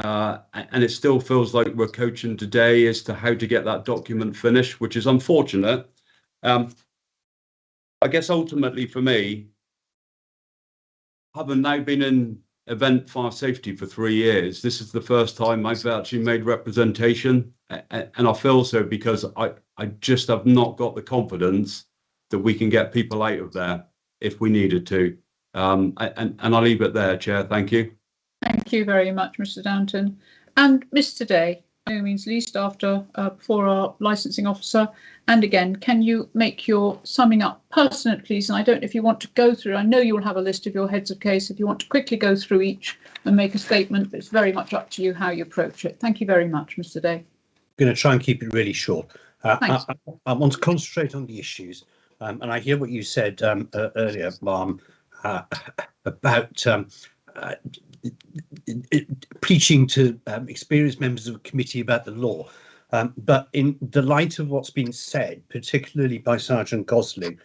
and it still feels like we're coaching today as to how to get that document finished, which is unfortunate. I guess ultimately for me, having now been in event fire safety for 3 years, this is the first time I've actually made representation, and I feel so because I just have not got the confidence that we can get people out of there if we needed to. And I'll leave it there, Chair. Thank you. Thank you very much, Mr. Downton. And Mr. Day, by no means least, before our licensing officer. And again, can you make your summing up pertinent, please? And I don't know if you want to go through, I know you'll have a list of your heads of case, if you want to quickly go through each and make a statement, but it's very much up to you how you approach it. Thank you very much, Mr. Day. I'm going to try and keep it really short. I want to concentrate on the issues, and I hear what you said earlier, Ma'am, about preaching to experienced members of the committee about the law. But in the light of what's been said, particularly by Sergeant Gosling,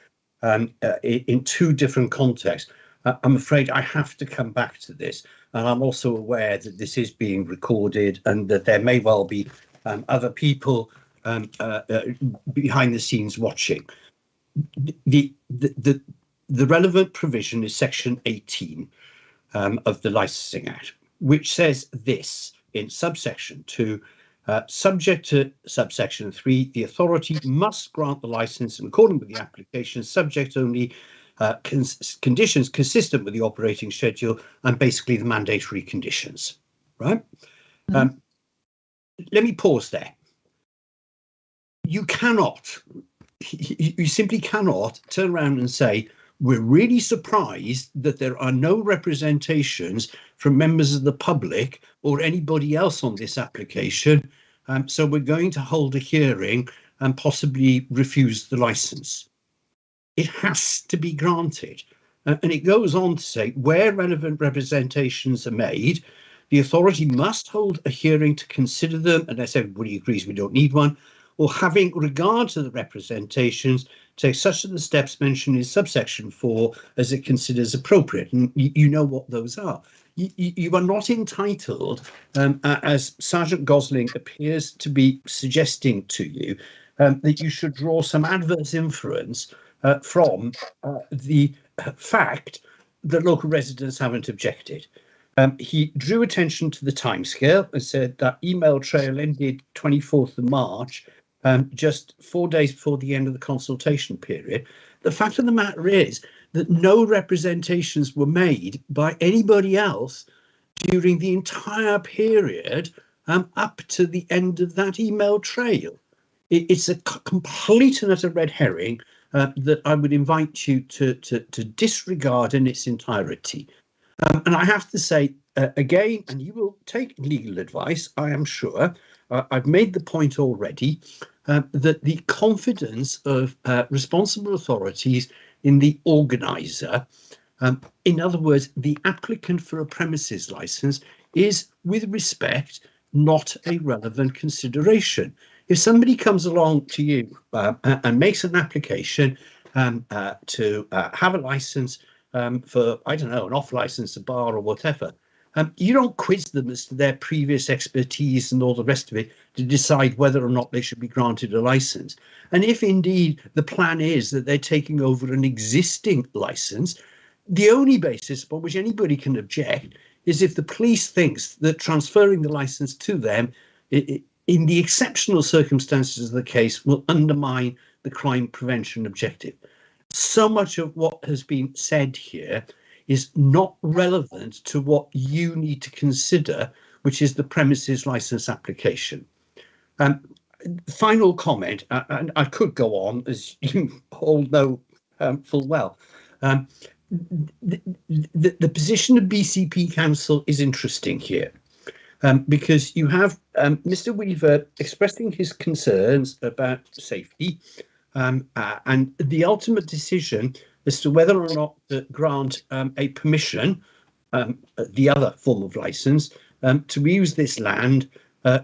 in two different contexts, I'm afraid I have to come back to this. And I'm also aware that this is being recorded and that there may well be other people behind the scenes watching. The relevant provision is section 18 of the Licensing Act, which says this in subsection 2, subject to subsection 3, the authority must grant the license in accordance with the application, subject only conditions consistent with the operating schedule and basically the mandatory conditions, right? Let me pause there. You cannot, you simply cannot turn around and say, we're really surprised that there are no representations from members of the public or anybody else on this application. So we're going to hold a hearing and possibly refuse the license. It has to be granted. And it goes on to say, where relevant representations are made, the authority must hold a hearing to consider them, unless everybody agrees we don't need one, or having regard to the representations, take such of the steps mentioned in subsection 4 as it considers appropriate. And you know what those are. You are not entitled, as Sergeant Gosling appears to be suggesting to you, that you should draw some adverse inference from the fact that local residents haven't objected. He drew attention to the timescale and said that email trail ended 24th of March, just 4 days before the end of the consultation period. The fact of the matter is that no representations were made by anybody else during the entire period up to the end of that email trail. It's a complete and utter red herring that I would invite you to disregard in its entirety. And I have to say, again, and you will take legal advice, I am sure, I've made the point already, that the confidence of responsible authorities in the organiser, in other words, the applicant for a premises licence, is, with respect, not a relevant consideration. If somebody comes along to you and makes an application to have a licence for, I don't know, an off licence, a bar or whatever, you don't quiz them as to their previous expertise and all the rest of it to decide whether or not they should be granted a licence. And if indeed the plan is that they're taking over an existing licence, the only basis upon which anybody can object is if the police thinks that transferring the licence to them in the exceptional circumstances of the case will undermine the crime prevention objective. So much of what has been said here is not relevant to what you need to consider, which is the premises licence application. Final comment, and I could go on, as you all know full well. The position of BCP Council is interesting here, because you have Mr. Weaver expressing his concerns about safety, and the ultimate decision as to whether or not to grant a permission, the other form of licence, to use this land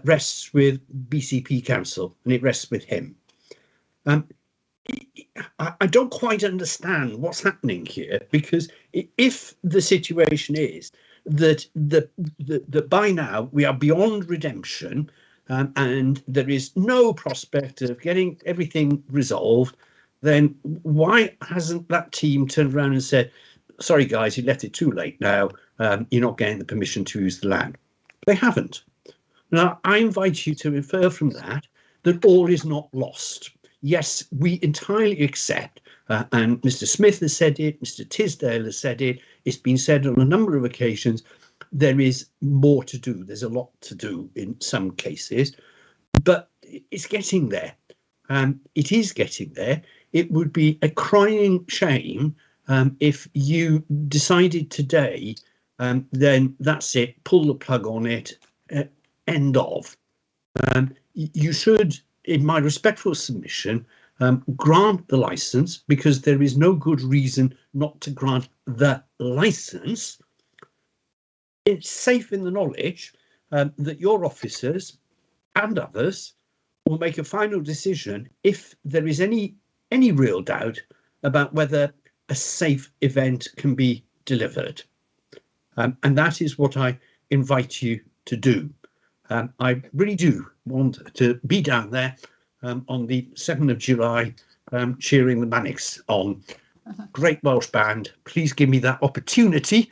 rests with BCP Council, and it rests with him. I don't quite understand what's happening here, because if the situation is that that by now we are beyond redemption, and there is no prospect of getting everything resolved, then why hasn't that team turned around and said, sorry guys, you left it too late now, you're not getting the permission to use the land? They haven't. Now, I invite you to infer from that that all is not lost. Yes, we entirely accept, and Mr. Smith has said it, Mr. Tisdale has said it, it's been said on a number of occasions, there is more to do. There's a lot to do in some cases, but it's getting there. It is getting there. It would be a crying shame if you decided today, then that's it, pull the plug on it, end of. You should in my respectful submission, grant the licence, because there is no good reason not to grant the licence. It's safe in the knowledge that your officers and others will make a final decision if there is any real doubt about whether a safe event can be delivered. And that is what I invite you to do. I really do want to be down there on the 7th of July, cheering the Manics on. Great Welsh band. Please give me that opportunity.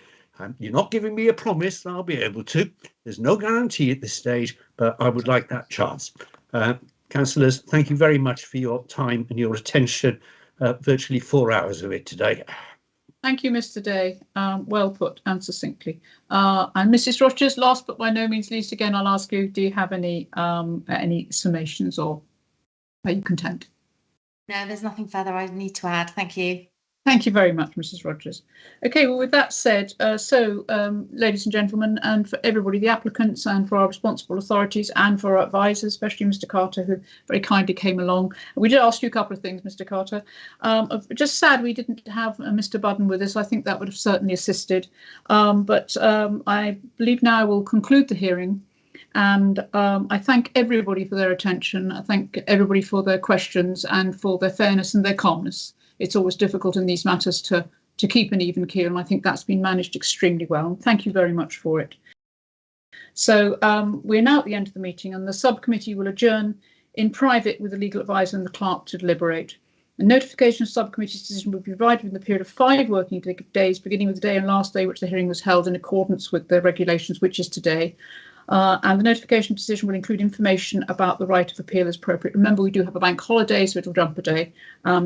You're not giving me a promise that I'll be able to. There's no guarantee at this stage, but I would like that chance. Councillors, thank you very much for your time and your attention. Virtually 4 hours of it today. Thank you, Mr. Day. Well put and succinctly. And Mrs. Rogers, last but by no means least, again, I'll ask you, do you have any summations, or are you content? No, there's nothing further I need to add. Thank you. Thank you very much, Mrs. Rogers. Okay, well, with that said, ladies and gentlemen, and for everybody, the applicants and for our responsible authorities and for our advisors, especially Mr. Carter, who very kindly came along. We did ask you a couple of things, Mr. Carter. Just sad we didn't have Mr. Budden with us. I think that would have certainly assisted. But I believe now we'll conclude the hearing. And I thank everybody for their attention. I thank everybody for their questions and for their fairness and their calmness. It's always difficult in these matters to keep an even keel, and I think that's been managed extremely well. Thank you very much for it. So we're now at the end of the meeting, and the subcommittee will adjourn in private with the legal advisor and the clerk to deliberate. A notification of subcommittee's decision will be provided in the period of 5 working days, beginning with the day and last day which the hearing was held in accordance with the regulations, which is today. And the notification decision will include information about the right of appeal as appropriate. Remember, we do have a bank holiday, so it'll jump a day,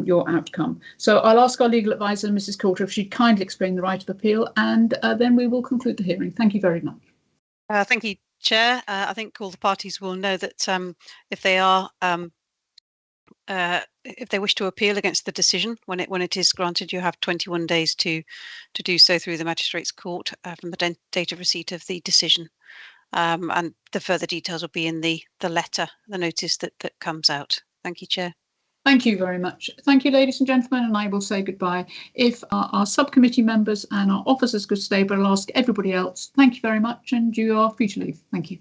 your outcome. So I'll ask our legal advisor, Mrs. Coulter, if she'd kindly explain the right of appeal, and then we will conclude the hearing. Thank you very much. Thank you, Chair. I think all the parties will know that if they are if they wish to appeal against the decision when it is granted, you have 21 days to do so through the Magistrates' Court from the date of receipt of the decision. And the further details will be in the letter, the notice that comes out. Thank you, Chair. Thank you very much. Thank you, ladies and gentlemen, and I will say goodbye. If our subcommittee members and our officers could stay, but I'll ask everybody else, thank you very much, and you are free to leave. Thank you.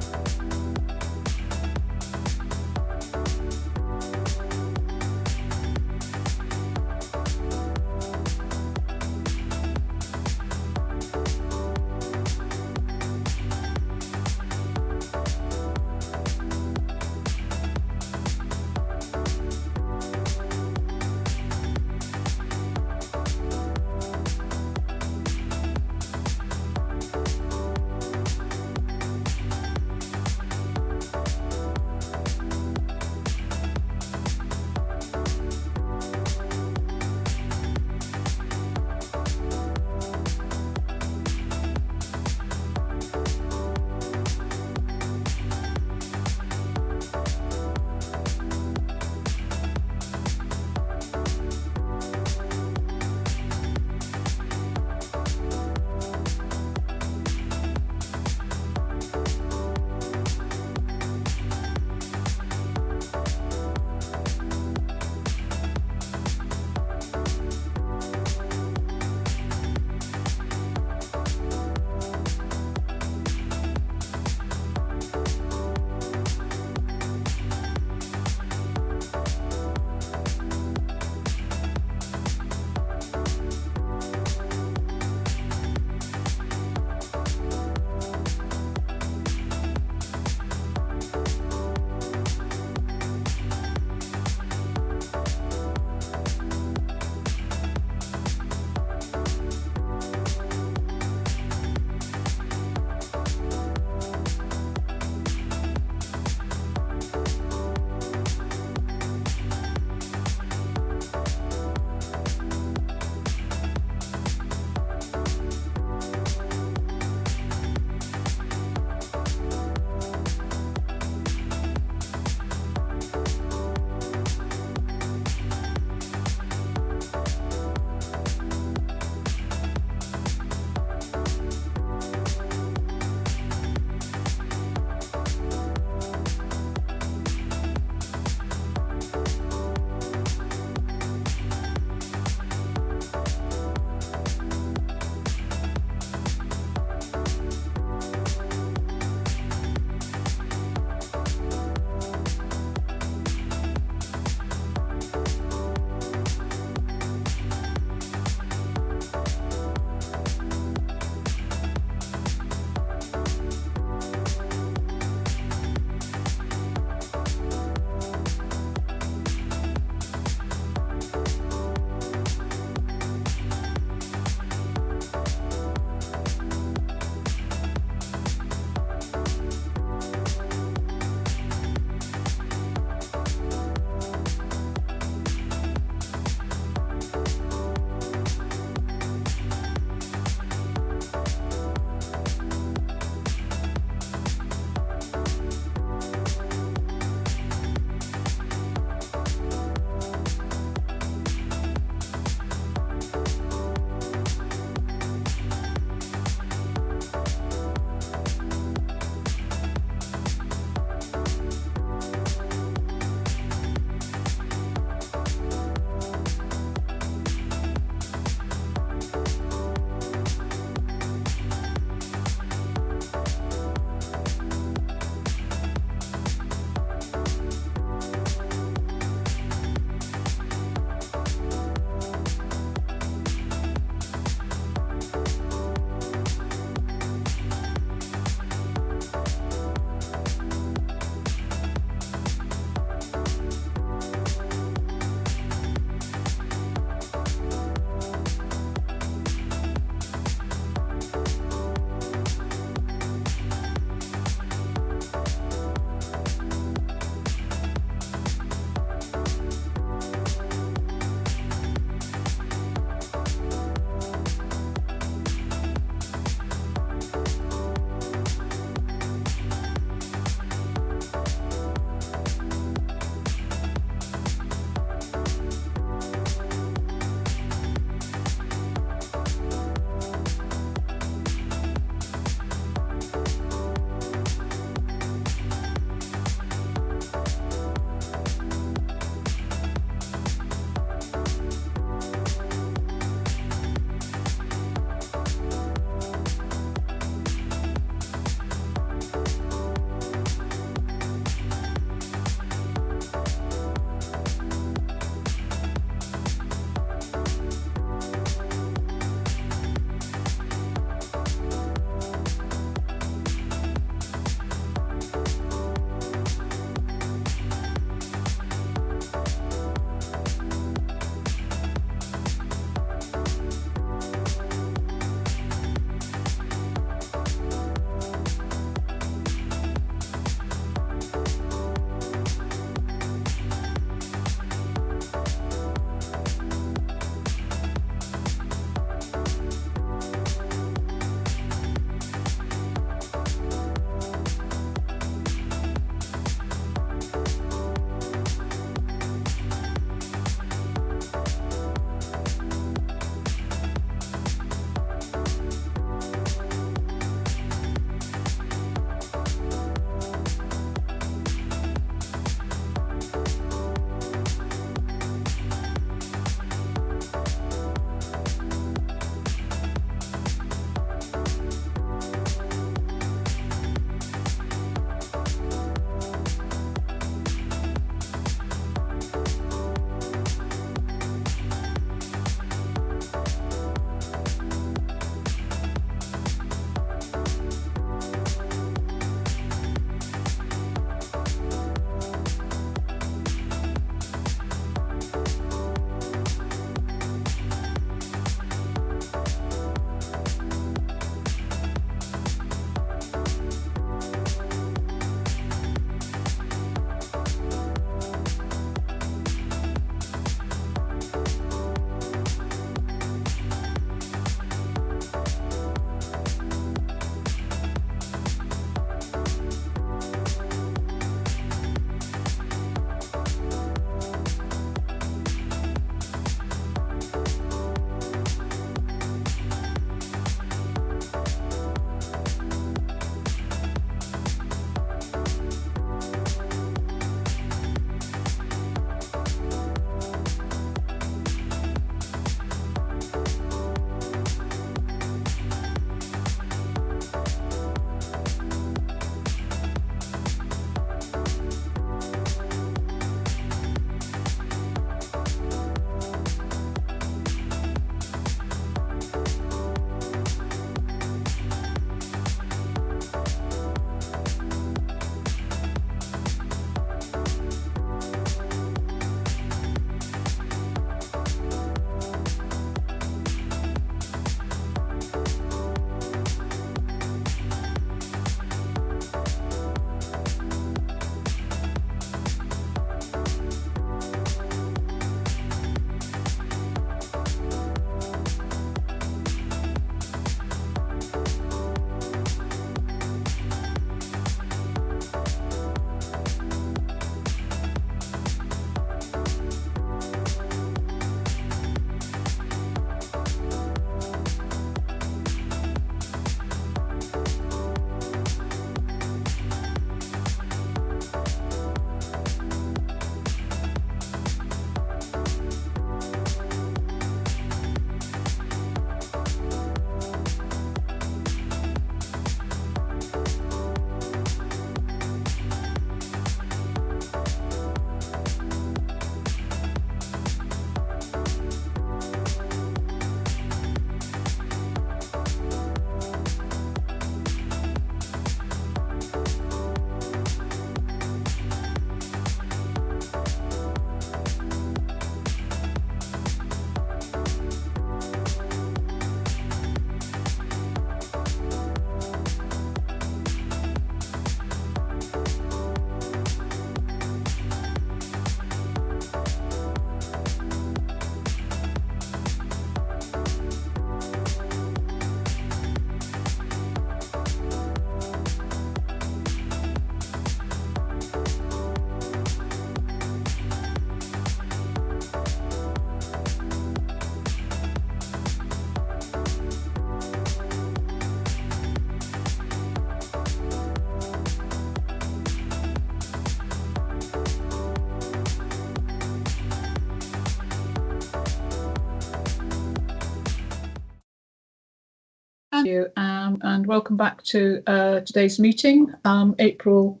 you, and welcome back to today's meeting, April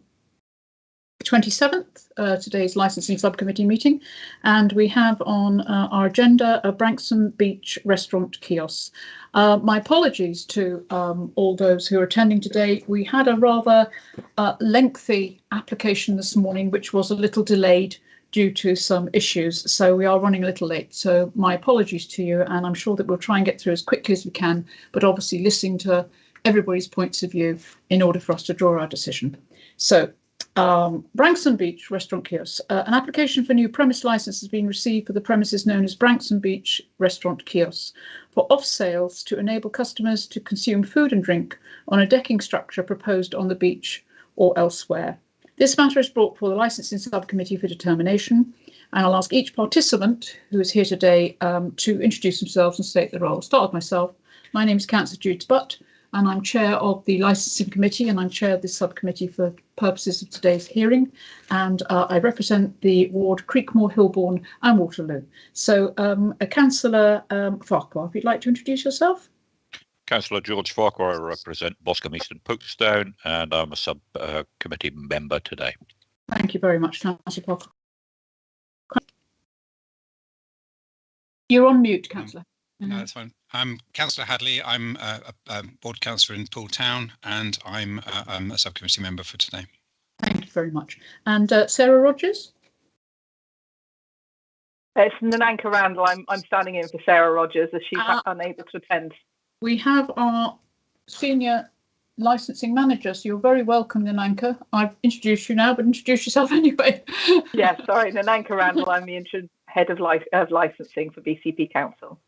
27th, today's licensing subcommittee meeting, and we have on our agenda a Branksome Beach restaurant kiosk. My apologies to all those who are attending today. We had a rather lengthy application this morning, which was a little delayed due to some issues, so we are running a little late. So my apologies to you, and I'm sure that we'll try and get through as quickly as we can, but obviously listening to everybody's points of view in order for us to draw our decision. So Branksome Beach restaurant kiosk. An application for new premise license has been received for the premises known as Branksome Beach restaurant kiosk for off sales to enable customers to consume food and drink on a decking structure proposed on the beach or elsewhere. This matter is brought before the licensing subcommittee for determination, and I'll ask each participant who is here today to introduce themselves and state their role. I'll start with myself. My name is Councillor Jude Butt, and I'm chair of the licensing committee, and I'm chair of this subcommittee for purposes of today's hearing. And I represent the ward Creekmore, Hilbourne and Waterloo. So Councillor Farquhar, if you'd like to introduce yourself. Councillor George Farquhar, I represent Boscombe East and Folkestone, and I'm a subcommittee member today. Thank you very much, Councillor Farquhar. You're on mute, Councillor. No, that's fine. I'm Councillor Hadley. I'm a board councillor in Poole Town, and I'm a subcommittee member for today. Thank you very much. And Sarah Rogers? It's Nananka Randall. I'm standing in for Sarah Rogers as she's unable to attend. We have our senior licensing manager, so you're very welcome, Nananka. I've introduced you now, but introduce yourself anyway. Yeah, sorry, Nananka Randall. I'm the interim head of licensing for BCP Council.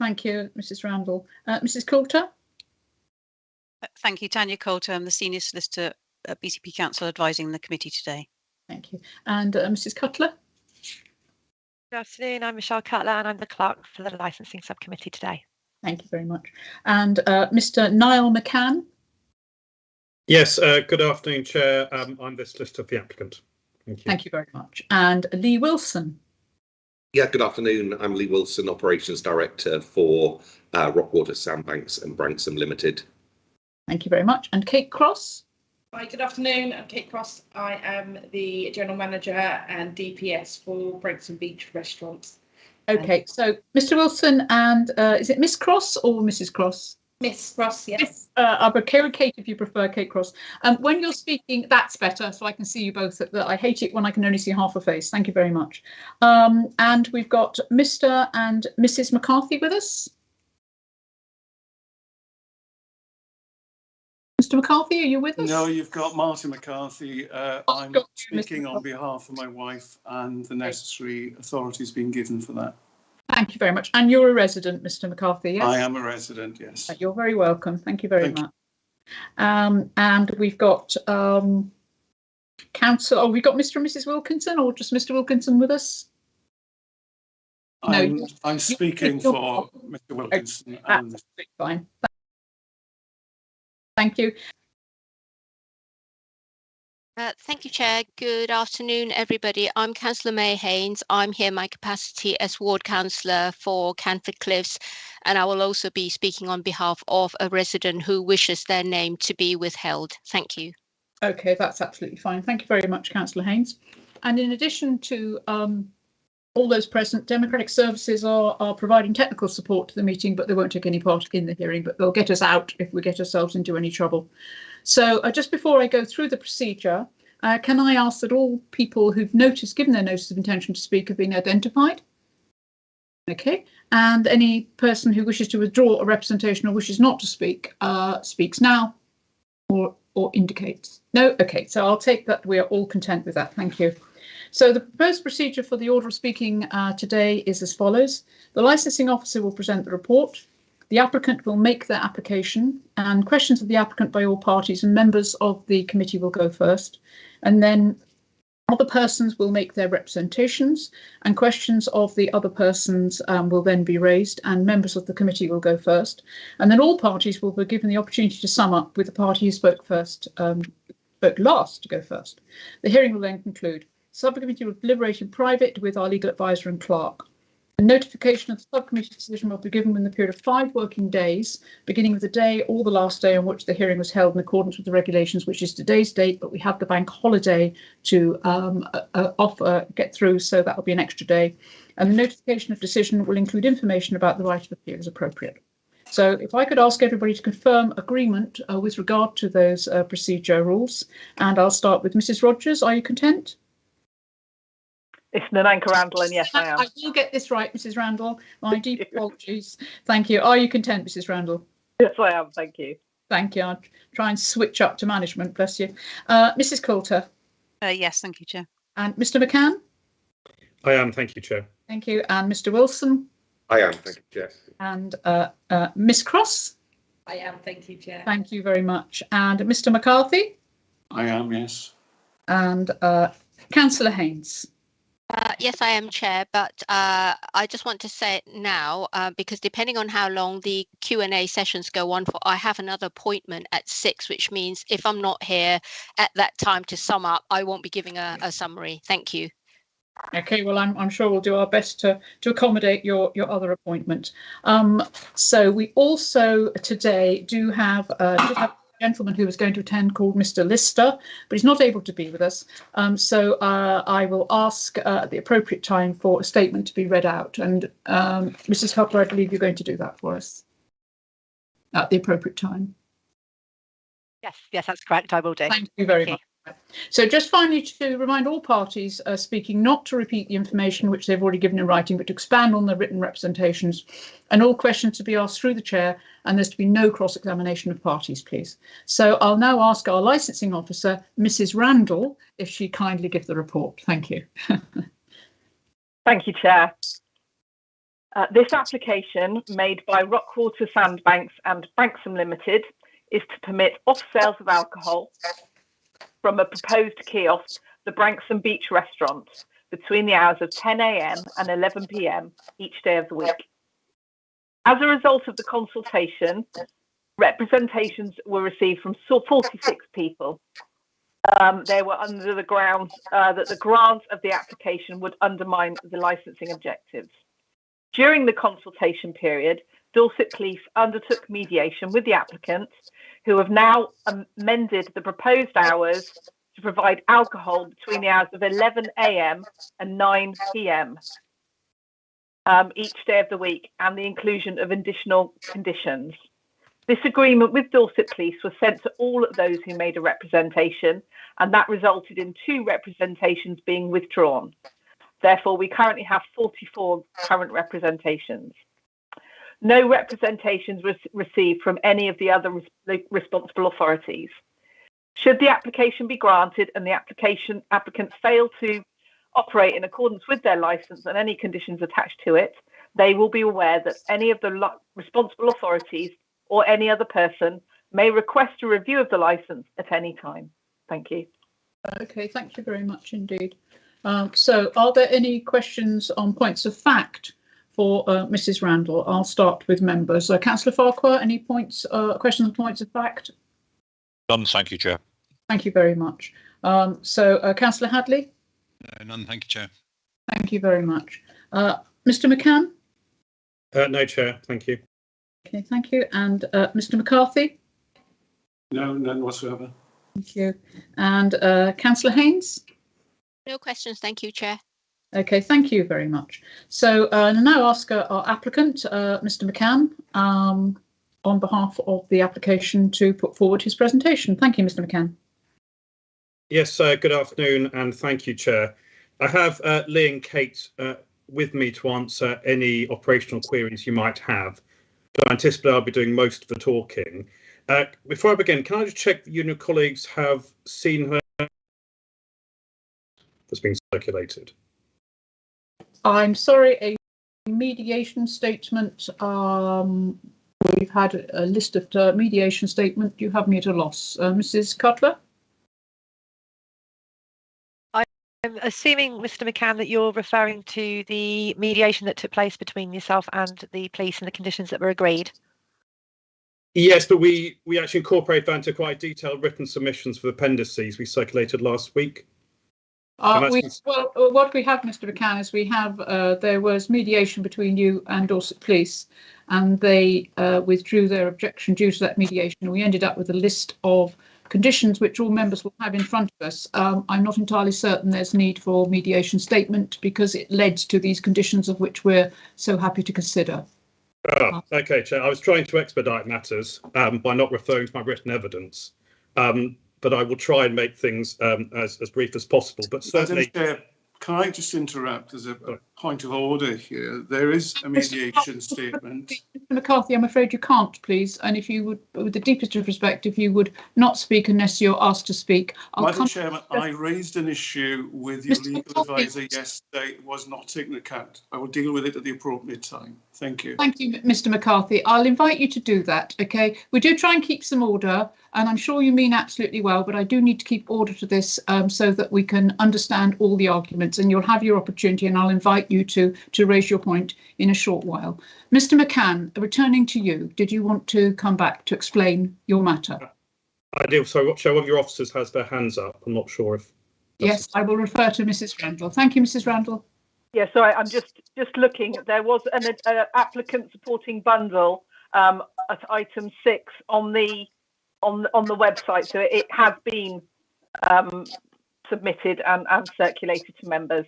Thank you, Mrs. Randall. Mrs. Coulter? Thank you, Tanya Coulter. I'm the senior solicitor at BCP Council advising the committee today. Thank you. And Mrs. Cutler? Good afternoon, I'm Michelle Cutler and I'm the clerk for the licensing subcommittee today. Thank you very much. And Mr. Niall McCann? Yes, good afternoon, Chair. I'm the solicitor of the applicant. Thank you. Thank you very much. And Lee Wilson? Yeah, good afternoon. I'm Lee Wilson, Operations Director for Rockwater Sandbanks and Branksome Limited. Thank you very much. And Kate Cross? Hi, good afternoon. I'm Kate Cross. I am the General Manager and DPS for Branksome Beach Restaurants. Okay, so Mr. Wilson and is it Miss Cross or Mrs. Cross? Miss Cross, yes. I'll be Kate if you prefer, Kate Cross. When you're speaking, that's better, so I can see you both. I hate it when I can only see half a face. Thank you very much. And we've got Mr. and Mrs. McCarthy with us. Mr. McCarthy, are you with us? No, you've got Martin McCarthy. I'm speaking on behalf of my wife, and the necessary authority has been given for that. Thank you very much. And you're a resident, Mr. McCarthy, yes? I am a resident, yes. You're very welcome. Thank you very much. And we've got council. Oh, we've got Mr. and Mrs. Wilkinson, or just Mr. Wilkinson with us? I'm speaking for Mr. Wilkinson. That's fine. Thank you. Thank you, Chair. Good afternoon, everybody. I'm Councillor May Haynes. I'm here in my capacity as Ward Councillor for Canford Cliffs, and I will also be speaking on behalf of a resident who wishes their name to be withheld. Thank you. Okay, that's absolutely fine. Thank you very much, Councillor Haynes. And in addition to all those present, Democratic Services are providing technical support to the meeting, but they won't take any part in the hearing, but they'll get us out if we get ourselves into any trouble. So just before I go through the procedure, can I ask that all people who've given their notice of intention to speak have been identified? Okay, and any person who wishes to withdraw a representation or wishes not to speak speaks now or indicates. No, okay, so I'll take that we are all content with that. Thank you. So the proposed procedure for the order of speaking today is as follows. The licensing officer will present the report. The applicant will make their application, and questions of the applicant by all parties and members of the committee will go first. And then other persons will make their representations, and questions of the other persons will then be raised, and members of the committee will go first. And then all parties will be given the opportunity to sum up with the party who spoke last to go first. The hearing will then conclude. Subcommittee will deliberate in private with our legal advisor and clerk. A notification of the subcommittee decision will be given within the period of 5 working days, beginning with the day or the last day on which the hearing was held in accordance with the regulations, which is today's date, but we have the bank holiday to get through, so that will be an extra day. And the notification of decision will include information about the right of appeal as appropriate. So if I could ask everybody to confirm agreement with regard to those procedure rules, and I'll start with Mrs. Rogers. Are you content? It's Nananka Randall, and yes, I am. I will get this right, Mrs. Randall. My deep apologies. Thank you. Are you content, Mrs. Randall? Yes, I am. Thank you. Thank you. I'll try and switch up to management. Bless you. Mrs. Coulter. Yes, thank you, Chair. And Mr. McCann. I am. Thank you, Chair. Thank you. And Mr. Wilson. I am. Thank you, Chair. And Miss Cross. I am. Thank you, Chair. Thank you very much. And Mr. McCarthy. I am, yes. And Councillor Haynes. Yes, I am, Chair, but I just want to say it now because depending on how long the Q&A sessions go on for, I have another appointment at 6, which means if I'm not here at that time to sum up, I won't be giving a summary. Thank you. Okay, well, I'm sure we'll do our best to accommodate your other appointment. So we also today do have a gentleman who was going to attend called Mr. Lister, but he's not able to be with us. So I will ask at the appropriate time for a statement to be read out. And Mrs. Cutler, I believe you're going to do that for us at the appropriate time. Yes, that's correct. I will do. Thank you very much. So just finally, to remind all parties speaking not to repeat the information which they've already given in writing, but to expand on their written representations, and all questions to be asked through the chair, and there's to be no cross-examination of parties, please. So I'll now ask our licensing officer, Mrs. Randall, if she kindly give the report. Thank you. Thank you, Chair. This application made by Rockwater Sandbanks and Branksome Limited is to permit off sales of alcohol from a proposed kiosk, the Branksome Beach Restaurant, between the hours of 10 a.m. and 11 p.m. each day of the week. As a result of the consultation, representations were received from 46 people. They were under the grounds that the grant of the application would undermine the licensing objectives. During the consultation period, Dorset Police undertook mediation with the applicant, who have now amended the proposed hours to provide alcohol between the hours of 11 a.m. and 9 p.m. Each day of the week, and the inclusion of additional conditions. This agreement with Dorset Police was sent to all of those who made a representation, and that resulted in 2 representations being withdrawn. Therefore, we currently have 44 current representations. No representations were received from any of the other responsible authorities. Should the application be granted and the applicants fail to operate in accordance with their licence and any conditions attached to it, they will be aware that any of the responsible authorities or any other person may request a review of the licence at any time. Thank you. Okay, thank you very much indeed. So are there any questions on points of fact for Mrs. Randall? I'll start with members. Councillor Farquhar, any points, questions on points of fact? None, thank you, Chair. Thank you very much. So Councillor Hadley? No, none, thank you, Chair. Thank you very much. Mr. McCann? No, Chair, thank you. Okay, thank you. And Mr. McCarthy? No, none whatsoever. Thank you. And Councillor Haynes? No questions, thank you, Chair. Okay, thank you very much. So I'll now ask our applicant, Mr. McCann, on behalf of the application to put forward his presentation. Thank you, Mr. McCann. Yes, good afternoon, and thank you, Chair. I have Lee and Kate with me to answer any operational queries you might have. So I anticipate I'll be doing most of the talking. Before I begin, can I just check that you and your colleagues have seen her that's been circulated? I'm sorry, a mediation statement. We've had a list of mediation statement. You have me at a loss. Mrs. Cutler? I'm assuming, Mr. McCann, that you're referring to the mediation that took place between yourself and the police and the conditions that were agreed. Yes, but we actually incorporate that into quite detailed written submissions for the appendices we circulated last week. What we have, Mr. McCann, is we have there was mediation between you and Dorset Police, and they withdrew their objection due to that mediation. And we ended up with a list of conditions which all members will have in front of us. I'm not entirely certain there's need for mediation statement because it led to these conditions of which we're so happy to consider. Okay, Chair. I was trying to expedite matters by not referring to my written evidence. But I will try and make things as brief as possible. But certainly, Madam Chair, can I just interrupt as a point of order here? There is a mediation statement. Mr. McCarthy, I'm afraid you can't, please. And if you would, with the deepest of respect, if you would not speak unless you're asked to speak. Madam Chairman, I raised an issue with your legal advisor yesterday. It was not taken account. I will deal with it at the appropriate time. Thank you. Thank you, Mr. McCarthy. I'll invite you to do that, OK? We do try and keep some order, and I'm sure you mean absolutely well, but I do need to keep order to this so that we can understand all the arguments, and you'll have your opportunity, and I'll invite you to raise your point in a short while. Mr. McCann, returning to you, did you want to come back to explain your matter? I do. So one of your officers has their hands up. I'm not sure if... Yes, I will refer to Mrs. Randall. Thank you, Mrs. Randall. Yeah, sorry, I'm just looking. There was an applicant supporting bundle at item 6 on the website, so it has been submitted and circulated to members.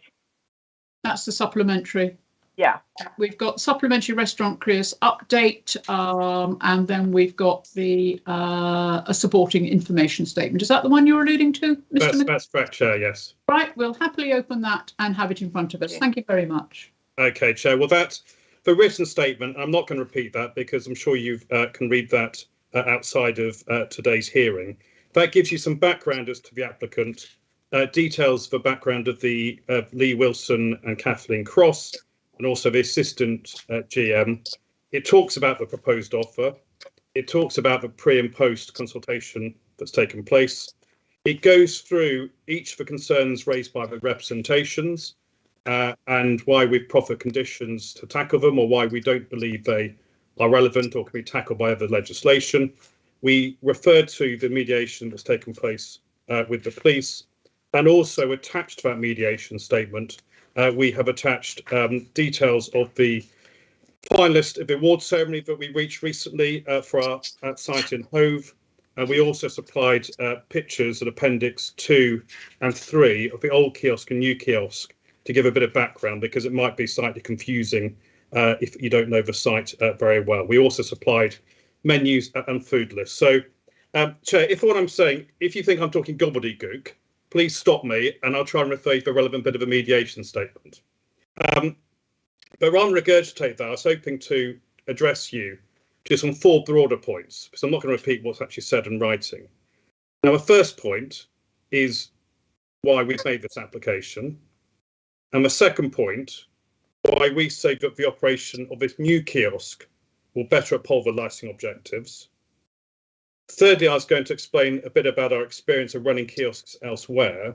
That's the supplementary. Yeah. We've got supplementary restaurant careers update, and then we've got the a supporting information statement. Is that the one you're alluding to, Mr. That's correct, Chair, yes. Right, we'll happily open that and have it in front of us. Thank you very much. Okay, Chair. Well, that's the written statement. I'm not going to repeat that because I'm sure you can read that outside of today's hearing. That gives you some background as to the applicant, details for background of the Lee Wilson and Kathleen Cross, and also the assistant GM. It talks about the proposed offer. It talks about the pre and post consultation that's taken place. It goes through each of the concerns raised by the representations and why we've proffered conditions to tackle them, or why we don't believe they are relevant or can be tackled by other legislation. We refer to the mediation that's taken place with the police, and also attached to that mediation statement, we have attached details of the finalist of the award ceremony that we reached recently for our site in Hove. We also supplied pictures at Appendix 2 and 3 of the old kiosk and new kiosk to give a bit of background, because it might be slightly confusing if you don't know the site very well. We also supplied menus and food lists. So, Chair, if what I'm saying, if you think I'm talking gobbledygook, please stop me and I'll try and refer you to the relevant bit of a mediation statement. But rather than regurgitate that, I was hoping to address you just on 4 broader points, because I'm not going to repeat what's actually said in writing. Now, the first point is why we've made this application. And the second point, why we say that the operation of this new kiosk will better uphold the licensing objectives. Thirdly, I was going to explain a bit about our experience of running kiosks elsewhere.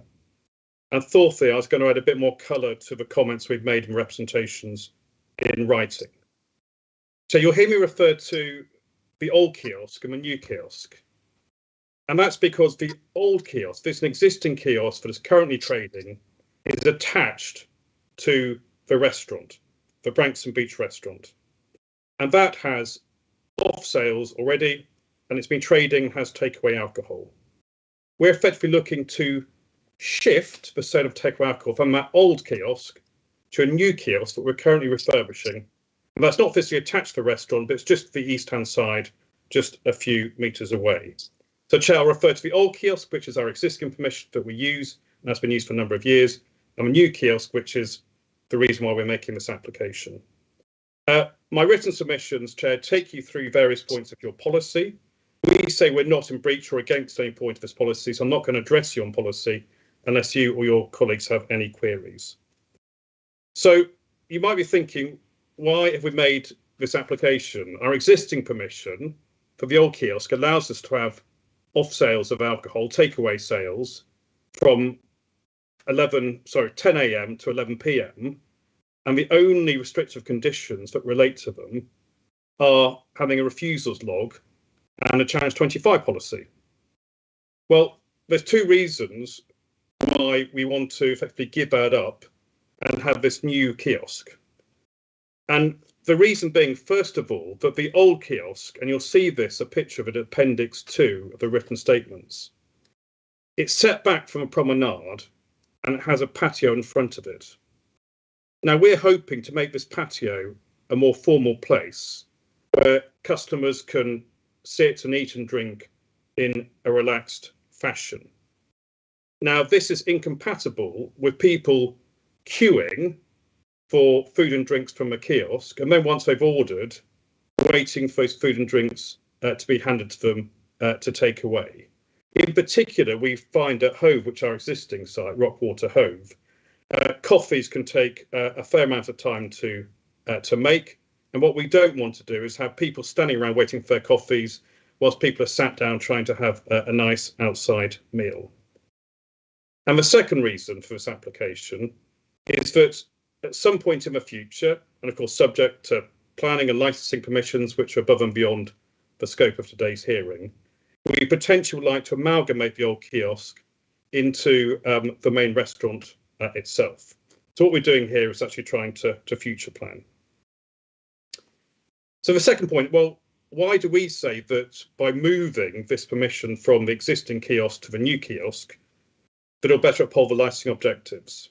And fourthly, I was going to add a bit more colour to the comments we've made in representations in writing. So you'll hear me refer to the old kiosk and the new kiosk. And that's because the old kiosk, this is an existing kiosk that is currently trading, is attached to the restaurant, the Branksome Beach restaurant. And that has off sales already, and it's been trading, has takeaway alcohol. We're effectively looking to shift the sale of takeaway alcohol from that old kiosk to a new kiosk that we're currently refurbishing. And that's not physically attached to the restaurant, but it's just the east-hand side, just a few metres away. So, Chair, I'll refer to the old kiosk, which is our existing permission that we use, and that's been used for a number of years, and a new kiosk, which is the reason why we're making this application. My written submissions, Chair, take you through various points of your policy. We say we're not in breach or against any point of this policy, so I'm not going to address you on policy unless you or your colleagues have any queries. So you might be thinking, why have we made this application? Our existing permission for the old kiosk allows us to have off sales of alcohol, takeaway sales, from 10 a.m. to 11 p.m. And the only restrictive conditions that relate to them are having a refusals log and a challenge 25 policy. Well, there's 2 reasons why we want to effectively give that up and have this new kiosk. And the reason being, first of all, that the old kiosk, and you'll see this, a picture of it, Appendix 2 of the written statements, it's set back from a promenade and it has a patio in front of it. Now, we're hoping to make this patio a more formal place where customers can sit and eat and drink in a relaxed fashion. Now, this is incompatible with people queuing for food and drinks from a kiosk, and then once they've ordered, waiting for those food and drinks to be handed to them to take away. In particular, we find at Hove, which is our existing site, Rockwater Hove, coffees can take a fair amount of time to make, and what we don't want to do is have people standing around waiting for their coffees whilst people are sat down trying to have a nice outside meal. And the second reason for this application is that at some point in the future, and of course subject to planning and licensing permissions which are above and beyond the scope of today's hearing, we potentially would like to amalgamate the old kiosk into the main restaurant itself. So what we're doing here is actually trying to future plan. So the second point, well, why do we say that by moving this permission from the existing kiosk to the new kiosk, that it'll better uphold the licensing objectives?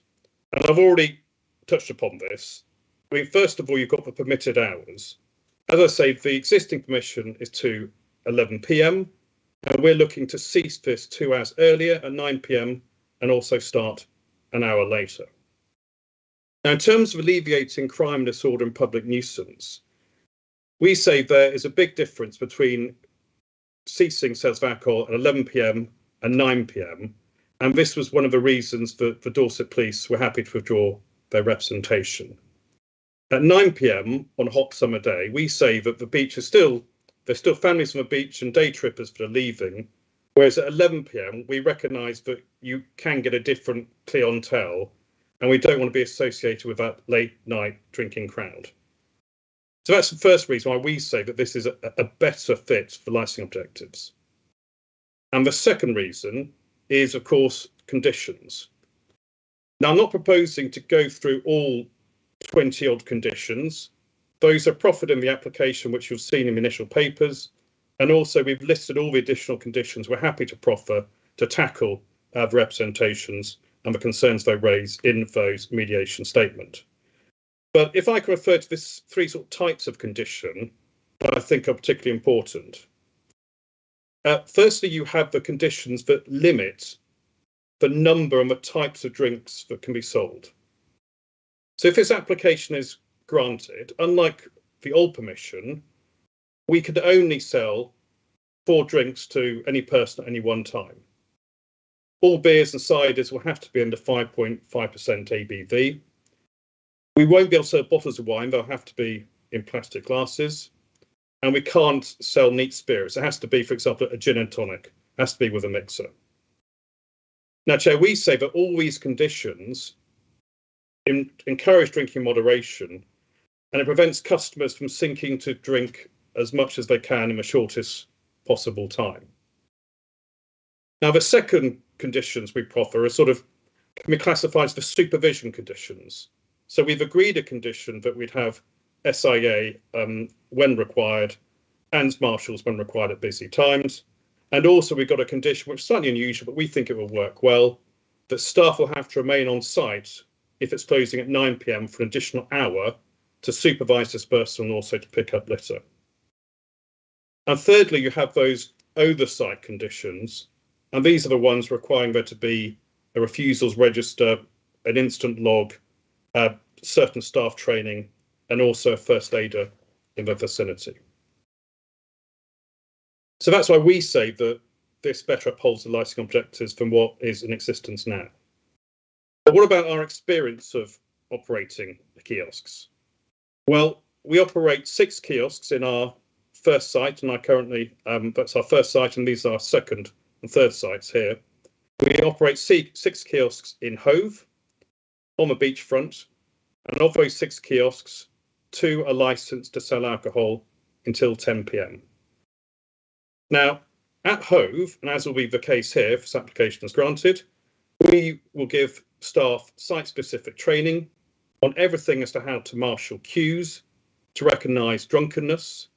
And I've already touched upon this. I mean, first of all, you've got the permitted hours. As I say, the existing permission is to 11 p.m. and we're looking to cease this 2 hours earlier at 9 p.m. and also start an hour later. Now, in terms of alleviating crime and disorder and public nuisance, we say there is a big difference between ceasing sales of alcohol at 11 p.m. and 9 p.m. And this was one of the reasons that the Dorset Police were happy to withdraw their representation. At 9 p.m. on a hot summer day, we say that the beach is there's still families on the beach and day trippers that are leaving, whereas at 11 p.m. we recognise that you can get a different clientele and we don't want to be associated with that late night drinking crowd. So that's the first reason why we say that this is a better fit for licensing objectives. And the second reason is, of course, conditions. Now, I'm not proposing to go through all 20 odd conditions. Those are proffered in the application, which you've seen in the initial papers. And also we've listed all the additional conditions we're happy to proffer to tackle the representations and the concerns they raise in those mediation statement. But if I can refer to this three sort of types of condition that I think are particularly important. Firstly, you have the conditions that limit the number and the types of drinks that can be sold. So if this application is granted, unlike the old permission, we could only sell 4 drinks to any person at any one time. All beers and ciders will have to be under 5.5% ABV. We won't be able to sell bottles of wine, they'll have to be in plastic glasses. And we can't sell neat spirits. It has to be, for example, a gin and tonic. It has to be with a mixer. Now, Chair, we say that all these conditions encourage drinking in moderation, and it prevents customers from sinking to drink as much as they can in the shortest possible time. Now, the second conditions we proffer can be classified as the supervision conditions. So we've agreed a condition that we'd have SIA when required and marshals when required at busy times. And also we've got a condition which is slightly unusual, but we think it will work well, that staff will have to remain on site if it's closing at 9 p.m. for an additional hour to supervise dispersal and also to pick up litter. And thirdly, you have those oversight conditions, and these are the ones requiring there to be a refusals register, an instant log, certain staff training, and also a first aider in the vicinity. So that's why we say that this better upholds the licensing objectives from what is in existence now. But what about our experience of operating the kiosks? Well, we operate 6 kiosks in our first site, and that's our first site, and these are our second and third sites here. We operate 6 kiosks in Hove, on the beachfront, and of those 6 kiosks, 2 are licensed to sell alcohol until 10 p.m. Now, at Hove, and as will be the case here if this application is granted, We will give staff site-specific training on everything as to how to marshal queues, to recognise drunkenness,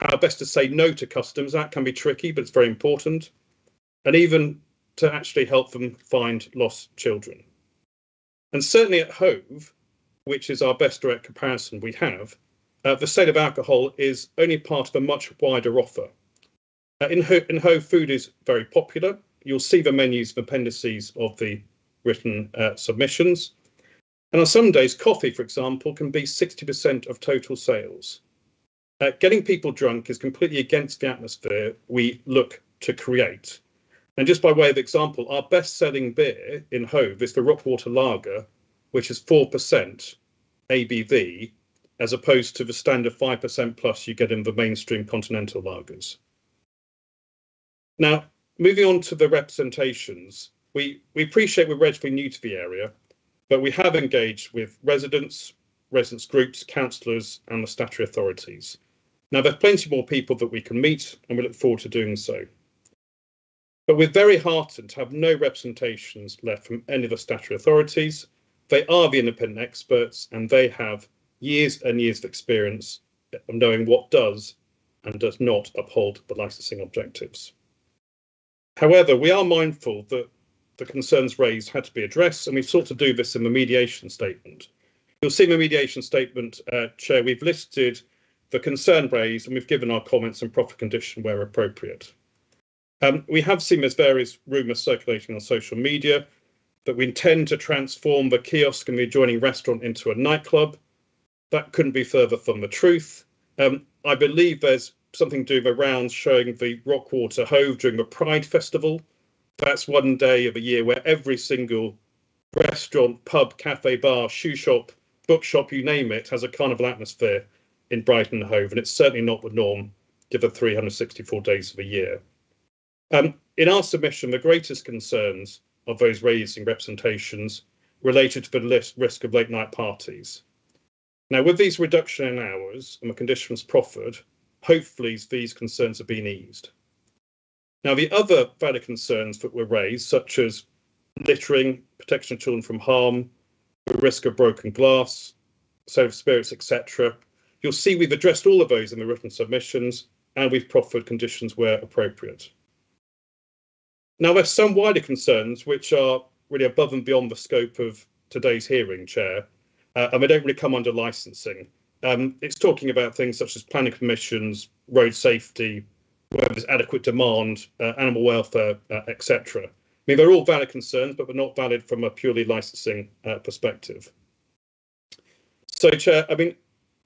how best to say no to customs. That can be tricky, but it's very important. And even to actually help them find lost children. And certainly at Hove, which is our best direct comparison we have, the sale of alcohol is only part of a much wider offer. In Hove, food is very popular. You'll see the menus and appendices of the written submissions. And on some days, coffee, for example, can be 60% of total sales. Getting people drunk is completely against the atmosphere we look to create. And just by way of example, our best-selling beer in Hove is the Rockwater Lager, which is 4% ABV, as opposed to the standard 5% plus you get in the mainstream continental lagers. Now, moving on to the representations, we appreciate we're relatively new to the area, but we have engaged with residents groups, councillors and the statutory authorities. Now, there are plenty more people that we can meet, and we look forward to doing so. But we're very heartened to have no representations left from any of the statutory authorities. They are the independent experts, and they have years and years of experience of knowing what does and does not uphold the licensing objectives. However, we are mindful that the concerns raised had to be addressed, and we've sought to do this in the mediation statement. You'll see in the mediation statement, Chair, we've listed the concern raised, and we've given our comments and profit condition where appropriate. We have seen there's various rumours circulating on social media that we intend to transform the kiosk and the adjoining restaurant into a nightclub. That couldn't be further from the truth. I believe there's something doing around showing the Rockwater Hove during the Pride Festival. That's one day of the year where every single restaurant, pub, cafe, bar, shoe shop, bookshop, you name it, has a carnival atmosphere in Brighton and Hove, and it's certainly not the norm given 364 days of the year. In our submission, the greatest concerns of those raising representations related to the risk of late night parties. Now, with these reduction in hours and the conditions proffered, hopefully these concerns have been eased. Now, the other valid concerns that were raised, such as littering, protection of children from harm, the risk of broken glass, sale of spirits, etc., you'll see we've addressed all of those in the written submissions, and we've proffered conditions where appropriate. Now, there's some wider concerns which are really above and beyond the scope of today's hearing, Chair, and they don't really come under licensing. It's talking about things such as planning permissions, road safety, whether there's adequate demand, animal welfare, etc. I mean, they're all valid concerns, but they're not valid from a purely licensing perspective. So, Chair, I mean,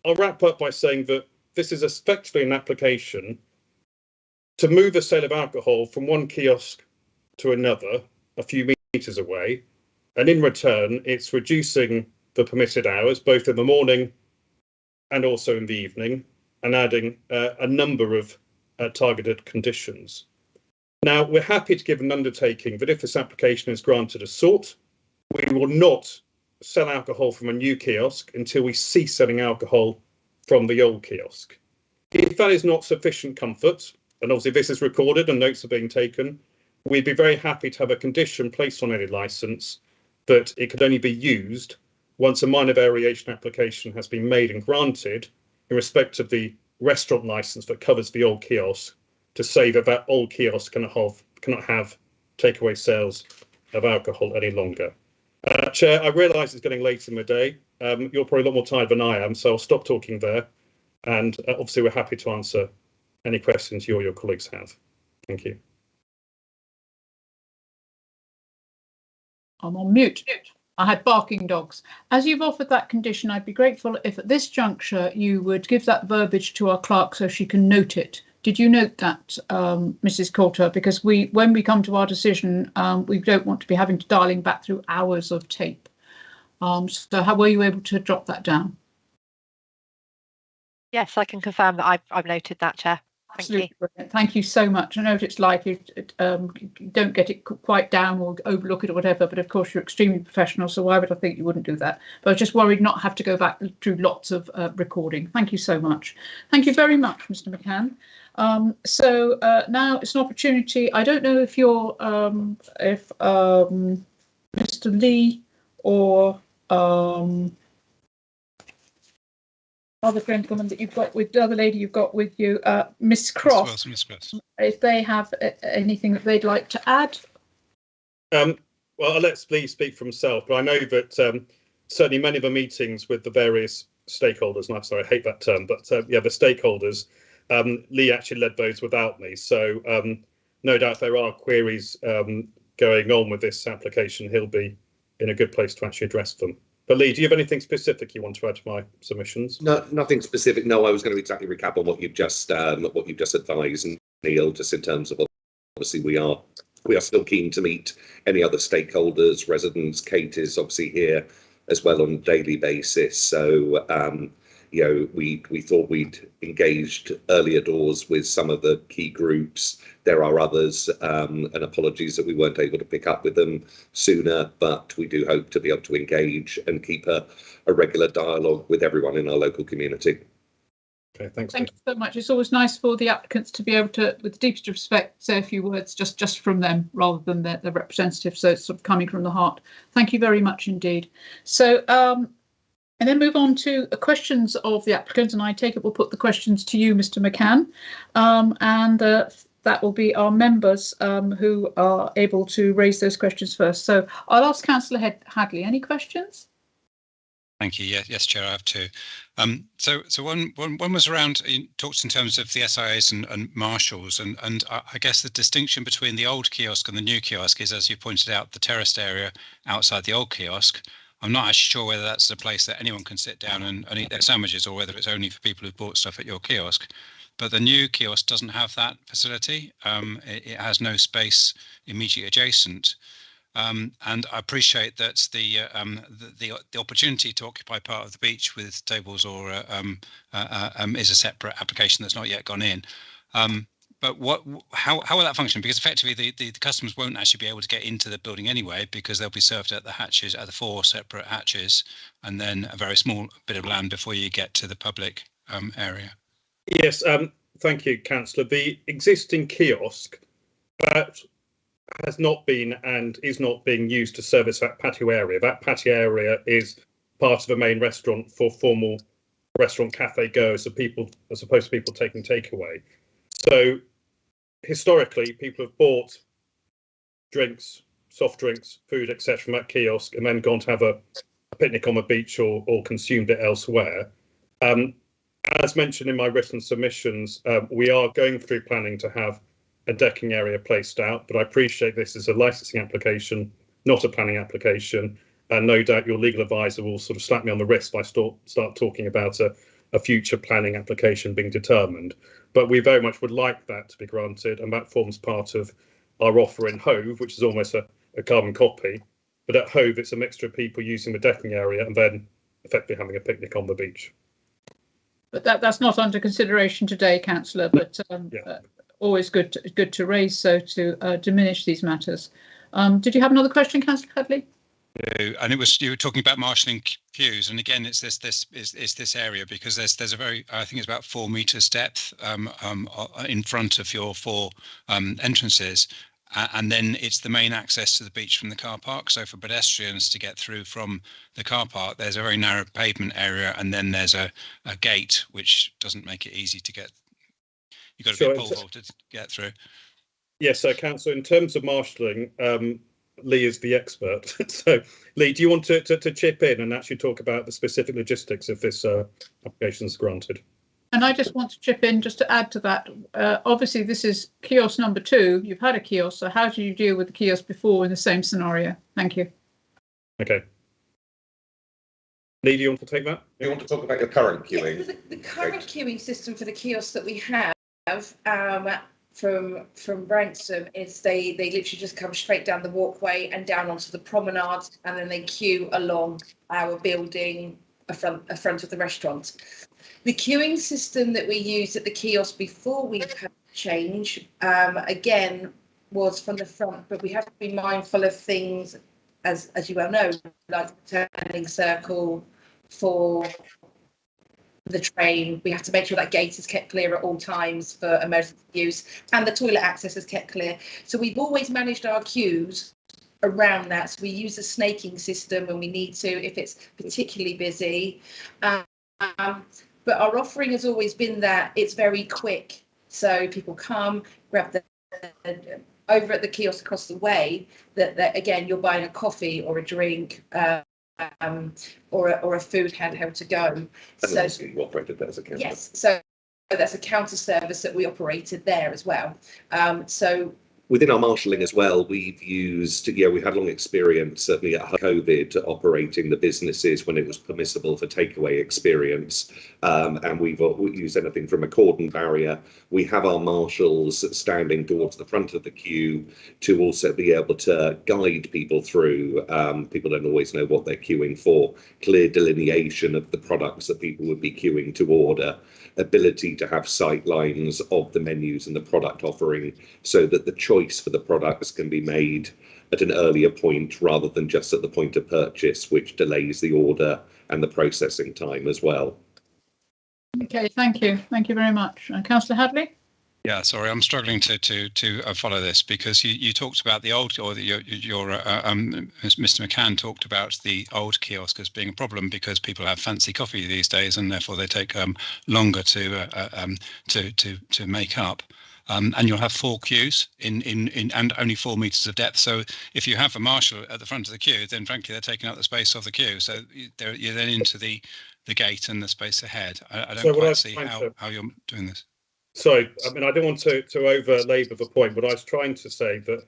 I'll wrap up by saying that this is effectively an application to move the sale of alcohol from one kiosk to another a few metres away, and in return it's reducing the permitted hours both in the morning and also in the evening, and adding a number of targeted conditions. Now, we're happy to give an undertaking that if this application is granted as sought, we will not sell alcohol from a new kiosk until we cease selling alcohol from the old kiosk. If that is not sufficient comfort, and obviously this is recorded and notes are being taken, we'd be very happy to have a condition placed on any licence that it could only be used once a minor variation application has been made and granted in respect of the restaurant licence that covers the old kiosk, to say that that old kiosk cannot have takeaway sales of alcohol any longer. Chair, I realise it's getting late in the day. You're probably a lot more tired than I am, so I'll stop talking there. And obviously we're happy to answer any questions you or your colleagues have. Thank you. I'm on mute. I had barking dogs. As you've offered that condition, I'd be grateful if at this juncture you would give that verbiage to our clerk so she can note it. Did you note that, Mrs. Coulter? Because when we come to our decision, we don't want to be having to dialing back through hours of tape. So how were you able to jot that down? Yes, I can confirm that I've noted that, Chair. Thank you. Brilliant. Thank you so much. I know what it's like. You don't get it quite down or overlook it or whatever, but of course you're extremely professional, so why would I think you wouldn't do that? But I was just worried not have to go back through lots of recording. Thank you so much. Thank you very much, Mr. McCann. So now it's an opportunity. I don't know if you're Mr. Lee or other gentleman that you've got with the other lady you've got with you, Miss Cross, if they have anything that they'd like to add. Well, I'll let Lee speak for himself, but I know that certainly many of the meetings with the various stakeholders, and I'm sorry, I hate that term, but yeah, the stakeholders, Lee actually led those without me. So no doubt there are queries going on with this application. He'll be in a good place to actually address them. But Lee, do you have anything specific you want to add to my submissions? No, nothing specific. No, I was going to exactly recap on what you've just advised, Neil, just in terms of obviously we are still keen to meet any other stakeholders, residents. Kate is obviously here as well on a daily basis. So you know, we thought we'd engaged earlier doors with some of the key groups. There are others, and apologies that we weren't able to pick up with them sooner, but we do hope to be able to engage and keep a regular dialogue with everyone in our local community. Okay, thanks. Thank you so much. It's always nice for the applicants to be able to, with the deepest respect, say a few words just from them rather than their representative. So it's sort of coming from the heart. Thank you very much indeed. So and then move on to questions of the applicant, and I take it we'll put the questions to you, Mr. McCann, and that will be our members who are able to raise those questions first. So I'll ask Councillor Hadley, any questions? Thank you. Yes, Chair, I have two. So one was around, talks in terms of the SIAs and marshals, and I guess the distinction between the old kiosk and the new kiosk is, as you pointed out, the terraced area outside the old kiosk. I'm not actually sure whether that's a place that anyone can sit down and eat their sandwiches, or whether it's only for people who've bought stuff at your kiosk. But the new kiosk doesn't have that facility. It has no space immediately adjacent. And I appreciate that the opportunity to occupy part of the beach with tables or is a separate application that's not yet gone in. But how will that function? Because effectively the customers won't actually be able to get into the building anyway, because they'll be served at the hatches, at the 4 separate hatches, and then a very small bit of land before you get to the public area. Yes, thank you, Councillor. The existing kiosk that has not been and is not being used to service that patio area. That patio area is part of the main restaurant for formal restaurant cafe goers, so people, as opposed to people taking takeaway. So historically, people have bought drinks, soft drinks, food, etc. from that kiosk, and then gone to have a picnic on the beach or consumed it elsewhere. As mentioned in my written submissions, we are going through planning to have a decking area placed out, but I appreciate this is a licensing application, not a planning application, and no doubt your legal advisor will sort of slap me on the wrist if I start talking about a future planning application being determined. But we very much would like that to be granted, and that forms part of our offer in Hove, which is almost a carbon copy. But at Hove, it's a mixture of people using the decking area and then effectively having a picnic on the beach. But that's not under consideration today, Councillor, but always good to raise, so to diminish these matters. Did you have another question, Councillor Hadley? And it was, you were talking about marshalling queues, and again, it's this area, because there's a very, I think it's about 4 meters depth in front of your 4 entrances, and then it's the main access to the beach from the car park. So for pedestrians to get through from the car park, there's a very narrow pavement area, and then there's a gate which doesn't make it easy to get. You've got to be pole vaulted to get through. Yes, so Councillor, in terms of marshalling, Lee is the expert. So, Lee, do you want to chip in and actually talk about the specific logistics if this application is granted? And I just want to chip in just to add to that. Obviously, this is kiosk number 2. You've had a kiosk, so how do you deal with the kiosk before in the same scenario? Thank you. Okay. Lee, do you want to take that? Do you want to talk about your current queuing? The current queuing system for the kiosks that we have from Branksome is they literally just come straight down the walkway and down onto the promenade, and then they queue along our building, a front of the restaurant. The queuing system that we used at the kiosk before we had change, again, was from the front, but we have to be mindful of things, as you well know, like the turning circle for the train. We have to make sure that gate is kept clear at all times for emergency use, and the toilet access is kept clear. So we've always managed our queues around that. So we use a snaking system when we need to, if it's particularly busy. But our offering has always been that it's very quick. So people come, grab the over at the kiosk across the way, that again, you're buying a coffee or a drink, or a food handheld to go. And so you operated that as a counter. Yes, so that's a counter service that we operated there as well. So within our marshalling as well, we've used, we've had long experience, certainly at COVID, operating the businesses when it was permissible for takeaway experience. And we've used anything from a cordon barrier. We have our marshals standing towards the front of the queue to also be able to guide people through. People don't always know what they're queuing for. Clear delineation of the products that people would be queuing to order. Ability to have sight lines of the menus and the product offering so that the choice for the products can be made at an earlier point rather than just at the point of purchase, which delays the order and the processing time as well. Okay, thank you. Thank you very much. Councillor Hadley? Yeah, sorry, I'm struggling to follow this because you talked about the old, or Mr. McCann talked about the old kiosk as being a problem because people have fancy coffee these days and therefore they take longer to make up. And you'll have 4 queues and only 4 meters of depth. So if you have a marshal at the front of the queue, then frankly they're taking up the space of the queue. So you're then into the gate and the space ahead. I don't quite see how you're doing this. So, I mean, I don't want to over-labour the point, but I was trying to say that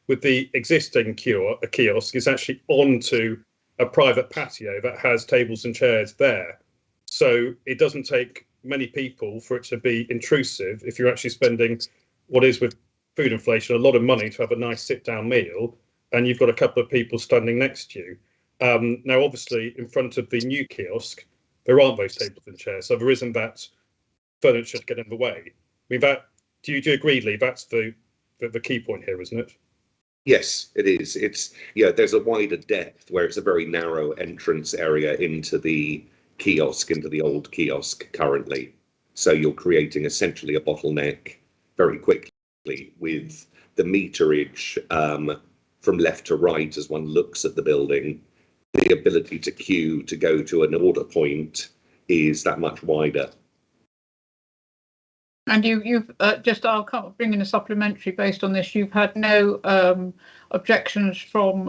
with the existing a kiosk is actually onto a private patio that has tables and chairs there. So it doesn't take many people for it to be intrusive if you're actually spending what is, with food inflation, a lot of money to have a nice sit-down meal, and you've got a couple of people standing next to you. Now, obviously, in front of the new kiosk, there aren't those tables and chairs, so there isn't that furniture to get in the way. I mean, do you agree, Lee? That's the key point here, isn't it? Yes, it is. It's there's a wider depth where it's a very narrow entrance area into the kiosk, into the old kiosk currently. So you're creating essentially a bottleneck very quickly with the meterage from left to right as one looks at the building. The ability to queue to go to an order point is that much wider. And you've I'll bring in a supplementary based on this. You've had no objections from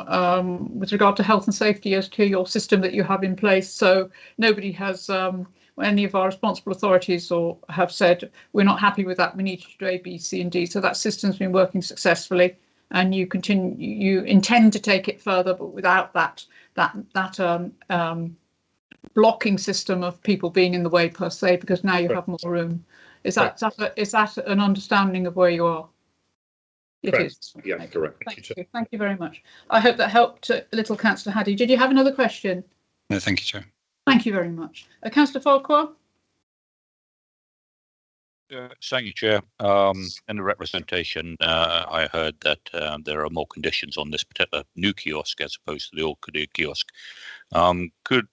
with regard to health and safety as to your system that you have in place. So nobody has any of our responsible authorities or have said we're not happy with that. We need to do A, B, C, and D. So that system's been working successfully, and you intend to take it further, but without that blocking system of people being in the way per se, because now you have more room. Is that an understanding of where you are? It correct. Is. Yeah, okay. correct. Thank you very much. I hope that helped little Councillor Haddy. Did you have another question? No, thank you, Chair. Thank you very much. Councillor Farquhar? Thank you, Chair. In the representation, I heard that there are more conditions on this particular new kiosk as opposed to the old kiosk. Could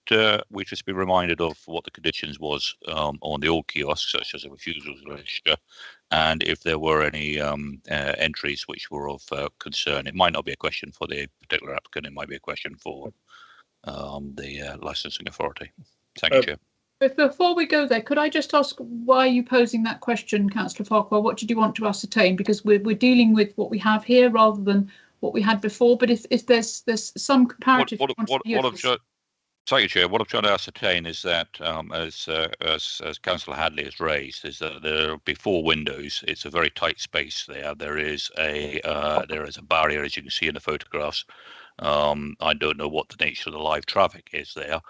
we just be reminded of what the conditions was on the old kiosk, such as a refusal to register, and if there were any entries which were of concern? It might not be a question for the particular applicant. It might be a question for the licensing authority. Thank you, Chair. Before we go there, could I just ask why are you posing that question, Councillor Farquhar? What did you want to ascertain? Because we're dealing with what we have here rather than what we had before. But if there's some comparative, Thank you, Chair. What I'm trying to ascertain is that, as Councillor Hadley has raised, is that there will be 4 windows. It's a very tight space there. There is a barrier, as you can see in the photographs. I don't know what the nature of the live traffic is there,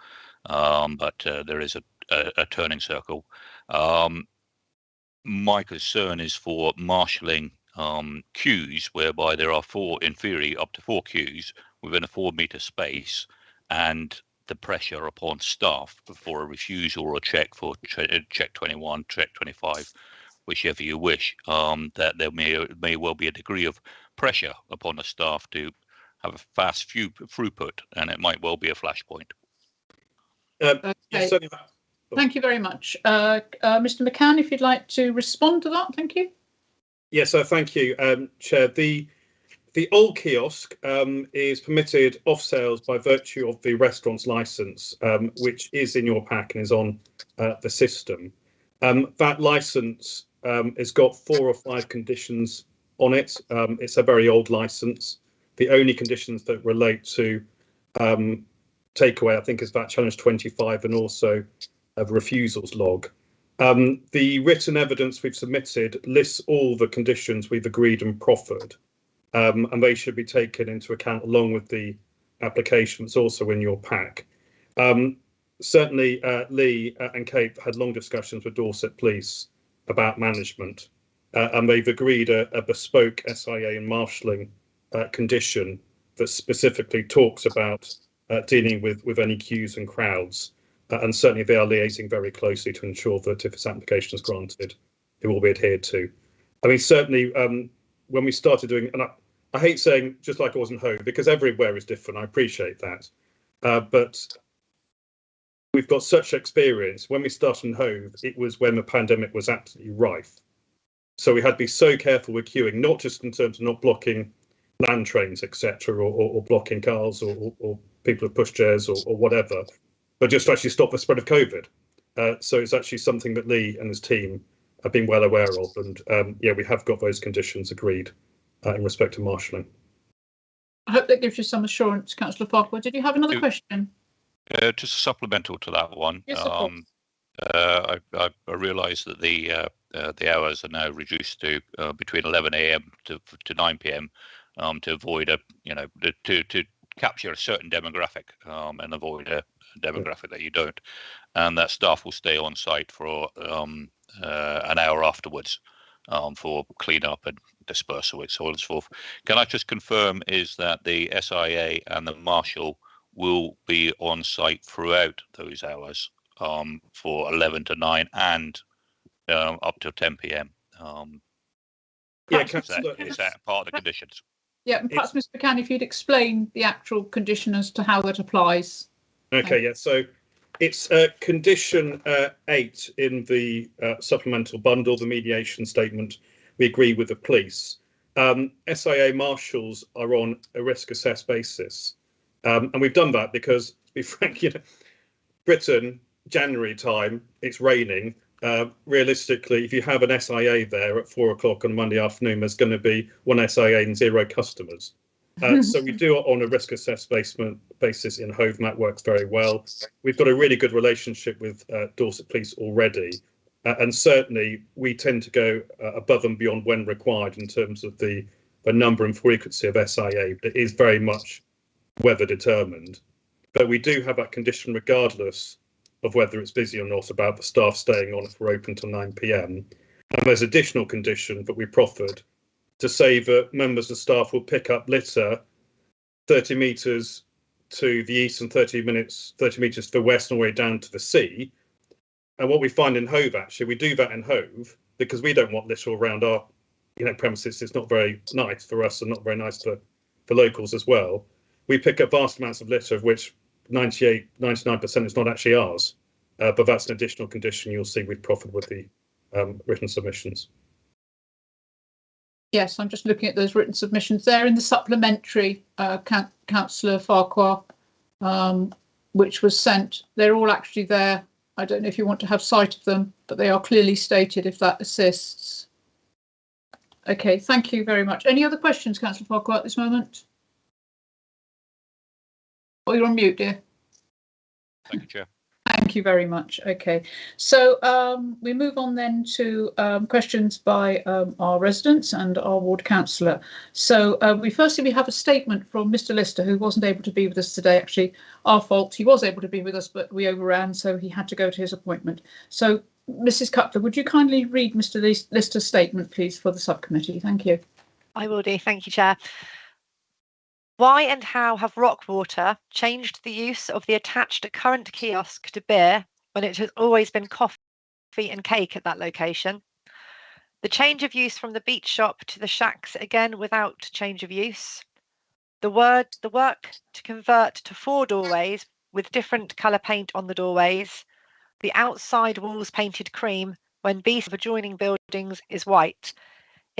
but there is a turning circle. My concern is for marshalling queues, whereby there are 4, in theory, up to 4 queues within a 4-meter space, and the pressure upon staff for a refusal or a check for check 21, check 25, whichever you wish, that there may well be a degree of pressure upon the staff to have a fast throughput, and it might well be a flashpoint. Okay. Yes, thank you very much. Mr. McCann, if you'd like to respond to that, thank you. Yes, thank you, Chair. The The old kiosk is permitted off sales by virtue of the restaurant's license, which is in your pack and is on the system. That license has got 4 or 5 conditions on it. It's a very old license. The only conditions that relate to takeaway, I think, is that challenge 25 and also a refusals log. The written evidence we've submitted lists all the conditions we've agreed and proffered. And they should be taken into account along with the application that's also in your pack. Certainly, Lee and Kate had long discussions with Dorset Police about management, and they've agreed a bespoke SIA and marshalling condition that specifically talks about dealing with any queues and crowds. And certainly they are liaising very closely to ensure that if this application is granted, it will be adhered to. I mean, certainly, when we started doing, and I hate saying just like it was in Hove, because everywhere is different, I appreciate that. But we've got such experience. When we started in Hove, it was when the pandemic was absolutely rife. So we had to be so careful with queuing, not just in terms of not blocking land trains, etc., or blocking cars or people who push chairs or whatever, but just to actually stop the spread of COVID. So it's actually something that Lee and his team have been well aware of. And yeah, we have got those conditions agreed in respect to marshalling. I hope that gives you some assurance, Councillor Farquhar. Did you have another question? Just supplemental to that one. Yes, of course. I realise that the hours are now reduced to between 11 a.m. to 9 p.m. To avoid to capture a certain demographic and avoid a demographic that you don't, and that staff will stay on site for an hour afterwards for clean up and dispersal and so on and so forth. Can I just confirm is that the SIA and the marshal will be on site throughout those hours for 11 to 9 and up to 10 p.m. Yeah, is that part of the conditions? Yeah, and perhaps Mr. McCann, if you'd explain the actual condition as to how that applies. Okay, yeah, so it's condition 8 in the supplemental bundle, the mediation statement we agree with the police. SIA marshals are on a risk assessed basis. And we've done that because, to be frank, Britain, January time, it's raining. Realistically, if you have an SIA there at 4 o'clock on Monday afternoon, there's going to be 1 SIA and 0 customers. So we do it on a risk assessed basis in Hove, and that works very well. We've got a really good relationship with Dorset Police already. And certainly we tend to go above and beyond when required in terms of the number and frequency of SIA. But it is very much weather determined. But we do have that condition regardless of whether it's busy or not about the staff staying on if we're open till 9 p.m. And there's additional condition that we proffered to say that members of staff will pick up litter 30 metres to the east and 30 metres to the west and all the way down to the sea. And what we find in Hove, actually, we do that in Hove because we don't want litter around our premises. It's not very nice for us and not very nice for locals as well. We pick up vast amounts of litter, of which 99% is not actually ours, but that's an additional condition you'll see we've proffered with the written submissions. Yes, I'm just looking at those written submissions. They're in the supplementary, Councillor Farquhar, which was sent. They're all actually there. I don't know if you want to have sight of them, but they are clearly stated if that assists. Okay, thank you very much. Any other questions, Councillor Farquhar, at this moment? Oh, you're on mute, dear. Thank you, Chair. Thank you very much. Okay, so we move on then to questions by our residents and our ward councillor. So we have a statement from Mr. Lister, who wasn't able to be with us today. Actually, our fault. He was able to be with us, but we overran, so he had to go to his appointment. So, Mrs. Cutler, would you kindly read Mr. Lister's statement, please, for the subcommittee? Thank you. I will do. Thank you, Chair. Why and how have Rockwater changed the use of the attached current kiosk to beer when it has always been coffee and cake at that location? The change of use from the beach shop to the shacks, again without change of use. The work to convert to 4 doorways with different colour paint on the doorways. The outside walls painted cream when BCP adjoining buildings is white.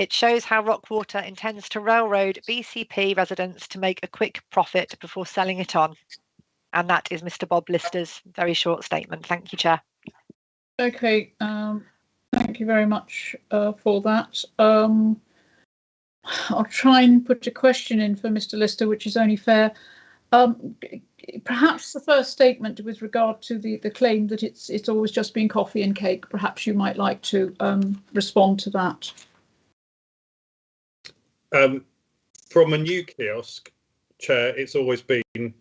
It shows how Rockwater intends to railroad BCP residents to make a quick profit before selling it on. And that is Mr. Bob Lister's very short statement. Thank you, Chair. Okay, thank you very much for that. I'll try and put a question in for Mr. Lister, which is only fair. Perhaps the first statement with regard to the claim that it's always just been coffee and cake. Perhaps you might like to respond to that. From a new kiosk, Chair, it's always been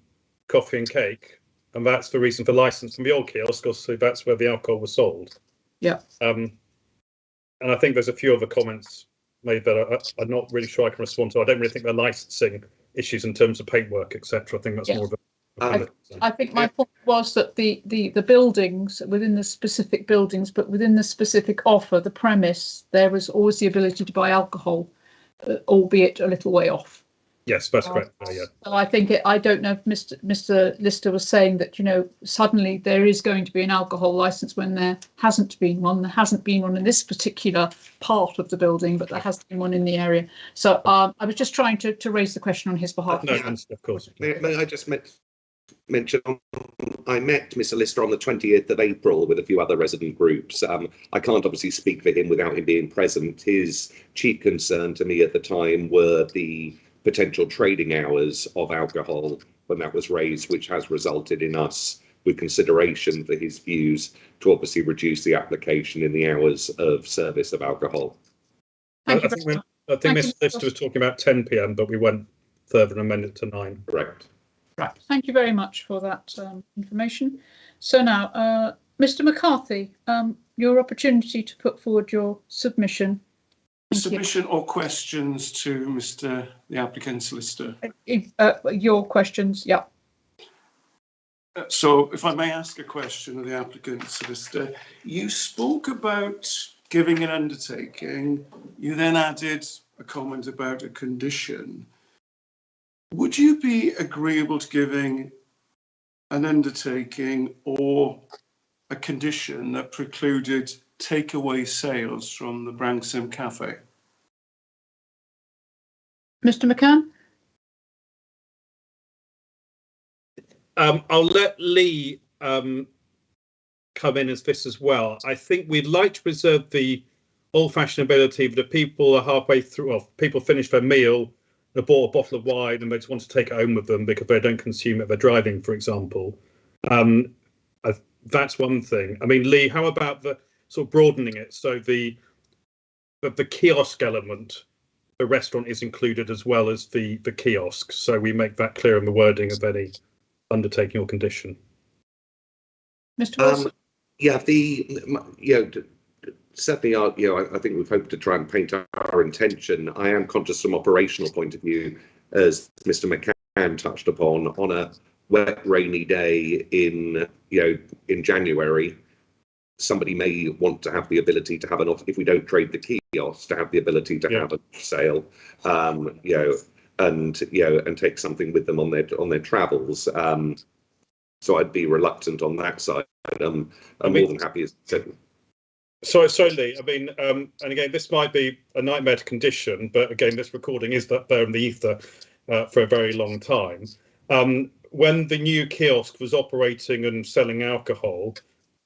coffee and cake, and that's the reason for licence from the old kiosk. Also, that's where the alcohol was sold. Yeah. And I think there's a few other comments made that I'm not really sure I can respond to. I don't really think they're licensing issues in terms of paintwork, etc. I think that's more of a I think my point was that the buildings, within the specific buildings, but within the specific offer, the premise, there was always the ability to buy alcohol, albeit a little way off. Yes, that's correct. Yeah. So I think I don't know if Mr. Lister was saying that, you know, suddenly there is going to be an alcohol license when there hasn't been one. There hasn't been one in this particular part of the building, but there has been one in the area. So I was just trying to raise the question on his behalf. No, of course. May I just mention, I met Mr. Lister on the 20th of April with a few other resident groups. I can't obviously speak for him without him being present. His chief concern to me at the time were the potential trading hours of alcohol when that was raised, which has resulted in us with consideration for his views to obviously reduce the application in the hours of service of alcohol. I think Mr. Lister was talking about 10 p.m, but we went further and amended to 9. Correct. Right. Thank you very much for that information. So now, Mr. McCarthy, your opportunity to put forward your submission. Submission or questions to the applicant solicitor? Your questions, yeah. So if I may ask a question of the applicant solicitor, you spoke about giving an undertaking, you then added a comment about a condition. Would you be agreeable to giving an undertaking or a condition that precluded takeaway sales from the Branksome Cafe? Mr. McCann? I'll let Lee come in as this as well. I think we'd like to preserve the old-fashioned ability that if people are halfway through, well, people finish their meal, they bought a bottle of wine and they just want to take it home with them because they don't consume it, they're driving, for example. That's one thing. I mean, Lee, how about the sort of broadening it so the kiosk element, the restaurant is included as well as the kiosk, so we make that clear in the wording of any undertaking or condition. Mr. Wilson? Certainly, I think we've hoped to try and paint our intention. I am conscious from operational point of view, as Mr. McCann touched upon, on a wet, rainy day in January, somebody may want to have the ability to have if we don't trade the kiosk, to have the ability to have a sale, and take something with them on their travels. So I'd be reluctant on that side. I'm more than happy as said. Sorry, Lee. I mean, and again, this might be a nightmare to condition, but again, this recording is there in the ether for a very long time. When the new kiosk was operating and selling alcohol,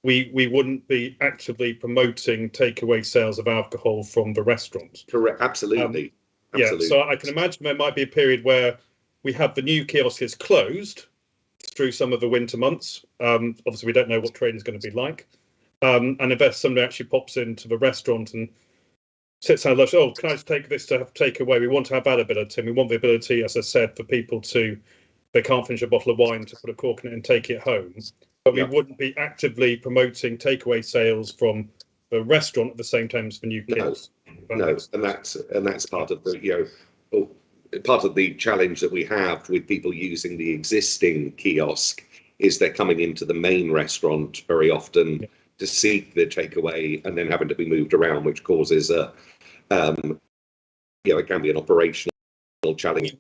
we wouldn't be actively promoting takeaway sales of alcohol from the restaurant. Correct. Absolutely. Yeah. So I can imagine there might be a period where we have the new kiosk is closed through some of the winter months. Obviously, we don't know what trade is going to be like. And if somebody actually pops into the restaurant and sits down and looks, can I just take this to have takeaway? We want to have that ability. And we want the ability, as I said, for people they can't finish a bottle of wine, to put a cork in it and take it home. But we wouldn't be actively promoting takeaway sales from the restaurant at the same time as the new kiosk. No, and that's part of the challenge that we have with people using the existing kiosk is they're coming into the main restaurant very often to seek the takeaway and then having to be moved around, which causes it can be an operational challenge.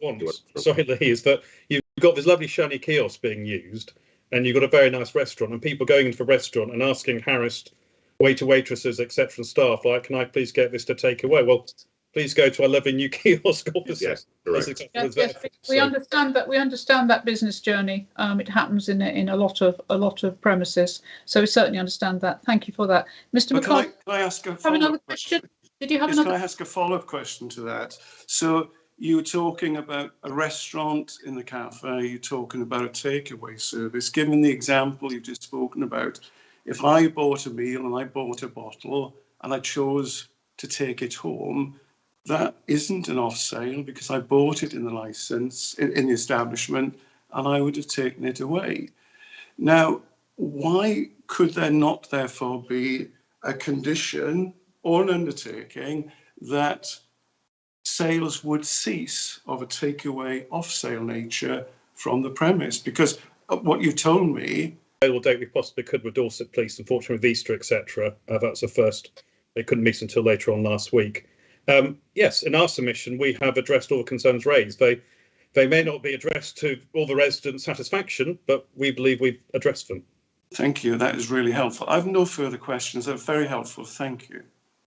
Sorry, Lee, is that you've got this lovely shiny kiosk being used, and you've got a very nice restaurant, and people going into the restaurant and asking harassed waitresses, etc., staff, like, can I please get this to take away? Well, please go to 11 new kiosk offices. Yes, correct. Yes, we understand that business journey. It happens in a lot of premises, so we certainly understand that. Thank you for that, Mr. McCarthy. Can I ask a have another question? Did you have yes, another? Can I ask a follow-up question to that? So you were talking about a restaurant in the cafe. You're talking about a takeaway service. Given the example you've just spoken about, if I bought a meal and I bought a bottle and I chose to take it home, that isn't an off sale because I bought it in the license in the establishment and I would have taken it away. Now, why could there not therefore be a condition or an undertaking that sales would cease of a takeaway off sale nature from the premise? Because what you told me, available date we possibly could with Dorset Police, unfortunately with Easter, etc. That's the first. They couldn't meet until later on last week. Yes, in our submission, we have addressed all the concerns raised. They may not be addressed to all the residents' satisfaction, but we believe we've addressed them. Thank you. That is really helpful. I have no further questions. They're very helpful. Thank you.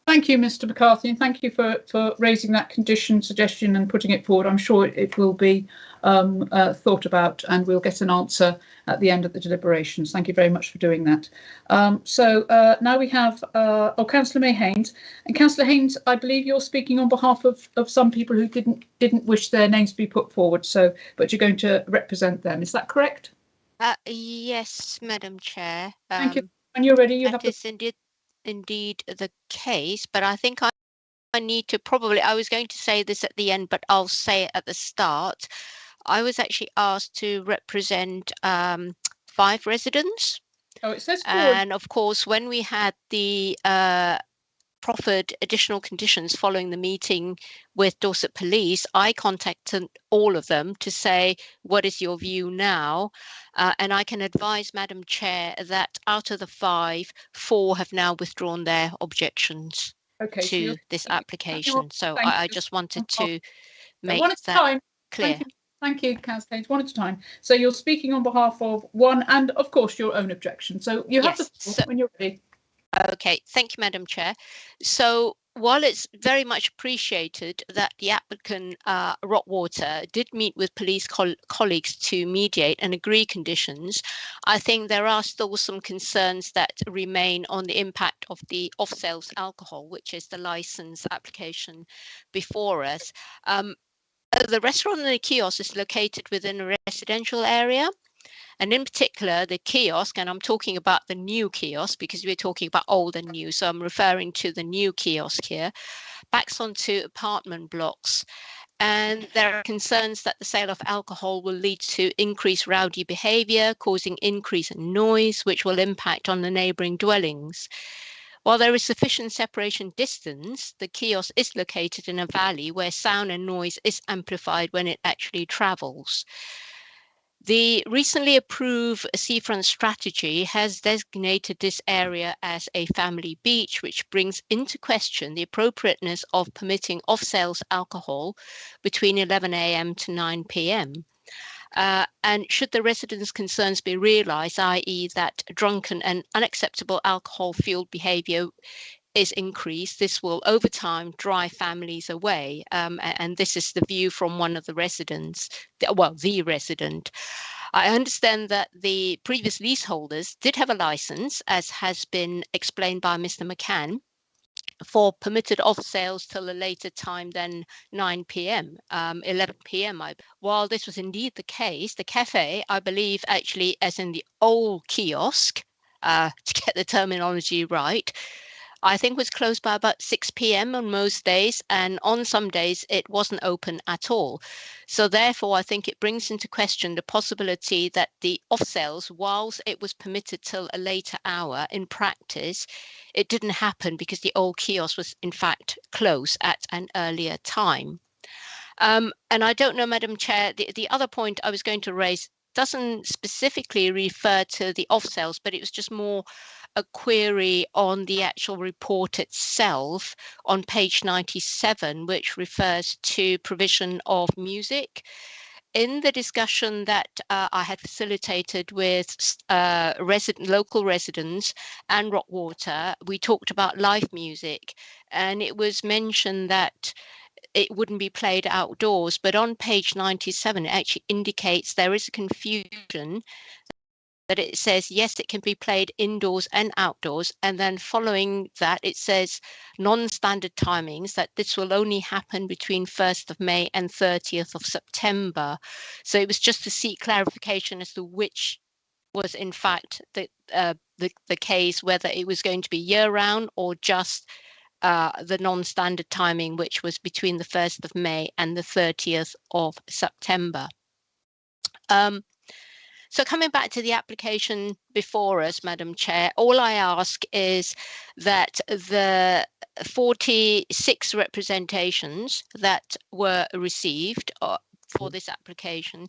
Thank you, Mr. McCarthy, and thank you for raising that condition suggestion and putting it forward. I'm sure it will be thought about and we'll get an answer at the end of the deliberations. Thank you very much for doing that. So now we have Councillor May Haynes. And Councillor Haynes, I believe you're speaking on behalf of some people who didn't wish their names to be put forward, but you're going to represent them. Is that correct? Yes, Madam Chair. Thank you. When you're ready, you have to... indeed the case, but I think I need to probably, I was going to say this at the end, but I'll say it at the start. I was actually asked to represent 5 residents. Oh, it says 4. And of course, when we had the proffered additional conditions following the meeting with Dorset Police, I contacted all of them to say, what is your view now? And I can advise Madam Chair that out of the 5, 4 have now withdrawn their objections to this application. So I just wanted to make that clear. Thank you, Councillor Haynes. One at a time. So you're speaking on behalf of one and, of course, your own objection. So you have the floor when you're ready. Okay, thank you, Madam Chair. So while it's very much appreciated that the applicant, Rockwater, did meet with police colleagues to mediate and agree conditions, I think there are still some concerns that remain on the impact of the off-sales alcohol, which is the license application before us. The restaurant and the kiosk is located within a residential area. And in particular, the kiosk, and I'm talking about the new kiosk because we're talking about old and new, so I'm referring to the new kiosk here, backs onto apartment blocks. And there are concerns that the sale of alcohol will lead to increased rowdy behaviour, causing increase in noise, which will impact on the neighbouring dwellings. While there is sufficient separation distance, the kiosk is located in a valley where sound and noise is amplified when it actually travels. The recently approved seafront strategy has designated this area as a family beach, which brings into question the appropriateness of permitting off-sales alcohol between 11 a.m. to 9 p.m. And should the residents' concerns be realised, i.e. that drunken and unacceptable alcohol-fueled behaviour is increased, this will over time drive families away. And this is the view from one of the residents, the resident. I understand that the previous leaseholders did have a license, as has been explained by Mr. McCann, for permitted off sales till a later time than 9 p.m, 11 p.m. While this was indeed the case, the cafe, I believe, actually, as in the old kiosk, to get the terminology right, I think was closed by about 6 p.m. on most days, and on some days it wasn't open at all. So therefore, I think it brings into question the possibility that the off sales, whilst it was permitted till a later hour, in practice, it didn't happen because the old kiosk was in fact closed at an earlier time. And I don't know, Madam Chair, the other point I was going to raise doesn't specifically refer to the off sales, but it was just more a query on the actual report itself on page 97, which refers to provision of music. in the discussion that I had facilitated with local residents and Rockwater, we talked about live music, and it was mentioned that it wouldn't be played outdoors, but on page 97 it actually indicates there is a confusion, that it says yes, it can be played indoors and outdoors, and then following that it says non-standard timings, that this will only happen between 1st of May and 30th of September. So it was just to seek clarification as to which was in fact the case, whether it was going to be year-round or just the non-standard timing, which was between the 1st of May and the 30th of September. So coming back to the application before us, Madam Chair, all I ask is that the 46 representations that were received for this application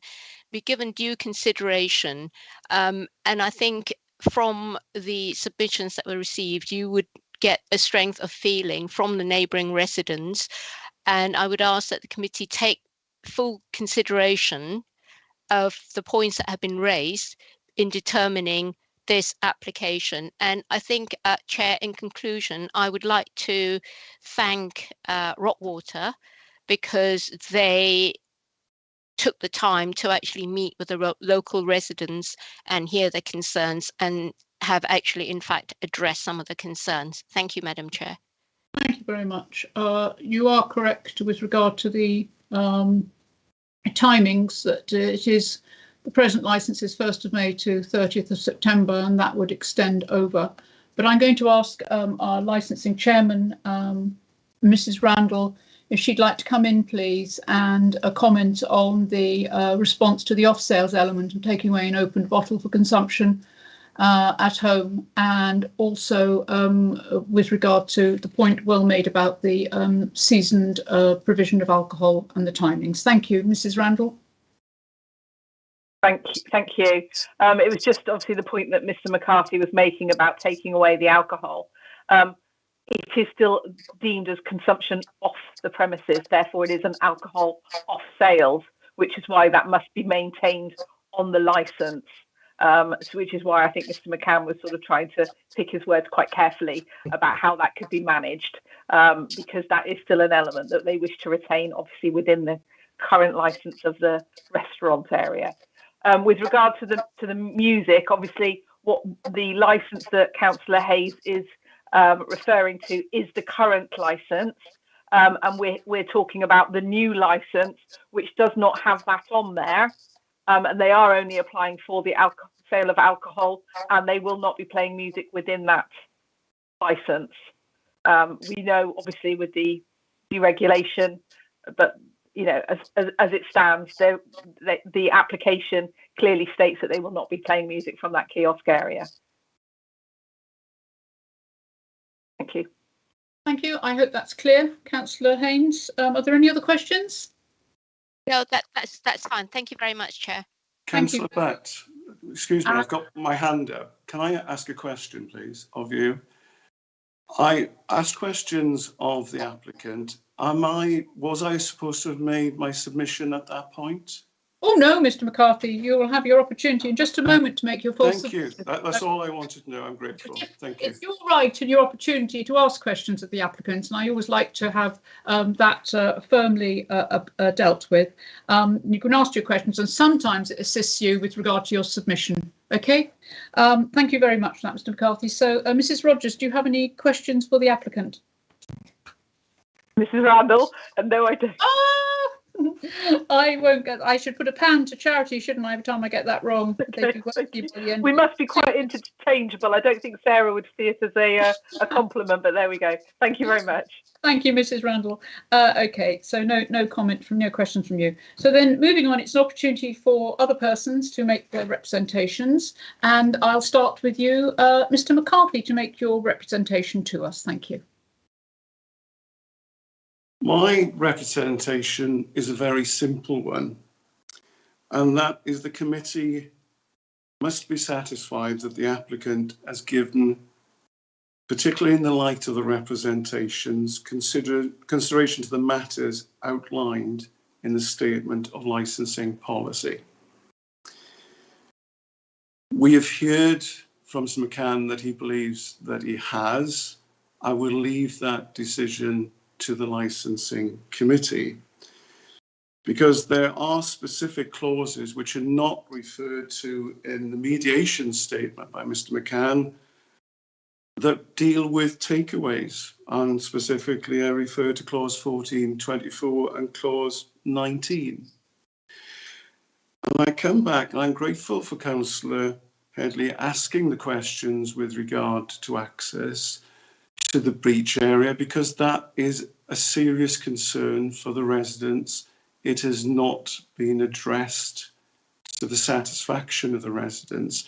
be given due consideration. And I think from the submissions that were received, you would get a strength of feeling from the neighbouring residents. And I would ask that the committee take full consideration of the points that have been raised in determining this application. And I think, Chair, in conclusion, I would like to thank Rockwater, because they took the time to actually meet with the local residents and hear their concerns, and have actually, in fact, addressed some of the concerns. Thank you, Madam Chair. Thank you very much. You are correct with regard to the timings, that it is the present licence is 1st of May to 30th of September, and that would extend over. But I'm going to ask our licensing chairman, Mrs. Randall, if she'd like to come in, please, and comment on the response to the off-sales element and taking away an opened bottle for consumption at home, and also with regard to the point well made about the seasoned provision of alcohol and the timings. Thank you, Mrs. Randall. Thank you. It was just obviously the point that Mr. McCarthy was making about taking away the alcohol. It is still deemed as consumption off the premises, therefore it is an alcohol off sales, which is why that must be maintained on the licence. Which is why I think Mr. McCann was sort of trying to pick his words quite carefully about how that could be managed, because that is still an element that they wish to retain, obviously within the current licence of the restaurant area. With regard to the music, obviously what the licence that Councillor Hayes is referring to is the current licence, and we're talking about the new licence, which does not have that on there. And they are only applying for the sale of alcohol, and they will not be playing music within that licence. We know, obviously, with the deregulation, but you know, as it stands, the application clearly states that they will not be playing music from that kiosk area. Thank you. Thank you. I hope that's clear, Councillor Haynes. Are there any other questions? No, that's fine. Thank you very much, Chair. Councillor Batt, excuse me, I've got my hand up. Can I ask a question, please, of you? I asked questions of the applicant. Was I supposed to have made my submission at that point? Oh no, Mr. McCarthy, you will have your opportunity in just a moment to make your full submission. Thank you. That's all I wanted to know. I'm grateful. Thank you. It's your right and your opportunity to ask questions of the applicants, and I always like to have that firmly dealt with. You can ask your questions, and sometimes it assists you with regard to your submission. Okay. Thank you very much for that, Mr. McCarthy. So, Mrs. Rogers, do you have any questions for the applicant? Mrs. Randall, no, I don't. I won't get. I should put a pound to charity, shouldn't I? Every time I get that wrong, we must be quite interchangeable. I don't think Sarah would see it as a compliment, but there we go. Thank you very much. Thank you, Mrs. Randall. Okay, so no questions from you. So then, moving on, it's an opportunity for other persons to make their representations, and I'll start with you, Mr. McCarthy, to make your representation to us. Thank you. My representation is a very simple one, and that is the committee must be satisfied that the applicant has given, particularly in the light of the representations, consideration to the matters outlined in the statement of licensing policy. We have heard from Mr. McCann that he believes that he has. I will leave that decision to the licensing committee, because there are specific clauses which are not referred to in the mediation statement by Mr. McCann that deal with takeaways, and specifically I refer to clause 1424 and clause 19. And I come back, and I'm grateful for Councillor Headley asking the questions with regard to access to the breach area, because that is a serious concern for the residents. It has not been addressed to the satisfaction of the residents.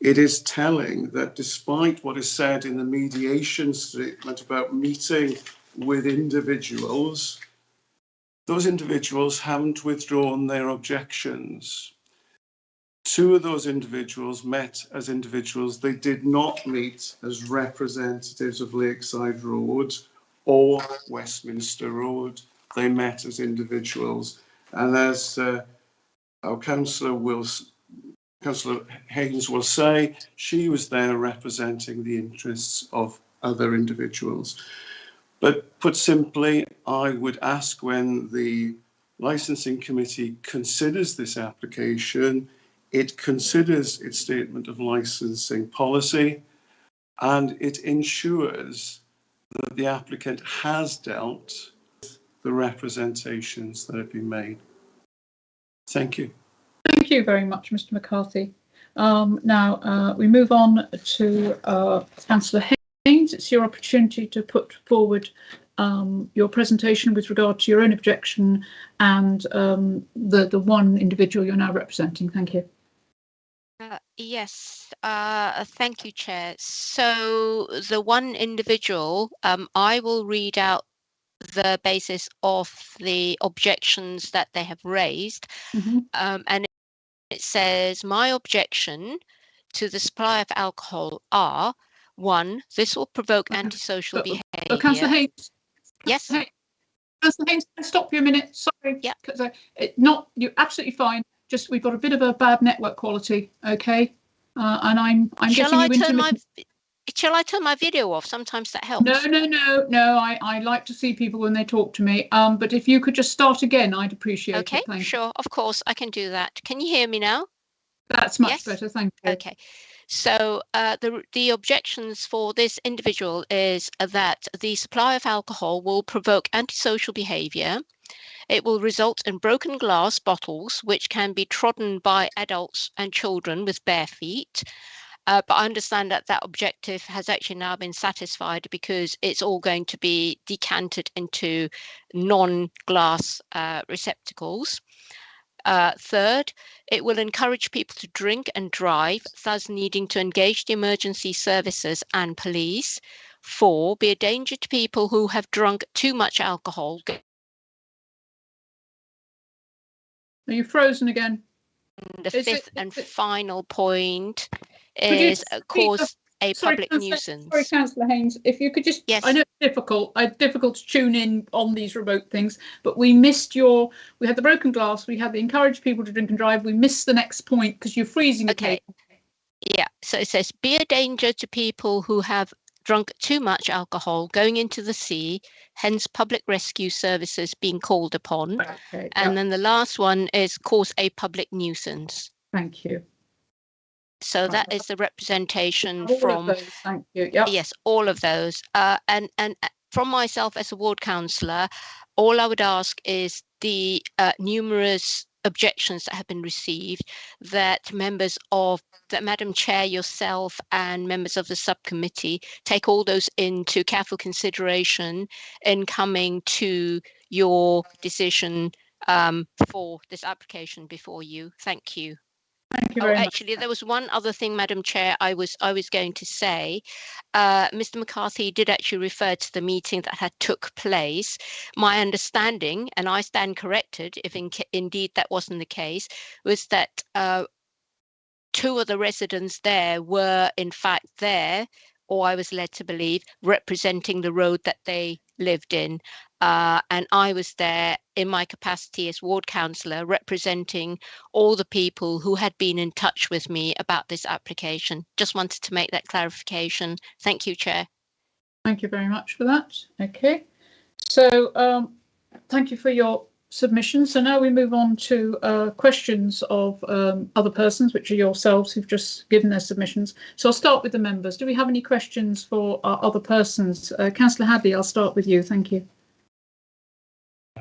It is telling that despite what is said in the mediation statement about meeting with individuals, those individuals haven't withdrawn their objections. 2 of those individuals met as individuals. They did not meet as representatives of Lakeside Road or Westminster Road. They met as individuals. And as our Councillor Haynes will say, she was there representing the interests of other individuals. But put simply, I would ask, when the licensing committee considers this application, it considers its statement of licensing policy, and it ensures that the applicant has dealt with the representations that have been made. Thank you. Thank you very much, Mr. McCarthy. Now we move on to Councillor Haynes. It's your opportunity to put forward your presentation with regard to your own objection and the one individual you're now representing. Thank you. Yes, thank you, Chair. So the one individual, I will read out the basis of the objections that they have raised. And it says, my objection to the supply of alcohol are, 1, this will provoke antisocial behaviour. Councillor Haynes. Yes. Councillor Haynes, can I stop you a minute? Sorry. Yeah. You're absolutely fine. Just we've got a bit of a bad network quality. Okay. And I'm getting you intermittent. Shall I turn my video off? Sometimes that helps. No. I like to see people when they talk to me. But if you could just start again, I'd appreciate it. Okay, sure. Of course, I can do that. Can you hear me now? That's much better. Thank you. Okay. So the objections for this individual is that the supply of alcohol will provoke antisocial behaviour. It will result in broken glass bottles, which can be trodden by adults and children with bare feet. But I understand that that objective has actually now been satisfied because it's all going to be decanted into non-glass receptacles. Third, it will encourage people to drink and drive, thus needing to engage the emergency services and police. 4, be a danger to people who have drunk too much alcohol. Are you frozen again? The fifth and final point is cause a public nuisance. Sorry, Councillor Haynes, if you could just, I know it's difficult to tune in on these remote things, but we missed we had the broken glass, we had the encourage people to drink and drive, we missed the next point because you're freezing. Okay. Yeah, so it says, be a danger to people who have drunk too much alcohol going into the sea, hence public rescue services being called upon. Okay, and then the last one is cause a public nuisance. Thank you. So that is the representation all from of those, thank you. Yep. Yes, all of those. And from myself as a ward councillor, all I would ask is the numerous objections that have been received, that Madam Chair, yourself and members of the subcommittee take all those into careful consideration in coming to your decision for this application before you. Thank you. Thank you very much. Actually, there was one other thing, Madam Chair, I was going to say. Mr. McCarthy did actually refer to the meeting that had took place. My understanding, and I stand corrected if indeed that wasn't the case, was that 2 of the residents there were in fact there or I was led to believe, representing the road that they lived in. And I was there in my capacity as ward councillor, representing all the people who had been in touch with me about this application. Just wanted to make that clarification. Thank you, Chair. Thank you very much for that. Okay, so thank you for your submissions. So now we move on to questions of other persons, which are yourselves who've just given their submissions. So I'll start with the members. Do we have any questions for our other persons? Councillor Hadley, I'll start with you. Thank you.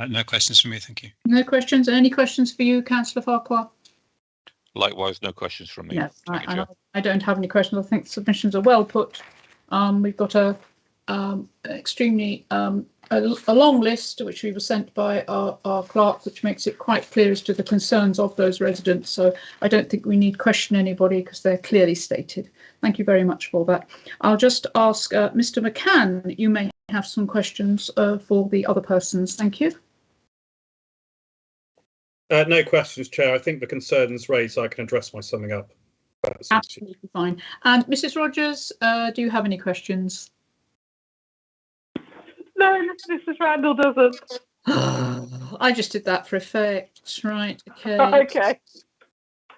No questions from me, thank you. No questions. Any questions for you, Councillor Farquhar? Likewise, no questions from me. No, I don't have any questions. I think the submissions are well put. We've got a extremely a long list which we were sent by our clerk, which makes it quite clear as to the concerns of those residents. So I don't think we need question anybody because they're clearly stated. Thank you very much for that. I'll just ask Mr. McCann, you may have some questions for the other persons. Thank you. No questions, Chair. I think the concerns raised, I can address my summing up. Absolutely fine. And Mrs. Rogers, do you have any questions? No, Mrs. Randall doesn't. I just did that for effect. Right. Okay. Okay.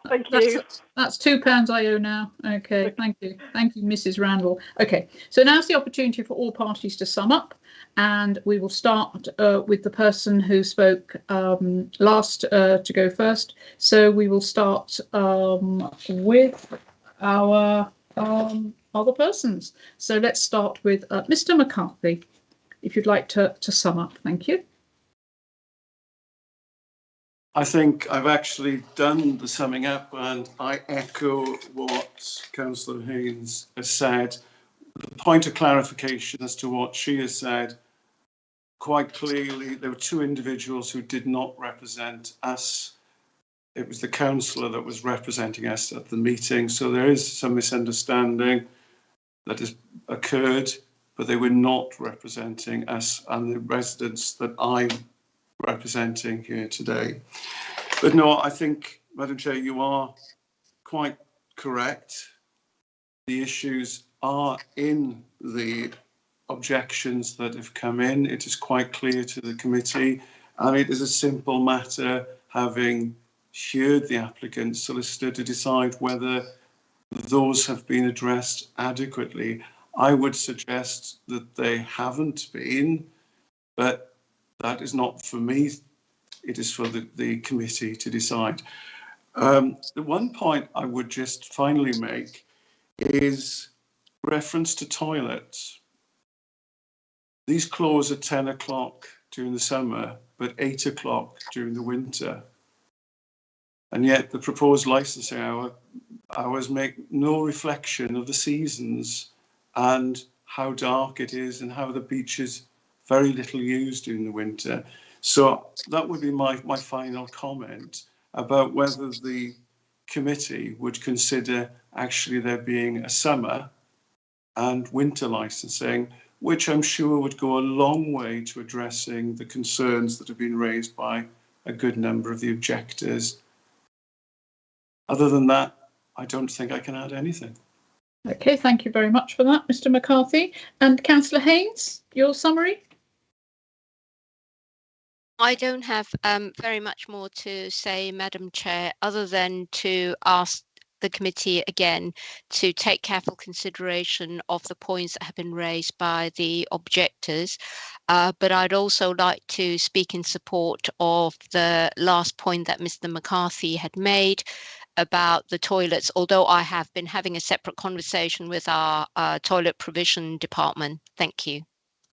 Thank you. That's £2 I owe now. Okay. Thank you. Thank you, Mrs. Randall. Okay. So now's the opportunity for all parties to sum up, and we will start with the person who spoke last to go first. So we will start with our other persons. So let's start with Mr. McCarthy, if you'd like to sum up. Thank you. I think I've actually done the summing up, and I echo what Councillor Haynes has said. The point of clarification as to what she has said, quite clearly there were two individuals who did not represent us. It was the councillor that was representing us at the meeting, so there is some misunderstanding that has occurred, but they were not representing us and the residents that I'm representing here today. But no, I think, Madam Chair, you are quite correct. The issues are in the objections that have come in. It is quite clear to the committee, and it is a simple matter, having heard the applicant's solicitor, to decide whether those have been addressed adequately. I would suggest that they haven't been, but that is not for me. It is for the committee to decide. The one point I would just finally make is reference to toilets. These close at 10 o'clock during the summer, but 8 o'clock during the winter. And yet the proposed licensing hours make no reflection of the seasons and how dark it is and how the beach is very little used during the winter. So that would be my final comment about whether the committee would consider actually there being a summer and winter licensing, which I'm sure would go a long way to addressing the concerns that have been raised by a good number of the objectors. Other than that, I don't think I can add anything. Okay, thank you very much for that, Mr. McCarthy. And Councillor Haynes, your summary? I don't have very much more to say, Madam Chair, other than to ask the committee again to take careful consideration of the points that have been raised by the objectors. But I'd also like to speak in support of the last point that Mr. McCarthy had made about the toilets, although I have been having a separate conversation with our toilet provision department. Thank you.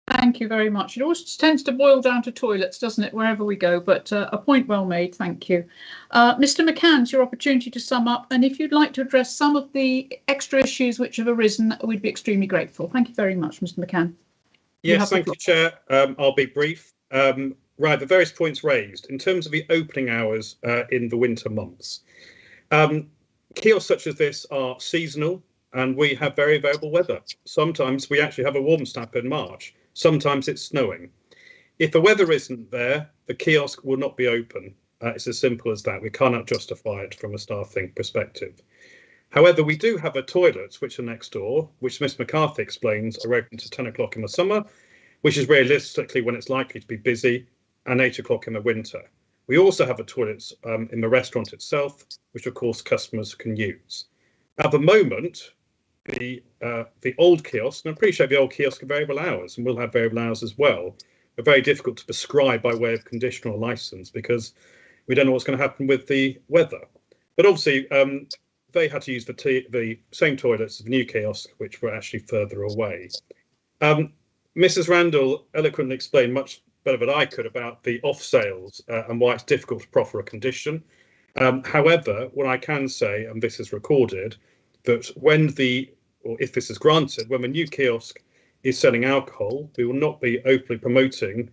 Thank you very much. It always tends to boil down to toilets, doesn't it, wherever we go, but a point well made. Thank you. Mr. McCann, it's your opportunity to sum up, and if you'd like to address some of the extra issues which have arisen, we'd be extremely grateful. Thank you very much, Mr. McCann. Yes, thank you, Chair. I'll be brief. Right, the various points raised. In terms of the opening hours in the winter months, kiosks such as this are seasonal, and we have very variable weather. Sometimes we actually have a warm snap in March. Sometimes it's snowing. If the weather isn't there, the kiosk will not be open. It's as simple as that. We cannot justify it from a staffing perspective. However, we do have a toilets which are next door, which Miss McCarthy explains are open to 10 o'clock in the summer, which is realistically when it's likely to be busy, and 8 o'clock in the winter. We also have a toilets in the restaurant itself, which of course customers can use. At the moment, the old kiosk, and I appreciate the old kiosk are variable hours, and we'll have variable hours as well, are very difficult to prescribe by way of conditional license because we don't know what's going to happen with the weather. But obviously, they had to use the same toilets as the new kiosk, which were actually further away. Mrs. Randall eloquently explained much better than I could about the off sales and why it's difficult to proffer a condition. However, what I can say, and this is recorded, that if this is granted, when the new kiosk is selling alcohol, we will not be openly promoting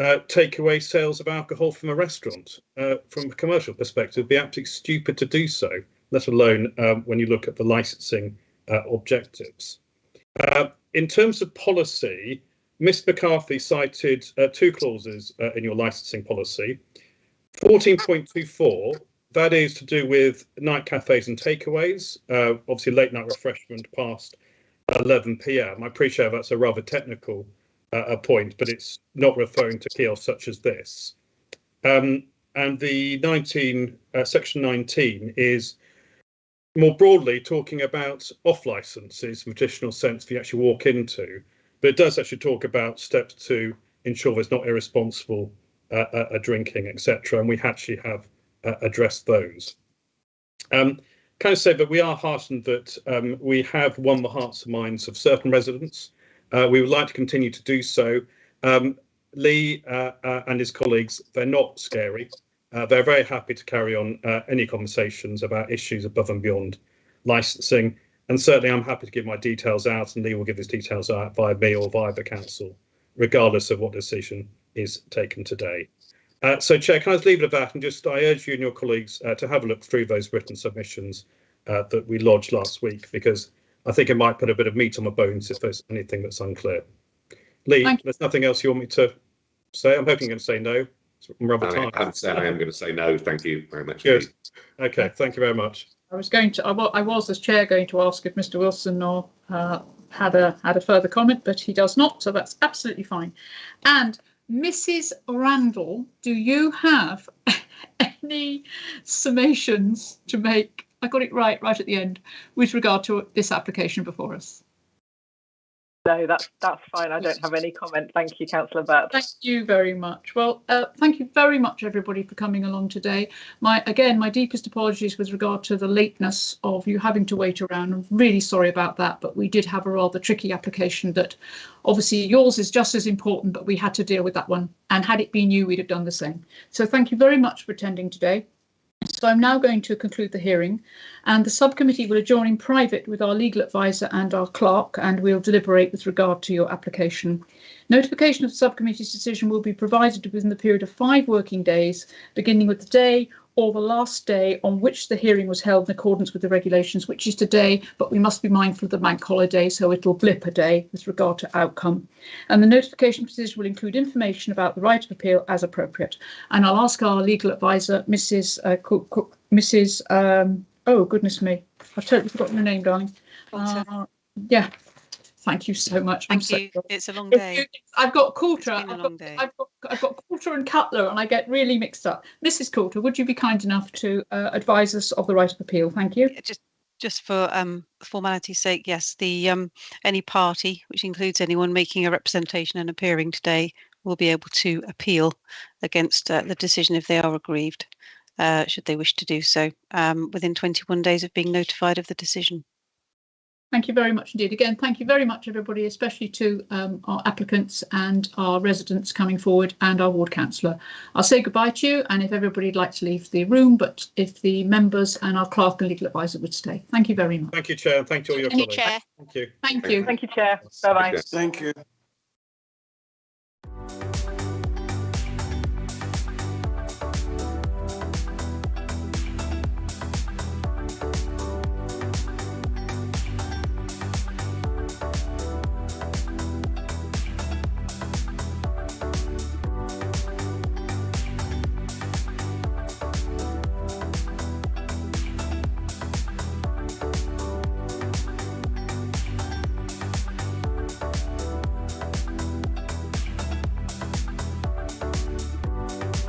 takeaway sales of alcohol from a restaurant. From a commercial perspective, it'd be absolutely stupid to do so, let alone when you look at the licensing objectives. In terms of policy, Ms. McCarthy cited 2 clauses in your licensing policy. 14.24, that is to do with night cafes and takeaways, obviously late night refreshment past 11 p.m. I appreciate that's a rather technical point, but it's not referring to kiosks such as this. And the section 19 is more broadly talking about off licenses in the traditional sense that you actually walk into, but it does actually talk about steps to ensure there's not irresponsible drinking, etc. And we actually have addressed those. Can I say that we are heartened that we have won the hearts and minds of certain residents. We would like to continue to do so. Lee and his colleagues, they're not scary. They're very happy to carry on any conversations about issues above and beyond licensing. And certainly I'm happy to give my details out, and Lee will give his details out via me or via the council, regardless of what decision is taken today. So, Chair, can I just leave it at that, and I urge you and your colleagues to have a look through those written submissions that we lodged last week, because I think it might put a bit of meat on the bones if there's anything that's unclear. Lee, there's nothing else you want me to say? I'm hoping you're going to say no. I am going to say no. Thank you very much. Good. Okay, thank you very much. I was as chair going to ask if Mr. Wilson or had a further comment, but he does not, so that's absolutely fine. And Mrs. Randall, do you have any summations to make? I got it right at the end with regard to this application before us. No, that's fine. I don't have any comment. Thank you, Councillor Burt. Thank you very much. Well, thank you very much, everybody, for coming along today. My deepest apologies with regard to the lateness of you having to wait around. I'm really sorry about that, but we did have a rather tricky application that obviously yours is just as important, but we had to deal with that one. And had it been you, we'd have done the same. So thank you very much for attending today. So I'm now going to conclude the hearing, and the subcommittee will adjourn in private with our legal advisor and our clerk, and we'll deliberate with regard to your application. Notification of the subcommittee's decision will be provided within the period of 5 working days, beginning with the day or the last day on which the hearing was held in accordance with the regulations, which is today, but we must be mindful of the bank holiday, so it'll blip a day with regard to outcome. And the notification decision will include information about the right of appeal as appropriate. And I'll ask our legal advisor, oh goodness me, I've totally forgotten your name, darling. Yeah. Thank you so much. Thank you. It's a long day. I've got Coulter. I've got Coulter and Cutler, and I get really mixed up. Mrs. Coulter, would you be kind enough to advise us of the right of appeal? Thank you. Just for formality's sake, yes. The any party, which includes anyone making a representation and appearing today, will be able to appeal against the decision if they are aggrieved, should they wish to do so, within 21 days of being notified of the decision. Thank you very much indeed. Again, thank you very much, everybody, especially to our applicants and our residents coming forward and our ward councillor. I'll say goodbye to you, and if everybody'd like to leave the room, but if the members and our clerk and legal advisor would stay. Thank you very much. Thank you, Chair. Thank you all your colleagues. Chair. Thank you. Thank you. Thank you, Chair. Bye-bye. Thank you.